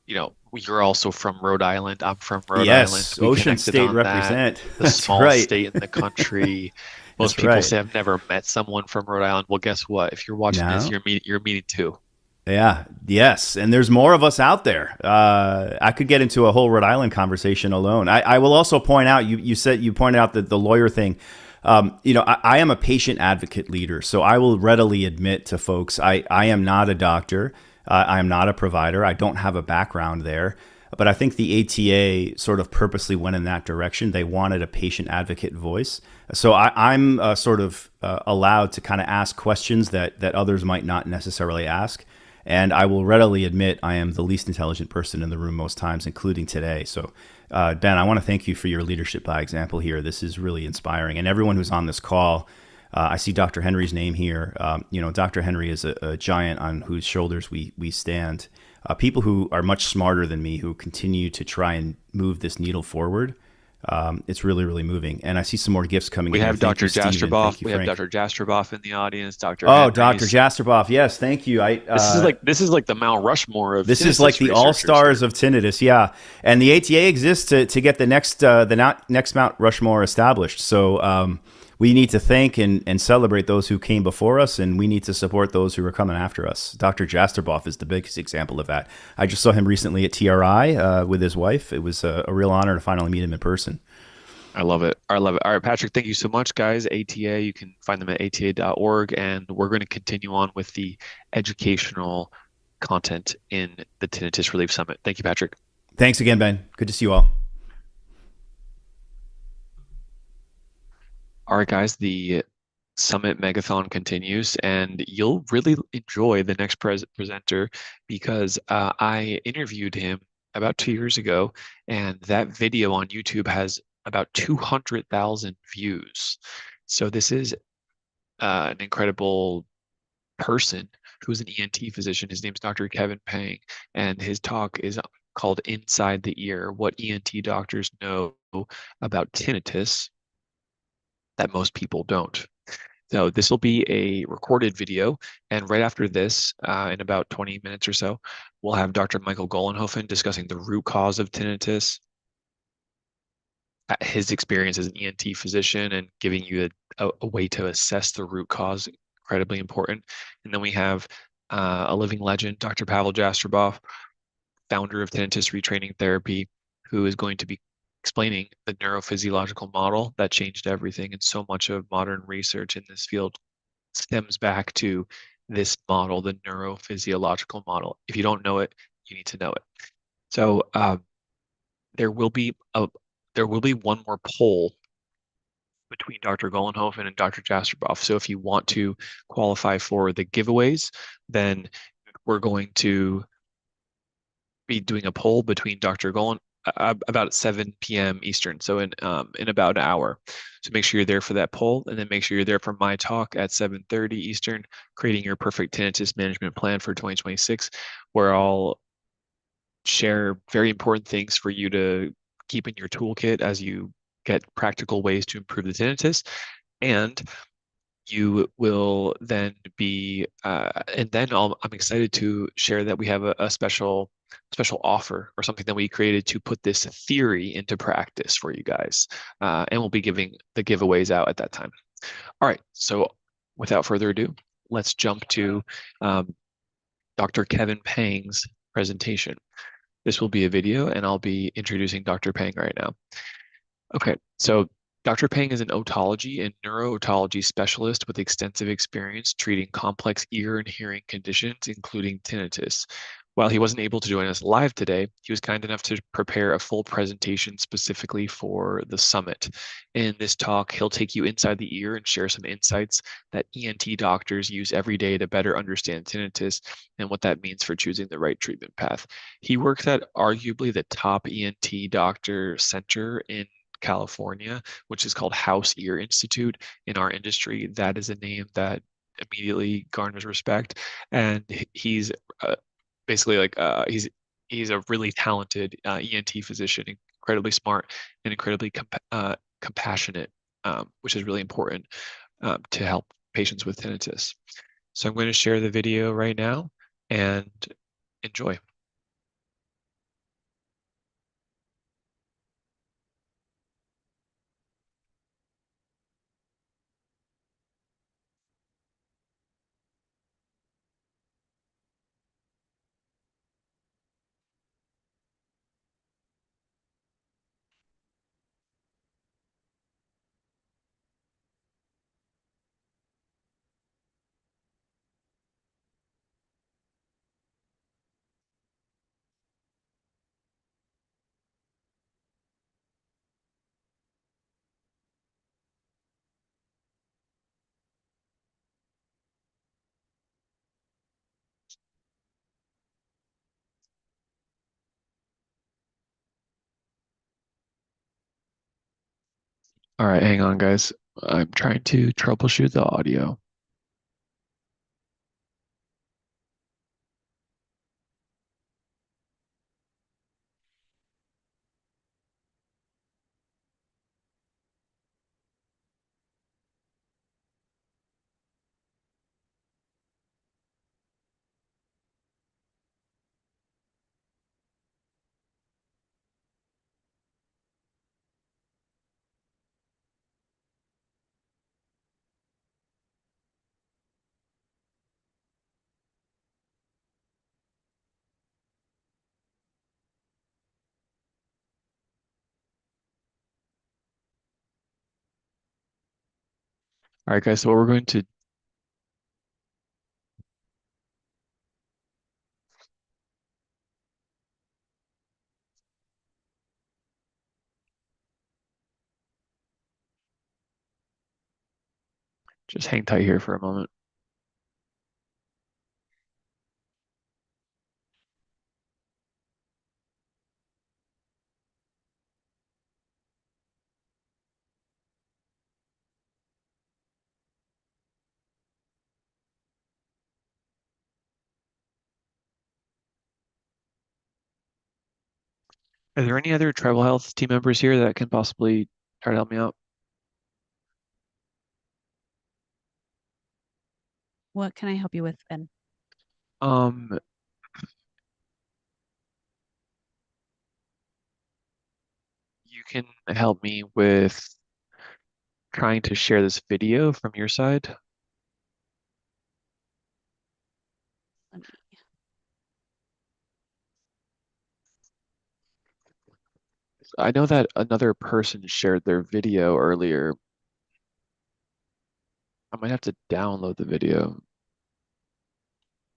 You're also from Rhode Island. I'm from Rhode Island. Yes, We Ocean connected State on represent. that. The That's small right. state in the country. Most That's people right. say I've never met someone from Rhode Island. Well, guess what? If you're watching this, No. you're meeting two. Yeah. Yes. And there's more of us out there. I could get into a whole Rhode Island conversation alone. I will also point out, you pointed out that the lawyer thing. I am a patient advocate leader, so I will readily admit to folks, I am not a doctor. I am not a provider. I don't have a background there. But I think the ATA sort of purposely went in that direction. They wanted a patient advocate voice. So I'm sort of allowed to kind of ask questions that others might not necessarily ask. And I will readily admit I am the least intelligent person in the room most times, including today. So, Ben, I want to thank you for your leadership by example here. This is really inspiring. And everyone who's on this call, I see Dr. Henry's name here. Dr. Henry is a giant on whose shoulders we stand. People who are much smarter than me who continue to try and move this needle forward. It's really, really moving. And I see some more gifts coming in. We have Thank Dr. you, Stephen. Jastreboff. Thank you, We have Frank. Dr. Jastreboff in the audience. Dr. Oh, Henry's. Dr. Jastreboff. Yes, thank you. This is like the Mount Rushmore of this tinnitus is like the all stars researchers of tinnitus. Yeah, and the ATA exists to get the next Mount Rushmore established. So we need to thank and celebrate those who came before us, and we need to support those who are coming after us. Dr. Jastreboff is the biggest example of that. I just saw him recently at TRI with his wife. It was a real honor to finally meet him in person. I love it. I love it. All right, Patrick, thank you so much, guys. ATA, you can find them at ata.org, and we're going to continue on with the educational content in the Tinnitus Relief Summit. Thank you, Patrick. Thanks again, Ben. Good to see you all. All right, guys, the Summit Megathon continues, and you'll really enjoy the next presenter because I interviewed him about 2 years ago, and that video on YouTube has about 200,000 views. So this is an incredible person who's an ENT physician. His name's Dr. Kevin Pang, and his talk is called Inside the Ear, What ENT Doctors Know About Tinnitus That Most People Don't. So this will be a recorded video, and right after this, in about 20 minutes or so, we'll have Dr. Michael Gollenhofen discussing the root cause of tinnitus, his experience as an ENT physician, and giving you a way to assess the root cause, incredibly important. And then we have a living legend, Dr. Pavel Jastreboff, founder of Tinnitus Retraining Therapy, who is going to be explaining the neurophysiological model that changed everything. And so much of modern research in this field stems back to this model, the neurophysiological model. If you don't know it, you need to know it. So there will be one more poll between Dr. Gollenhofen and Dr. Jastreboff. So if you want to qualify for the giveaways, then we're going to be doing a poll between Dr. Gollen about 7 p.m. Eastern, so in about an hour. So make sure you're there for that poll, and then make sure you're there for my talk at 7:30 Eastern, creating your perfect tinnitus management plan for 2026, where I'll share very important things for you to keep in your toolkit as you get practical ways to improve the tinnitus. And you will then be, and then I'm excited to share that we have a special offer or something that we created to put this theory into practice for you guys. And we'll be giving the giveaways out at that time. All right, so without further ado, let's jump to Dr. Kevin Pang's presentation. This will be a video, and I'll be introducing Dr. Pang right now. Okay, so Dr. Pang is an otology and neuro-otology specialist with extensive experience treating complex ear and hearing conditions, including tinnitus. While he wasn't able to join us live today, he was kind enough to prepare a full presentation specifically for the summit. In this talk, he'll take you inside the ear and share some insights that ENT doctors use every day to better understand tinnitus and what that means for choosing the right treatment path. He works at arguably the top ENT doctor center in California, which is called House Ear Institute. In our industry, that is a name that immediately garners respect. And he's basically like he's a really talented ENT physician, incredibly smart and incredibly compassionate, which is really important to help patients with tinnitus. So I'm going to share the video right now and enjoy. All right, hang on, guys. I'm trying to troubleshoot the audio. All right, guys, so what we're going to just hang tight here for a moment. Are there any other tribal health team members here that can possibly try to help me out? What can I help you with, Ben? Um, you can help me with trying to share this video from your side. Let me. I know that another person shared their video earlier. I might have to download the video.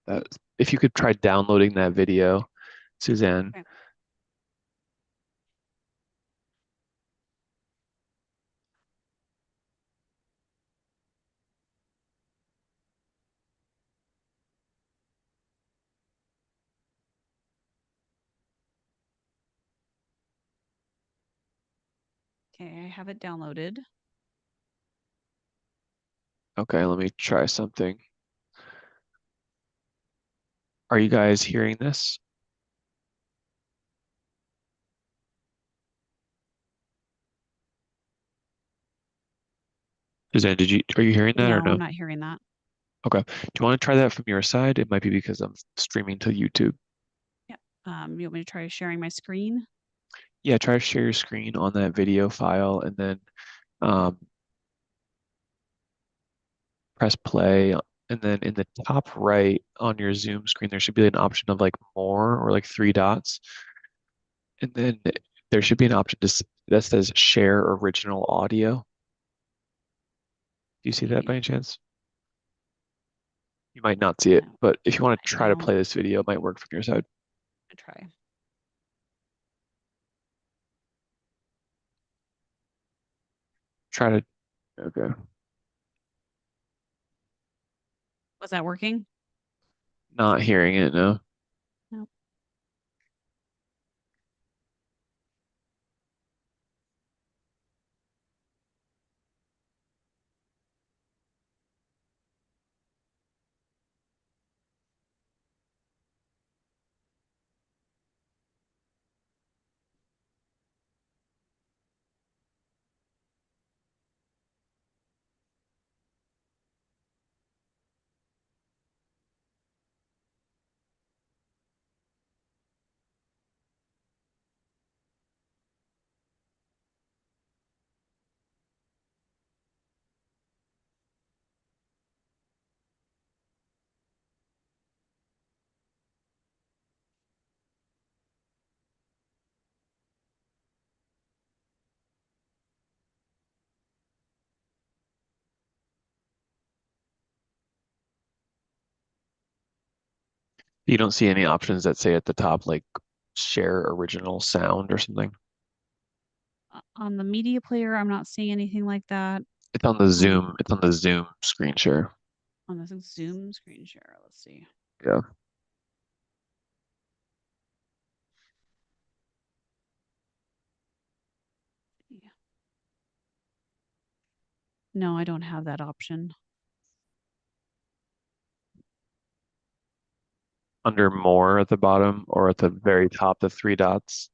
That if you could try downloading that video, Suzanne. Okay. Okay, I have it downloaded. Okay, let me try something. Are you guys hearing this? Suzanne, are you hearing that or No, no? I'm not hearing that. Okay. Do you want to try that from your side? It might be because I'm streaming to YouTube. Yeah. You want me to try sharing my screen? Yeah, try to share your screen on that video file and then um, press play. And then in the top right on your Zoom screen, there should be an option of like more or like three dots. And then there should be an option that says share original audio. Do you see that by any chance? You might not see it, No, but if you want to I try to don't. play this video, it might work from your side. I try. Try to, okay. Was that working? Not hearing it, no. No. You don't see any options that say at the top, like share original sound or something? On the media player, I'm not seeing anything like that. It's on the Zoom, it's on the Zoom screen share. On the Zoom screen share, let's see. Yeah. Yeah. No, I don't have that option. Under more at the bottom or at the very top, the three dots.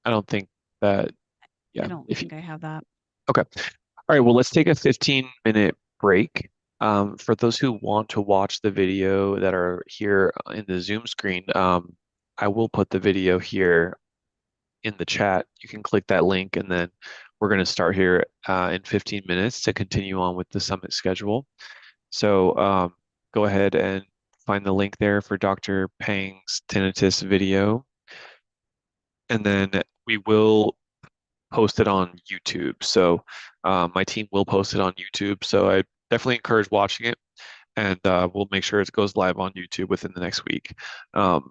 I don't think that, yeah. I don't think I have that. Okay. All right, well, let's take a 15-minute break. For those who want to watch the video that are here in the Zoom screen, I will put the video here in the chat. You can click that link, and then we're going to start here in 15 minutes to continue on with the summit schedule. So go ahead and find the link there for Dr. Pang's tinnitus video. And then we will post it on YouTube. So my team will post it on YouTube. So I definitely encourage watching it, and we'll make sure it goes live on YouTube within the next week. So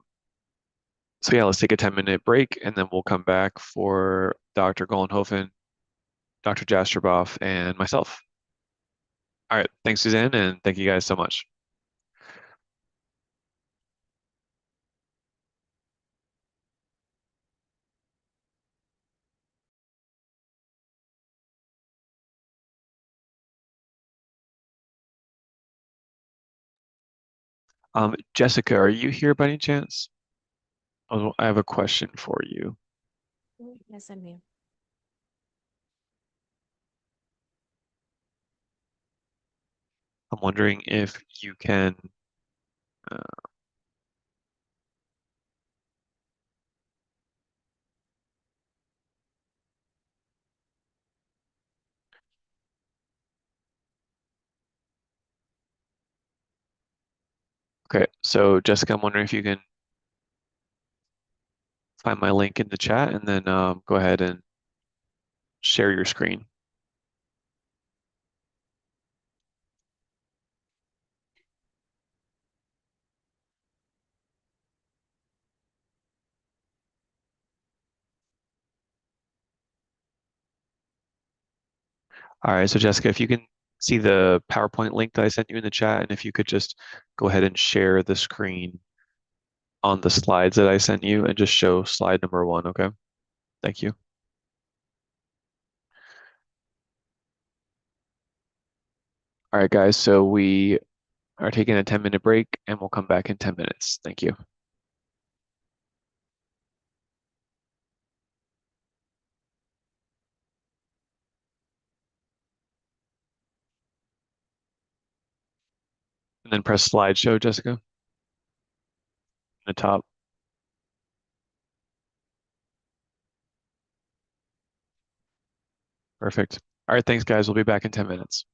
yeah, let's take a 10-minute break, and then we'll come back for Dr. Golenhofen, Dr. Jastroboff, and myself. All right, thanks, Suzanne, and thank you guys so much. Jessica, are you here by any chance? Oh, I have a question for you. Yes, I'm here. I'm wondering if you can okay, so Jessica, I'm wondering if you can find my link in the chat and then go ahead and share your screen. All right, so Jessica, if you can see the PowerPoint link that I sent you in the chat, and if you could just go ahead and share the screen on the slides that I sent you and just show slide number 1, okay? Thank you. All right, guys, so we are taking a 10-minute break and we'll come back in 10 minutes. Thank you. And then press slideshow, Jessica, in the top. Perfect. All right, thanks, guys. We'll be back in 10 minutes.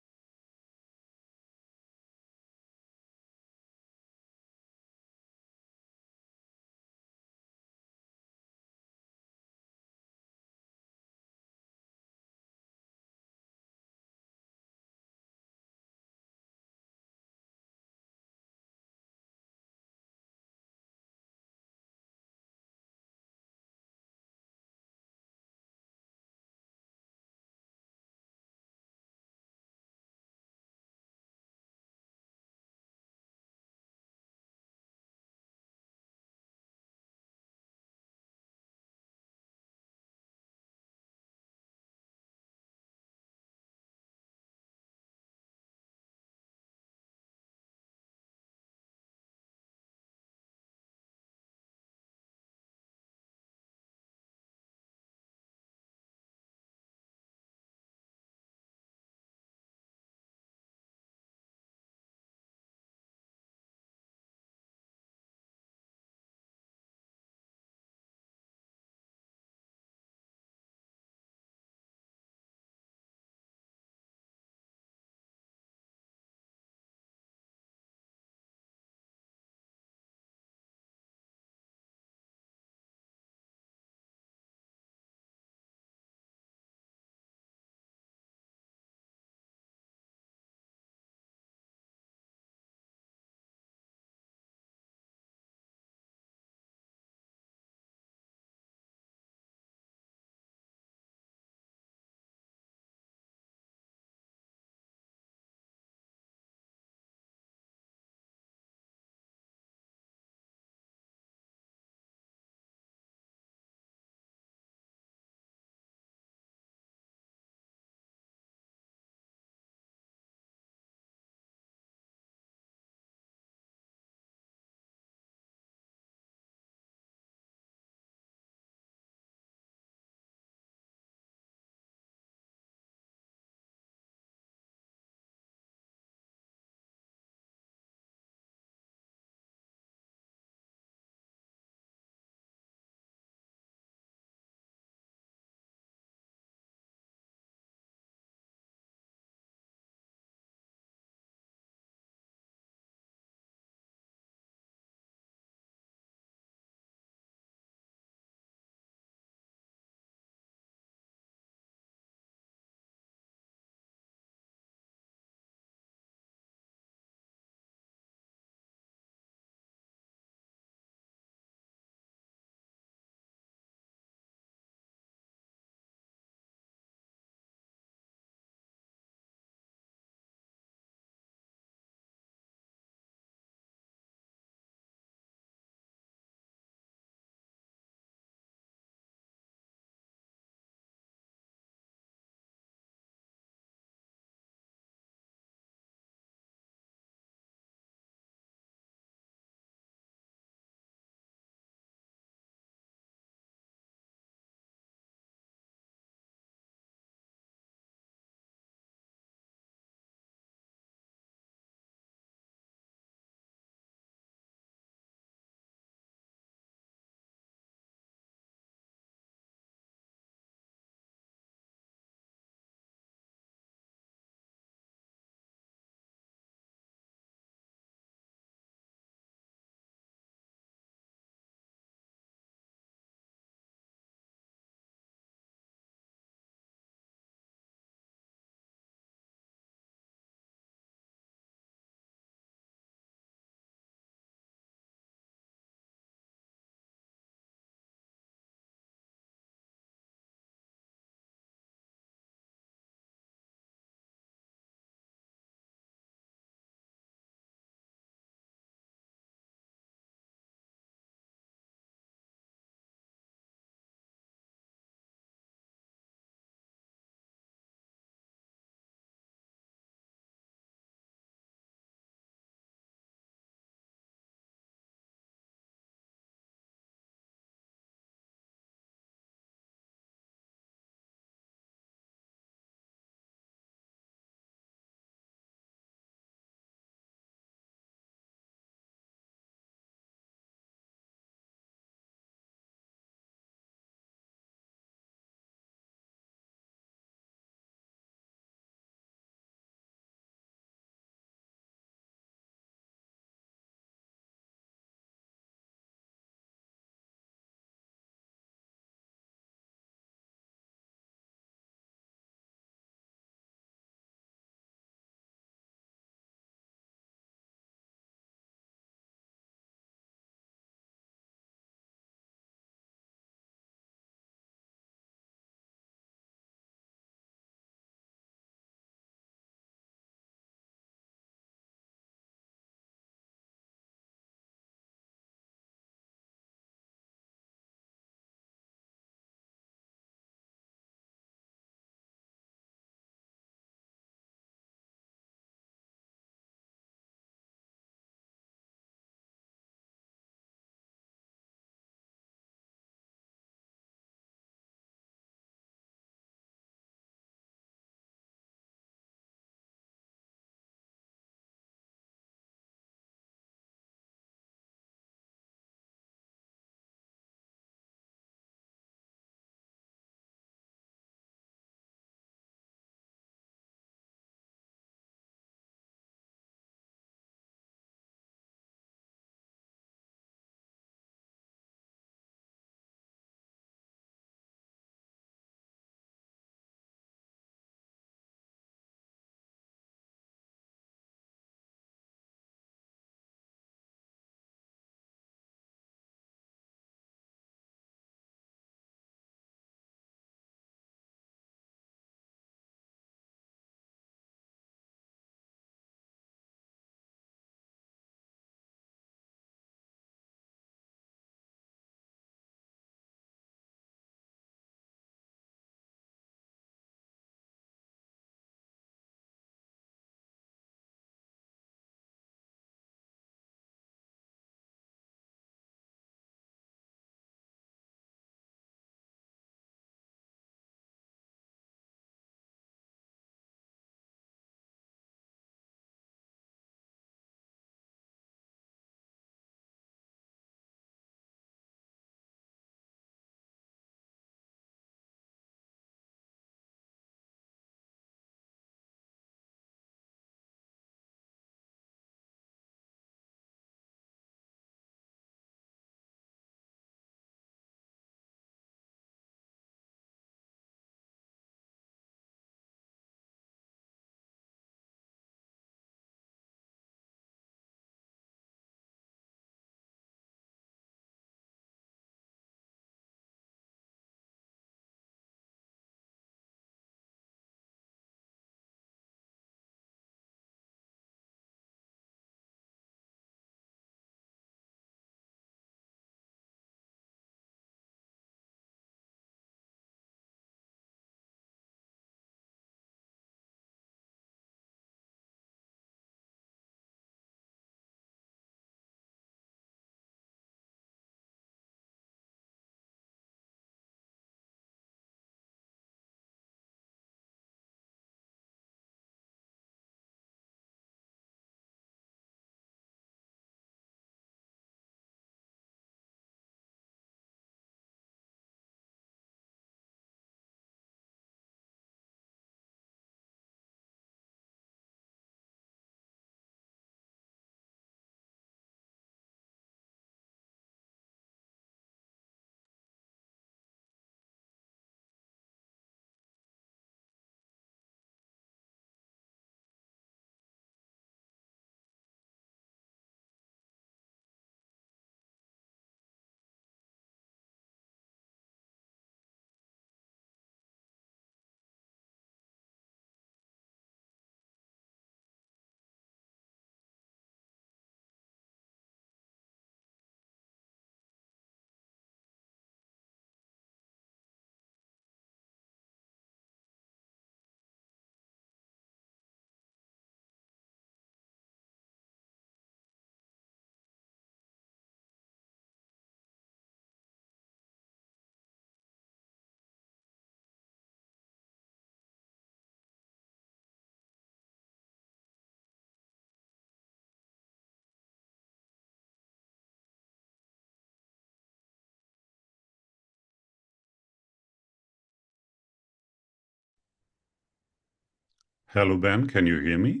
Hello, Ben. Can you hear me?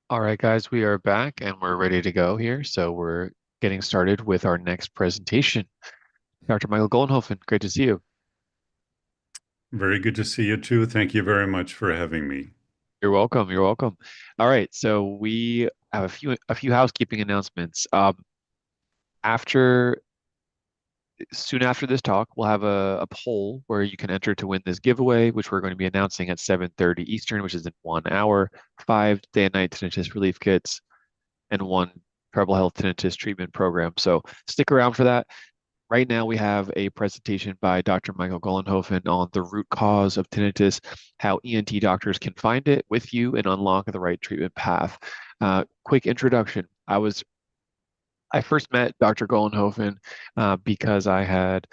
All right, guys, we are back and we're ready to go here. So we're getting started with our next presentation. Dr. Michael Goldenhofen, great to see you. Very good to see you too. Thank you very much for having me. You're welcome. You're welcome. All right, so we have a few housekeeping announcements. Soon after this talk, we'll have a poll where you can enter to win this giveaway, which we're going to be announcing at 7:30 Eastern, which is in 1 hour, 5 day and night tinnitus relief kits, and 1 treble health tinnitus treatment program. So stick around for that. Right now, we have a presentation by Dr. Michael Goldenhofen on the root cause of tinnitus, how ENT doctors can find it with you and unlock the right treatment path. Quick introduction. I first met Dr. Goldenhofen because I had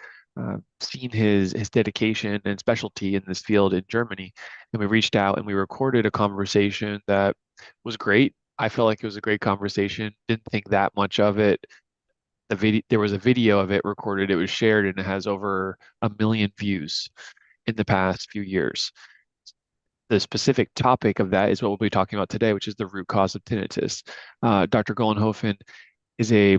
seen his dedication and specialty in this field in Germany, and we reached out and we recorded a conversation that was great. I felt like it was a great conversation. Didn't think that much of it. There was a video of it recorded. It was shared, and it has over 1 million views in the past few years. The specific topic of that is what we'll be talking about today, which is the root cause of tinnitus. Dr. Goldenhofen is a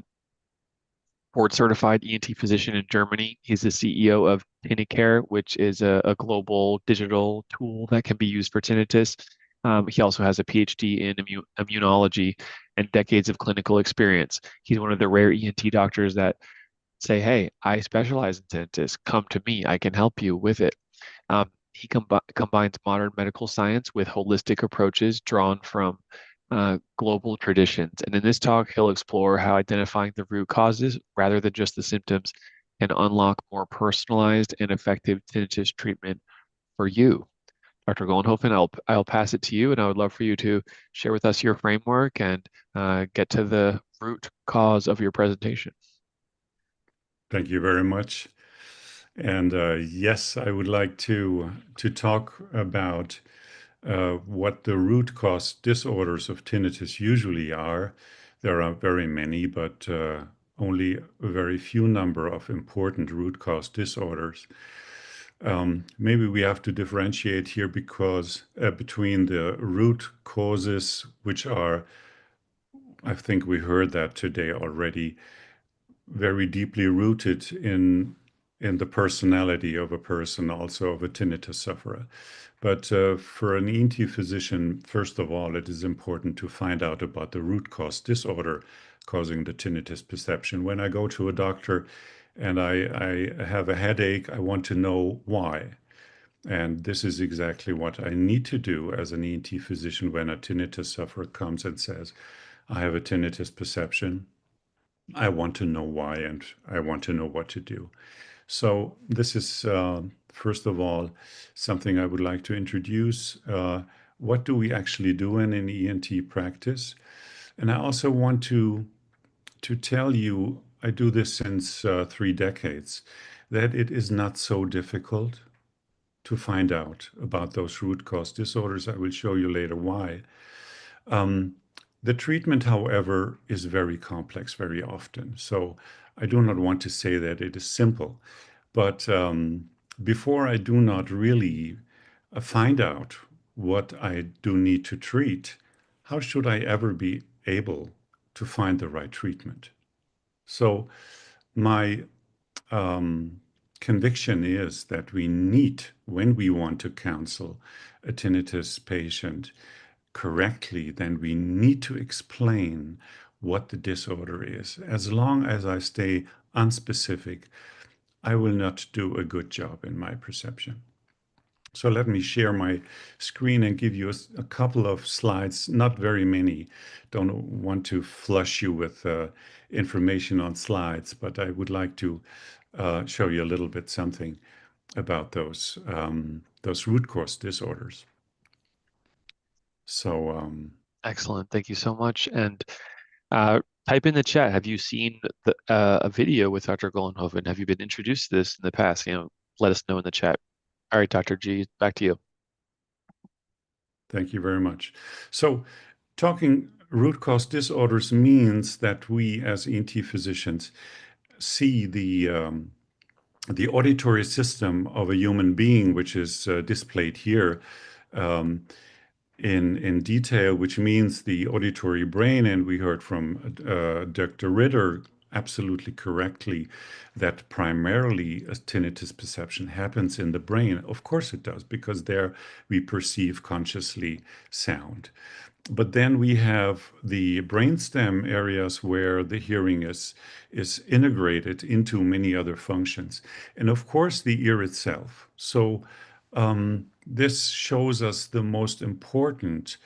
board-certified ENT physician in Germany. He's the CEO of TinniCare, which is a global digital tool that can be used for tinnitus. He also has a PhD in immunology and decades of clinical experience. He's one of the rare ENT doctors that say, hey, I specialize in tinnitus. Come to me. I can help you with it. He combines modern medical science with holistic approaches drawn from global traditions. And in this talk, he'll explore how identifying the root causes rather than just the symptoms can unlock more personalized and effective tinnitus treatment for you. Dr. Goldenhofen, I'll pass it to you, and I would love for you to share with us your framework and get to the root cause of your presentation. Thank you very much. And yes, I would like to talk about what the root cause disorders of tinnitus usually are. There are very many, but only a very few number of important root cause disorders. Maybe we have to differentiate here because between the root causes, which are, I think we heard that today already, very deeply rooted in the personality of a person, also of a tinnitus sufferer. But for an ENT physician, first of all, it is important to find out about the root cause disorder causing the tinnitus perception. When I go to a doctor and I have a headache, I want to know why. And this is exactly what I need to do as an ENT physician when a tinnitus sufferer comes and says, I have a tinnitus perception. I want to know why, and I want to know what to do. So this is, first of all, something I would like to introduce. What do we actually do in an ENT practice? And I also want to tell you, I do this since 3 decades, that it is not so difficult to find out about those root cause disorders. I will show you later why. The treatment, however, is very complex very often. So I do not want to say that it is simple. But before I do not really find out what I do need to treat, how should I ever be able to find the right treatment? So my conviction is that we need, when we want to counsel a tinnitus patient correctly, then we need to explain what the disorder is. As long as I stay unspecific, I will not do a good job in my perception. So let me share my screen and give you a couple of slides, not very many. Don't want to flush you with information on slides, but I would like to show you a little bit something about those root cause disorders. So excellent. Thank you so much. And type in the chat. Have you seen a video with Dr. Goldenhofen? Have you been introduced to this in the past? Let us know in the chat. All right, Dr. G, back to you. Thank you very much. So talking root cause disorders means that we as ENT physicians see the the auditory system of a human being, which is displayed here in detail, which means the auditory brain. And we heard from Dr. Ritter absolutely correctly that primarily a tinnitus perception happens in the brain. Of course it does, because there we perceive consciously sound. But then we have the brainstem areas where the hearing is integrated into many other functions. And of course, the ear itself. So this shows us the most important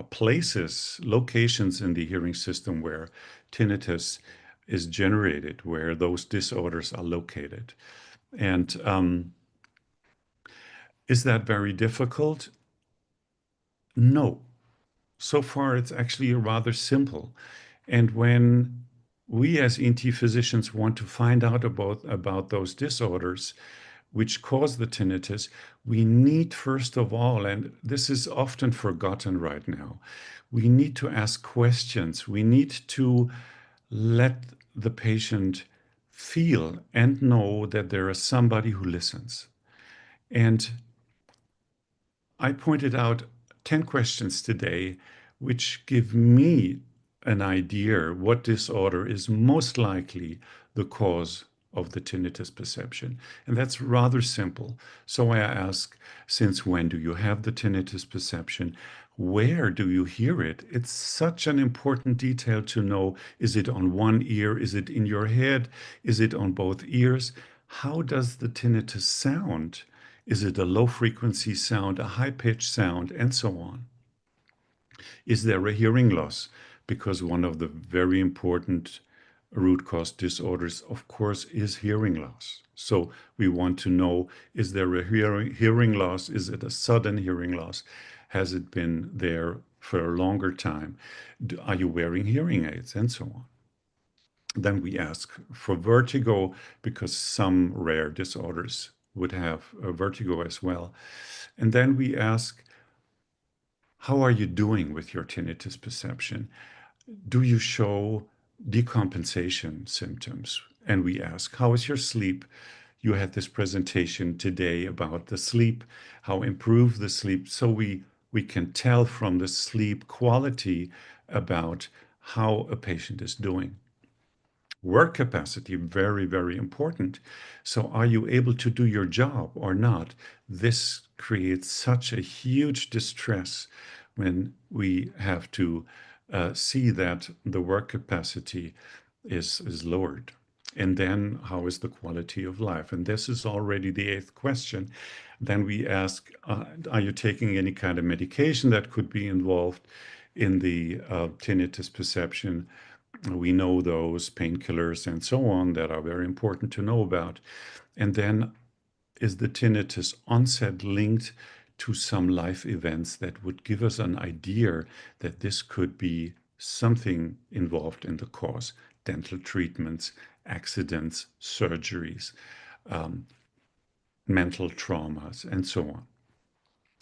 places, locations in the hearing system where tinnitus is generated, where those disorders are located. And is that very difficult? No. So far, it's actually rather simple. And when we as ENT physicians want to find out about those disorders which cause the tinnitus, we need, first of all, and this is often forgotten right now, we need to ask questions. We need to let the patient feel and know that there is somebody who listens. And I pointed out 10 questions today which give me an idea what disorder is most likely the cause of the tinnitus perception. And that's rather simple. So I ask, since when do you have the tinnitus perception? Where do you hear it? It's such an important detail to know. Is it on one ear? Is it in your head? Is it on both ears? How does the tinnitus sound? Is it a low frequency sound, a high pitched sound, and so on? Is there a hearing loss? Because one of the very important root cause disorders, of course, is hearing loss. So we want to know, is there a hearing loss? Is it a sudden hearing loss? Has it been there for a longer time? Are you wearing hearing aids? And so on. Then we ask for vertigo, because some rare disorders would have vertigo as well. And then we ask, how are you doing with your tinnitus perception? Do you show decompensation symptoms? And we ask, how is your sleep? You had this presentation today about the sleep, how improve the sleep. So we can tell from the sleep quality about how a patient is doing. Work capacity, very, very important. So are you able to do your job or not? This creates such a huge distress when we have to see that the work capacity is lowered. And then how is the quality of life? And this is already the 8th question. Then we ask, are you taking any kind of medication that could be involved in the tinnitus perception? We know those painkillers and so on that are very important to know about. And then, is the tinnitus onset linked to some life events that would give us an idea that this could be something involved in the cause? Dental treatments, accidents, surgeries, mental traumas, and so on.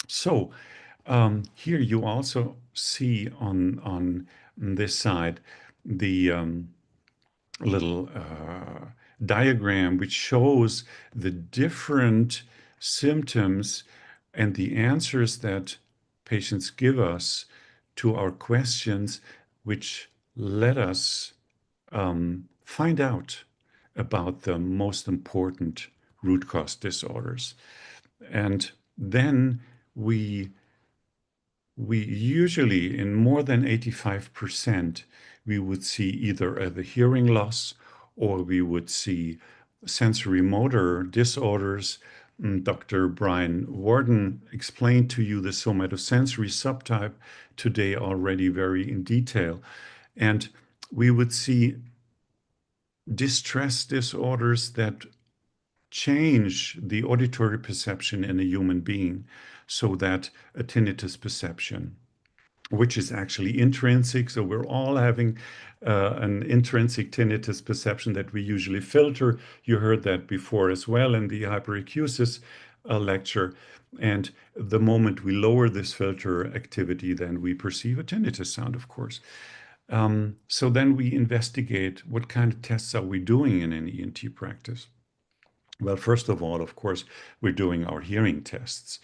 So here you also see on this side the little diagram which shows the different symptoms and the answers that patients give us to our questions, which let us find out about the most important root cause disorders. And then we usually, in more than 85%, we would see either a hearing loss, or we would see sensory motor disorders. Dr. Brian Warden explained to you the somatosensory subtype today already very in detail. And we would see distress disorders that change the auditory perception in a human being, so that a tinnitus perception, which is actually intrinsic, so we're all having an intrinsic tinnitus perception that we usually filter. You heard that before as well in the Hyperacusis lecture. And the moment we lower this filter activity, then we perceive a tinnitus sound, of course. So then we investigate what kind of tests are we doing in an ENT practice. Well, first of all, of course, we're doing our hearing tests,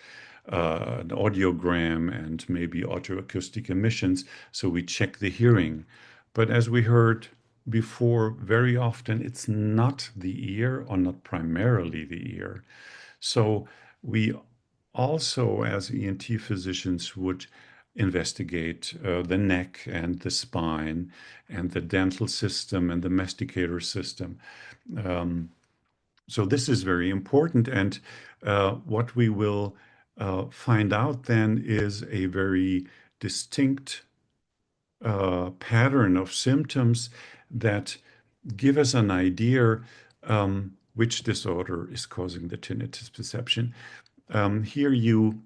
an audiogram and maybe autoacoustic emissions. So we check the hearing. But as we heard before, very often it's not the ear or not primarily the ear. So we also, as ENT physicians, would investigate the neck and the spine and the dental system and the masticator system. So this is very important. And what we will find out then is a very distinct pattern of symptoms that give us an idea which disorder is causing the tinnitus perception. Here you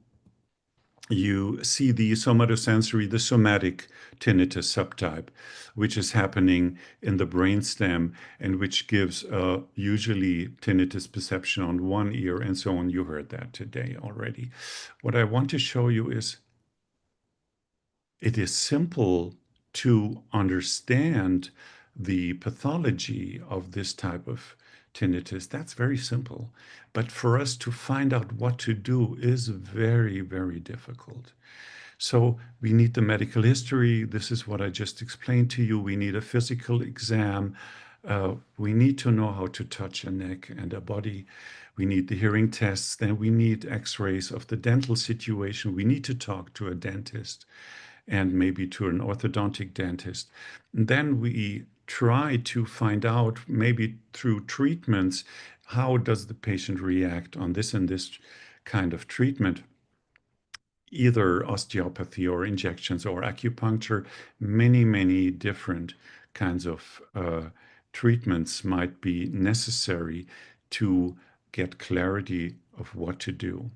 see the somatosensory, the somatic tinnitus subtype, which is happening in the brainstem and which gives usually tinnitus perception on one ear and so on. You heard that today already. What I want to show you is it is simple to understand the pathology of this type of tinnitus. That's very simple. But for us to find out what to do is very, very difficult. So we need the medical history. This is what I just explained to you. We need a physical exam. We need to know how to touch a neck and a body. We need the hearing tests. Then we need x-rays of the dental situation. We need to talk to a dentist and maybe to an orthodontic dentist. And then we try to find out, maybe through treatments, how does the patient react on this and this kind of treatment, either osteopathy or injections or acupuncture. Many different kinds of treatments might be necessary to get clarity of what to do.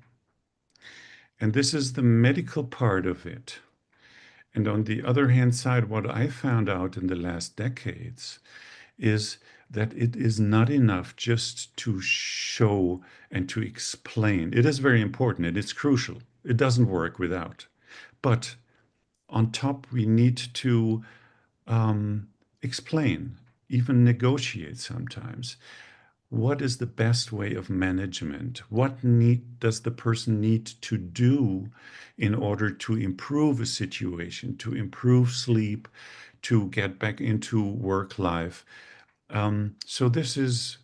And this is the medical part of it. And on the other hand side, what I found out in the last decades is that it is not enough just to show and to explain. It is very important. It is crucial. It doesn't work without. But on top, we need to explain, even negotiate sometimes. What is the best way of management? What does the person need to do in order to improve a situation, to improve sleep, to get back into work life? So this is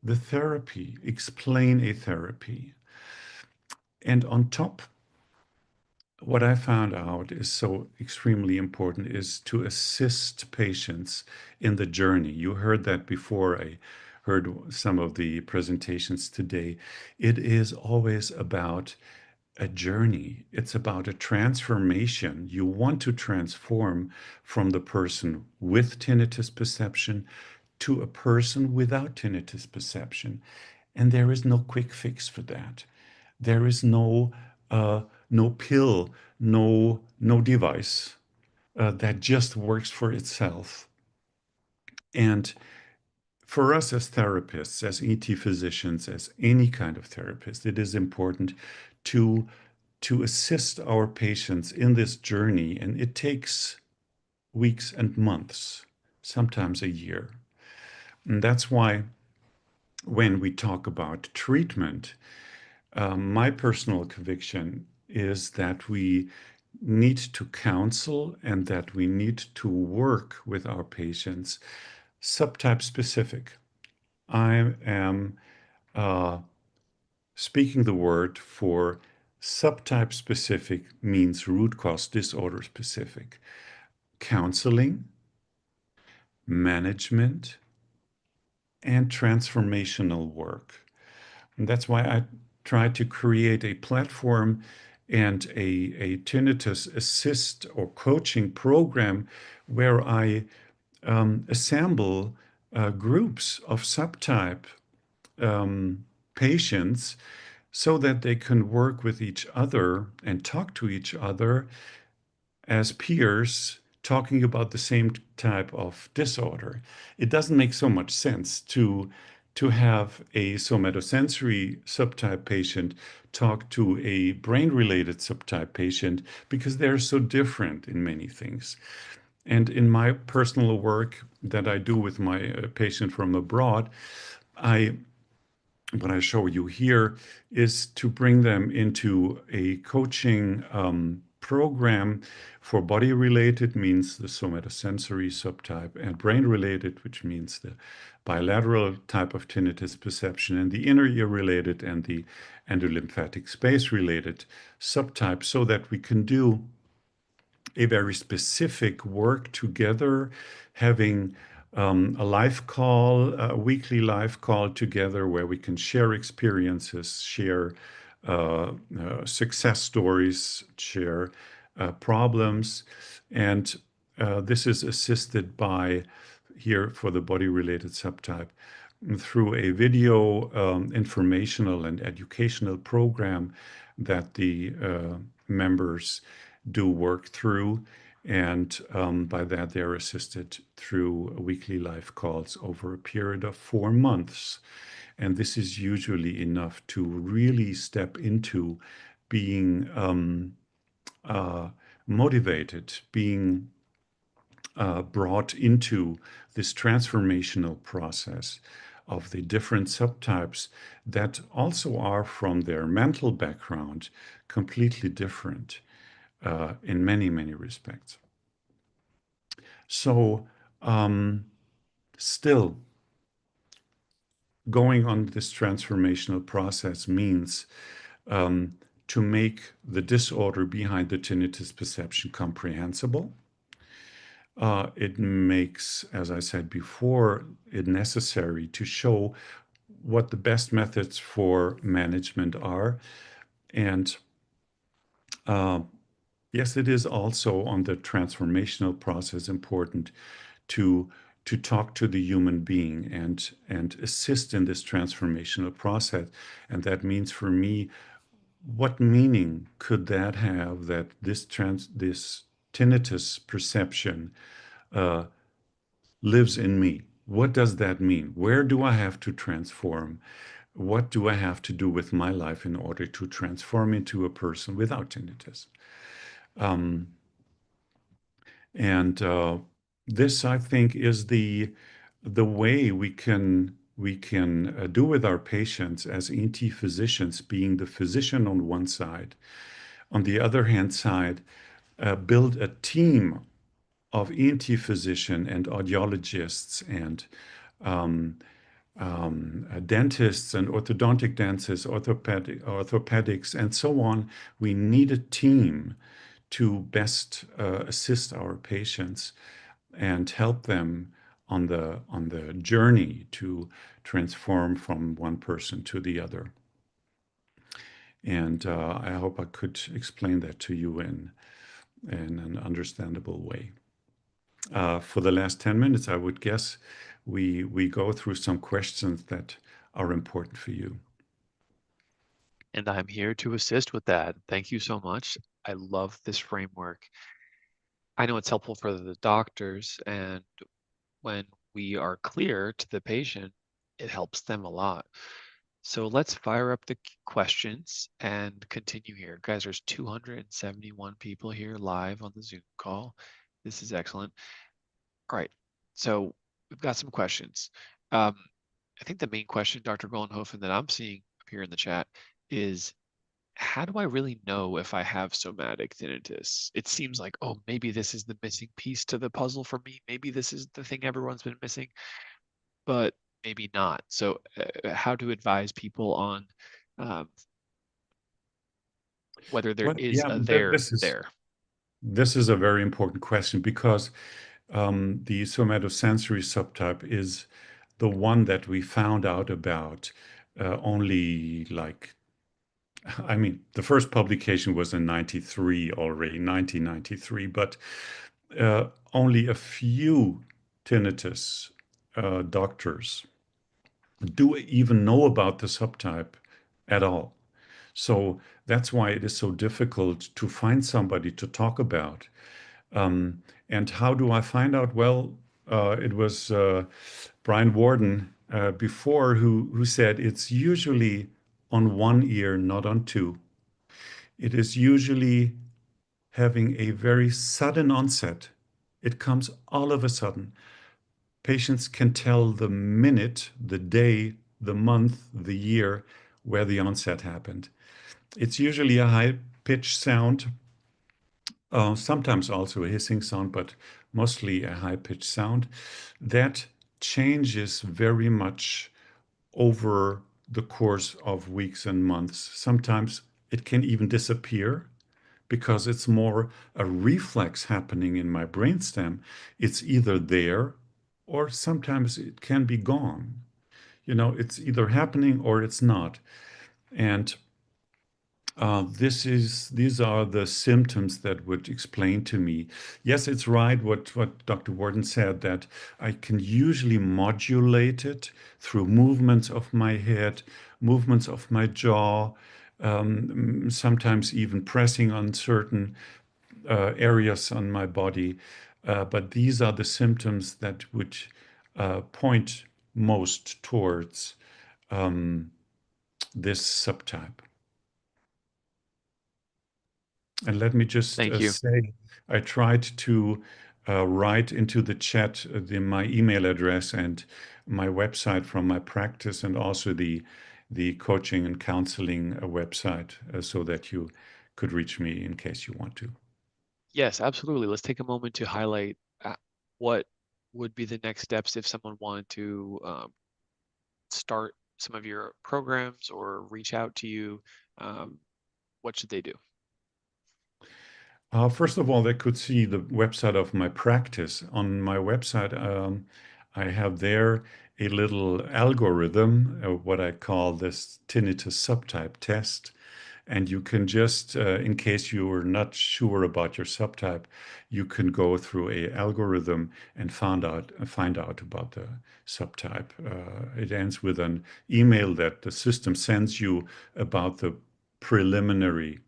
the therapy, explain a therapy. And on top, what I found out is so extremely important is to assist patients in the journey. You heard that before. I heard some of the presentations today. It is always about a journey. It's about a transformation. You want to transform from the person with tinnitus perception to a person without tinnitus perception. And there is no quick fix for that. There is no pill, no device that just works for itself. And for us as therapists, as ET physicians, as any kind of therapist, it is important to assist our patients in this journey. And it takes weeks and months, sometimes a year. And that's why when we talk about treatment, my personal conviction is that we need to counsel and that we need to work with our patients subtype specific. I am speaking the word for subtype specific means root cause disorder specific. Counseling, management, and transformational work. And that's why I try to create a platform and a tinnitus assist or coaching program where I assemble groups of subtype patients so that they can work with each other and talk to each other as peers talking about the same type of disorder. It doesn't make so much sense to have a somatosensory subtype patient talk to a brain-related subtype patient because they're so different in many things. And in my personal work that I do with my patient from abroad, what I show you here is to bring them into a coaching program for body-related, means the somatosensory subtype, and brain-related, which means the bilateral type of tinnitus perception, and the inner ear-related and the endolymphatic space-related subtype, so that we can do a very specific work together, having a live call, a weekly live call together where we can share experiences, share success stories, share problems. And this is assisted by, here for the body-related subtype, through a video informational and educational program that the members do work through. And by that, they're assisted through weekly live calls over a period of 4 months. And this is usually enough to really step into being motivated, being brought into this transformational process of the different subtypes that also are, from their mental background, completely different in many, many respects. So still, going on this transformational process means to make the disorder behind the tinnitus perception comprehensible. It makes, as I said before, it necessary to show what the best methods for management are. And yes, it is also on the transformational process important to talk to the human being and assist in this transformational process. And that means, for me, what meaning could that have, that this tinnitus perception lives in me? What does that mean? Where do I have to transform? What do I have to do with my life in order to transform into a person without tinnitus? This, I think, is the way we can do with our patients as ENT physicians, being the physician on one side. On the other hand side, build a team of ENT physician and audiologists and dentists and orthodontic dentists, orthopedics, and so on. We need a team to best assist our patients and help them on the journey to transform from one person to the other. And I hope I could explain that to you in an understandable way. For the last 10 minutes, I would guess we go through some questions that are important for you. And I'm here to assist with that. Thank you so much. I love this framework. I know it's helpful for the doctors, and when we are clear to the patient, it helps them a lot. So let's fire up the questions and continue here. Guys, there's 271 people here live on the Zoom call. This is excellent. All right, so we've got some questions. I think the main question, Dr. Goldenhofen, that I'm seeing up here in the chat is, how do I really know if I have somatic tinnitus? It seems like, oh, maybe this is the missing piece to the puzzle for me. Maybe this is the thing everyone's been missing, but maybe not. So how to advise people on whether there is a there there? This is a very important question, because the somatosensory subtype is the one that we found out about only, like, I mean, the first publication was in 1993, but only a few tinnitus doctors do even know about the subtype at all. So that's why it is so difficult to find somebody to talk about. And how do I find out? Well, it was Brian Warden before who said it's usually on one ear, not on two. It is usually having a very sudden onset It comes all of a sudden. Patients can tell the minute, the day, the month, the year where the onset happened. It's usually a high-pitched sound, sometimes also a hissing sound, but mostly a high-pitched sound that changes very much over the course of weeks and months. Sometimes it can even disappear because it's more a reflex happening in my brainstem. It's either there or sometimes it can be gone. You know, it's either happening or it's not. And these are the symptoms that would explain to me. Yes, it's right what Dr. Warden said, that I can usually modulate it through movements of my head, movements of my jaw, sometimes even pressing on certain areas on my body. But these are the symptoms that would point most towards this subtype. And let me just Thank you. say, I tried to write into the chat my email address and my website from my practice, and also the coaching and counseling website, so that you could reach me in case you want to. Yes, absolutely. Let's take a moment to highlight what would be the next steps if someone wanted to start some of your programs or reach out to you. What should they do? First of all, they could see the website of my practice. On my website, I have there a little algorithm, what I call this tinnitus subtype test. And you can just, in case you are not sure about your subtype, you can go through a algorithm and find out about the subtype. It ends with an email that the system sends you about the preliminary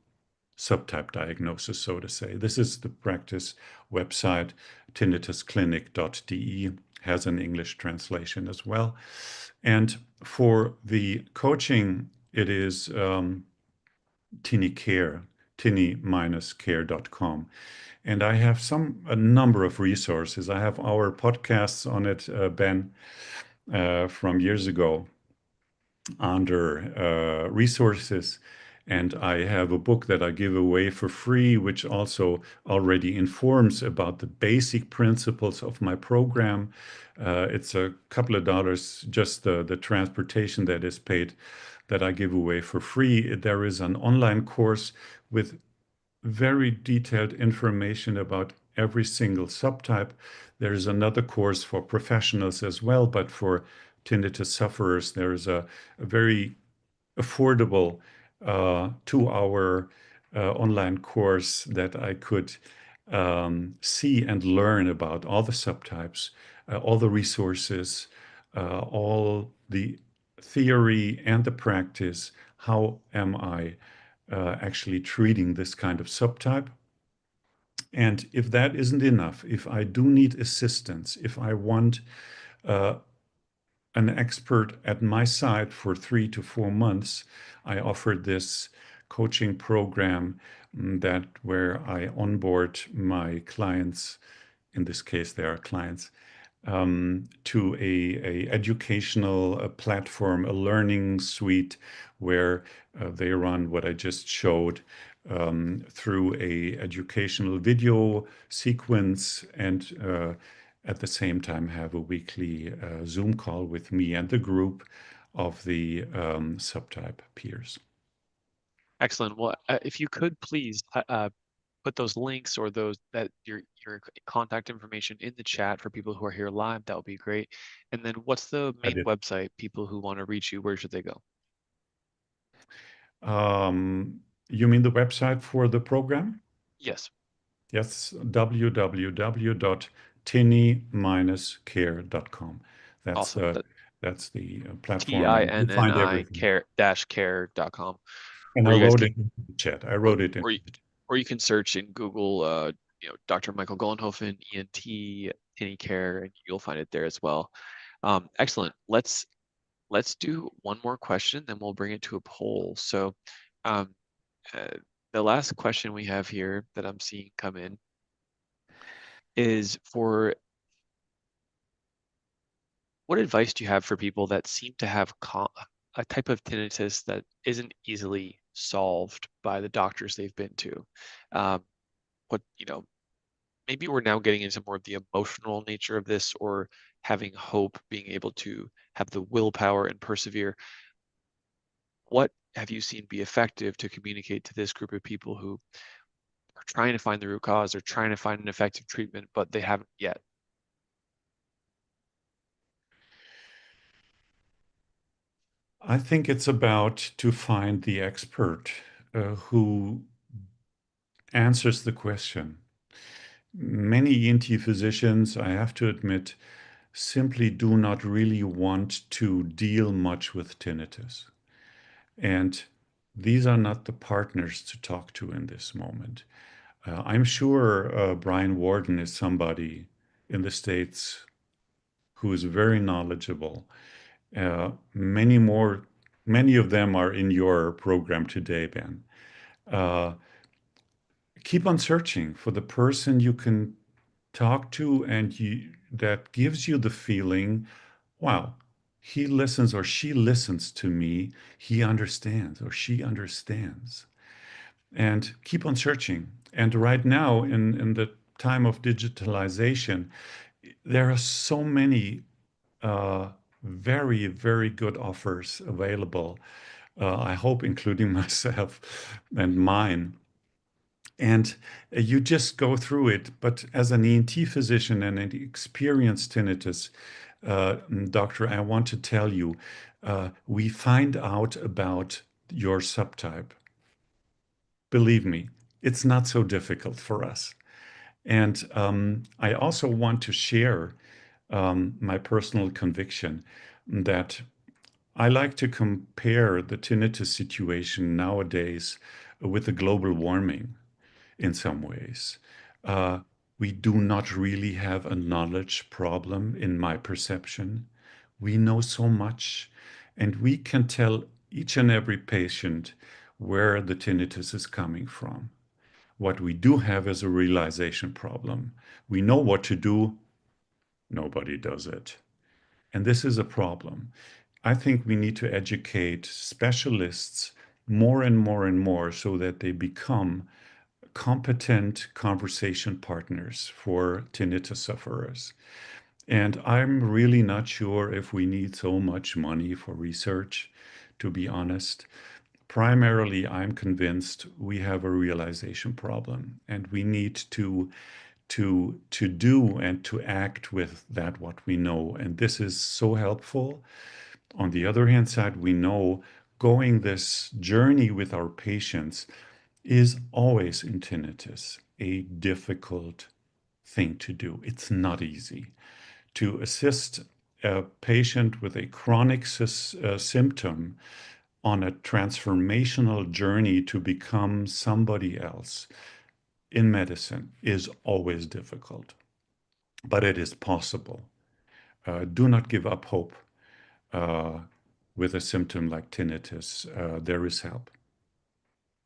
subtype diagnosis, so to say. This is the practice website, tinnitusclinic.de, has an English translation as well. And for the coaching, it is TinnyCare, tinny-care.com. And I have a number of resources. I have our podcasts on it, Ben, from years ago, under resources. And I have a book that I give away for free, which also already informs about the basic principles of my program. It's a couple of dollars, just the transportation that is paid, that I give away for free. There is an online course with very detailed information about every single subtype. There is another course for professionals as well, but for tinnitus sufferers, there is a very affordable 2-hour online course that I could see and learn about all the subtypes, all the resources, all the theory and the practice. How am I actually treating this kind of subtype? And if that isn't enough, if I do need assistance, if I want an expert at my side for 3 to 4 months, I offered this coaching program where I onboard my clients, in this case they are clients, to a educational platform, a learning suite where they run what I just showed through a educational video sequence, and at the same time have a weekly Zoom call with me and the group of the subtype peers. Excellent. Well, if you could please put those links or your contact information in the chat for people who are here live, that would be great. And then what's the main website? People who want to reach you, where should they go? You mean the website for the program? Yes. Yes, www.tinny-care.com. Awesome. That's the platform, and you find everything. TINNI-care-care.com. And I wrote it in the chat. I wrote it in. Or you can search in Google, Dr. Michael Gollenhofen, ENT, Tinny Care, and you'll find it there as well. Excellent. Let's do one more question, then we'll bring it to a poll. So the last question we have here that I'm seeing come in is for what advice do you have for people that seem to have a type of tinnitus that isn't easily solved by the doctors they've been to? What, maybe we're now getting into more of the emotional nature of this, or having hope, being able to have the willpower and persevere. What have you seen be effective to communicate to this group of people who are trying to find the root cause or trying to find an effective treatment, but they haven't yet? I think it's about to find the expert who answers the question. Many ENT physicians, I have to admit, simply do not really want to deal much with tinnitus. And these are not the partners to talk to in this moment. I'm sure Brian Warden is somebody in the States who is very knowledgeable. Many of them are in your program today, Ben. Keep on searching for the person you can talk to and that gives you the feeling, wow, he listens or she listens to me, he understands or she understands. And keep on searching. And right now, in the time of digitalization, there are so many very, very good offers available. I hope, including myself and mine. And you just go through it. But as an ENT physician and an experienced tinnitus doctor, I want to tell you, we find out about your subtype. Believe me, it's not so difficult for us. And I also want to share my personal conviction that I like to compare the tinnitus situation nowadays with the global warming in some ways. We do not really have a knowledge problem in my perception. We know so much, and we can tell each and every patient where the tinnitus is coming from. What we do have is a realization problem. We know what to do, nobody does it. And this is a problem. I think we need to educate specialists more and more and more so that they become competent conversation partners for tinnitus sufferers. And I'm really not sure if we need so much money for research, to be honest. Primarily, I'm convinced we have a realization problem and we need to do and to act with that what we know. And this is so helpful. On the other hand side, we know going this journey with our patients is always in tinnitus a difficult thing to do. It's not easy. To assist a patient with a chronic symptom on a transformational journey to become somebody else in medicine is always difficult, but it is possible. Do not give up hope with a symptom like tinnitus. There is help.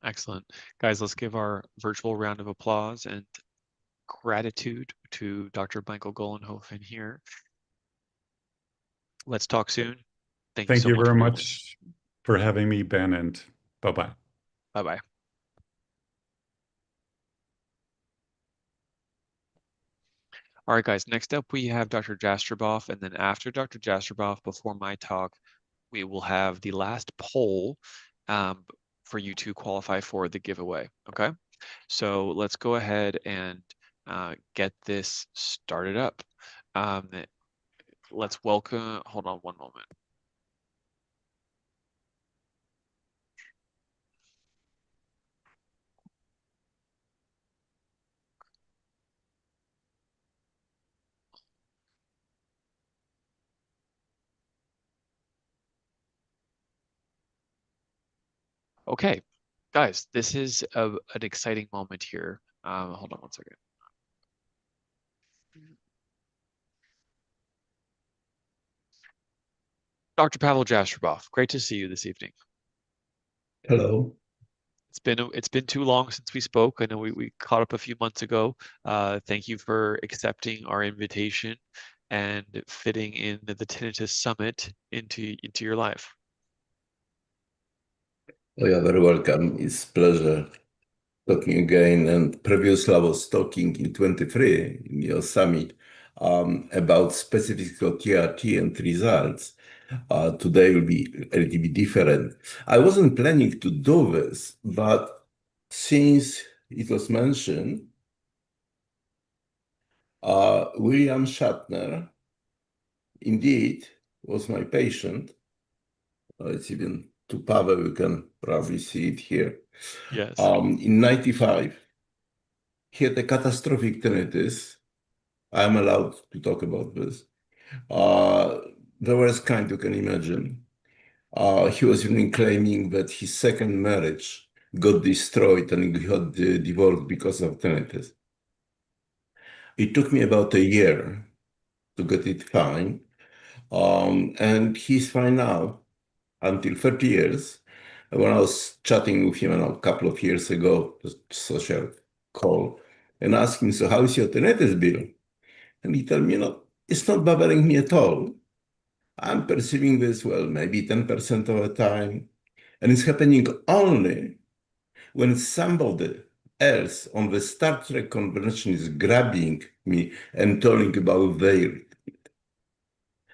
Excellent. Guys, let's give our virtual round of applause and gratitude to Dr. Michael Golenhofen here. Let's talk soon. Thank you Thank so you much very for much for having me, Ben, and bye-bye. Bye-bye. All right, guys, next up we have Dr. Jastroboff, and then after Dr. Jastroboff, before my talk, we will have the last poll for you to qualify for the giveaway, okay? So let's go ahead and get this started up. Let's welcome, hold on one moment. Okay, guys, this is an exciting moment here. Hold on one second. Dr. Pavel Jastroboff, great to see you this evening. Hello. It's been too long since we spoke. I know we caught up a few months ago. Thank you for accepting our invitation and fitting in the Tinnitus Summit into your life. Oh, you're very welcome. It's a pleasure talking again. And previously, I was talking in 23 in your summit about specifics of TRT and results. Today will be a little bit different. I wasn't planning to do this, but since it was mentioned, William Shatner indeed was my patient. It's even to Pavel, you can probably see it here. Yes. In 95, he had a catastrophic tinnitus. I'm allowed to talk about this. The worst kind you can imagine. He was even claiming that his second marriage got destroyed and he got divorced because of tinnitus. It took me about a year to get it fine. And he's fine now until 30 years. When I was chatting with him a couple of years ago, just social call, and asked him, so how is your tinnitus bill? And he told me, it's not bothering me at all. I'm perceiving this, well, maybe 10% of the time. And it's happening only when somebody else on the Star Trek convention is grabbing me and telling about their.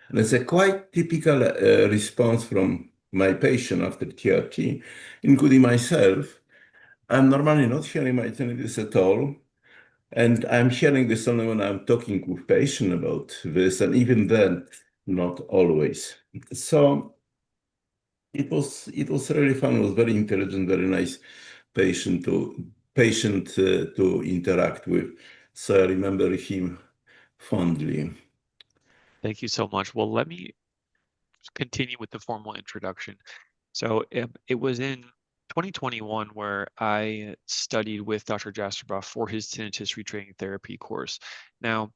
And it's a quite typical response from my patient after TRT, including myself. I'm normally not hearing my tinnitus at all. And I'm hearing this only when I'm talking with patient about this, and even then, not always. So it was really fun. It was very intelligent, very nice patient to interact with. So I remember him fondly. Thank you so much. Well, let me continue with the formal introduction. So it was in 2021 where I studied with Dr. Jastreboff for his tinnitus retraining therapy course. Now,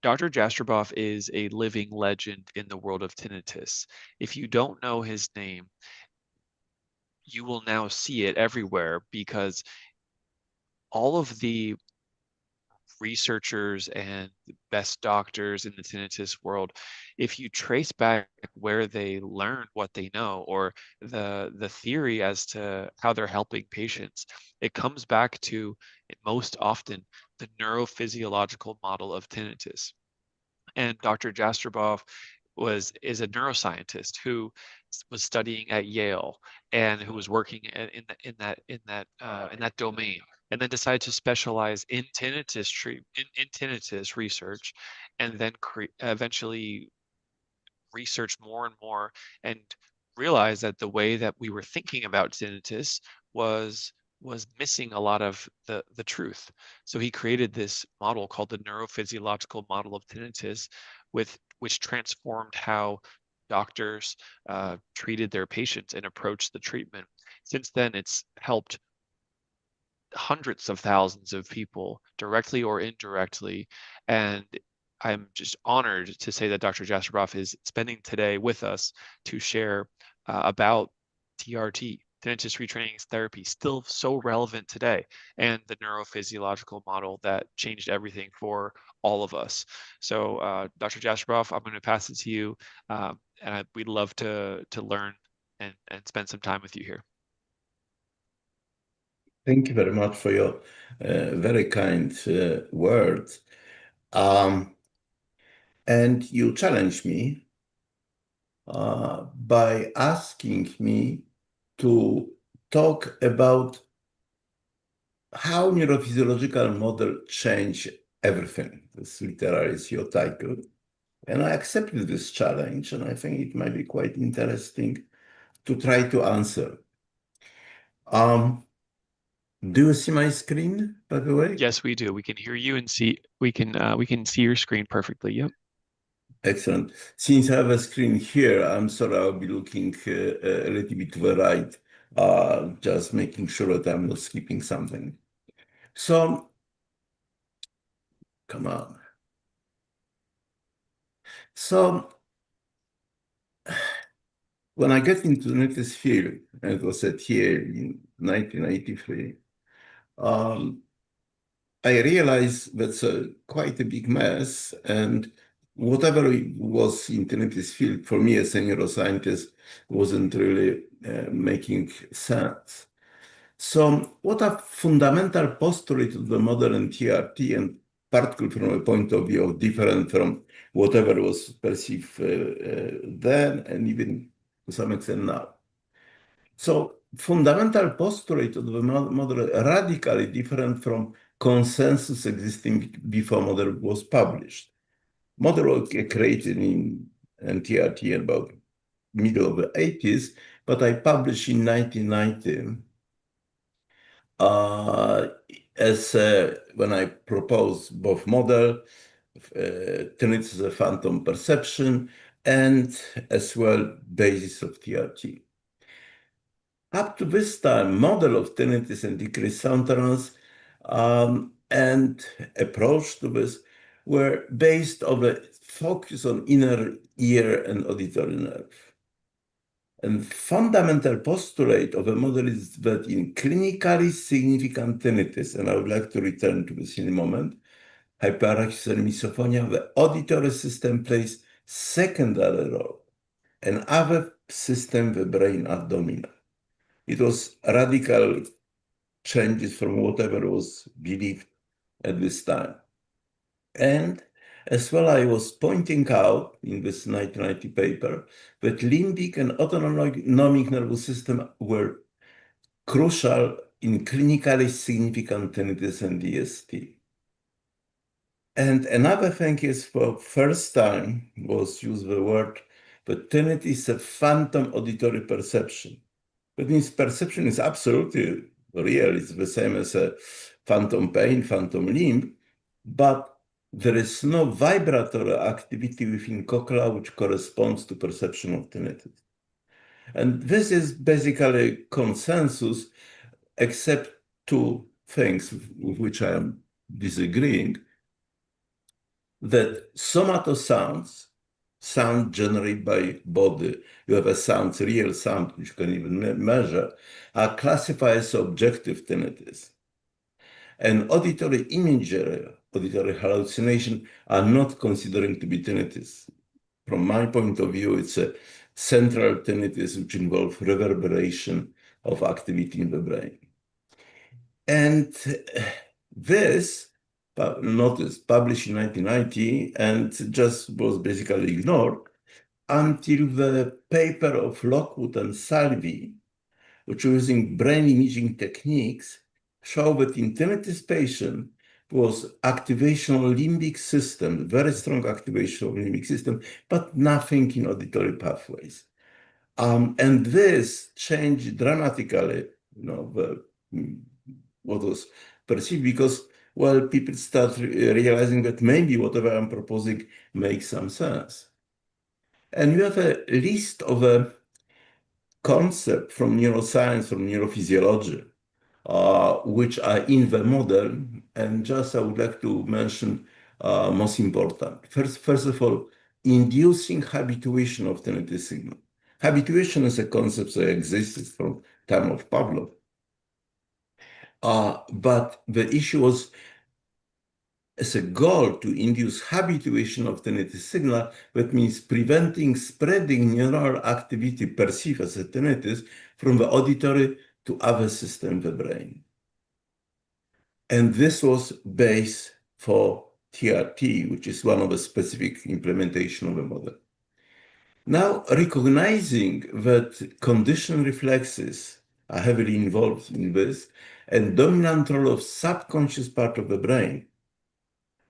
Dr. Jastreboff is a living legend in the world of tinnitus. If you don't know his name, you will now see it everywhere because all of the researchers and the best doctors in the tinnitus world, if you trace back where they learned what they know or the theory as to how they're helping patients, it comes back to most often the neurophysiological model of tinnitus. And Dr. Jastreboff is a neuroscientist who was studying at Yale and who was working in that domain, and then decided to specialize in tinnitus research, and then eventually research more and more and realize that the way that we were thinking about tinnitus was missing a lot of the truth. So he created this model called the neurophysiological model of tinnitus, which transformed how doctors treated their patients and approached the treatment. Since then, it's helped hundreds of thousands of people directly or indirectly, and I'm just honored to say that Dr. Jastreboff is spending today with us to share about TRT, tinnitus retraining therapy, still so relevant today, and the neurophysiological model that changed everything for all of us. So, Dr. Jastreboff, I'm going to pass it to you, and we'd love to learn and spend some time with you here. Thank you very much for your very kind words. And you challenged me by asking me to talk about how neurophysiological model change everything. This literally is your title. And I accepted this challenge, and I think it might be quite interesting to try to answer. Do you see my screen, by the way? Yes, we do. We can hear you and see. We can see your screen perfectly. Yep. Excellent. Since I have a screen here, I'm sorry, I'll be looking a little bit to the right, just making sure that I'm not skipping something. So, come on. So, when I get into this field, and it was at Yale in 1983, I realized that's quite a big mess, and whatever was in this field for me as a neuroscientist wasn't really making sense. So what a fundamental postulate of the modern TRT, and particularly from a point of view of different from whatever was perceived then and even to some extent now. So fundamental postulate of the model radically different from consensus existing before model was published. Model was created in TRT about middle of the 80s, but I published in 1990 as when I proposed both model, tinnitus as a phantom perception, and as well basis of TRT. Up to this time, model of tinnitus and decreased sound tolerance and approach to this were based on a focus on inner ear and auditory nerve. And fundamental postulate of a model is that in clinically significant tinnitus, and I would like to return to this in a moment, hyperacusis and misophonia, the auditory system plays secondary role, and other system, the brain, are dominant. It was radical changes from whatever was believed at this time. And as well, I was pointing out in this 1990 paper that limbic and autonomic nervous system were crucial in clinically significant tinnitus and DST. And another thing is, for first time was used the word that tinnitus is a phantom auditory perception. That means perception is absolutely real. It's the same as a phantom pain, phantom limb, but there is no vibratory activity within cochlea which corresponds to perception of tinnitus. And this is basically consensus, except two things with which I am disagreeing, that somatosounds, sound generated by body, you have a sound, real sound, which you can even measure, are classified as objective tinnitus. And auditory imagery, auditory hallucination are not considered to be tinnitus. From my point of view, it's a central tinnitus which involves reverberation of activity in the brain. And this notice published in 1990 and just was basically ignored until the paper of Lockwood and Salvi, which were using brain imaging techniques, show that in tinnitus patient was activation of limbic system, very strong activation of limbic system, but nothing in auditory pathways. And this changed dramatically, what was perceived, because, well, people start realizing that maybe whatever I'm proposing makes some sense. And you have a list of a concept from neuroscience, from neurophysiology, which are in the model. And just I would like to mention most important. First of all, inducing habituation of tinnitus signal. Habituation is a concept that exists from time of Pavlov. But the issue was, as a goal to induce habituation of tinnitus signal, that means preventing spreading neural activity perceived as a tinnitus from the auditory to other systems in the brain. And this was base for TRT, which is one of the specific implementation of the model. Now, recognizing that conditioned reflexes are heavily involved in this, and dominant role of subconscious part of the brain,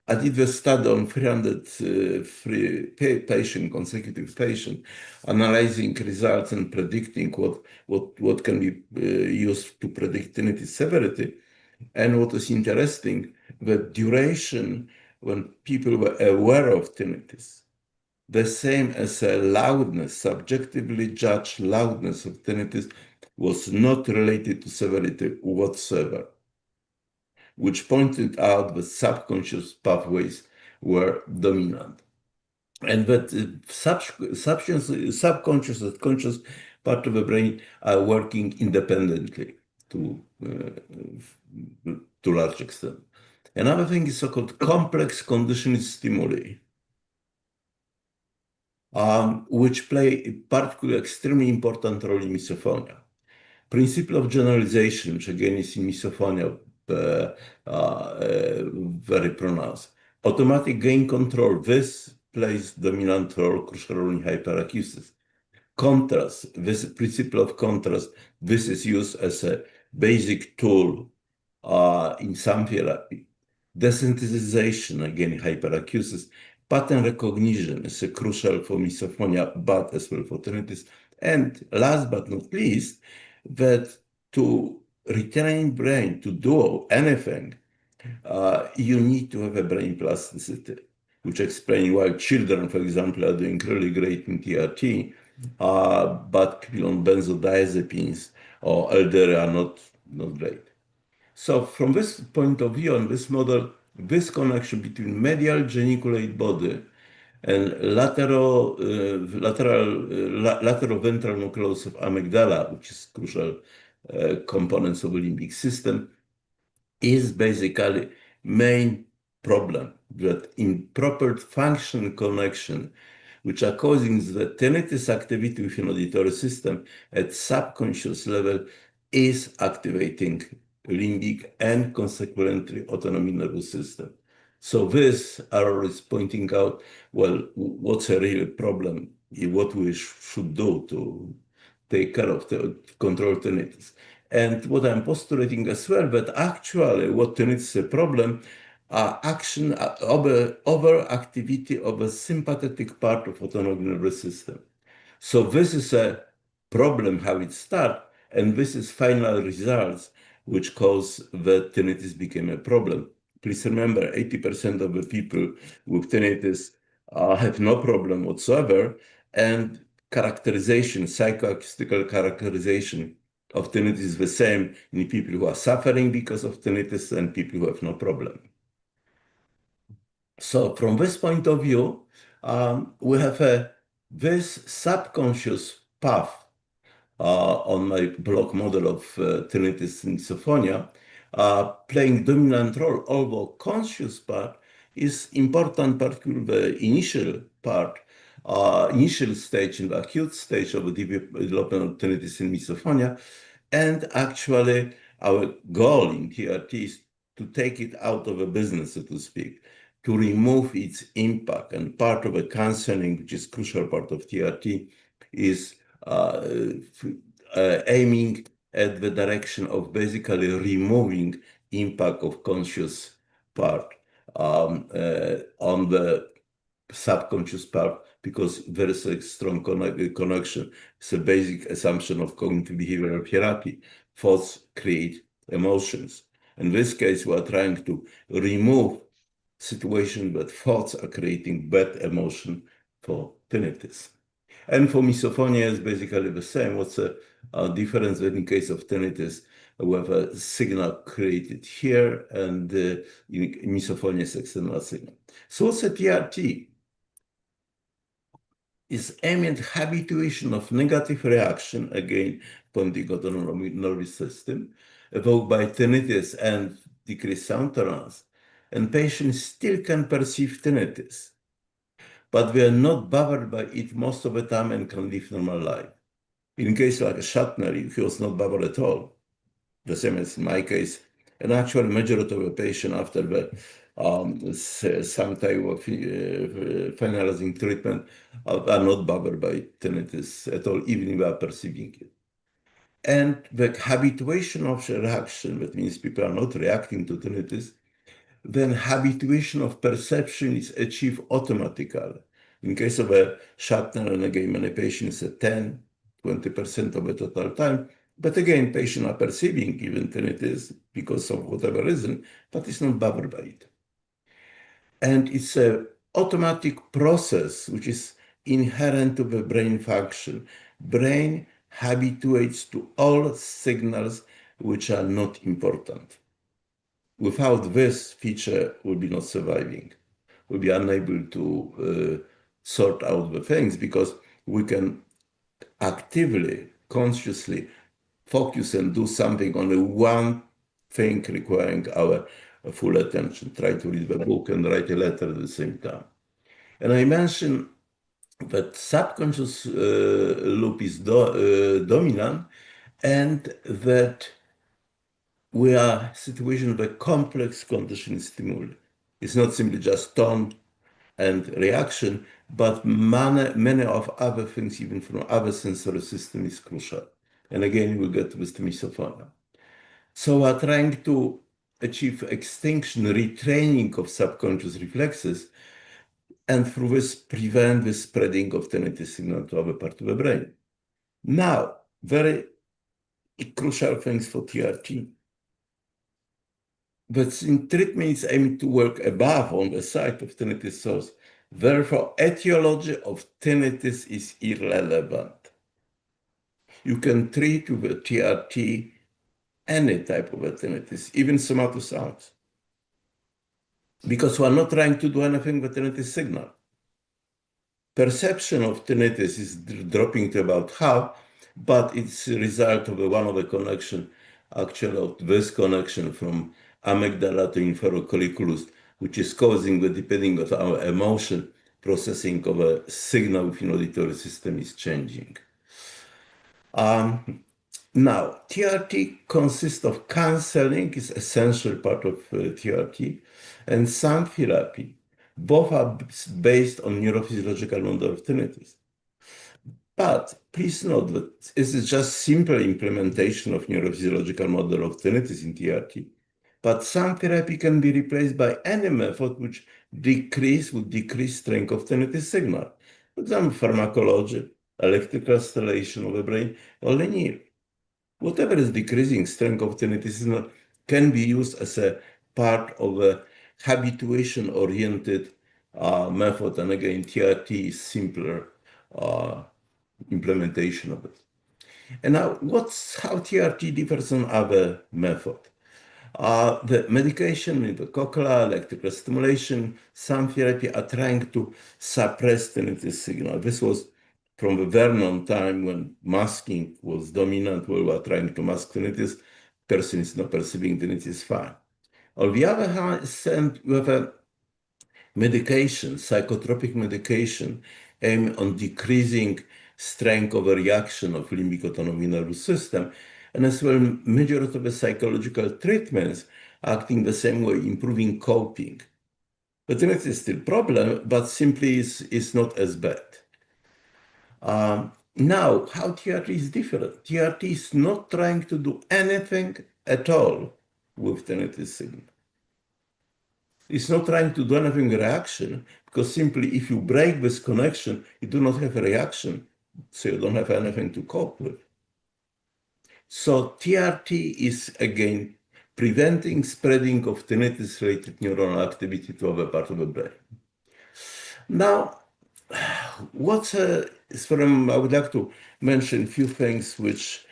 I did a study on 303 consecutive patients, analyzing results and predicting what can be used to predict tinnitus severity. And what is interesting, the duration when people were aware of tinnitus, the same as a loudness, subjectively judged loudness of tinnitus, was not related to severity whatsoever, which pointed out that subconscious pathways were dominant. and that subconscious and conscious part of the brain are working independently to large extent. Another thing is so-called complex conditioning stimuli, which play a particularly extremely important role in misophonia. Principle of generalization, which again is in misophonia very pronounced. Automatic gain control, this plays dominant role, crucial role in hyperacusis. Contrast, this principle of contrast, this is used as a basic tool in some therapy. Desensitization, again, hyperacusis. Pattern recognition is crucial for misophonia, but as well for tinnitus. And last but not least, that to retrain brain to do anything, you need to have a brain plasticity, which explains why children, for example, are doing really great in TRT, but people on benzodiazepines or elderly are not great. So from this point of view, on this model, this connection between medial geniculate body and lateral ventral nucleus of amygdala, which is crucial components of the limbic system, is basically main problem, that improper function connection, which are causing the tinnitus activity within auditory system at subconscious level, is activating limbic and consequently autonomic nervous system. So this error is pointing out, well, what's a real problem, what we should do to take care of the control tinnitus. And what I'm postulating as well, that actually what tinnitus is a problem, action overactivity of a sympathetic part of autonomic nervous system. So this is a problem how it starts, and this is final results which cause the tinnitus became a problem. Please remember, 80% of the people with tinnitus have no problem whatsoever, and characterization, psychoacoustical characterization of tinnitus is the same in people who are suffering because of tinnitus and people who have no problem. So from this point of view, we have this subconscious path on my block model of tinnitus and misophonia, playing dominant role, although conscious part is important, particularly the initial part, initial stage, in the acute stage of the development of tinnitus and misophonia. And actually, our goal in TRT is to take it out of a business, so to speak, to remove its impact. And part of the counseling, which is crucial part of TRT, is aiming at the direction of basically removing impact of conscious part on the subconscious part, because there is a strong connection. It's a basic assumption of cognitive behavioral therapy. Thoughts create emotions. In this case, we are trying to remove situation that thoughts are creating bad emotion for tinnitus. And for misophonia, it's basically the same. What's the difference in case of tinnitus? We have a signal created here, and in misophonia is external signal. So what's a TRT? Is aiming at habituation of negative reaction, again, pointing to the nervous system, evoked by tinnitus and decreased sound tolerance. And patients still can perceive tinnitus, but we are not bothered by it most of the time and can live normal life. In case like a Shatner, he was not bothered at all. The same as in my case. And actually, majority of the patient after the some type of finalizing treatment are not bothered by tinnitus at all, even if they are perceiving it. And the habituation of reaction, that means people are not reacting to tinnitus, then habituation of perception is achieved automatically. In case of a Shatner, and again, many patients at 10, 20% of the total time. But again, patients are perceiving even tinnitus because of whatever reason, but it's not bothered by it. And it's an automatic process which is inherent to the brain function. Brain habituates to all signals which are not important. Without this feature, we'll be not surviving. We'll be unable to sort out the things because we can actively, consciously focus and do something on the one thing requiring our full attention. Try to read the book and write a letter at the same time. And I mentioned that subconscious loop is dominant and that we are situation of a complex conditioning stimuli. It's not simply just tone and reaction, but many of other things, even from other sensory system, is crucial. And again, we'll get with the misophonia. So we're trying to achieve extinction, retraining of subconscious reflexes, and through this prevent the spreading of tinnitus signal to other part of the brain. Now, very crucial things for TRT. But in treatment is aimed to work above on the site of tinnitus source. Therefore, etiology of tinnitus is irrelevant. You can treat with TRT any type of tinnitus, even somatosounds, because we're not trying to do anything with tinnitus signal. Perception of tinnitus is dropping to about half, but it's a result of one of the connection, actually of this connection from amygdala to inferior colliculus, which is causing the, depending on our emotion, processing of a signal within auditory system is changing. Now, TRT consists of counseling, is essential part of TRT, and sound therapy. Both are based on neurophysiological model of tinnitus. But please note that this is just simple implementation of neurophysiological model of tinnitus in TRT. But sound therapy can be replaced by any method which would decrease strength of tinnitus signal. For example, pharmacology, electrical stimulation of the brain, or Lenire. Whatever is decreasing strength of tinnitus signal can be used as a part of a habituation-oriented method. And again, TRT is simpler implementation of it. And now, how TRT differs from other method? The medication, the cochlear, electrical stimulation, sound therapy are trying to suppress tinnitus signal. This was from the Vernon time when masking was dominant, where we were trying to mask tinnitus. Person is not perceiving tinnitus fine. On the other hand, we have a medication, psychotropic medication, aimed on decreasing strength of a reaction of limbic autonomic nervous system, and as well, majority of the psychological treatments acting the same way, improving coping. But tinnitus is still a problem, but simply is not as bad. Now, how TRT is different? TRT is not trying to do anything at all with tinnitus signal. It's not trying to do anything reaction, because simply if you break this connection, you do not have a reaction, so you don't have anything to cope with. So TRT is, again, preventing spreading of tinnitus-related neuronal activity to other part of the brain. Now, I would like to mention a few things which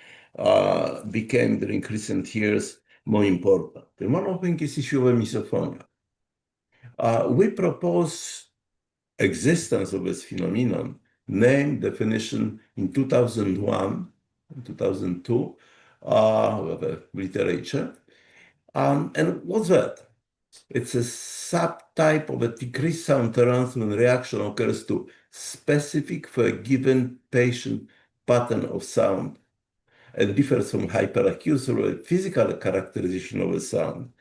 became during recent years more important. And one of them is issue of misophonia. We propose existence of this phenomenon, name, definition in 2001, 2002, of the literature. And what's that? It's a subtype of a decreased sound tolerance when reaction occurs to specific for a given patient pattern of sound. It differs from hyperacusis, or a physical characterization of a sound.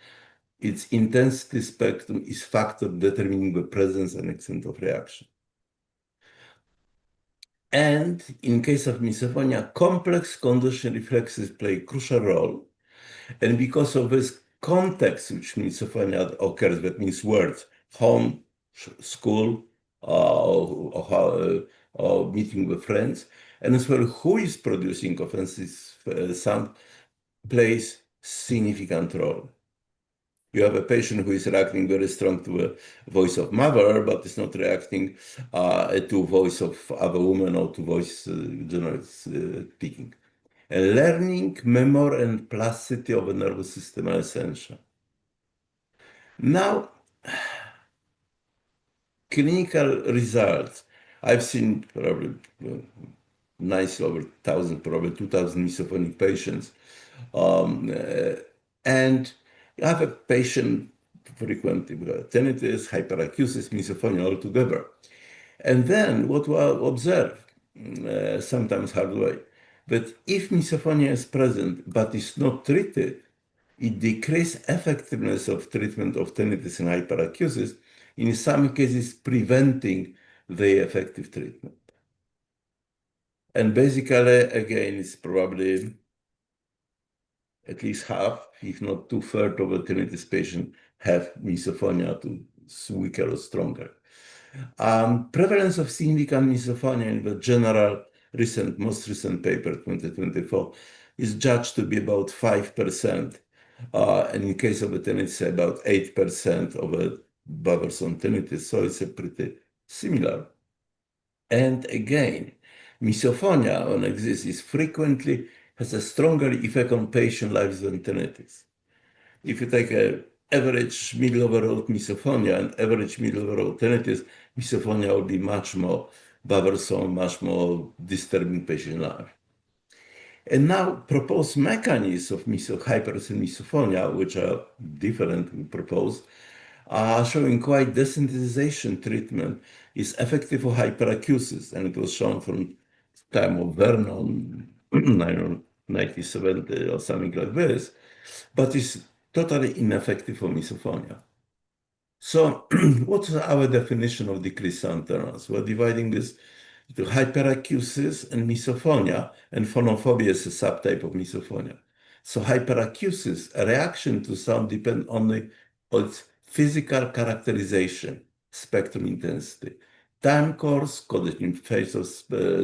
Its intensity spectrum is factor determining the presence and extent of reaction. And in case of misophonia, complex condition reflexes play a crucial role. And because of this context which misophonia occurs, that means words, home, school, or meeting with friends, and as well who is producing offensive sound plays significant role. You have a patient who is reacting very strong to a voice of mother, but is not reacting to voice of other woman or to voice generally speaking. And learning, memory, and plasticity of the nervous system are essential. Now, clinical results I've seen probably nicely over 1,000, probably 2,000 misophonic patients. And you have a patient frequently with tinnitus, hyperacusis, misophonia all together. And then what we observe, sometimes hard way, that if misophonia is present but is not treated, it decreases effectiveness of treatment of tinnitus and hyperacusis, in some cases preventing the effective treatment. And basically, again, it's probably at least half, if not two-thirds of the tinnitus patients have misophonia to weaker or stronger. Prevalence of significant misophonia in the general most recent paper, 2024, is judged to be about 5%. And in case of the tinnitus, about 8% of a bothersome tinnitus. So it's a pretty similar. And again, misophonia, when it exists, is frequently has a stronger effect on patient lives than tinnitus. If you take an average middle of the road misophonia and average middle of the road tinnitus, misophonia will be much more bothersome, much more disturbing patient life. And now proposed mechanisms of hyperacusis and misophonia, which are different, we propose, are showing quite desensitization treatment is effective for hyperacusis. And it was shown from time of Vernon, 1970 or something like this, but it's totally ineffective for misophonia. So what's our definition of decreased sound tolerance? We're dividing this into hyperacusis and misophonia, and phonophobia is a subtype of misophonia. So hyperacusis, a reaction to sound depends only on its physical characterization, spectrum intensity. Time course, coded in phase of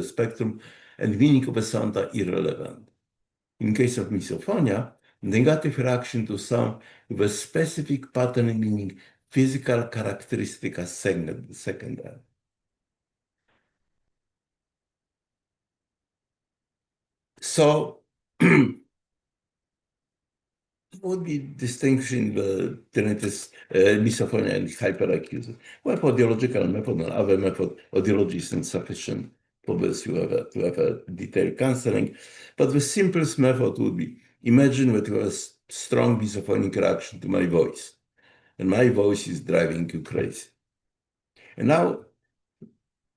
spectrum, and meaning of a sound are irrelevant. In case of misophonia, negative reaction to sound with a specific pattern meaning physical characteristic as secondary. So would be distinction the tinnitus, misophonia, and hyperacusis? Well, for audiological method and other method, audiology is insufficient for this. You have to have a detailed counseling. But the simplest method would be, imagine that you have a strong misophonic reaction to my voice, and my voice is driving you crazy. And now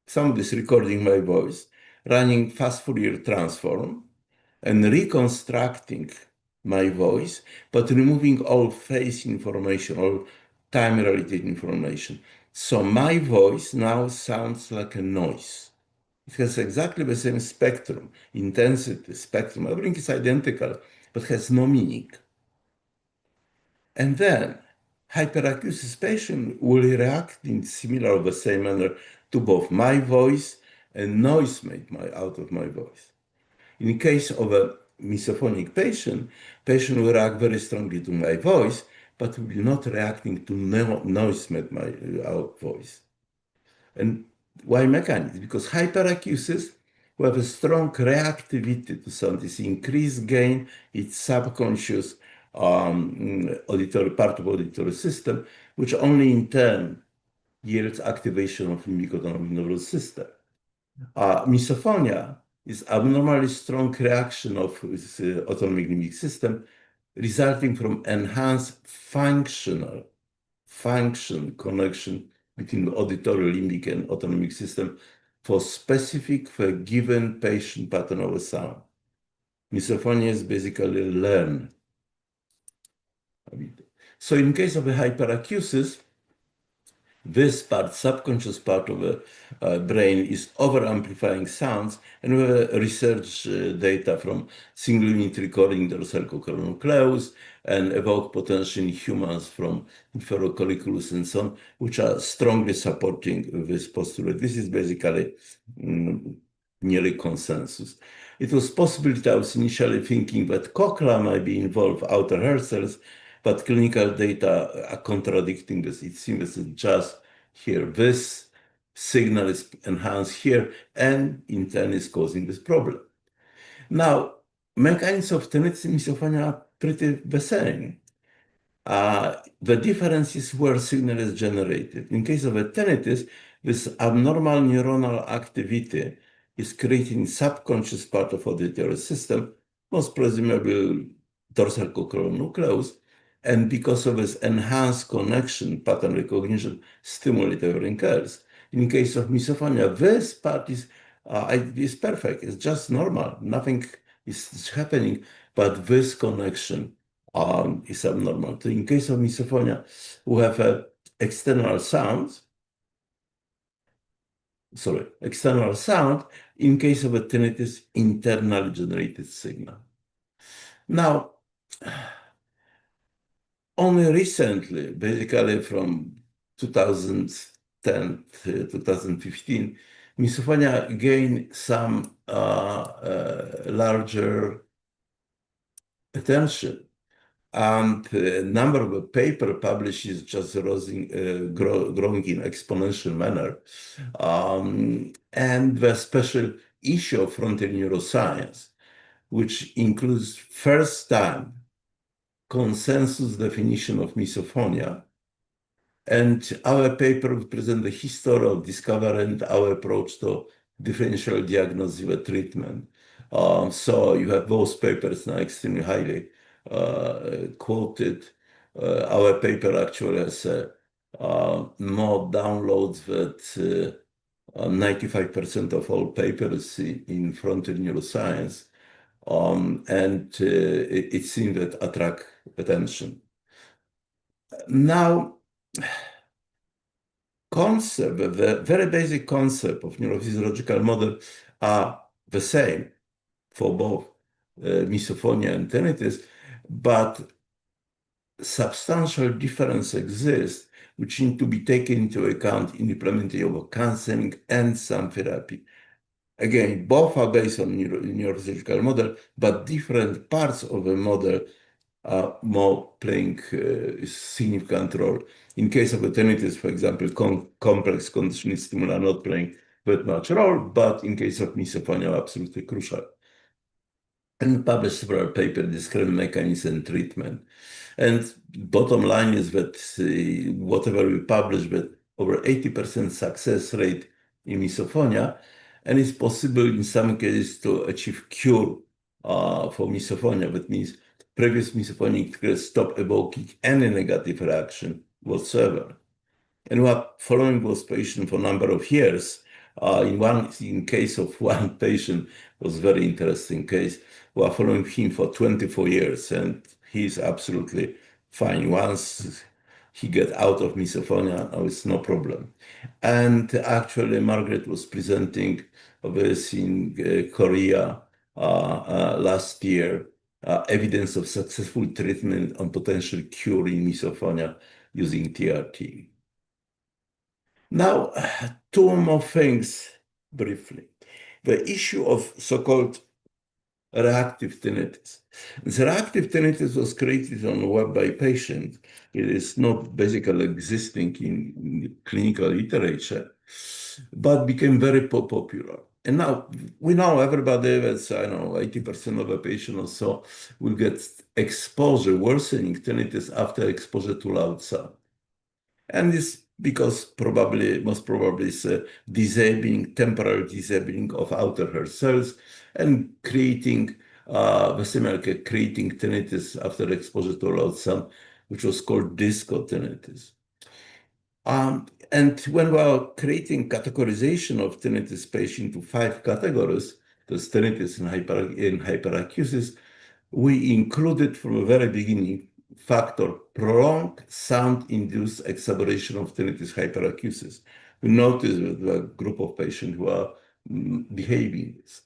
somebody is recording my voice, running fast Fourier transform, and reconstructing my voice, but removing all phase information, all time-related information. So my voice now sounds like a noise. It has exactly the same spectrum, intensity, spectrum. Everything is identical, but has no meaning. And then hyperacusis patient will react in similar or the same manner to both my voice and noise made out of my voice. In case of a misophonic patient will react very strongly to my voice, but will not reacting to noise made my voice. And why mechanism? Because hyperacusis will have a strong reactivity to sound. This increased gain, its subconscious auditory part of auditory system, which only in turn yields activation of limbic autonomic nervous system. Misophonia is abnormally strong reaction of this autonomic limbic system, resulting from enhanced function connection between the auditory limbic and autonomic system for given patient pattern of a sound. Misophonia is basically learned. So in case of a hyperacusis, this part, subconscious part of the brain is over-amplifying sounds, and we have research data from single unit recording dorsal-cochlear nucleus and evoked potential in humans from inferocolliculus and so on, which are strongly supporting this postulate. This is basically nearly consensus. It was possible that I was initially thinking that cochlea might be involved, outer hair cells, but clinical data are contradicting this. It seems it's just here. This signal is enhanced here and in turn is causing this problem. Now, mechanisms of tinnitus and misophonia are pretty the same. The difference is where signal is generated. In case of a tinnitus, This abnormal neuronal activity is creating subconscious part of auditory system, most presumably dorsal cochlear nucleus, and because of this enhanced connection, pattern recognition stimulate everything else. In case of misophonia, this part is perfect. It's just normal. Nothing is happening, but this connection is abnormal. So in case of misophonia, we have external sound. In case of a tinnitus, internally generated signal. Now, only recently, basically from 2010 to 2015, misophonia gained some larger attention. And the number of paper published is just growing in exponential manner. And the special issue of Frontier Neuroscience, which includes first time consensus definition of misophonia. And our paper will present the history of discovery and our approach to differential diagnosis with treatment. So you have those papers now extremely highly quoted. Our paper actually has more downloads than 95% of all papers in Frontier Neuroscience. And it seems that attract attention. Now, the very basic concept of neurophysiological model are the same for both misophonia and tinnitus, but substantial difference exists which need to be taken into account in implementation of counseling and some therapy. Again, both are based on neurophysiological model, but different parts of the model are more playing significant role. In case of a tinnitus, for example, complex conditioning stimuli are not playing that much role, but in case of misophonia, absolutely crucial. And published several papers describing mechanism and treatment. And bottom line is that whatever we publish, but over 80% success rate in misophonia, and it's possible in some cases to achieve cure for misophonia. That means previous misophonic triggers stop evoking any negative reaction whatsoever. And we are following those patients for a number of years. In case of one patient, was a very interesting case. We are following him for 24 years, and he's absolutely fine. Once he get out of misophonia, now it's no problem. And actually, Margaret was presenting this in Korea last year, evidence of successful treatment and potential cure in misophonia using TRT. Now, two more things briefly. The issue of so-called reactive tinnitus. The reactive tinnitus was created on the web by patient. It is not basically existing in clinical literature, but became very popular. And now we know everybody that's, 80% of the patient or so will get exposure, worsening tinnitus after exposure to loud sound. And this because most probably it's a temporary disabling of outer hair cells and creating creating tinnitus after exposure to loud sound, which was called disco tinnitus. And when we are creating categorization of tinnitus patient to 5 categories, there's tinnitus and hyperacusis, we included from the very beginning factor prolonged sound-induced exacerbation of tinnitus hyperacusis. We noticed with a group of patients who are behaving this.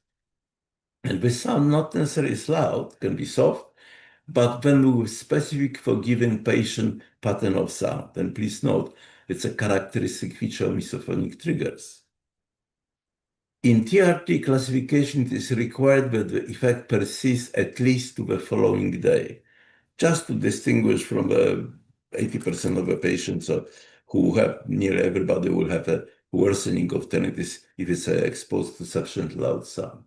And the sound not necessarily is loud, can be soft, but when we specific for given patient pattern of sound, and please note, it's a characteristic feature of misophonic triggers. In TRT classification, it is required that the effect persists at least to the following day, just to distinguish from the 80% of the patients who have, nearly everybody will have a worsening of tinnitus if it's exposed to sufficient loud sound.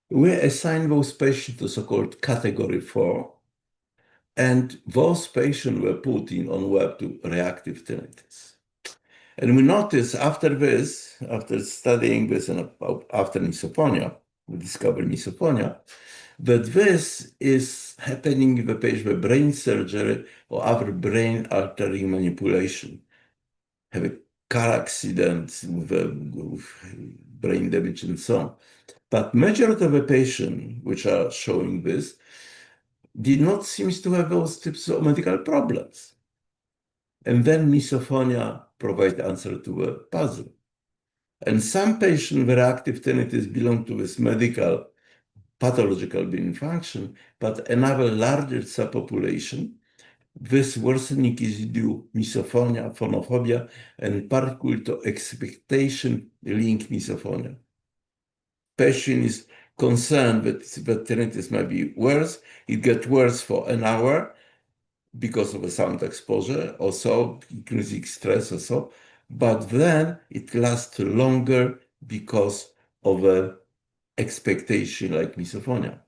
We assign those patients to so-called category 4, and those patients were put in on web to reactive tinnitus. And we noticed after this, after studying this and after misophonia, we discovered misophonia, that this is happening in the patient with brain surgery or other brain altering manipulation, have a car accident with brain damage and so on. But majority of the patients which are showing this did not seem to have those types of medical problems. And then misophonia provides answer to the puzzle. And some patients with active tinnitus belong to this medical pathological brain function, but another larger subpopulation, this worsening is due misophonia, phonophobia, and particularly to expectation-linked misophonia. Patient is concerned that the tinnitus might be worse. It gets worse for an hour because of a sound exposure or so, increasing stress or so, but then it lasts longer because of a expectation like misophonia.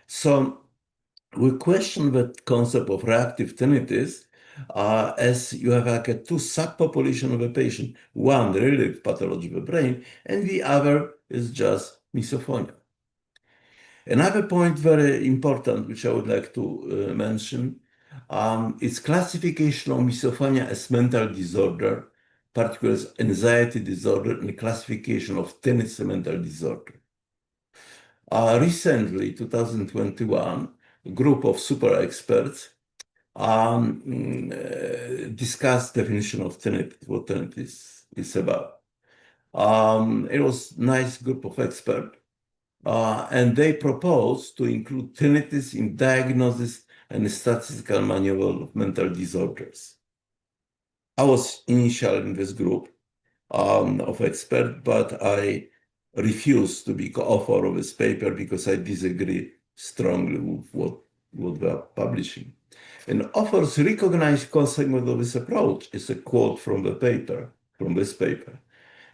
So we question the concept of reactive tinnitus as you have like a two subpopulation of a patient. One really pathology of the brain, and the other is just misophonia. Another point very important, which I would like to mention, is classification of misophonia as mental disorder, particularly as anxiety disorder, and classification of tinnitus as mental disorder. Recently, 2021, a group of super experts discussed definition of tinnitus, what tinnitus is about. It was a nice group of experts, and they proposed to include tinnitus in diagnosis and statistical manual of mental disorders. I was initial in this group of experts, but I refused to be co-author of this paper because I disagree strongly with what they are publishing. And authors recognize consequence of this approach is a quote from the paper, from this paper.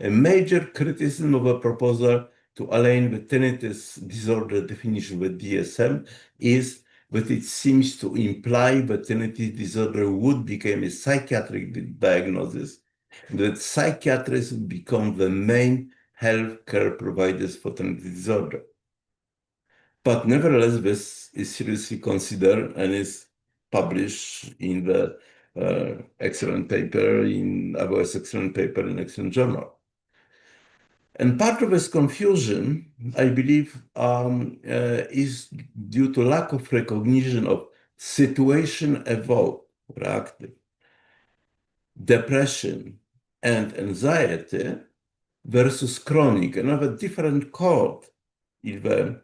A major criticism of a proposal to align the tinnitus disorder definition with DSM is that it seems to imply that tinnitus disorder would become a psychiatric diagnosis, that psychiatrists would become the main healthcare providers for tinnitus disorder. But nevertheless, this is seriously considered and is published in the excellent paper in excellent journal. And part of this confusion, I believe, is due to lack of recognition of situation evoked, reactive, depression, and anxiety versus chronic, another different code in the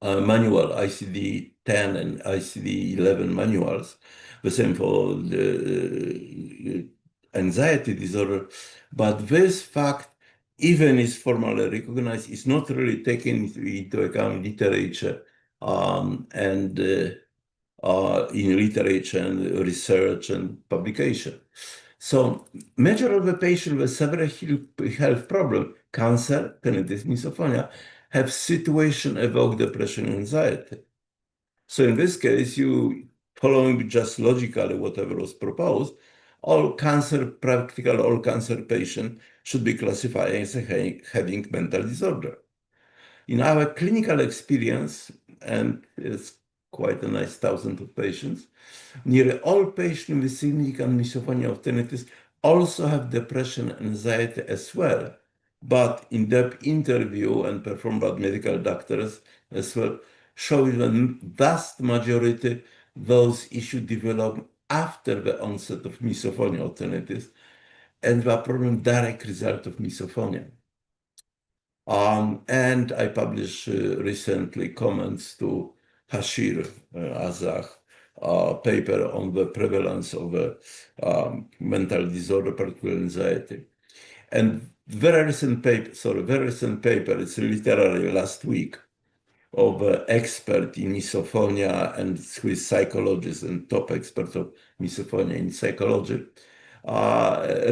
manual ICD-10 and ICD-11 manuals, the same for the anxiety disorder. But this fact, even is formally recognized, is not really taken into account in literature and in literature and research and publication. So, major of the patient with severe health problem, cancer, tinnitus, misophonia, have situation-evoked depression and anxiety. So in this case, you following just logically whatever was proposed, practical all cancer patients should be classified as having mental disorder. In our clinical experience, and it's quite a nice thousands of patients, nearly all patients with significant misophonia of tinnitus also have depression and anxiety as well. But in-depth interview and performed by medical doctors as well show that vast majority those issues develop after the onset of misophonia or tinnitus, and the problem direct result of misophonia. And I published recently comments to Hashir Azah paper on the prevalence of mental disorder, particularly anxiety. And very recent paper, it's literally last week, of expert in misophonia and with psychologists and top experts of misophonia in psychology,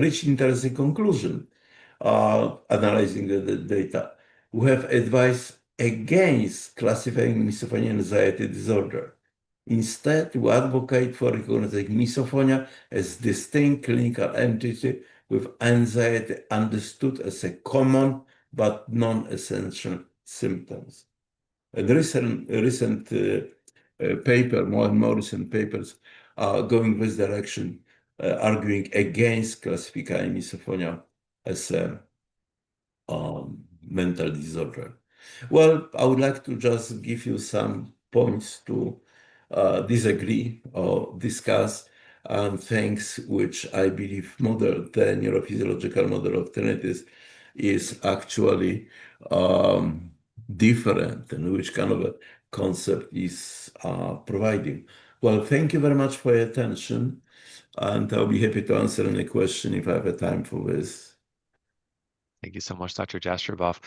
reached interesting conclusion, analyzing the data. We have advised against classifying misophonia and anxiety disorder. Instead, we advocate for recognizing misophonia as distinct clinical entity with anxiety understood as a common but non-essential symptoms. A recent paper, more and more recent papers, are going this direction, arguing against classifying misophonia as a mental disorder. Well, I would like to just give you some points to disagree or discuss things which I believe the neurophysiological model of tinnitus is actually different and which kind of a concept is providing. Well, thank you very much for your attention, and I'll be happy to answer any question if I have a time for this. Thank you so much, Dr. Jastroboff.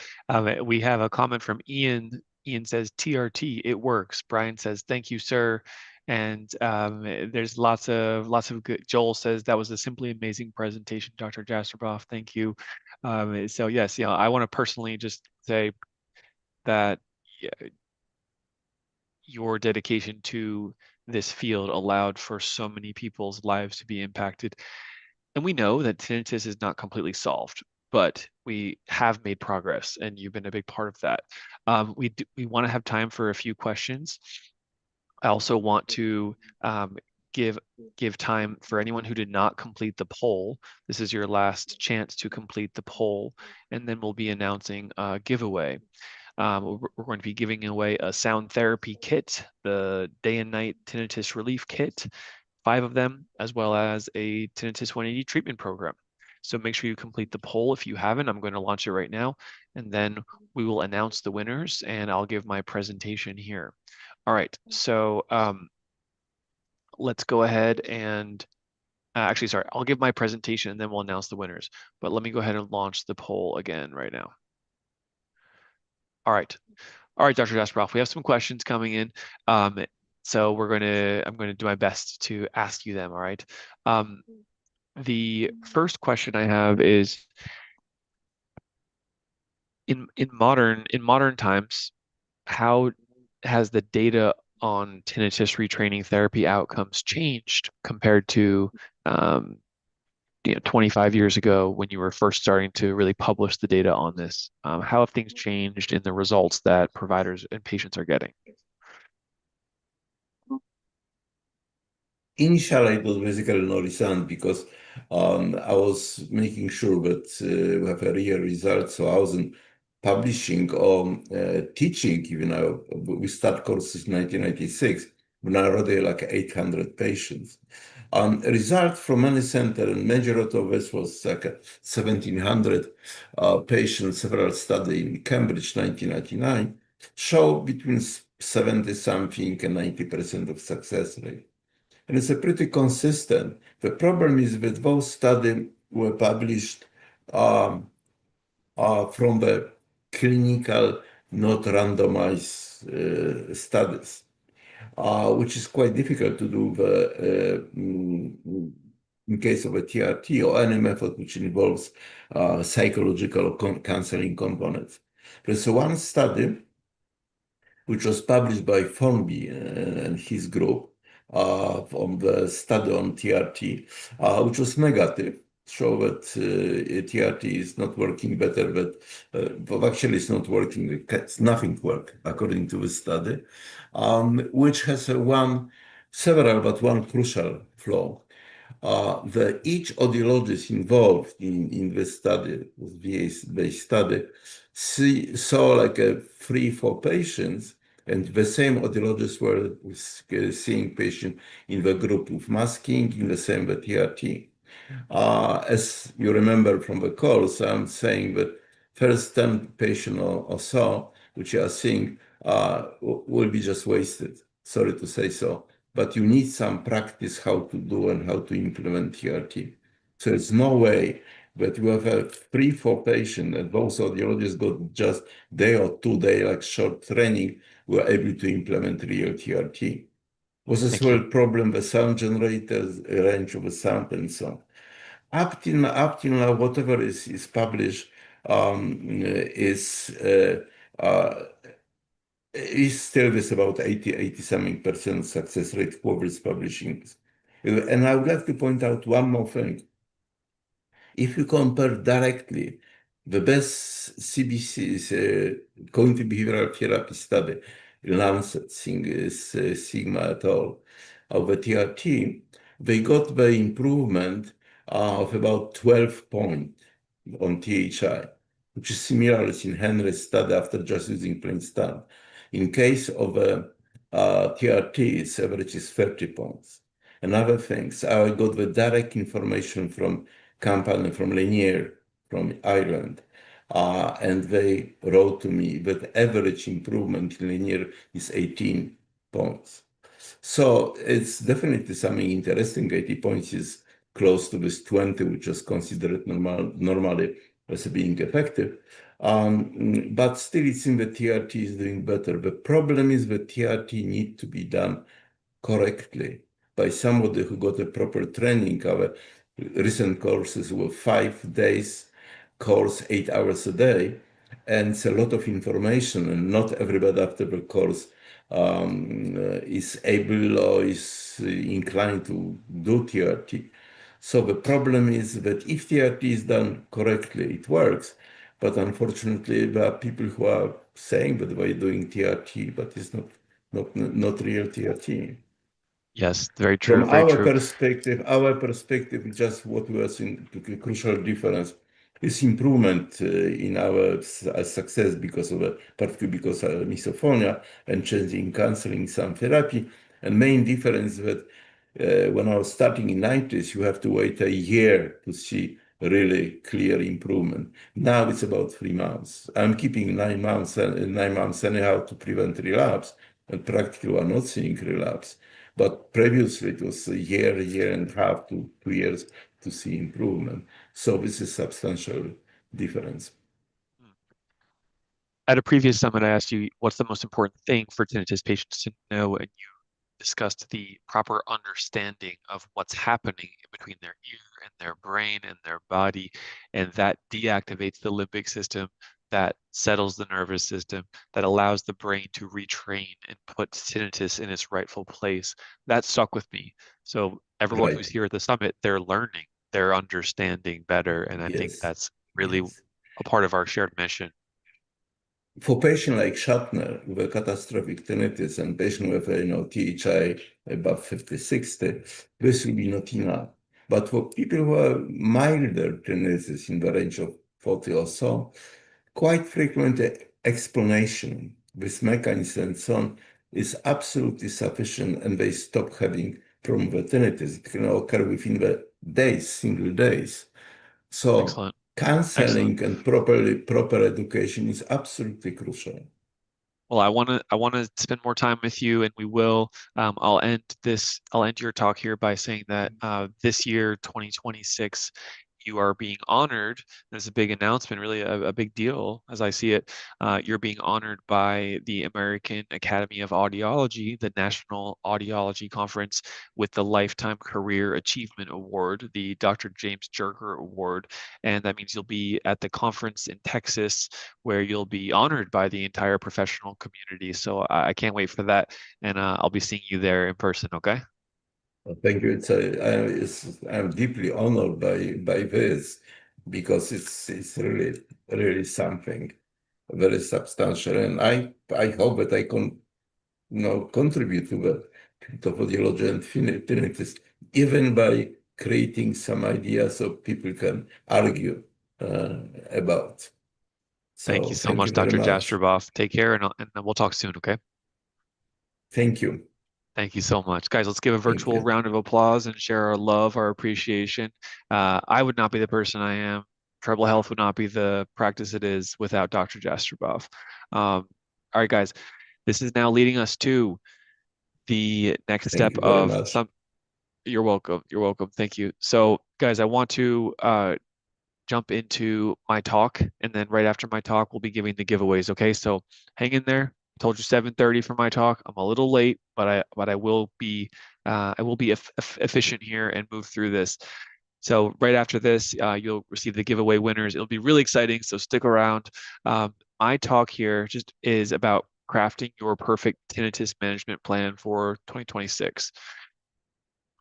We have a comment from Ian. Ian says, TRT, it works. Brian says, thank you, sir. And there's lots of good. Joel says, that was a simply amazing presentation, Dr. Jastroboff. Thank you. So yes, I want to personally just say that your dedication to this field allowed for so many people's lives to be impacted. And we know that tinnitus is not completely solved, but we have made progress, and you've been a big part of that. We want to have time for a few questions. I also want to give time for anyone who did not complete the poll. This is your last chance to complete the poll, and then we'll be announcing a giveaway. We're going to be giving away a sound therapy kit, the day and night tinnitus relief kit, 5 of them, as well as a tinnitus 180 treatment program. So make sure you complete the poll if you haven't. I'm going to launch it right now, and then we will announce the winners, and I'll give my presentation here. All right, so let's go ahead and actually, sorry, I'll give my presentation and then we'll announce the winners. But let me go ahead and launch the poll again right now. All right, Dr. Jastroff, we have some questions coming in. So I'm going to do my best to ask you them. All right. The first question I have is, in modern times, how has the data on tinnitus retraining therapy outcomes changed compared to 25 years ago when you were first starting to really publish the data on this? How have things changed in the results that providers and patients are getting? Initially, it was basically no result because I was making sure that we have a real result. So I wasn't publishing or teaching, even though we start courses in 1996, when I already like 800 patients. A result from any center, and majority of this was like 1,700 patients, several studies in Cambridge, 1999, show between 70-something and 90% of success rate. And it's a pretty consistent. The problem is that those studies were published from the clinical, not randomized studies, which is quite difficult to do in case of a TRT or any method which involves psychological or counseling components. There's one study which was published by Formby and his group, from the study on TRT, which was negative, show that TRT is not working better, but actually it's not working, nothing work according to the study, which has one crucial flaw. Each audiologist involved in the study, VA-based study, saw like 3-4 patients, and the same audiologists were seeing patients in the group with masking, in the same with TRT. As you remember from the course, I'm saying that first 10 patients or so, which you are seeing, will be just wasted. Sorry to say so. But you need some practice how to do and how to implement TRT. So it's no way that you have a 3-4 patient and those audiologists got just day or 2 day like short training, were able to implement real TRT. Was as well problem the sound generators, range of the sound and so on. Up till now, whatever is published is is still with about 80 something percent success rate for this publishing. And I would like to point out one more thing. If you compare directly the best CBC's cognitive behavioral therapy study, Lancet Sigma et al. Of the TRT, they got the improvement of about 12 points on THI, which is similar in Henry's study after just using plain stand. In case of TRT, its average is 30 points. And other things, I got the direct information from company from Lenire, from Ireland. And they wrote to me that average improvement in Lenire is 18 points. So it's definitely something interesting. 80 points is close to this 20, which is considered normally as being effective. But still, it's in the TRT is doing better. The problem is the TRT need to be done correctly by somebody who got a proper training. Our recent courses were 5 days course, 8 hours a day, and it's a lot of information, and not everybody after the course is able or is inclined to do TRT. So the problem is that if TRT is done correctly, it works. But unfortunately, there are people who are saying that they're doing TRT, but it's not real TRT. Yes, very true. From Very our true. perspective, just what we are seeing, the crucial difference is improvement in our success because of particularly because of misophonia and changing counseling, some therapy. And main difference that when I was starting in 90s, you have to wait a year to see really clear improvement. Now it's about 3 months. I'm keeping 9 months, 9 months anyhow to prevent relapse, and practically we're not seeing relapse. But previously it was a year and a half to 2 years to see improvement. So this is substantial difference. At a previous summit, I asked you what's the most important thing for tinnitus patients to know, and you discussed the proper understanding of what's happening in between their ear and their brain and their body, and that deactivates the limbic system, that settles the nervous system, that allows the brain to retrain and put tinnitus in its rightful place. That stuck with me. So everyone who's here at the summit, they're learning, they're understanding better, and I think that's really a part of our shared mission. For patients like Shatner with a catastrophic tinnitus and patient with THI above 50, 60, this will be not enough. But for people who are milder tinnitus in the range of 40 or so, quite frequent explanation with mechanism and so on is absolutely sufficient, and they stop having problem with tinnitus. It can occur within the days, single days. So Excellent. counseling and proper education is absolutely crucial. Well, I want to spend more time with you, and we will. I'll end your talk here by saying that this year, 2026, you are being honored. There's a big announcement, really a big deal as I see it. You're being honored by the American Academy of Audiology, the National Audiology Conference, with the Lifetime Career Achievement Award, the Dr. James Jerger Award. And that means you'll be at the conference in Texas, where you'll be honored by the entire professional community. So I can't wait for that. And I'll be seeing you there in person, okay? Thank you. I'm deeply honored by this, because it's really something very substantial, and I hope that I can contribute to the pathophysiology and tinnitus, even by creating some ideas so people can argue about. So thank you so much, Dr. Jastroboff. Take care, and we'll talk soon, okay? Thank you. Thank you so much. Guys, let's give a virtual round of applause and share our love, our appreciation. I would not be the person I am. Tribal Health would not be the practice it is without Dr. Jastroboff. All right, guys, this is now leading us to the next step of some. You're welcome. You're welcome. Thank you. So, guys, I want to jump into my talk, and then right after my talk, we'll be giving the giveaways. Okay, so hang in there. Told you 7:30 for my talk. I'm a little late, but I will be efficient here and move through this. So right after this, you'll receive the giveaway winners. It'll be really exciting, so stick around. My talk here just is about crafting your perfect tinnitus management plan for 2026.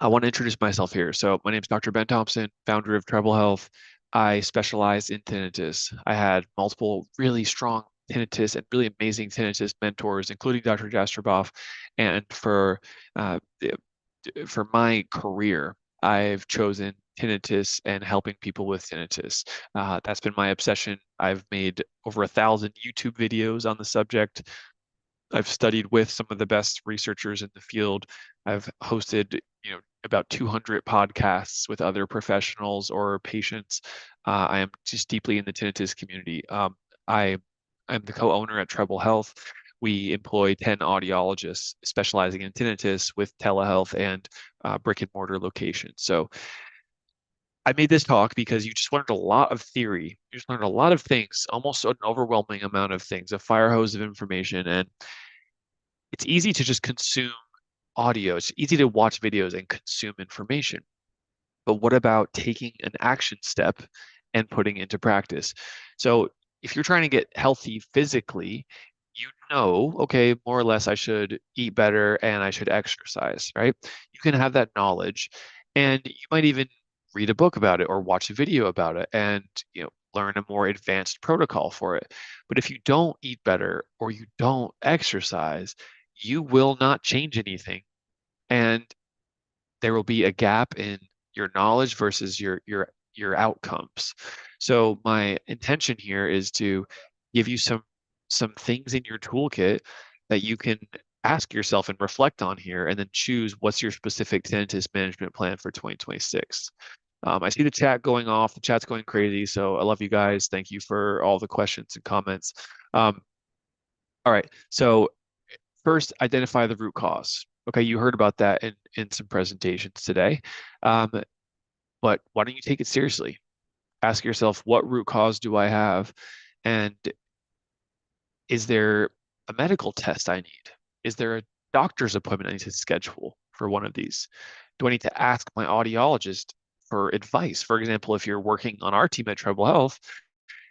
I want to introduce myself here. So my name is Dr. Ben Thompson, founder of Treble Health. I specialize in tinnitus. I had multiple really strong tinnitus and really amazing tinnitus mentors, including Dr. Jastroboff. And uh, for my career, I've chosen tinnitus and helping people with tinnitus. That's been my obsession. I've made over 1,000 YouTube videos on the subject. I've studied with some of the best researchers in the field. I've hosted, about 200 podcasts with other professionals or patients. I am just deeply in the tinnitus community. I'm the co-owner at Treble Health. We employ 10 audiologists specializing in tinnitus with telehealth and brick and mortar locations. So I made this talk because you just learned a lot of theory. You just learned a lot of things, almost an overwhelming amount of things, a fire hose of information. And it's easy to just consume audio. It's easy to watch videos and consume information. But what about taking an action step and putting into practice? So if you're trying to get healthy physically, okay, more or less I should eat better and I should exercise, right? You can have that knowledge and you might even read a book about it or watch a video about it and learn a more advanced protocol for it. But if you don't eat better or you don't exercise, you will not change anything. And there will be a gap in your knowledge versus your outcomes. So my intention here is to give you some things in your toolkit that you can ask yourself and reflect on here, and then choose what's your specific tinnitus management plan for 2026. I see the chat going off. The chat's going crazy. So I love you guys. Thank you for all the questions and comments. All right. So first, identify the root cause. Okay, you heard about that in some presentations today. But why don't you take it seriously? Ask yourself, what root cause do I have? And is there a medical test I need? Is there a doctor's appointment I need to schedule for one of these? Do I need to ask my audiologist for advice? For example, if you're working on our team at Treble Health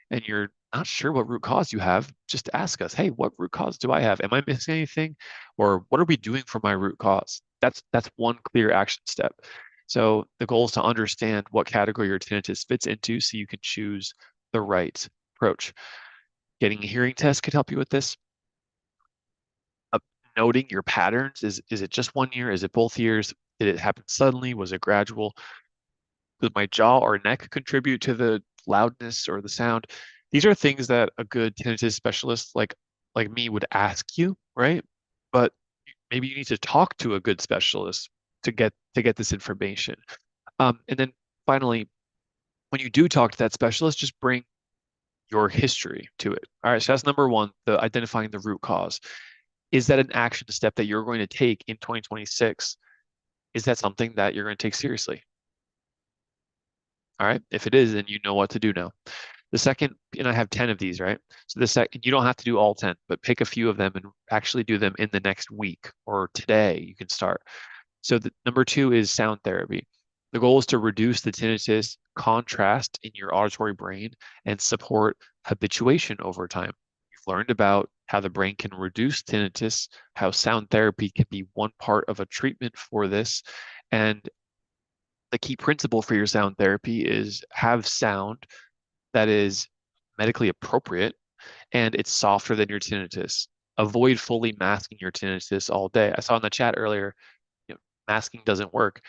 and you're not sure what root cause you have, just ask us, hey, what root cause do I have? Am I missing anything? Or what are we doing for my root cause? That's one clear action step. So the goal is to understand what category your tinnitus fits into so you can choose the right approach. Getting a hearing test could help you with this. Noting your patterns. Is it just 1 year? Is it both years? Did it happen suddenly? Was it gradual? Does my jaw or neck contribute to the loudness or the sound? These are things that a good tinnitus specialist like me would ask you, right? But maybe you need to talk to a good specialist to get this information. And then finally, when you do talk to that specialist, just bring your history to it. All right, so that's number one, the identifying the root cause. Is that an action step that you're going to take in 2026? Is that something that you're going to take seriously? All right, if it is, then you know what to do now. The second, and I have 10 of these, right? So the second, you don't have to do all 10, but pick a few of them and actually do them in the next week or today. You can start. So number 2 is sound therapy. The goal is to reduce the tinnitus contrast in your auditory brain and support habituation over time. You've learned about how the brain can reduce tinnitus, how sound therapy can be one part of a treatment for this. And the key principle for your sound therapy is have sound that is medically appropriate and it's softer than your tinnitus. Avoid fully masking your tinnitus all day. I saw in the chat earlier, masking doesn't work.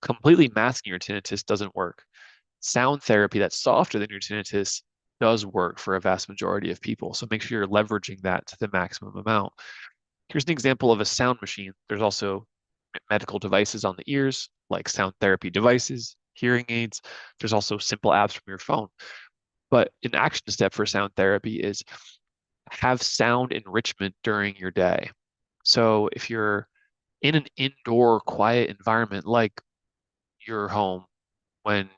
Completely masking your tinnitus doesn't work. Sound therapy that's softer than your tinnitus does work for a vast majority of people. So make sure you're leveraging that to the maximum amount. Here's an example of a sound machine. There's also medical devices on the ears, like sound therapy devices, hearing aids. There's also simple apps from your phone. But an action step for sound therapy is have sound enrichment during your day. So if you're in an indoor quiet environment like your home when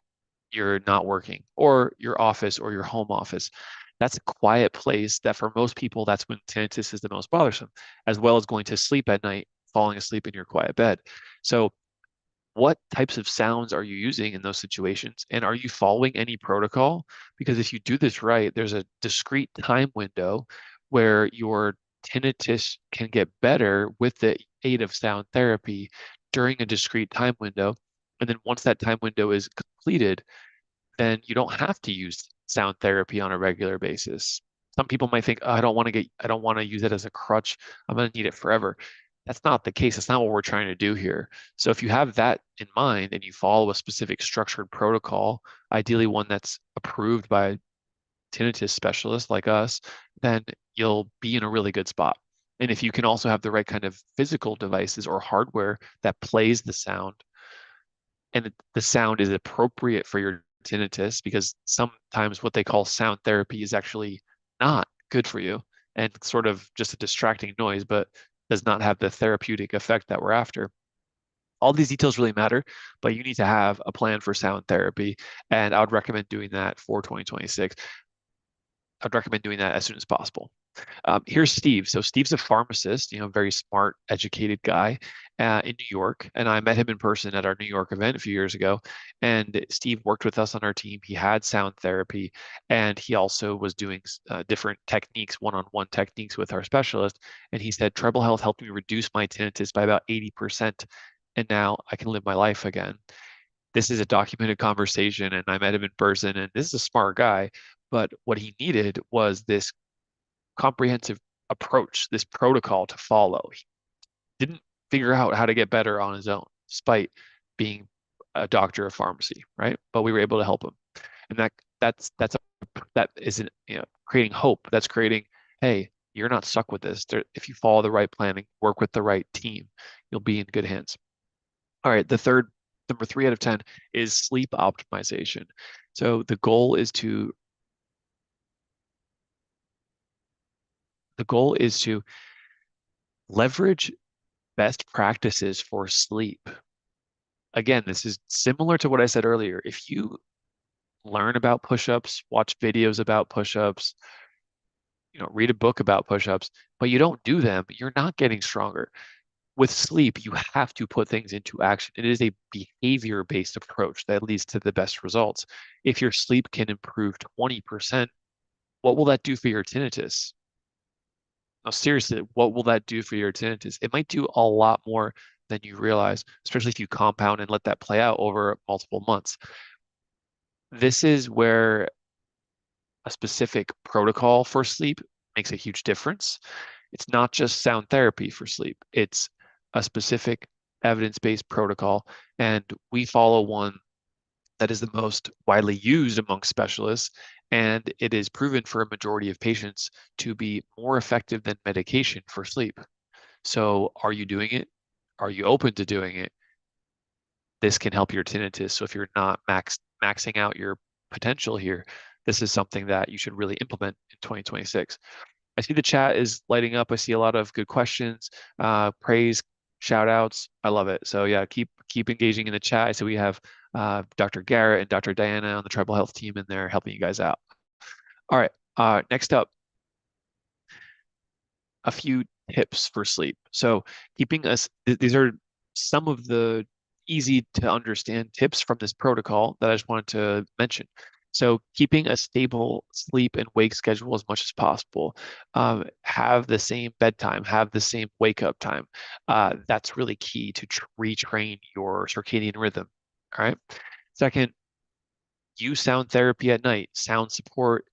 you're not working, or your office or your home office, that's a quiet place that for most people, that's when tinnitus is the most bothersome, as well as going to sleep at night, falling asleep in your quiet bed. So what types of sounds are you using in those situations? And are you following any protocol? Because if you do this right, there's a discrete time window where your tinnitus can get better with the aid of sound therapy during a discrete time window. And then once that time window is completed, then you don't have to use sound therapy on a regular basis. Some people might think, oh, I don't want to use it as a crutch. I'm going to need it forever. That's not the case. That's not what we're trying to do here. So if you have that in mind and you follow a specific structured protocol, ideally one that's approved by tinnitus specialists like us, then you'll be in a really good spot. And if you can also have the right kind of physical devices or hardware that plays the sound, and the sound is appropriate for your tinnitus, because sometimes what they call sound therapy is actually not good for you and sort of just a distracting noise, but does not have the therapeutic effect that we're after. All these details really matter, but you need to have a plan for sound therapy, and I would recommend doing that for 2026. I'd recommend doing that as soon as possible. Here's Steve. So Steve's a pharmacist, very smart, educated guy in New York. And I met him in person at our New York event a few years ago. And Steve worked with us on our team. He had sound therapy, and he also was doing different techniques, one-on-one techniques with our specialist. And he said, Tribal Health helped me reduce my tinnitus by about 80%. And now I can live my life again. This is a documented conversation, and I met him in person, and this is a smart guy. But what he needed was this comprehensive approach, this protocol to follow. He didn't figure out how to get better on his own, despite being a doctor of pharmacy, right? But we were able to help him, and that isn't creating hope. That's creating, hey, you're not stuck with this. If you follow the right planning, work with the right team, you'll be in good hands. All right, number 3 out of 10 is sleep optimization. So the goal is to leverage best practices for sleep. Again, this is similar to what I said earlier. If you learn about push-ups, watch videos about push-ups, read a book about push-ups, but you don't do them, you're not getting stronger. With sleep, you have to put things into action. It is a behavior-based approach that leads to the best results. If your sleep can improve 20%, what will that do for your tinnitus? Now, seriously, what will that do for your tinnitus? It might do a lot more than you realize, especially if you compound and let that play out over multiple months. This is where a specific protocol for sleep makes a huge difference. It's not just sound therapy for sleep. It's a specific evidence-based protocol, and we follow one that is the most widely used among specialists, and it is proven for a majority of patients to be more effective than medication for sleep. So are you doing it? Are you open to doing it? This can help your tinnitus. So if you're not maxing out your potential here, this is something that you should really implement in 2026. I see the chat is lighting up. I see a lot of good questions, praise, shout outs. I love it. So yeah, keep engaging in the chat. I see we have Dr. Garrett and Dr. Diana on the Tribal Health team in there helping you guys out. All right, next up, a few tips for sleep. So these are some of the easy to understand tips from this protocol that I just wanted to mention. So keeping a stable sleep and wake schedule as much as possible. Have the same bedtime, have the same wake up time. That's really key to retrain your circadian rhythm. All right. Second, use sound therapy at night. Sound support,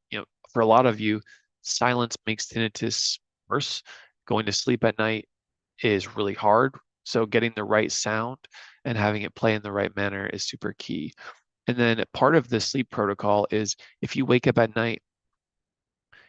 for a lot of you, silence makes tinnitus worse. Going to sleep at night is really hard. So getting the right sound and having it play in the right manner is super key. And then part of the sleep protocol is if you wake up at night,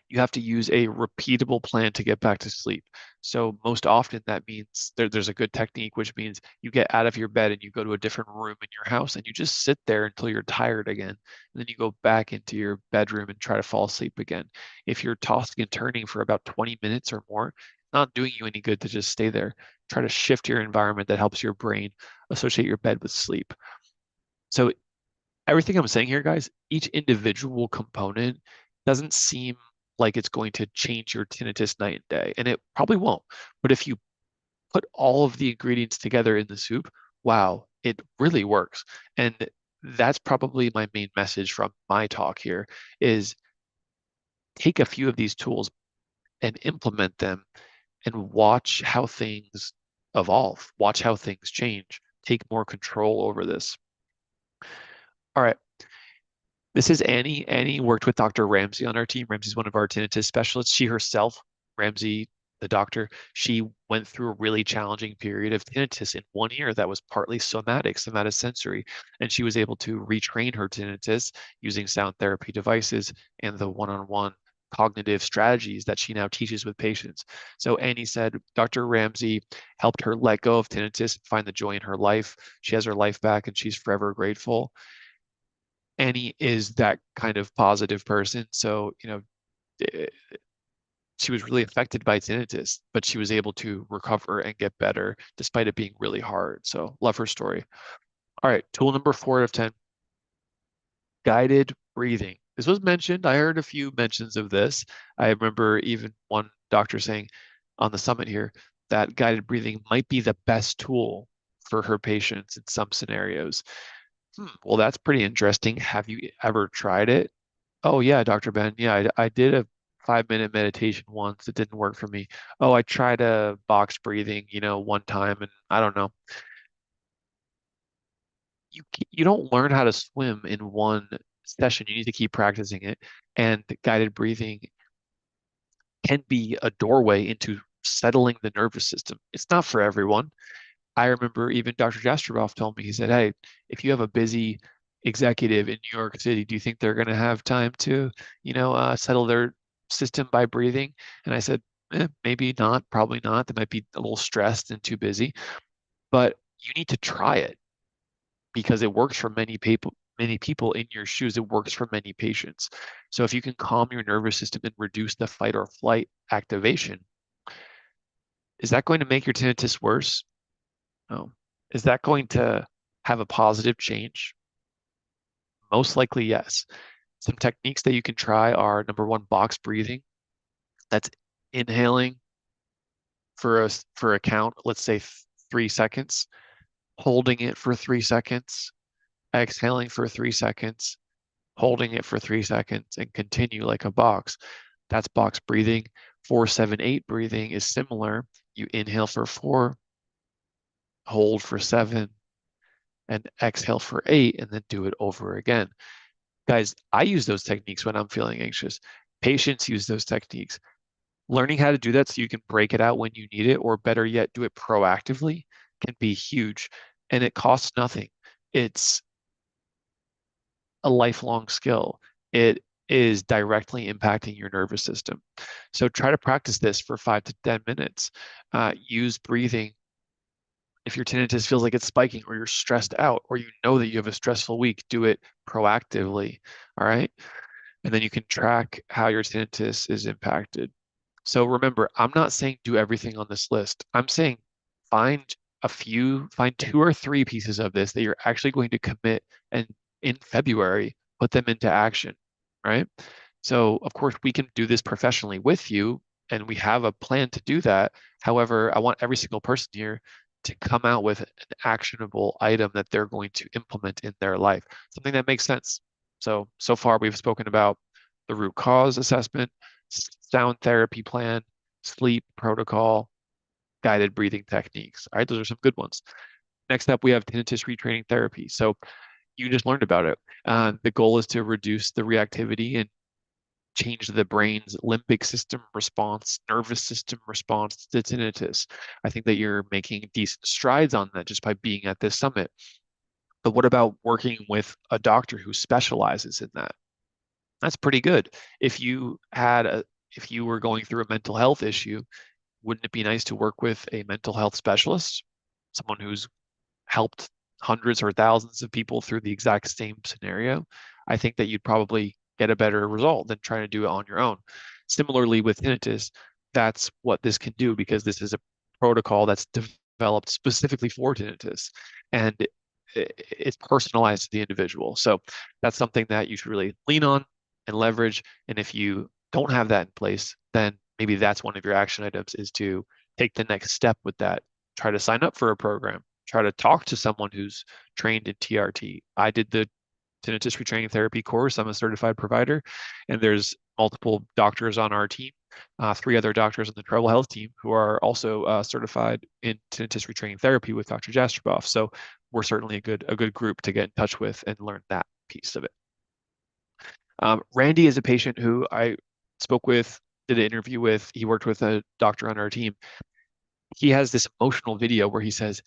you have to use a repeatable plan to get back to sleep. So most often that means there's a good technique, which means you get out of your bed and you go to a different room in your house and you just sit there until you're tired again. And then you go back into your bedroom and try to fall asleep again. If you're tossing and turning for about 20 minutes or more, it's not doing you any good to just stay there. Try to shift your environment that helps your brain associate your bed with sleep. So everything I'm saying here, guys, each individual component doesn't seem like it's going to change your tinnitus night and day, and it probably won't. But if you put all of the ingredients together in the soup, wow, it really works. And that's probably my main message from my talk here is take a few of these tools and implement them and watch how things evolve, watch how things change, take more control over this. All right. This is Annie. Annie worked with Dr. Ramsey on our team. Ramsey's one of our tinnitus specialists. She herself, Ramsey, the doctor, she went through a really challenging period of tinnitus in 1 year that was partly somatosensory, and she was able to retrain her tinnitus using sound therapy devices and the one-on-one cognitive strategies that she now teaches with patients. So Annie said Dr. Ramsey helped her let go of tinnitus, find the joy in her life. She has her life back and she's forever grateful. Annie is that kind of positive person. So, she was really affected by tinnitus, but she was able to recover and get better despite it being really hard. So love her story. All right, tool number 4 out of 10, guided breathing. This was mentioned. I heard a few mentions of this. I remember even one doctor saying on the summit here that guided breathing might be the best tool for her patients in some scenarios. Well, that's pretty interesting. Have you ever tried it? Oh, yeah, Dr. Ben. Yeah, I did a 5-minute meditation once. It didn't work for me. Oh, I tried a box breathing, one time, and I don't know. You don't learn how to swim in one session. You need to keep practicing it. And guided breathing can be a doorway into settling the nervous system. It's not for everyone. I remember even Dr. Jastroboff told me, he said, hey, if you have a busy executive in New York City, do you think they're going to have time to, settle their system by breathing? And I said, maybe not, probably not. They might be a little stressed and too busy, but you need to try it because it works for many people. Many people in your shoes, it works for many patients. So if you can calm your nervous system and reduce the fight or flight activation, is that going to make your tinnitus worse? No. Is that going to have a positive change? Most likely, yes. Some techniques that you can try are number 1, box breathing. That's inhaling for a count, let's say 3 seconds, holding it for 3 seconds, exhaling for 3 seconds, holding it for 3 seconds, and continue like a box. That's box breathing. 4-7-8 breathing is similar. You inhale for 4, hold for 7, and exhale for 8, and then do it over again. Guys, I use those techniques when I'm feeling anxious. Patients use those techniques. Learning how to do that so you can break it out when you need it, or better yet, do it proactively, can be huge. And it costs nothing. It's a lifelong skill. It is directly impacting your nervous system. So try to practice this for 5 to 10 minutes. Use breathing. If your tinnitus feels like it's spiking, or you're stressed out, or you know that you have a stressful week, do it proactively, all right? And then you can track how your tinnitus is impacted. So remember, I'm not saying do everything on this list. I'm saying find 2 or 3 pieces of this that you're actually going to commit, and in February, put them into action, right? So of course we can do this professionally with you, and we have a plan to do that. However, I want every single person here to come out with an actionable item that they're going to implement in their life, something that makes sense. So far we've spoken about the root cause assessment, sound therapy plan, sleep protocol, guided breathing techniques. All right, those are some good ones. Next up, we have tinnitus retraining therapy. So you just learned about it. The goal is to reduce the reactivity and change the brain's limbic system response, nervous system response to tinnitus. I think that you're making decent strides on that just by being at this summit. But what about working with a doctor who specializes in that? That's pretty good. If you were going through a mental health issue, wouldn't it be nice to work with a mental health specialist, someone who's helped hundreds or thousands of people through the exact same scenario? I think that you'd probably get a better result than trying to do it on your own. Similarly with tinnitus, that's what this can do, because this is a protocol that's developed specifically for tinnitus, and it's personalized to the individual. So that's something that you should really lean on and leverage. And if you don't have that in place, then maybe that's one of your action items, is to take the next step with that. Try to sign up for a program. Try to talk to someone who's trained in TRT. I did the tinnitus retraining therapy course. I'm a certified provider, and there's multiple doctors on our team three other doctors on the Treble Health team who are also certified in tinnitus retraining therapy with Dr. Jastroboff. So we're certainly a good group to get in touch with and learn that piece of it. Randy is a patient who I spoke with, did an interview with. He worked with a doctor on our team. He has this emotional video where he says,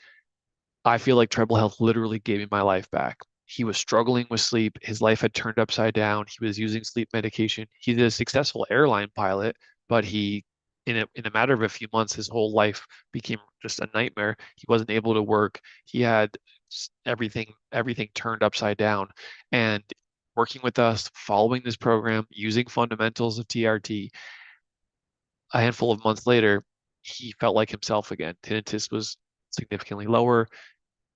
I feel like Treble Health literally gave me my life back. He was struggling with sleep. His life had turned upside down. He was using sleep medication. He's a successful airline pilot, but in a matter of a few months, his whole life became just a nightmare. He wasn't able to work. He had everything turned upside down. And working with us, following this program, using fundamentals of TRT, a handful of months later, he felt like himself again. Tinnitus was significantly lower,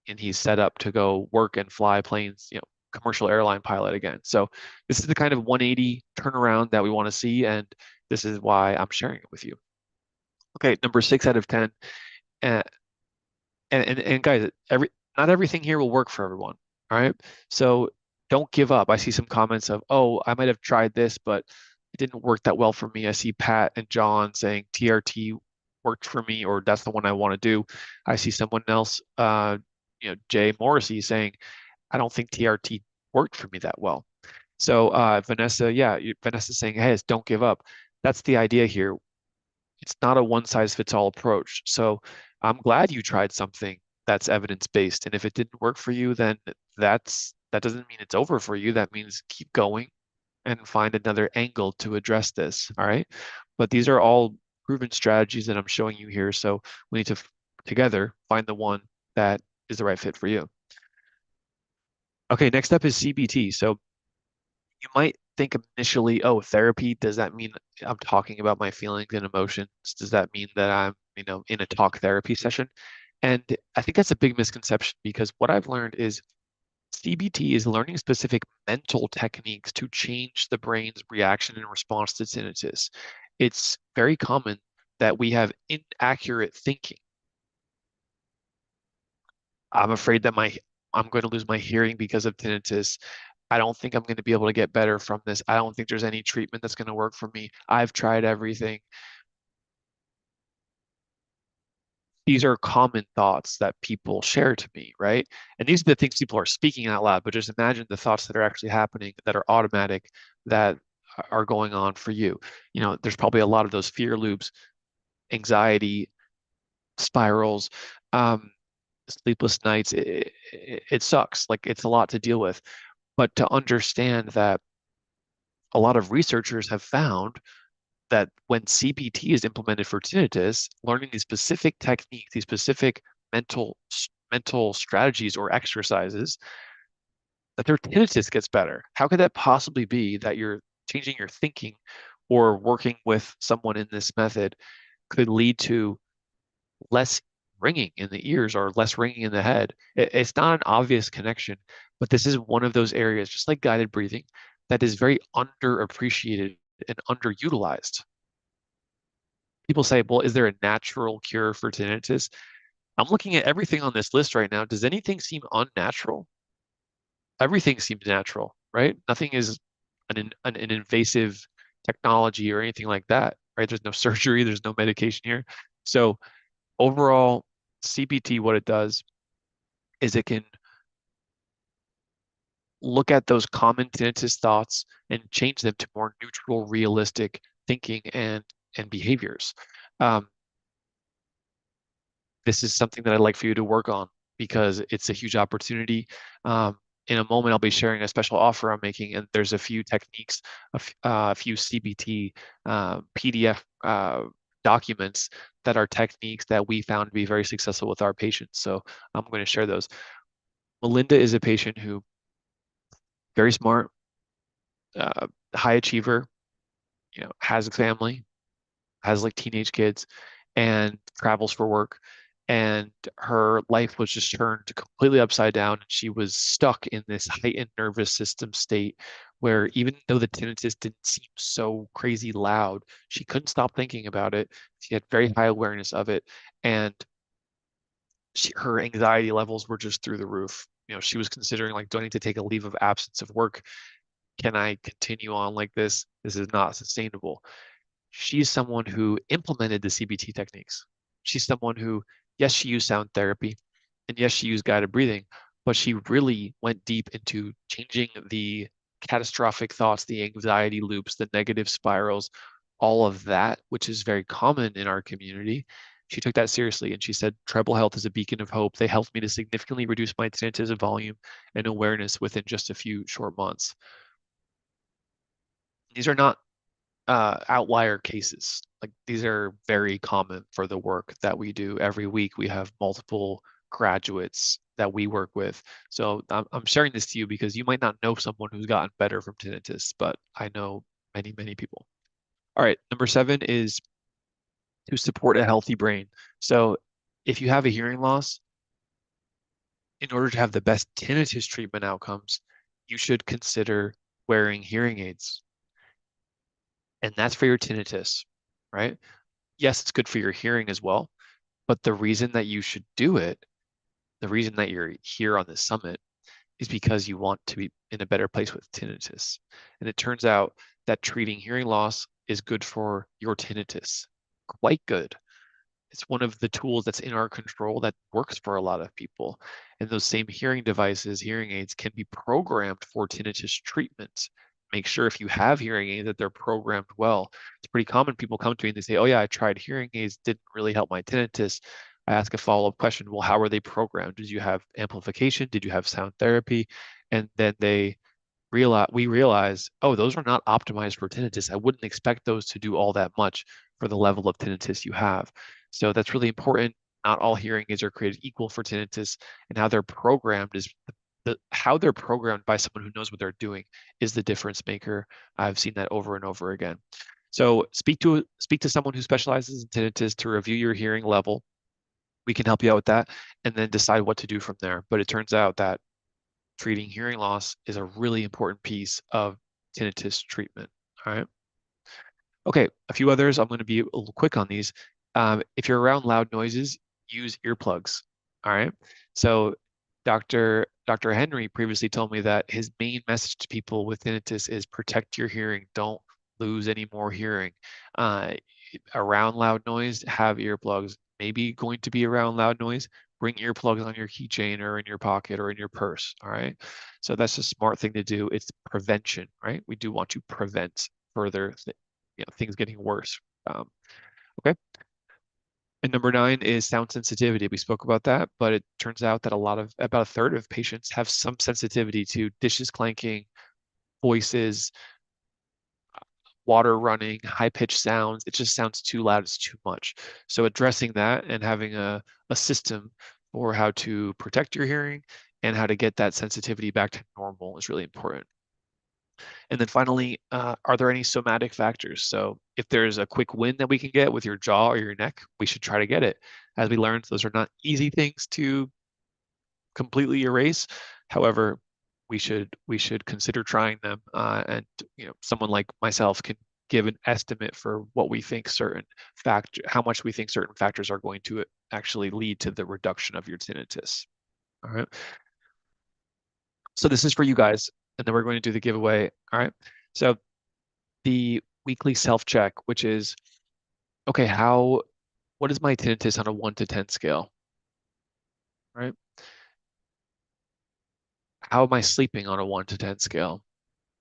and he's set up to go work and fly planes, commercial airline pilot again. So this is the kind of 180 turnaround that we want to see, and this is why I'm sharing it with you. Okay, number 6 out of 10. And guys, not everything here will work for everyone. All right. So don't give up. I see some comments of, oh, I might have tried this, but it didn't work that well for me. I see Pat and John saying TRT worked for me, or that's the one I want to do. I see someone else, Jay Morrissey, saying, I don't think TRT worked for me that well. So Vanessa, Vanessa's saying, hey, don't give up. That's the idea here. It's not a one-size-fits-all approach. So I'm glad you tried something that's evidence-based. And if it didn't work for you, then that doesn't mean it's over for you. That means keep going and find another angle to address this. All right. But these are all proven strategies that I'm showing you here. So we need to together find the one that is the right fit for you. Okay, next up is CBT. So you might think initially, oh, therapy, does that mean I'm talking about my feelings and emotions? Does that mean that I'm, in a talk therapy session? And I think that's a big misconception, because what I've learned is CBT is learning specific mental techniques to change the brain's reaction and response to tinnitus. It's very common that we have inaccurate thinking. I'm afraid that I'm going to lose my hearing because of tinnitus. I don't think I'm going to be able to get better from this. I don't think there's any treatment that's going to work for me. I've tried everything. These are common thoughts that people share to me, right? And these are the things people are speaking out loud, but just imagine the thoughts that are actually happening, that are automatic, that are going on for you. There's probably a lot of those fear loops, anxiety spirals, sleepless nights. It sucks. Like, it's a lot to deal with. But to understand that a lot of researchers have found that when CBT is implemented for tinnitus, learning these specific techniques, these specific mental strategies or exercises, that their tinnitus gets better. How could that possibly be, that you're changing your thinking or working with someone in this method could lead to less ringing in the ears or less ringing in the head? It's not an obvious connection, but this is one of those areas, just like guided breathing, that is very underappreciated and underutilized. People say, well, is there a natural cure for tinnitus? I'm looking at everything on this list right now. Does anything seem unnatural? Everything seems natural, right? Nothing is an invasive technology or anything like that, right? There's no surgery, there's no medication here. So overall, CBT, what it does is it can look at those common tinnitus thoughts and change them to more neutral, realistic thinking and behaviors. This is something that I'd like for you to work on, because it's a huge opportunity. In a moment, I'll be sharing a special offer I'm making, and there's a few techniques, a few CBT PDF documents that are techniques that we found to be very successful with our patients. So I'm going to share those. Melinda is a patient who, very smart, high achiever, has a family, has like teenage kids, and travels for work. And her life was just turned completely upside down. She was stuck in this heightened nervous system state where, even though the tinnitus didn't seem so crazy loud, she couldn't stop thinking about it. She had very high awareness of it. And her anxiety levels were just through the roof. She was considering, like, do I need to take a leave of absence of work? Can I continue on like this? This is not sustainable. she's someone who implemented the CBT techniques. She's someone who, yes, she used sound therapy, and yes, she used guided breathing, but she really went deep into changing the catastrophic thoughts, the anxiety loops, the negative spirals, all of that, which is very common in our community. She took that seriously, and she said, Treble Health is a beacon of hope. They helped me to significantly reduce my tinnitus volume and awareness within just a few short months. These are not outlier cases. Like, these are very common for the work that we do every week. We have multiple graduates that we work with. So I'm sharing this to you because you might not know someone who's gotten better from tinnitus, but I know many, many people. All right, number 7 is to support a healthy brain. So if you have a hearing loss, in order to have the best tinnitus treatment outcomes, you should consider wearing hearing aids. And that's for your tinnitus, right? Yes, it's good for your hearing as well, but the reason that you should do it, the reason that you're here on this summit, is because you want to be in a better place with tinnitus. And it turns out that treating hearing loss is good for your tinnitus, quite good. It's one of the tools that's in our control that works for a lot of people. And those same hearing devices, hearing aids, can be programmed for tinnitus treatment. Make sure if you have hearing aids that they're programmed well. It's pretty common. People come to me and they say, oh yeah, I tried hearing aids, didn't really help my tinnitus. I ask a follow-up question, well, how are they programmed? Did you have amplification? Did you have sound therapy? And then we realize, oh, those are not optimized for tinnitus. I wouldn't expect those to do all that much for the level of tinnitus you have. So that's really important. Not all hearing aids are created equal for tinnitus, and how they're programmed is how they're programmed by someone who knows what they're doing is the difference maker. I've seen that over and over again. So speak to someone who specializes in tinnitus to review your hearing level. We can help you out with that, and then decide what to do from there. But it turns out that treating hearing loss is a really important piece of tinnitus treatment. All right. Okay, a few others. I'm going to be a little quick on these. If you're around loud noises, use earplugs. All right. So Dr. Henry previously told me that his main message to people with tinnitus is protect your hearing. Don't lose any more hearing. Around loud noise, have earplugs. Maybe going to be around loud noise, bring earplugs on your keychain or in your pocket or in your purse. All right. So that's a smart thing to do. It's prevention, right? We do want to prevent further things getting worse. Okay. And number 9 is sound sensitivity. We spoke about that, but it turns out that about a third of patients have some sensitivity to dishes clanking, voices, water running, high-pitched sounds. It just sounds too loud, it's too much. So addressing that and having a system for how to protect your hearing and how to get that sensitivity back to normal is really important. And then finally, are there any somatic factors? So if there's a quick win that we can get with your jaw or your neck, we should try to get it. As we learned, those are not easy things to completely erase. However, we should consider trying them. And someone like myself can give an estimate for what we think how much we think certain factors are going to actually lead to the reduction of your tinnitus. All right. So this is for you guys, and then we're going to do the giveaway. All right. So the weekly self-check, which is, okay, what is my tinnitus on a 1 to 10 scale? Right? How am I sleeping on a 1 to 10 scale?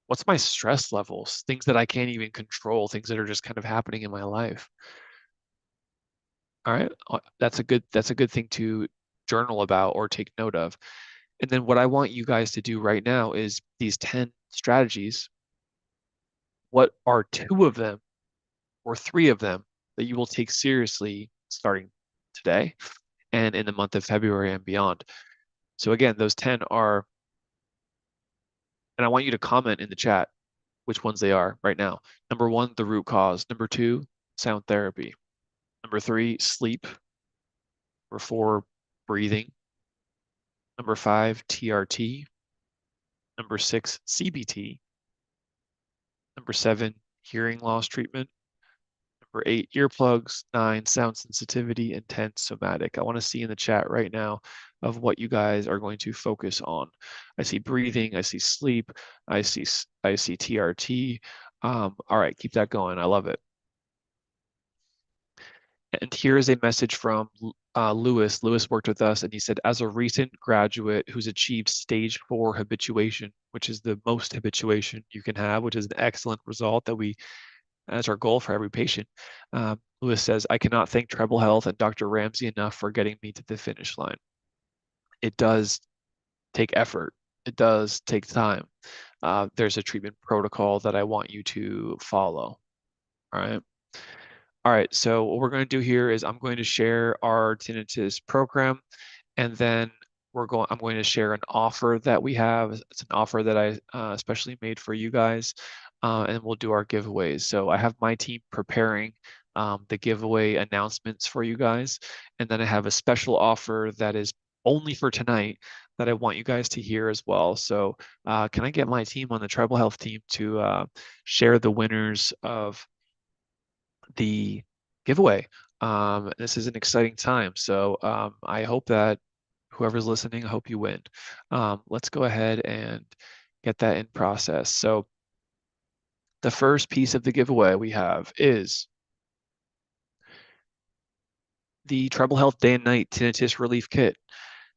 What's my stress levels? Things that I can't even control, things that are just kind of happening in my life. All right. That's a good thing to journal about or take note of. And then what I want you guys to do right now is these 10 strategies. What are 2 of them or 3 of them that you will take seriously starting today and in the month of February and beyond? So again, those 10 are, and I want you to comment in the chat which ones they are right now. Number 1, the root cause. Number 2, sound therapy. Number 3, sleep. Number 4, breathing. Number 5, TRT. Number 6, CBT. Number 7, hearing loss treatment. Number 8, earplugs. 9, sound sensitivity. And 10, somatic. I want to see in the chat right now of what you guys are going to focus on. I see breathing. I see sleep. I see TRT. All right, keep that going. I love it. And here is a message from Lewis. Lewis worked with us, and he said, as a recent graduate who's achieved stage 4 habituation, which is the most habituation you can have, which is an excellent result that's our goal for every patient. Lewis says, I cannot thank Treble Health and Dr. Ramsey enough for getting me to the finish line. It does take effort. It does take time. There's a treatment protocol that I want you to follow. All right. All right, so what we're going to do here is I'm going to share our tinnitus program, and then I'm going to share an offer that we have. It's an offer that I especially made for you guys, and we'll do our giveaways. So I have my team preparing the giveaway announcements for you guys, and then I have a special offer that is only for tonight that I want you guys to hear as well. So can I get my team on the Tribal Health team to share the winners of the giveaway? This is an exciting time. So I hope that whoever's listening, I hope you win. Let's go ahead and get that in process. So the first piece of the giveaway we have is the Treble Health Day and Night Tinnitus Relief Kit.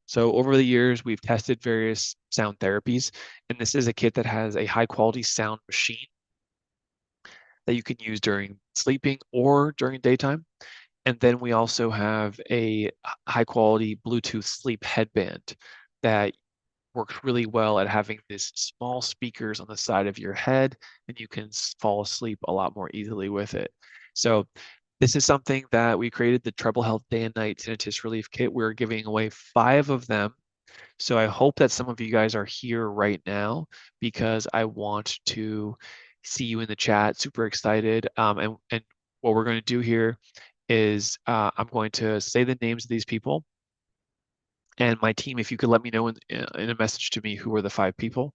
So over the years, we've tested various sound therapies, and this is a kit that has a high quality sound machine that you can use during sleeping or during daytime. And then we also have a high quality Bluetooth sleep headband that works really well at having these small speakers on the side of your head, and you can fall asleep a lot more easily with it. So this is something that we created, the Treble Health Day and Night Tinnitus Relief Kit. We're giving away 5 of them. So I hope that some of you guys are here right now because I want to see you in the chat. Super excited. And what we're going to do here is I'm going to say the names of these people. And my team, if you could let me know in a message to me who are the 5 people.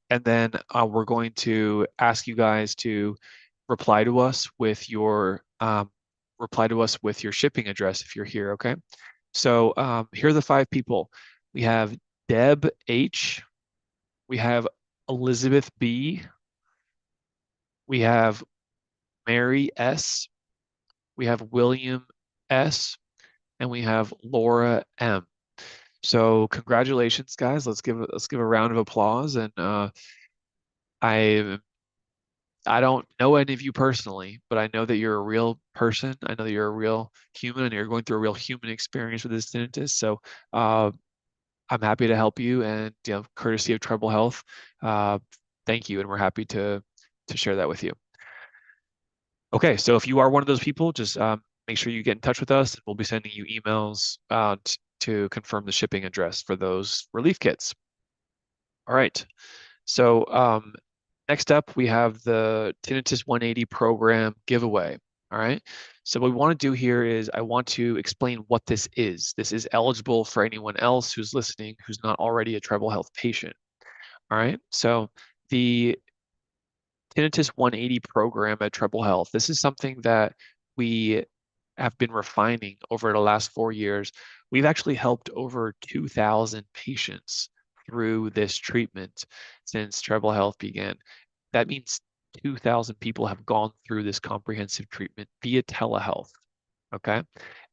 And then we're going to ask you guys to reply to us with your shipping address if you're here, okay? So here are the 5 people. We have Deb H. We have Elizabeth B. We have Mary S. We have William S. And we have Laura M. So congratulations, guys. Let's give a round of applause. And I don't know any of you personally, but I know that you're a real person. I know that you're a real human, and you're going through a real human experience with this tinnitus. So I'm happy to help you, and courtesy of Treble Health, thank you, and we're happy to share that with you. Okay, so if you are one of those people, just make sure you get in touch with us. We'll be sending you emails to confirm the shipping address for those relief kits. All right, so next up we have the Tinnitus 180 program giveaway. All right, so what we want to do here is I want to explain what this is. This is eligible for anyone else who's listening who's not already a Treble Health patient. All right, so the Tinnitus 180 program at Treble Health, this is something that we have been refining over the last 4 years. We've actually helped over 2,000 patients through this treatment since Treble Health began. That means 2,000 people have gone through this comprehensive treatment via telehealth, okay?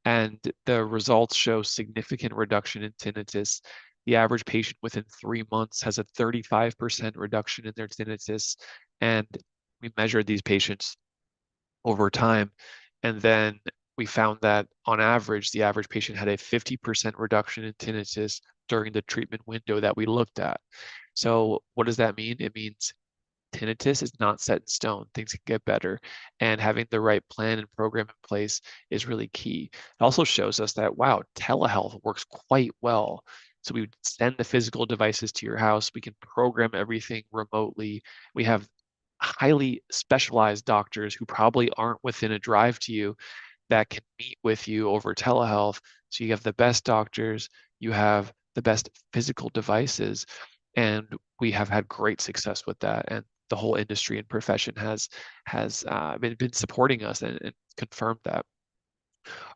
And the results show significant reduction in tinnitus. The average patient within 3 months has a 35% reduction in their tinnitus. And we measured these patients over time. And then we found that on average, the average patient had a 50% reduction in tinnitus during the treatment window that we looked at. So what does that mean? It means tinnitus is not set in stone. Things can get better. And having the right plan and program in place is really key. It also shows us that, wow, telehealth works quite well. So we would send the physical devices to your house. We can program everything remotely. We have highly specialized doctors who probably aren't within a drive to you that can meet with you over telehealth. So you have the best doctors, you have the best physical devices, and we have had great success with that. And the whole industry and profession has been supporting us and confirmed that.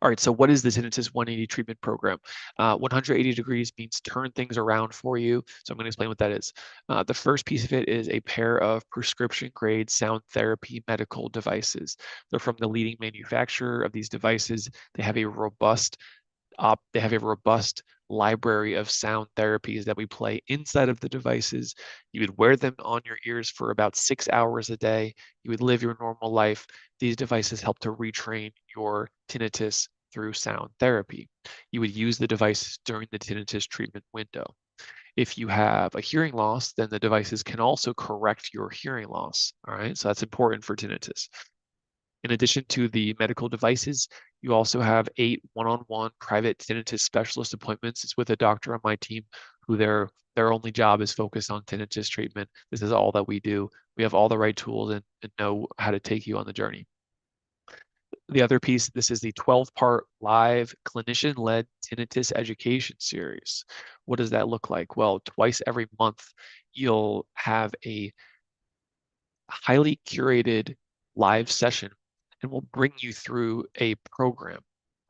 All right, so what is the Tinnitus 180 treatment program? 180 degrees means turn things around for you. So I'm going to explain what that is. The first piece of it is a pair of prescription-grade sound therapy medical devices. They're from the leading manufacturer of these devices. They have a robust library of sound therapies that we play inside of the devices. You would wear them on your ears for about 6 hours a day. You would live your normal life. These devices help to retrain your tinnitus through sound therapy. You would use the devices during the tinnitus treatment window. If you have a hearing loss, then the devices can also correct your hearing loss. All right, so that's important for tinnitus. In addition to the medical devices, you also have 8 one-on-one private tinnitus specialist appointments. It's with a doctor on my team who their only job is focused on tinnitus treatment. This is all that we do. We have all the right tools and know how to take you on the journey. The other piece, this is the 12-part live clinician-led tinnitus education series. What does that look like? Well, twice every month, you'll have a highly curated live session and we'll bring you through a program,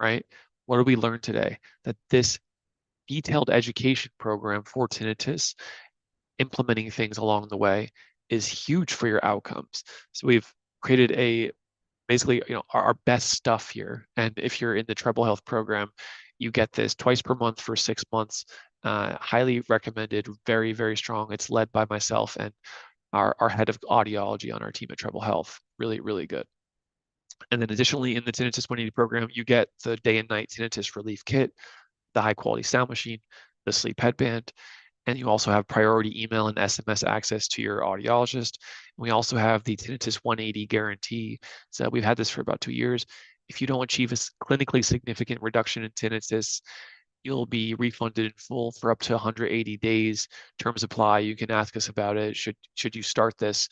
right? What did we learn today? That this detailed education program for tinnitus, implementing things along the way, is huge for your outcomes. So we've created basically, our best stuff here. And if you're in the Treble Health program, you get this twice per month for 6 months. Highly recommended, very, very strong. It's led by myself and our head of audiology on our team at Treble Health. Really, really good. And then additionally, in the Tinnitus 180 program, you get the day and night tinnitus relief kit, the high quality sound machine, the sleep headband, and you also have priority email and SMS access to your audiologist. And we also have the Tinnitus 180 guarantee. So we've had this for about 2 years. If you don't achieve a clinically significant reduction in tinnitus, you'll be refunded in full for up to 180 days. Terms apply. You can ask us about it. Should you start this?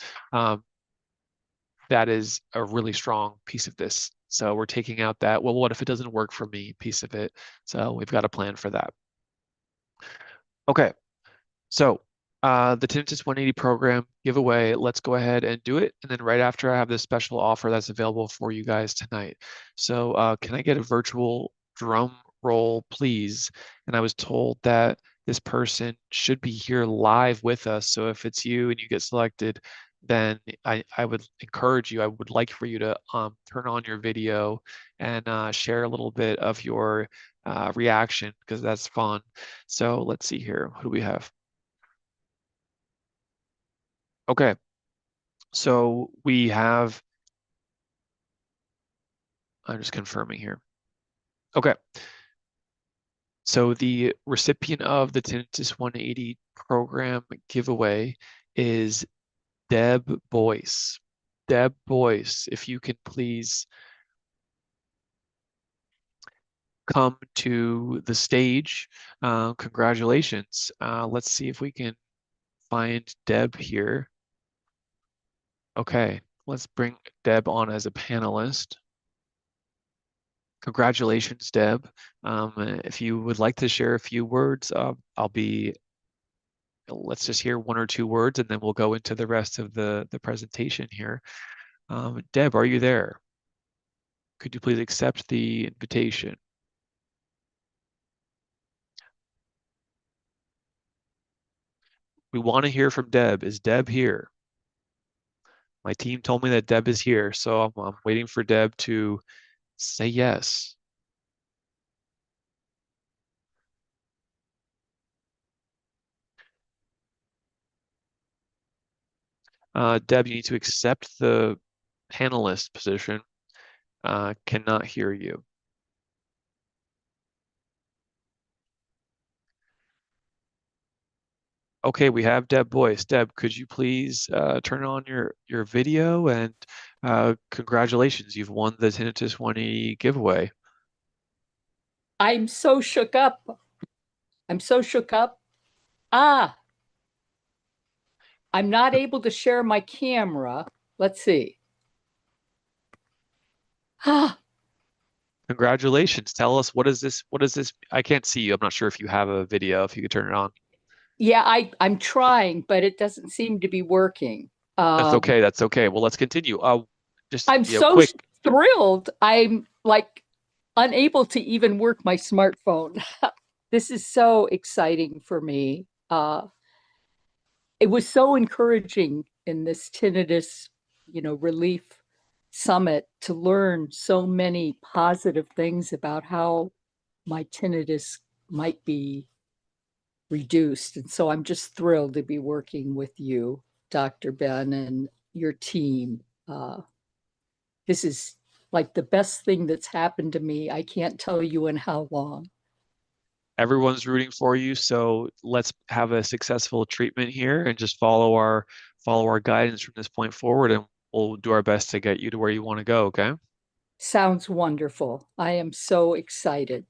That is a really strong piece of this. So we're taking out that, well, what if it doesn't work for me piece of it? So we've got a plan for that. Okay, so the Tinnitus 180 program giveaway, let's go ahead and do it. And then right after, I have this special offer that's available for you guys tonight. So can I get a virtual drum roll, please? And I was told that this person should be here live with us. So if it's you and you get selected, then I would encourage you, I would like for you to turn on your video and share a little bit of your reaction, because that's fun. So let's see here. Who do we have? Okay. So we have, I'm just confirming here. Okay. So the recipient of the Tinnitus 180 program giveaway is Deb Boyce. Deb Boyce, if you can please come to the stage. Congratulations. Let's see if we can find Deb here. Okay, let's bring Deb on as a panelist. Congratulations, Deb. If you would like to share a few words, let's just hear 1 or 2 words and then we'll go into the rest of the presentation here. Deb, are you there? Could you please accept the invitation? We want to hear from Deb. Is Deb here? My team told me that Deb is here, so I'm waiting for Deb to say yes. Deb, you need to accept the panelist position. Cannot hear you. Okay, we have Deb Boyce. Deb, could you please turn on your video, and congratulations, you've won the Tinnitus 180 giveaway. I'm so shook up. I'm so shook up. I'm not able to share my camera. Let's see. Congratulations. Tell us, what is this? I can't see you. I'm not sure if you have a video, if you could turn it on. Yeah, I'm trying, but it doesn't seem to be working. That's okay. That's okay. Well, let's continue. I'm so quick. thrilled. I'm like unable to even work my smartphone. This is so exciting for me. It was so encouraging in this tinnitus, relief summit to learn so many positive things about how my tinnitus might be reduced. And so I'm just thrilled to be working with you, Dr. Ben, and your team. This is like the best thing that's happened to me. I can't tell you in how long. Everyone's rooting for you, so let's have a successful treatment here and just follow our guidance from this point forward, and we'll do our best to get you to where you want to go, okay? Sounds wonderful. I am so excited.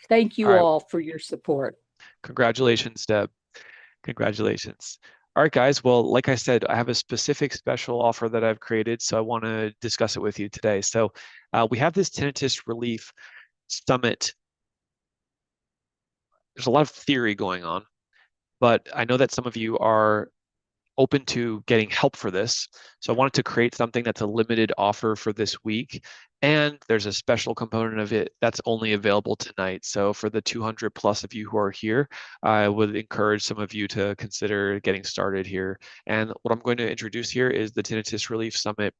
Thank you All right. all for your support. Congratulations, Deb. Congratulations. All right, guys. Well, like I said, I have a specific special offer that I've created, so I want to discuss it with you today. So we have this Tinnitus Relief Summit. There's a lot of theory going on, but I know that some of you are open to getting help for this. So I wanted to create something that's a limited offer for this week. And there's a special component of it that's only available tonight. So for the 200 plus of you who are here, I would encourage some of you to consider getting started here. And what I'm going to introduce here is the Tinnitus Relief Summit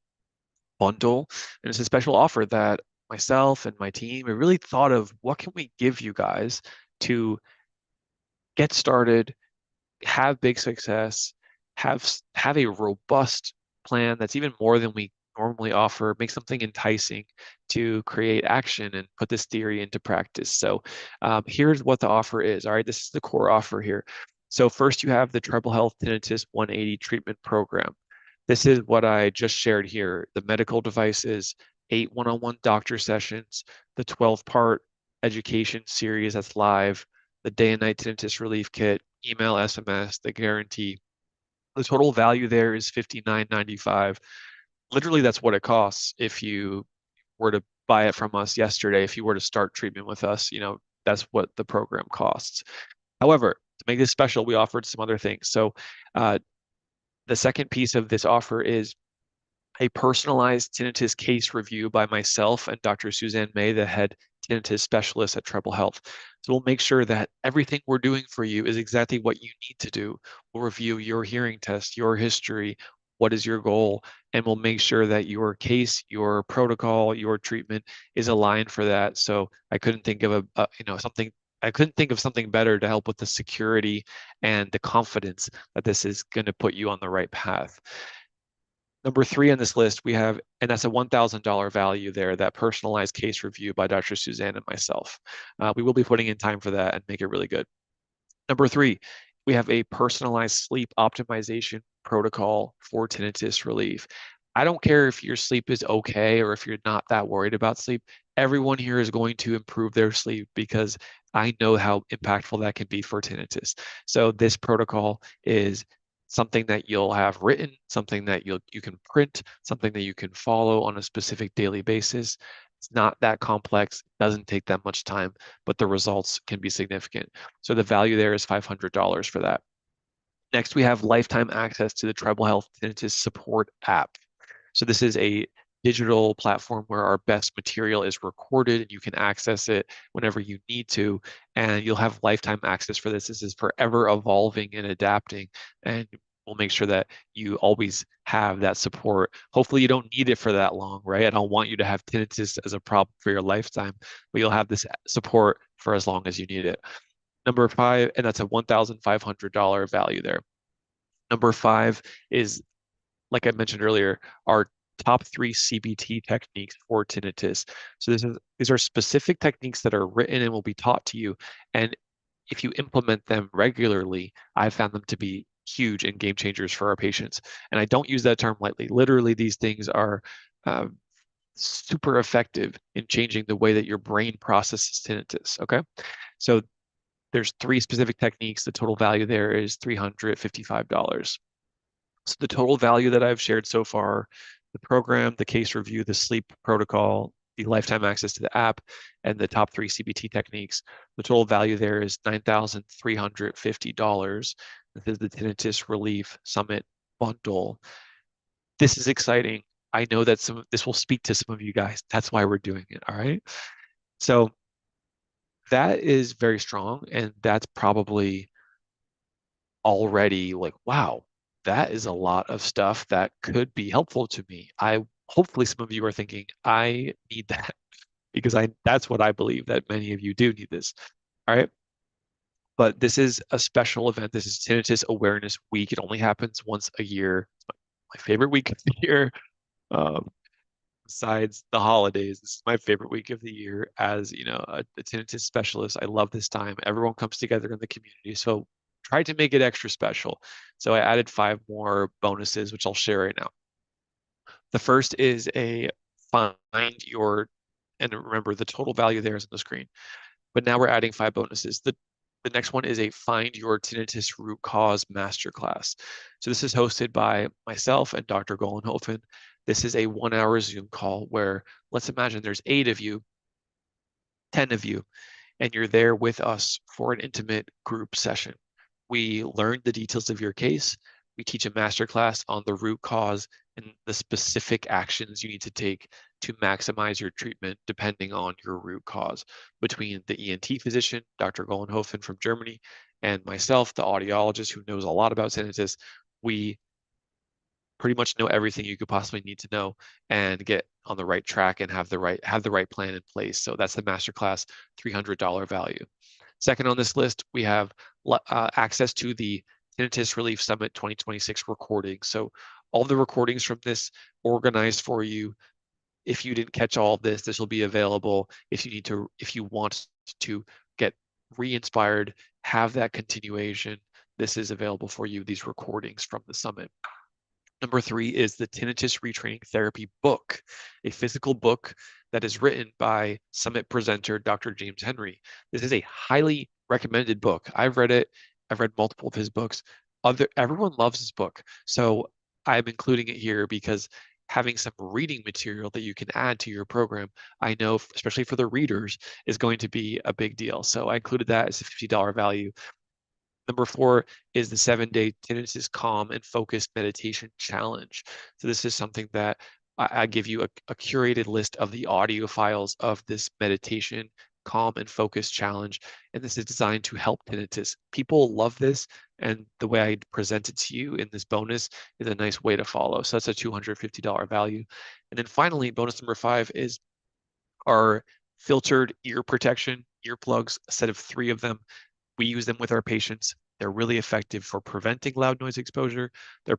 bundle. And it's a special offer that myself and my team have really thought of, what can we give you guys to get started, have big success, have a robust plan that's even more than we normally offer, make something enticing to create action and put this theory into practice. So here's what the offer is. All right, this is the core offer here. So first you have the Treble Health Tinnitus 180 treatment program. This is what I just shared here, the medical devices, 8 one-on-one doctor sessions, the 12-part education series that's live, the day and night tinnitus relief kit, email, SMS, the guarantee. The total value there is $59.95. Literally, that's what it costs if you were to buy it from us yesterday. If you were to start treatment with us, that's what the program costs. However, to make this special, we offered some other things. So the second piece of this offer is a personalized tinnitus case review by myself and Dr. Suzanne May, the head tinnitus specialist at Treble Health. So we'll make sure that everything we're doing for you is exactly what you need to do. We'll review your hearing test, your history, what is your goal, and we'll make sure that your case, your protocol, your treatment is aligned for that. So I couldn't think of something better to help with the security and the confidence that this is going to put you on the right path. Number 3 on this list, we have, and that's a $1,000 value there, that personalized case review by Dr. Suzanne and myself. We will be putting in time for that and make it really good. Number 3, we have a personalized sleep optimization protocol for tinnitus relief. I don't care if your sleep is okay or if you're not that worried about sleep. Everyone here is going to improve their sleep because I know how impactful that can be for tinnitus. So this protocol is something that you'll have written, something that you can print, something that you can follow on a specific daily basis. It's not that complex, doesn't take that much time, but the results can be significant. So the value there is $500 for that. Next, we have lifetime access to the Treble Health Tinnitus Support app. So this is a digital platform where our best material is recorded and you can access it whenever you need to, and you'll have lifetime access for this. This is forever evolving and adapting, and we'll make sure that you always have that support. Hopefully you don't need it for that long, right? I don't want you to have tinnitus as a problem for your lifetime, but you'll have this support for as long as you need it. Number 5, and that's a $1,500 value there. Number 5 is, like I mentioned earlier, our top 3 CBT techniques for tinnitus. So these are specific techniques that are written and will be taught to you. And if you implement them regularly, I've found them to be huge and game changers for our patients. And I don't use that term lightly. Literally, these things are super effective in changing the way that your brain processes tinnitus, okay? So there's 3 specific techniques. The total value there is $355. So the total value that I've shared so far, the program, the case review, the sleep protocol, the lifetime access to the app, and the top 3 CBT techniques, the total value there is $9,350. This is the Tinnitus Relief Summit bundle. This is exciting. I know that this will speak to some of you guys. That's why we're doing it, all right? So that is very strong, and that's probably already like, wow, that is a lot of stuff that could be helpful to me. Hopefully some of you are thinking, I need that because that's what I believe, that many of you do need this. All right. But this is a special event. This is Tinnitus Awareness Week. It only happens once a year. It's my favorite week of the year. Besides the holidays, this is my favorite week of the year as, a tinnitus specialist. I love this time. Everyone comes together in the community. So try to make it extra special. So I added 5 more bonuses, which I'll share right now. The first is a find your, and remember the total value there is on the screen, but now we're adding 5 bonuses. The next one is a Find Your Tinnitus Root Cause Masterclass. So this is hosted by myself and Dr. Golenhofen. This is a 1-hour Zoom call where, let's imagine there's 8 of you, 10 of you, and you're there with us for an intimate group session. We learn the details of your case. We teach a masterclass on the root cause and the specific actions you need to take to maximize your treatment depending on your root cause. Between the ENT physician, Dr. Golenhofen from Germany, and myself, the audiologist who knows a lot about tinnitus, we pretty much know everything you could possibly need to know and get on the right track and have the right plan in place. So that's the masterclass, $300 value. Second on this list, we have access to the Tinnitus Relief Summit 2026 recording. So all the recordings from this organized for you. If you didn't catch all of this, this will be available. If you want to get re-inspired, have that continuation, this is available for you, these recordings from the summit. Number 3 is the Tinnitus Retraining Therapy book, a physical book that is written by Summit presenter Dr. James Henry. This is a highly recommended book. I've read it. I've read multiple of his books. Everyone loves this book. So I'm including it here because having some reading material that you can add to your program, I know, especially for the readers, is going to be a big deal. So I included that as a $50 value. Number 4 is the 7-day Tinnitus Calm and Focused Meditation Challenge. So this is something that I give you a curated list of the audio files of this meditation, calm and focus challenge. And this is designed to help tinnitus. People love this. And the way I present it to you in this bonus is a nice way to follow. So that's a $250 value. And then finally, bonus number 5 is our filtered ear protection earplugs, a set of 3 of them. We use them with our patients. They're really effective for preventing loud noise exposure. They're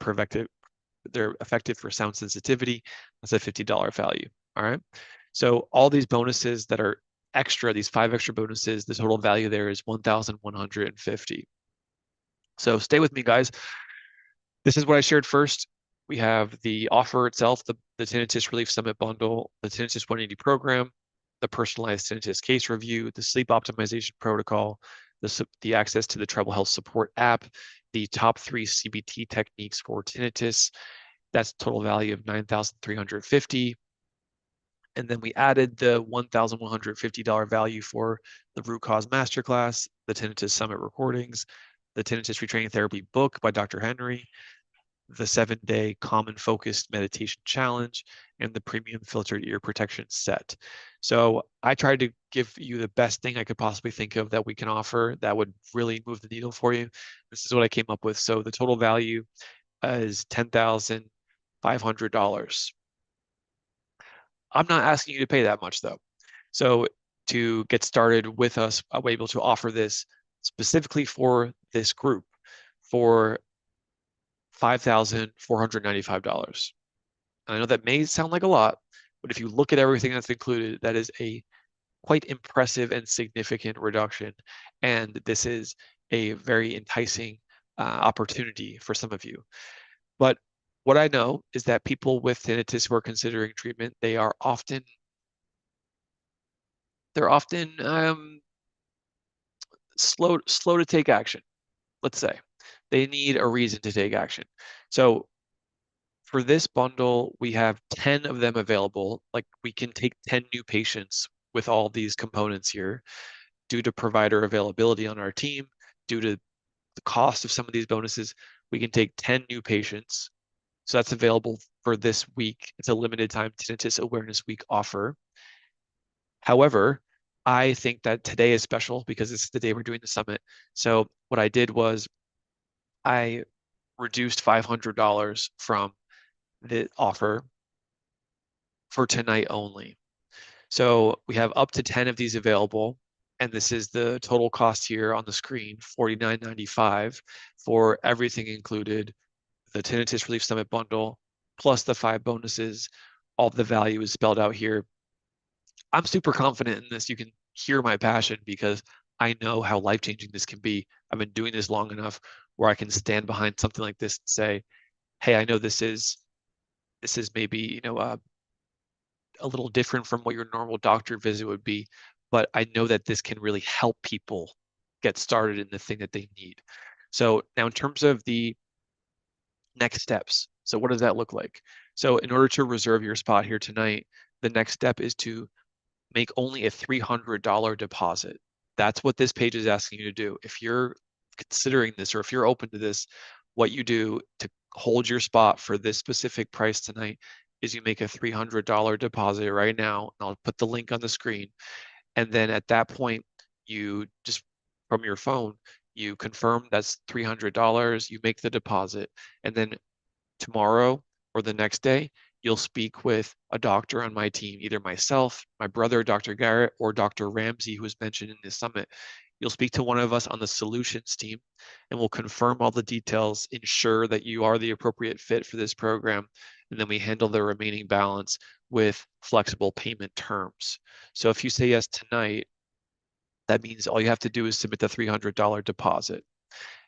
effective for sound sensitivity. That's a $50 value. All right. So all these bonuses that are extra, these 5 extra bonuses, the total value there is $1,150. So stay with me, guys. This is what I shared first. We have the offer itself, the Tinnitus Relief Summit bundle, the Tinnitus 180 program, the personalized tinnitus case review, the sleep optimization protocol, the access to the Treble Health Support app, the top 3 CBT techniques for tinnitus. That's total value of $9,350. And then we added the $1,150 value for the Root Cause Masterclass, the Tinnitus Summit recordings, the Tinnitus Retraining Therapy book by Dr. Henry, the 7-day Common Focused Meditation Challenge, and the Premium Filtered Ear Protection Set. So I tried to give you the best thing I could possibly think of that we can offer that would really move the needle for you. This is what I came up with. So the total value is $10,500. I'm not asking you to pay that much though. So to get started with us, I'm able to offer this specifically for this group for $5,495. And I know that may sound like a lot, but if you look at everything that's included, that is a quite impressive and significant reduction. And this is a very enticing opportunity for some of you. But what I know is that people with tinnitus who are considering treatment, they're often slow to take action, let's say. They need a reason to take action. So for this bundle, we have 10 of them available. Like we can take 10 new patients with all these components here due to provider availability on our team, due to the cost of some of these bonuses. We can take 10 new patients. So that's available for this week. It's a limited time Tinnitus Awareness Week offer. However, I think that today is special because this is the day we're doing the summit. So what I did was I reduced $500 from the offer for tonight only. So we have up to 10 of these available, and this is the total cost here on the screen, $49.95 for everything included, the Tinnitus Relief Summit bundle, plus the 5 bonuses. All the value is spelled out here. I'm super confident in this. You can hear my passion because I know how life-changing this can be. I've been doing this long enough where I can stand behind something like this and say, hey, I know this is maybe, you know, a little different from what your normal doctor visit would be, but I know that this can really help people get started in the thing that they need. So now in terms of the next steps, so what does that look like? So in order to reserve your spot here tonight, the next step is to make only a $300 deposit. That's what this page is asking you to do. If you're considering this or if you're open to this, what you do to hold your spot for this specific price tonight is you make a $300 deposit right now. And I'll put the link on the screen. And then at that point, you just from your phone, you confirm that's $300, you make the deposit, and then tomorrow or the next day, you'll speak with a doctor on my team, either myself, my brother, Dr. Garrett, or Dr. Ramsey, who was mentioned in this summit. You'll speak to one of us on the solutions team, and we'll confirm all the details, ensure that you are the appropriate fit for this program, and then we handle the remaining balance with flexible payment terms. So if you say yes tonight, that means all you have to do is submit the $300 deposit.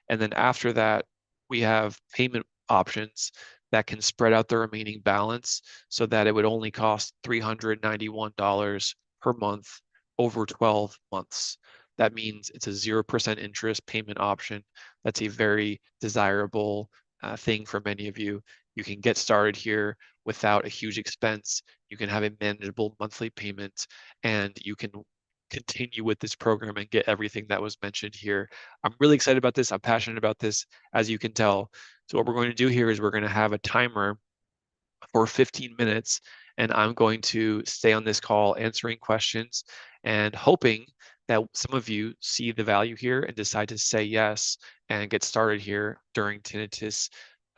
And then after that, we have payment options that can spread out the remaining balance so that it would only cost $391 per month over 12 months. That means it's a 0% interest payment option. That's a very desirable thing for many of you. You can get started here without a huge expense. You can have a manageable monthly payment, and you can continue with this program and get everything that was mentioned here. I'm really excited about this. I'm passionate about this, as you can tell. So what we're going to do here is we're going to have a timer for 15 minutes, and I'm going to stay on this call answering questions and hoping that some of you see the value here and decide to say yes and get started here during Tinnitus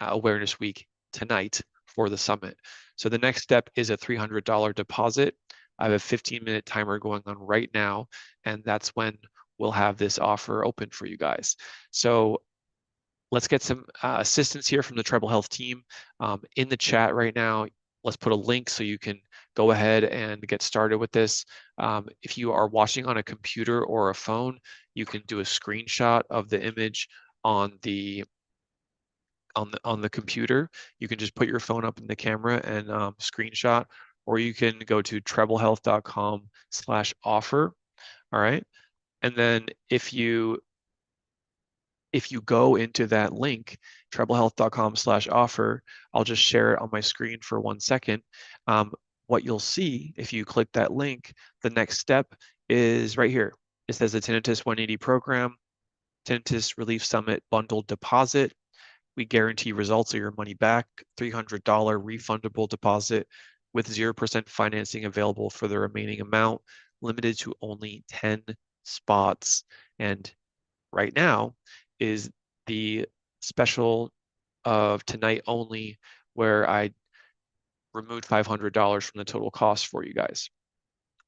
Awareness Week tonight for the summit. So the next step is a $300 deposit. I have a 15-minute timer going on right now, and that's when we'll have this offer open for you guys. So let's get some assistance here from the Treble Health team in the chat right now. Let's put a link so you can go ahead and get started with this. If you are watching on a computer or a phone, you can do a screenshot of the image on the computer. You can just put your phone up in the camera and screenshot, or you can go to treblehealth.com/offer. All right. And then if you go into that link, treblehealth.com/offer, I'll just share it on my screen for 1 second. What you'll see if you click that link, the next step is right here. It says the Tinnitus 180 program, Tinnitus Relief Summit bundled deposit. We guarantee results of your money back, $300 refundable deposit with 0% financing available for the remaining amount, limited to only 10 spots. And right now is the special of tonight only, where I removed $500 from the total cost for you guys.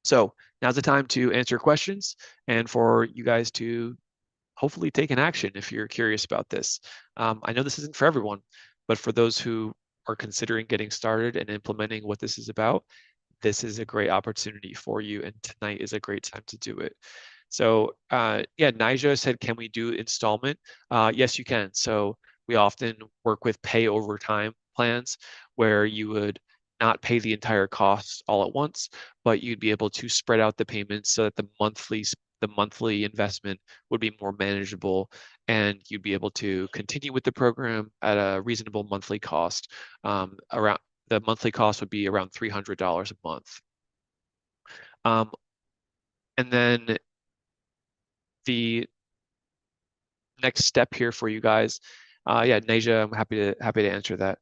So now's the time to answer questions and for you guys to hopefully take an action if you're curious about this. I know this isn't for everyone, but for those who are considering getting started and implementing what this is about, this is a great opportunity for you, and tonight is a great time to do it. So yeah, Nija said, can we do installment? Yes, you can. So we often work with pay over time plans where you would not pay the entire cost all at once, but you'd be able to spread out the payments so that the monthly investment would be more manageable, and you'd be able to continue with the program at a reasonable monthly cost. The monthly cost would be around $300 a month. And then the next step here for you guys, yeah, Naja, I'm happy to answer that.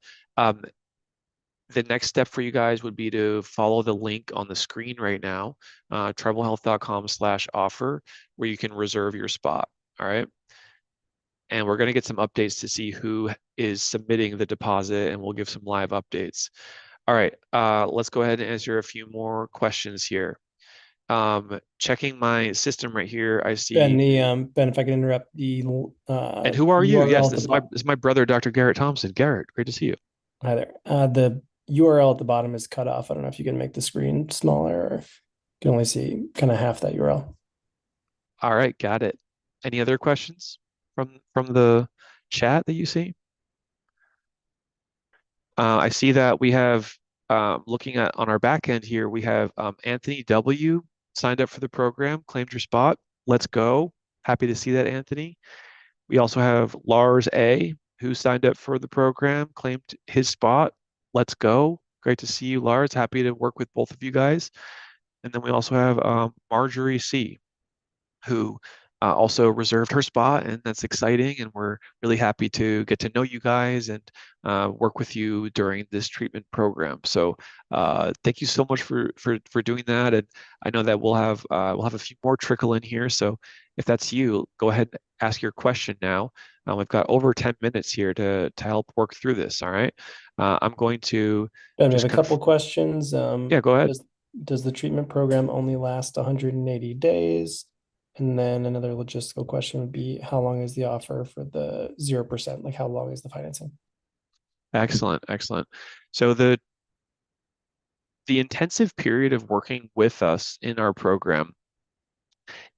The next step for you guys would be to follow the link on the screen right now, treblehealth.com/offer, where you can reserve your spot. All right. And we're going to get some updates to see who is submitting the deposit, and we'll give some live updates. All right, let's go ahead and answer a few more questions here. Checking my system right here, I see. Ben, if I can interrupt, and who are you? URL Yes, at this the is my brother, Dr. Garrett Thompson. Garrett, great to see you. Hi there. The URL at the bottom is cut off. I don't know if you can make the screen smaller, or you can only see kind of half that URL. All right, got it. Any other questions from the chat that you see? I see that we have, looking at on our back end here, we have Anthony W. signed up for the program, claimed your spot. Let's go. Happy to see that, Anthony. We also have Lars A., who signed up for the program, claimed his spot. Let's go. Great to see you, Lars. Happy to work with both of you guys. And then we also have Marjorie C., who also reserved her spot, and that's exciting. And we're really happy to get to know you guys and work with you during this treatment program. So thank you so much for doing that. And I know that we'll have a few more trickle in here. So if that's you, go ahead and ask your question now. We've got over 10 minutes here to help work through this. All right. I'm going to. Ben, we have a couple questions. Yeah, go ahead. Does the treatment program only last 180 days? And then another logistical question would be, how long is the offer for the 0%? Like, how long is the financing? Excellent, excellent. So the intensive period of working with us in our program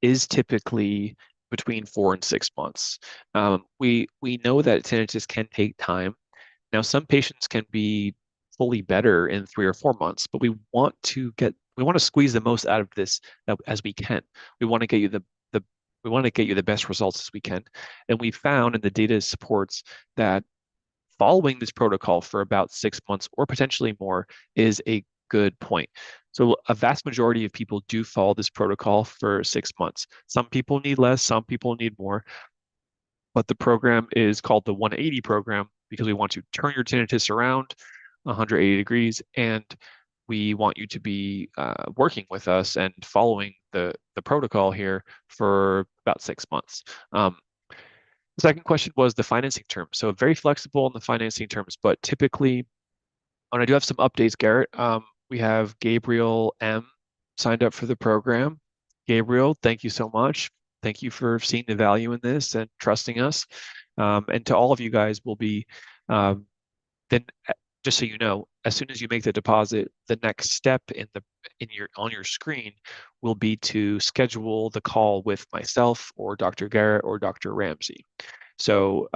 is typically between 4 and 6 months. We know that tinnitus can take time. Now, some patients can be fully better in 3 or 4 months, but we want to squeeze the most out of this as we can. We want to get you the best results as we can. And we found, and the data supports, that following this protocol for about 6 months or potentially more is a good point. So a vast majority of people do follow this protocol for 6 months. Some people need less, some people need more. But the program is called the 180 program because we want to turn your tinnitus around 180 degrees, and we want you to be working with us and following the protocol here for about 6 months. The second question was the financing terms. So very flexible in the financing terms, but typically, and I do have some updates, Garrett. We have Gabriel M. signed up for the program. Gabriel, thank you so much. Thank you for seeing the value in this and trusting us. And to all of you guys, will be then, just so you know, as soon as you make the deposit, the next step on your screen will be to schedule the call with myself or Dr. Garrett or Dr. Ramsey. So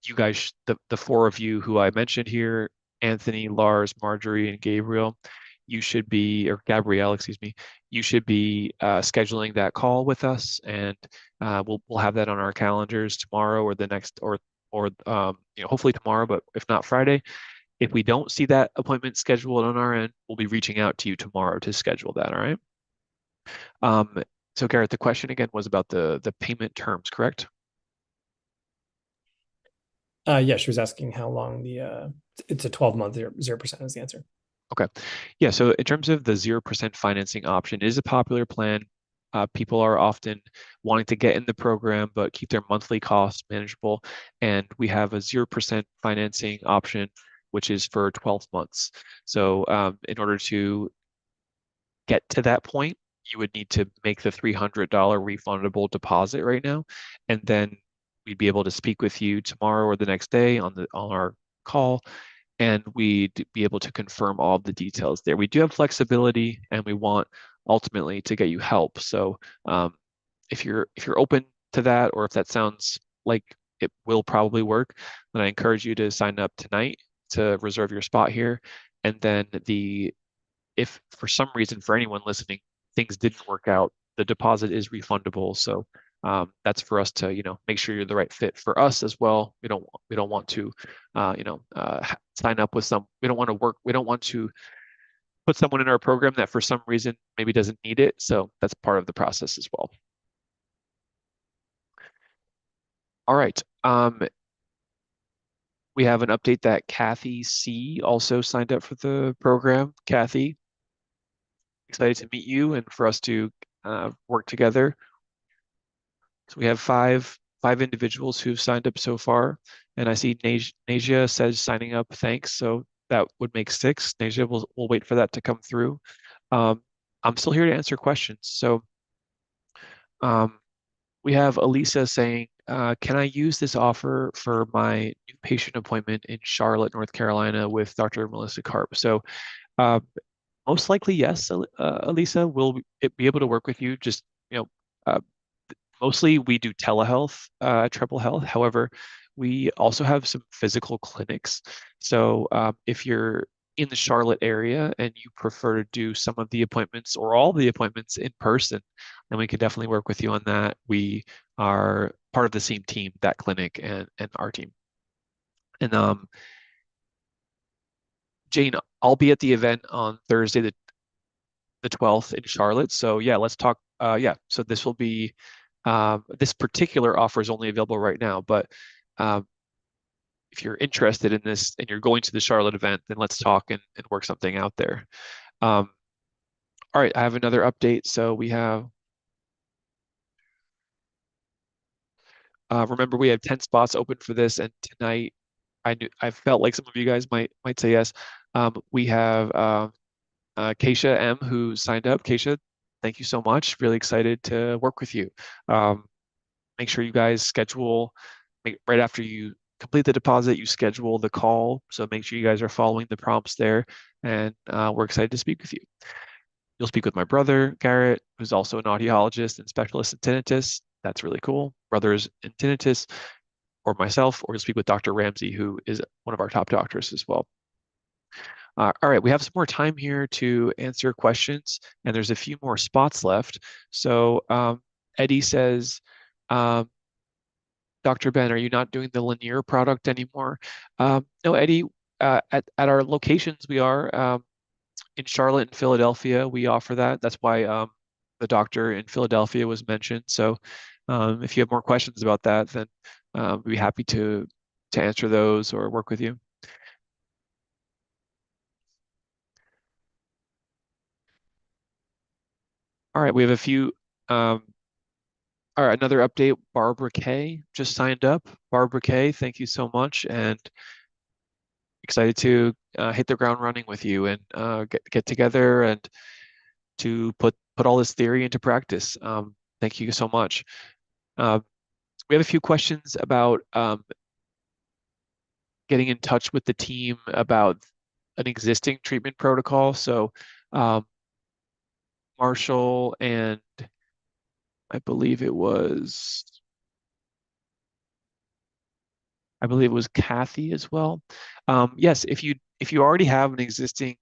you guys, the 4 of you who I mentioned here, Anthony, Lars, Marjorie, and Gabriel, you should be, or Gabrielle, excuse me, you should be scheduling that call with us, and we'll have that on our calendars tomorrow or the next, or hopefully tomorrow, but if not Friday. If we don't see that appointment scheduled on our end, we'll be reaching out to you tomorrow to schedule that. All right. So Garrett, the question again was about the payment terms, correct? Yeah, she was asking how long it's a 12-month 0% is the answer. Okay. Yeah. So in terms of the 0% financing option, it is a popular plan. People are often wanting to get in the program, but keep their monthly costs manageable. And we have a 0% financing option, which is for 12 months. So in order to get to that point, you would need to make the $300 refundable deposit right now. And then we'd be able to speak with you tomorrow or the next day on our call, and we'd be able to confirm all of the details there. We do have flexibility, and we want ultimately to get you help. So if you're open to that, or if that sounds like it will probably work, then I encourage you to sign up tonight to reserve your spot here. And then if for some reason, for anyone listening, things didn't work out, the deposit is refundable. So that's for us to, make sure you're the right fit for us as well. We don't want to, sign up with we don't want to put someone in our program that for some reason maybe doesn't need it. So that's part of the process as well. All right. We have an update that Kathy C. also signed up for the program. Kathy, excited to meet you and for us to work together. So we have five individuals who've signed up so far, and I see Nasia says signing up, thanks. So that would make 6. Nasia, we'll wait for that to come through. I'm still here to answer questions. So we have Elisa saying, can I use this offer for my new patient appointment in Charlotte, North Carolina with Dr. Melissa Karp? So most likely, yes, Elisa, will be able to work with you. Just, mostly we do telehealth at Treble Health. However, we also have some physical clinics. So if you're in the Charlotte area and you prefer to do some of the appointments or all the appointments in person, then we can definitely work with you on that. We are part of the same team, that clinic and our team. And Jane, I'll be at the event on Thursday, the 12th in Charlotte. So yeah, let's talk. So this will be, this particular offer is only available right now, but if you're interested in this and you're going to the Charlotte event, then let's talk and work something out there. All right, I have another update. So we have, remember we have 10 spots open for this, and tonight I felt like some of you guys might say yes. We have Keisha M who signed up. Keisha, thank you so much. Really excited to work with you. Make sure you guys schedule right after you complete the deposit, you schedule the call. So make sure you guys are following the prompts there, and we're excited to speak with you. You'll speak with my brother, Garrett, who's also an audiologist and specialist in tinnitus. That's really cool. Brothers in tinnitus, or myself, or you'll speak with Dr. Ramsey, who is one of our top doctors as well. All right, we have some more time here to answer questions, and there's a few more spots left. So Eddie says, Dr. Ben, are you not doing the Lenire product anymore? No, Eddie, at our locations we are. In Charlotte and Philadelphia, we offer that. That's why the doctor in Philadelphia was mentioned. So if you have more questions about that, then we'd be happy to answer those or work with you. All right, we have a few. All right, another update. Barbara K just signed up. Barbara K, thank you so much, and excited to hit the ground running with you and get together and to put all this theory into practice. Thank you so much. We have a few questions about getting in touch with the team about an existing treatment protocol. So Marshall and I believe it was Kathy as well. Yes, if you already have an existing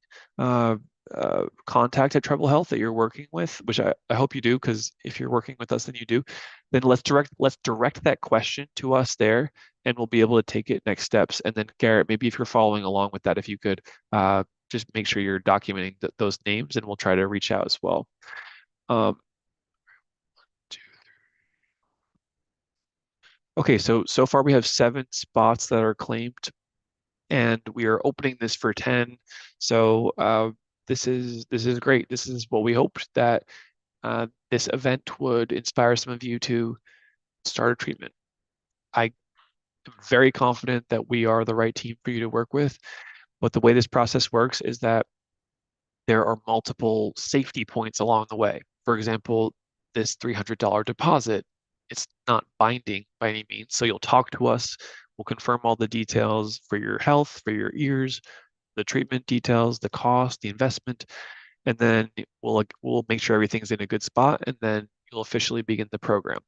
contact at Treble Health that you're working with, which I hope you do, because if you're working with us, then you do, then let's direct that question to us there, and we'll be able to take it next steps. And then Garrett, maybe if you're following along with that, if you could just make sure you're documenting those names, and we'll try to reach out as well. Okay, so far we have 7 spots that are claimed, and we are opening this for 10. So this is great. This is what we hoped, that this event would inspire some of you to start a treatment. I am very confident that we are the right team for you to work with. But the way this process works is that there are multiple safety points along the way. For example, this $300 deposit, it's not binding by any means. So you'll talk to us, we'll confirm all the details for your health, for your ears, the treatment details, the cost, the investment, and then we'll make sure everything's in a good spot, and then you'll officially begin the program.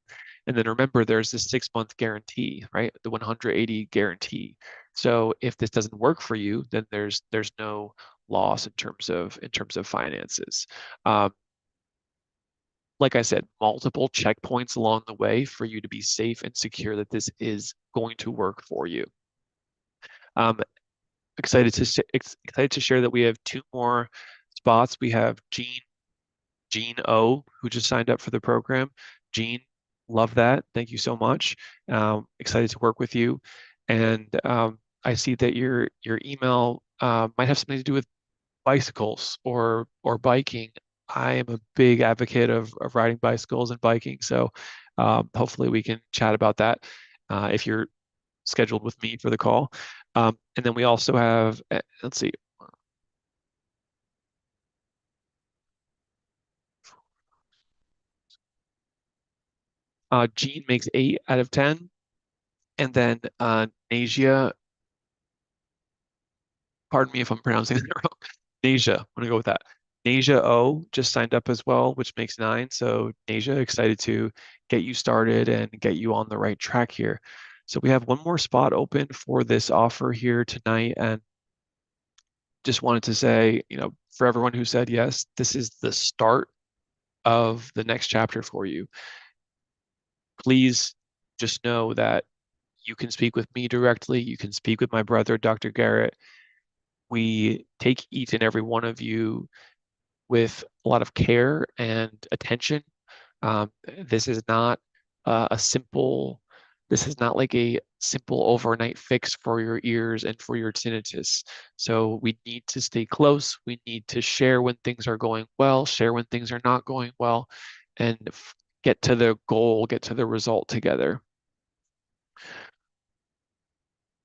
And then remember, there's this 6-month guarantee, right? The 180 guarantee. So if this doesn't work for you, then there's no loss in terms of finances. Like I said, multiple checkpoints along the way for you to be safe and secure that this is going to work for you. Excited to share that we have 2 more spots. We have Jean O, who just signed up for the program. Jean, love that. Thank you so much. Excited to work with you. And I see that your email might have something to do with bicycles or biking. I am a big advocate of riding bicycles and biking, so hopefully we can chat about that if you're scheduled with me for the call. And then we also have, let's see. Gene makes 8 out of 10. And then Nasia, pardon me if I'm pronouncing that wrong. Nasia, I'm gonna go with that. Nasia O just signed up as well, which makes 9. So Nasia, excited to get you started and get you on the right track here. So we have one more spot open for this offer here tonight. And just wanted to say, for everyone who said yes, this is the start of the next chapter for you. Please just know that you can speak with me directly. You can speak with my brother, Dr. Garrett. We take each and every one of you with a lot of care and attention. This is not this is not like a simple overnight fix for your ears and for your tinnitus. So we need to stay close. We need to share when things are going well, share when things are not going well, and get to the goal, get to the result together.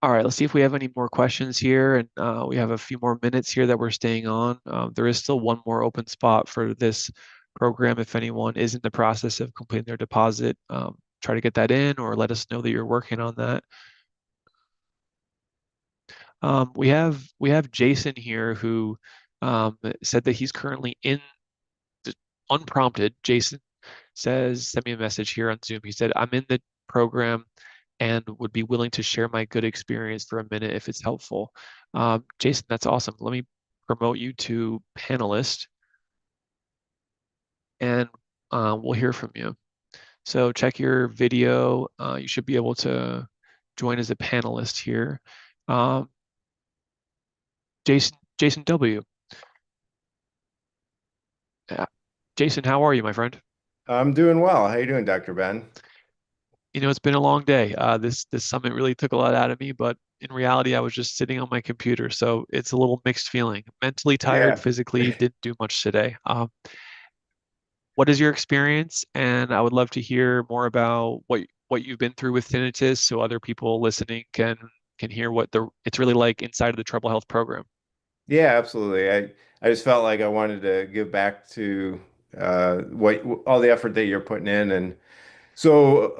All right, let's see if we have any more questions here. And we have a few more minutes here that we're staying on. There is still one more open spot for this program. If anyone is in the process of completing their deposit, try to get that in or let us know that you're working on that. We have Jason here who said that he's currently unprompted. Jason sent me a message here on Zoom. He said, I'm in the program and would be willing to share my good experience for a minute if it's helpful. Jason, that's awesome. Let me promote you to panelist, and we'll hear from you. So check your video. You should be able to join as a panelist here. Jason W. Jason, how are you, my friend? I'm doing well. How you doing, Dr. Ben? It's been a long day. This summit really took a lot out of me, but in reality, I was just sitting on my computer, so it's a little mixed feeling. Mentally tired, physically didn't do much today. What is your experience? And I would love to hear more about what you've been through with tinnitus, so other people listening can hear what it's really like inside of the Treble Health program. Yeah, absolutely. I just felt like I wanted to give back to what all the effort that you're putting in. And so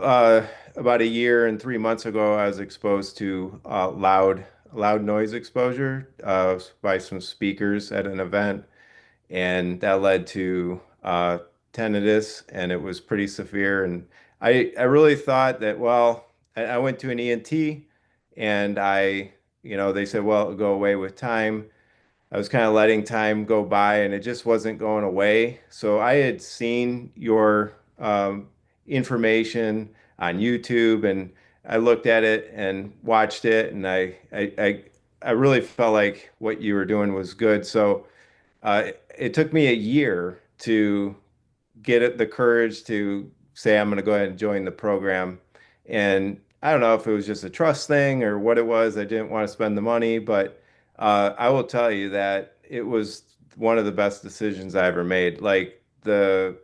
about a year and 3 months ago, I was exposed to loud noise exposure by some speakers at an event, and that led to tinnitus, and it was pretty severe. And I really thought that, well, I went to an ENT, and they said, well, it'll go away with time. I was kind of letting time go by, and it just wasn't going away. So I had seen your information on YouTube, and I looked at it and watched it, and I really felt like what you were doing was good. So it took me a year to get the courage to say I'm going to go ahead and join the program. And I don't know if it was just a trust thing or what it was. I didn't want to spend the money, but I will tell you that it was one of the best decisions I ever made. Like the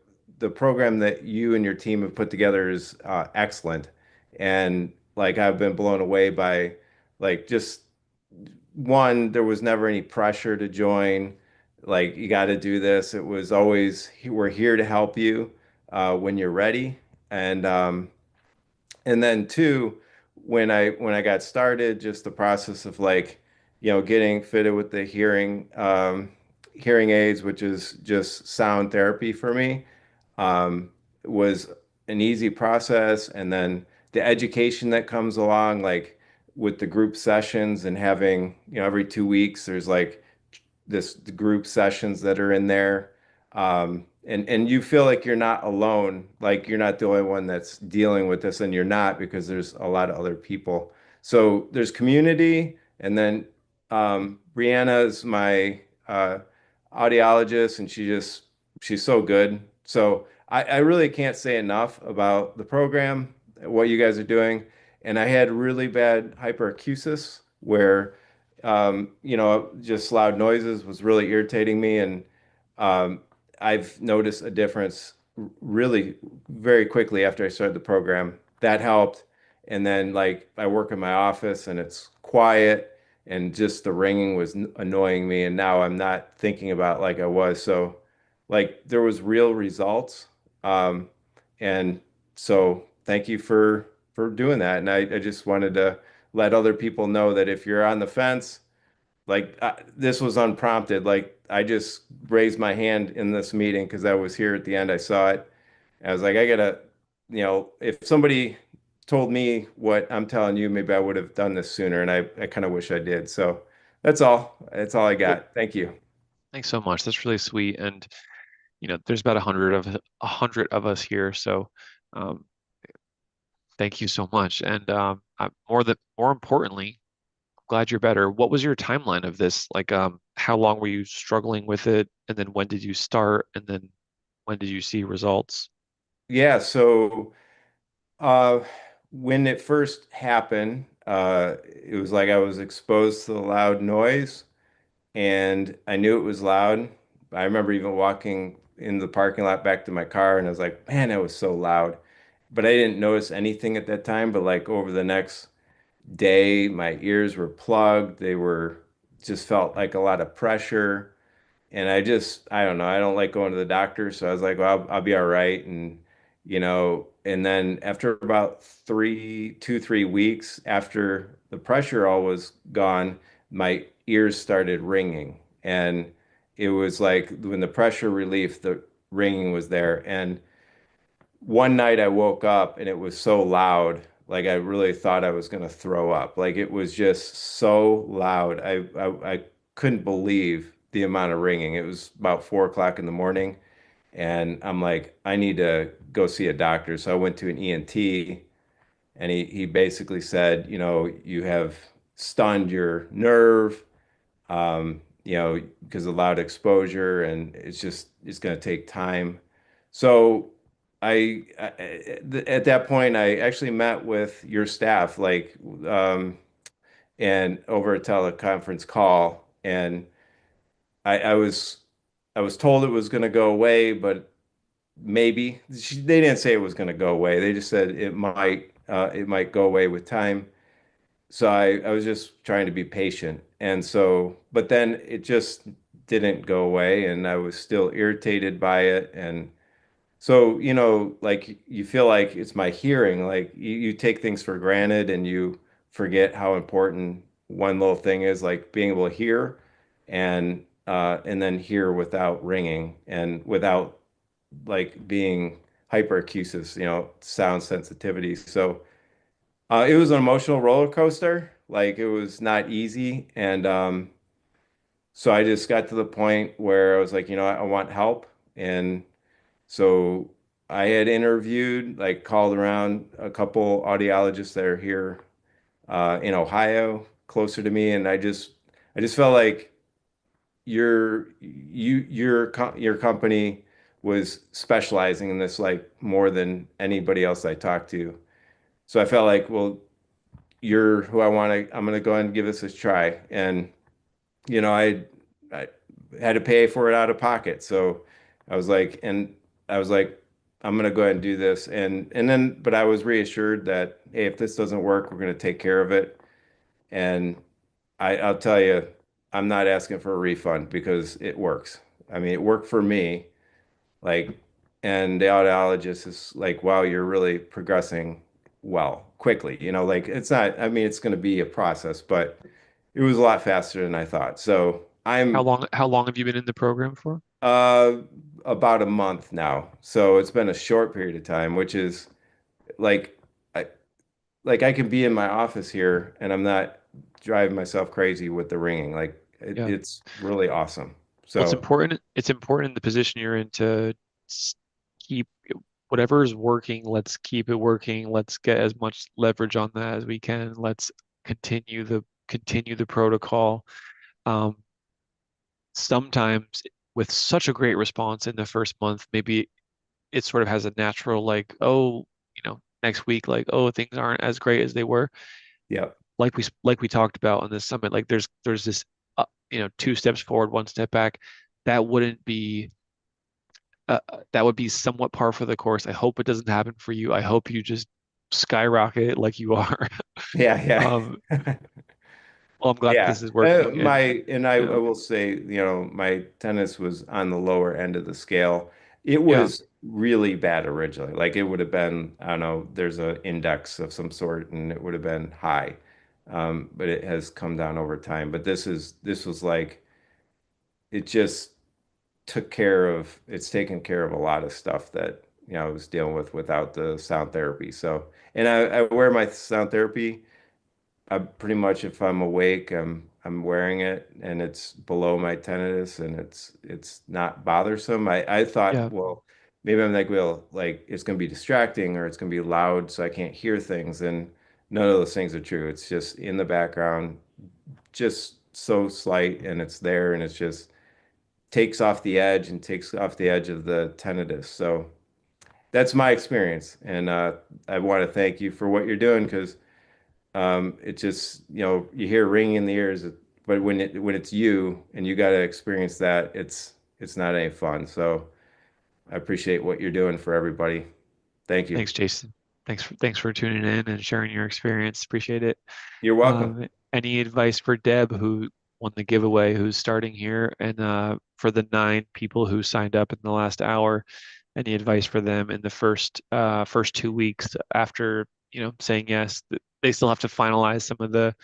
program that you and your team have put together is excellent, and like I've been blown away by like just one. There was never any pressure to join. Like you got to do this. It was always we're here to help you when you're ready, and then two, when I got started, just the process of like, getting fitted with the hearing aids, which is just sound therapy for me, was an easy process. And then the education that comes along, like with the group sessions and having, every 2 weeks, there's like the group sessions that are in there. And you feel like you're not alone, like you're not the only one that's dealing with this, and you're not, because there's a lot of other people. So there's community, and then Brianna is my audiologist, and she's so good. So I really can't say enough about the program, what you guys are doing. And I had really bad hyperacusis where just loud noises was really irritating me, and I've noticed a difference really very quickly after I started the program. That helped. And then like I work in my office and it's quiet and just the ringing was annoying me, and now I'm not thinking about it like I was. So like there was real results. Um, and so thank you for doing that. And I just wanted to let other people know that if you're on the fence, like this was unprompted. Like I just raised my hand in this meeting because I was here at the end. I saw it. I was like, I gotta, if somebody told me what I'm telling you, maybe I would have done this sooner. And I kind of wish I did. So that's all. That's all I got. Thank you. Thanks so much. That's really sweet. And there's about 100 of us here, so um, thank you so much. And more importantly, I'm glad you're better. What was your timeline of this? Like, how long were you struggling with it? And then when did you start? And then when did you see results? Yeah. So uh, when it first happened, it was like I was exposed to the loud noise and I knew it was loud. I remember even walking in the parking lot back to my car and I was like, man, that was so loud. But I didn't notice anything at that time. But like over the next day, my ears were plugged. They were just felt like a lot of pressure. And I don't know, I don't like going to the doctor. So I was like, well, I'll be all right. And then after about 3 weeks after the pressure all was gone, my ears started ringing. And it was like when the pressure relief, the ringing was there. And one night I woke up and it was so loud, like I really thought I was going to throw up. Like it was just so loud. I couldn't believe the amount of ringing. It was about 4 o'clock in the morning, and I'm like, I need to go see a doctor. So I went to an ENT, and he basically said, you have stunned your nerve, because of loud exposure, and it's going to take time. So at that point, I actually met with your staff, like, and over a teleconference call, and I was told it was going to go away, but maybe they didn't say it was going to go away. They just said it might go away with time. So I was just trying to be patient. And so, but then it just didn't go away and I was still irritated by it. And so, like you feel like it's my hearing, like you take things for granted and you forget how important one little thing is, like being able to hear and then hear without ringing and without like being hyperacusis, sound sensitivity. So it was an emotional roller coaster. Like it was not easy. And so I just got to the point where I was like, I want help. And so I had interviewed, like called around a couple audiologists that are here in Ohio, closer to me. And I just felt like your company was specializing in this like more than anybody else I talked to. So I felt like, well, you're who I'm going to go ahead and give this a try. And, I had to pay for it out of pocket. So I was like, and I was like, I'm going to go ahead and do this. But I was reassured that, hey, if this doesn't work, we're going to take care of it. And I'll tell you, I'm not asking for a refund because it works. I mean, it worked for me. Like, and the audiologist is like, wow, you're really progressing well, quickly. Like it's not, I mean, it's going to be a process, but it was a lot faster than I thought. So How I'm long have you been in the program for? uh about a month now. So it's been a short period of time, which is like I I can be in my office here and I'm not driving myself crazy with the ringing. Like Yeah. it's really awesome. Well, it's So important. It's important in the position you're in to keep whatever is working. Let's keep it working. Let's get as much leverage on that as we can. Let's continue the protocol. Um, Sometimes with such a great response in the first month, maybe it sort of has a natural like, oh, next week, like, oh, things aren't as great as they were. yeah. like we talked about on this summit, like there's this 2 steps forward, 1 step back. That wouldn't be that would be somewhat par for the course. I hope it doesn't happen for you. I hope you just skyrocket like you are. Yeah. Well, I'm glad Yeah. this is working. I will say, my tennis was on the lower end of the scale. It Yeah. was really bad originally. Like it would have been, I don't know, there's an index of some sort and it would have been high. But it has come down over time. But this was like it just it's taken care of a lot of stuff that I was dealing with without the sound therapy. So, and I wear my sound therapy. I pretty much, if I'm awake, I'm wearing it, and it's below my tinnitus, and it's not bothersome. I Yeah. thought, well, maybe I'm like, well, like it's gonna be distracting or it's gonna be loud, so I can't hear things, and none of those things are true. It's just in the background, just so slight, and it's there, and it's just takes off the edge and takes off the edge of the tinnitus. So that's my experience, and I want to thank you for what you're doing because it just you hear ringing in the ears, but when it's you and you got to experience that, it's not any fun. So I appreciate what you're doing for everybody. Thank you. Thanks, Jason. Thanks for tuning in and sharing your experience. Appreciate it. You're welcome. Any advice for Deb, who won the giveaway, who's starting here, and for the 9 people who signed up in the last hour? Any advice for them in the first 2 weeks after saying yes? They still have to finalize some of the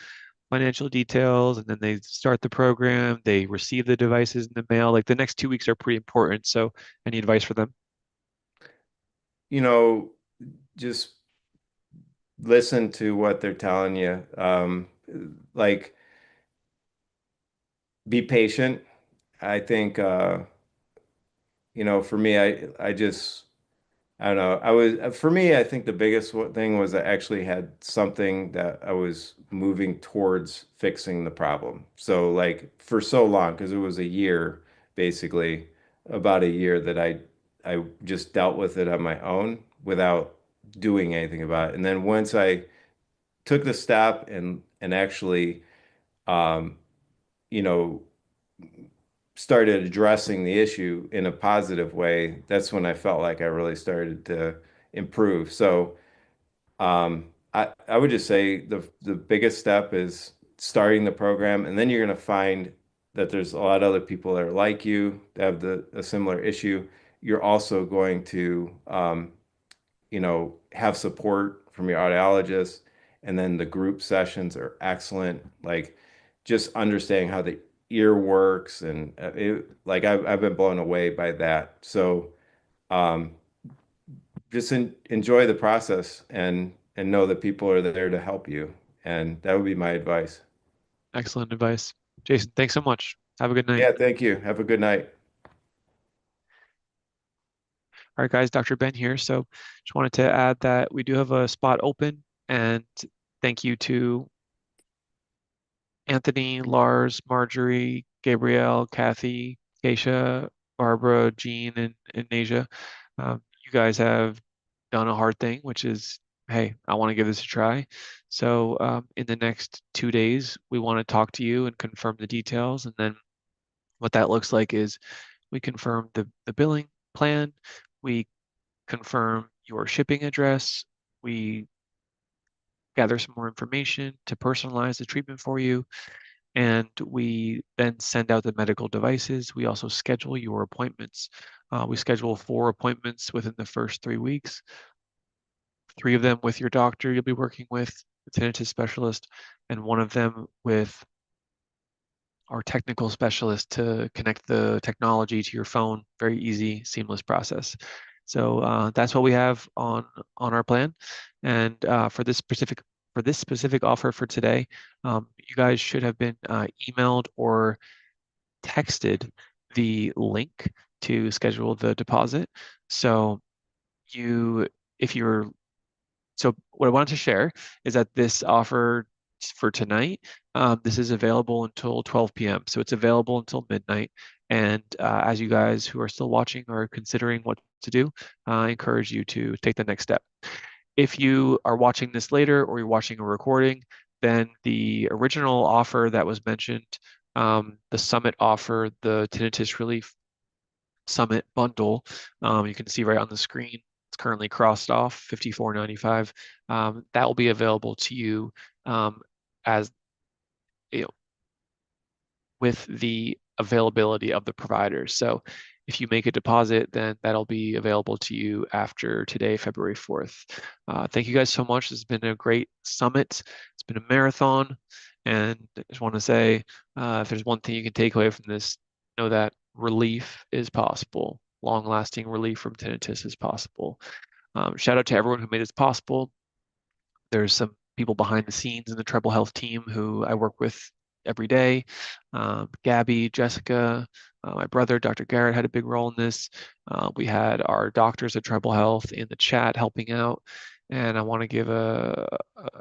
financial details, and then they start the program. They receive the devices in the mail. Like the next 2 weeks are pretty important. So, any advice for them? Just listen to what they're telling you. Like, be patient. I think, for me, I don't know. For me, I think the biggest thing was I actually had something that I was moving towards fixing the problem. So, like, for so long, because it was a year, basically, about a year that I just dealt with it on my own without doing anything about it. And then once I took the step and actually, um, you know, started addressing the issue in a positive way, that's when I felt like I really started to improve. So I would just say the biggest step is starting the program, and then you're going to find that there's a lot of other people that are like you that have a similar issue. You're also going to have support from your audiologist, and then the group sessions are excellent. Like just understanding how the ear works, and like I've been blown away by that. So um, just enjoy the process and know that people are there to help you, and that would be my advice. Excellent advice. Jason, thanks so much. Have a good night. Yeah, thank you. Have a good night. All right, guys, Dr. Ben here. So just wanted to add that we do have a spot open, and thank you to Anthony, Lars, Marjorie, Gabrielle, Kathy, Keisha, Barbara, Jean, and Nasia. You guys have done a hard thing, which is, hey, I want to give this a try. So in the next 2 days, we want to talk to you and confirm the details. And then what that looks like is we confirm the billing plan, we confirm your shipping address, we gather some more information to personalize the treatment for you, and we then send out the medical devices. We also schedule your appointments. We schedule 4 appointments within the first 3 weeks, 3 of them with your doctor you'll be working with, the tinnitus specialist, and 1 of them with our technical specialist to connect the technology to your phone. Very easy, seamless process. So that's what we have on our plan. And for this specific offer for today, you guys should have been emailed or texted the link to schedule the deposit. So so what I wanted to share is that this offer for tonight, this is available until 12 p.m. So it's available until midnight. And as you guys who are still watching are considering what to do, I encourage you to take the next step. If you are watching this later or you're watching a recording, then the original offer that was mentioned, the Summit offer, the Tinnitus Relief Summit bundle, you can see right on the screen, it's currently crossed off, $54.95. That will be available to you as with the availability of the providers. So if you make a deposit, then that'll be available to you after today, February 4th. Thank you guys so much. This has been a great summit. It's been a marathon. And I just want to say, if there's one thing you can take away from this, know that relief is possible. Long-lasting relief from tinnitus is possible. Shout out to everyone who made this possible. There's some people behind the scenes in the Treble Health team who I work with every day. Gabby, Jessica, my brother, Dr. Garrett had a big role in this. We had our doctors at Treble Health in the chat helping out. And I want to give I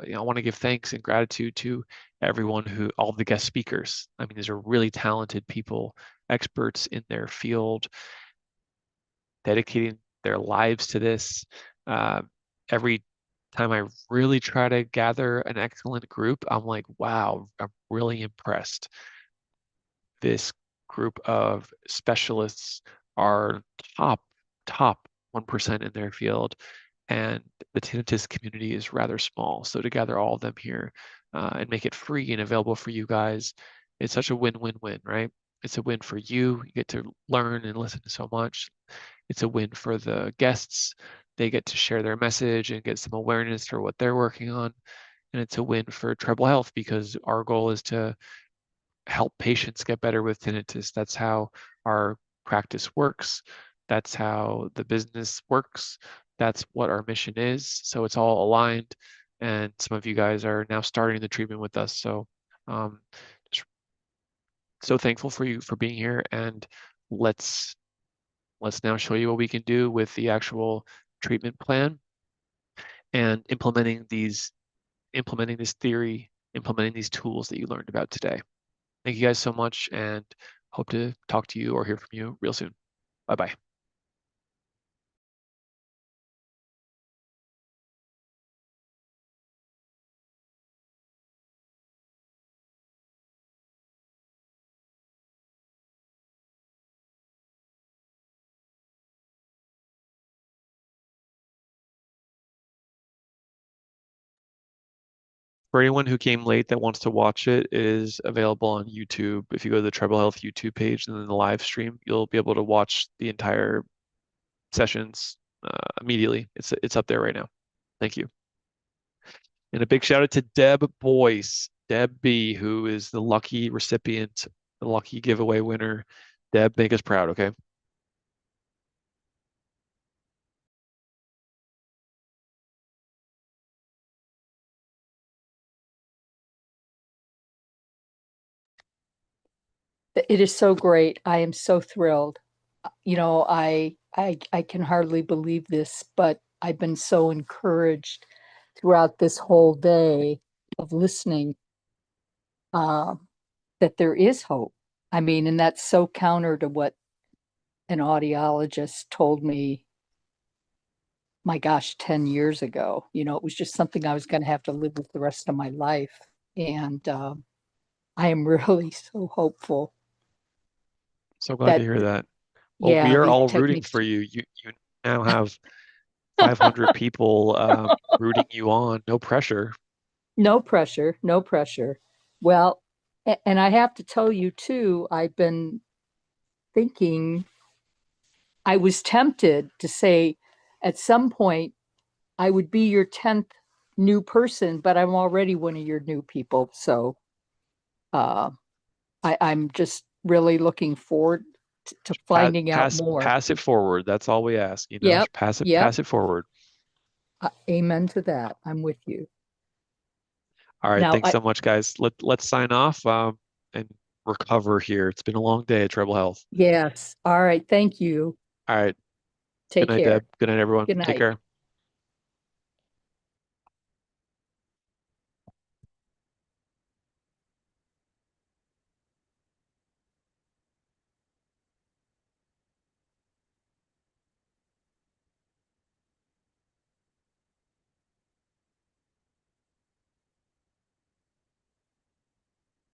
want to give thanks and gratitude to everyone all the guest speakers. I mean, these are really talented people, experts in their field, dedicating their lives to this. Every time I really try to gather an excellent group, I'm like, wow, I'm really impressed. This group of specialists are top 1% in their field, and the tinnitus community is rather small. So to gather all of them here and make it free and available for you guys, it's such a win-win-win, right? It's a win for you. You get to learn and listen to so much. It's a win for the guests. They get to share their message and get some awareness for what they're working on. And it's a win for Treble Health because our goal is to help patients get better with tinnitus. That's how our practice works. That's how the business works. That's what our mission is. So it's all aligned. And some of you guys are now starting the treatment with us. So just so thankful for you for being here. And let's now show you what we can do with the actual treatment plan and implementing this theory, implementing these tools that you learned about today. Thank you guys so much, and hope to talk to you or hear from you real soon. Bye-bye. For anyone who came late that wants to watch it, it is available on YouTube. If you go to the Treble Health YouTube page and then the live stream, you'll be able to watch the entire sessions immediately. It's up there right now. Thank you. And a big shout out to Deb Boyce, Deb B, who is the lucky recipient, the lucky giveaway winner. Deb, make us proud, okay? It is so great. I am so thrilled. You know, I can hardly believe this, but I've been so encouraged throughout this whole day of listening that there is hope. I mean, and that's so counter to what an audiologist told me, my gosh, 10 years ago. You know, it was just something I was going to have to live with the rest of my life. And I am really so hopeful. So glad to hear that. Well, Yeah, we are these all rooting techniques. for you. You now have 500 people rooting you on. No pressure. No pressure, no pressure. Well, and I have to tell you too, I've been thinking, I was tempted to say at some point I would be your 10th new person, but I'm already one of your new people. So I'm just really looking forward to finding out more. Pass it forward. That's all we ask. You know, Yep, pass yep. it forward. Amen to that. I'm with you. All right. Now, Thanks so much, guys. Let's sign off and recover here. It's been a long day at Treble Health. Yes. All right. Thank you. All right. Take Good night, care. Deb. Good night, everyone. Good Take night. care.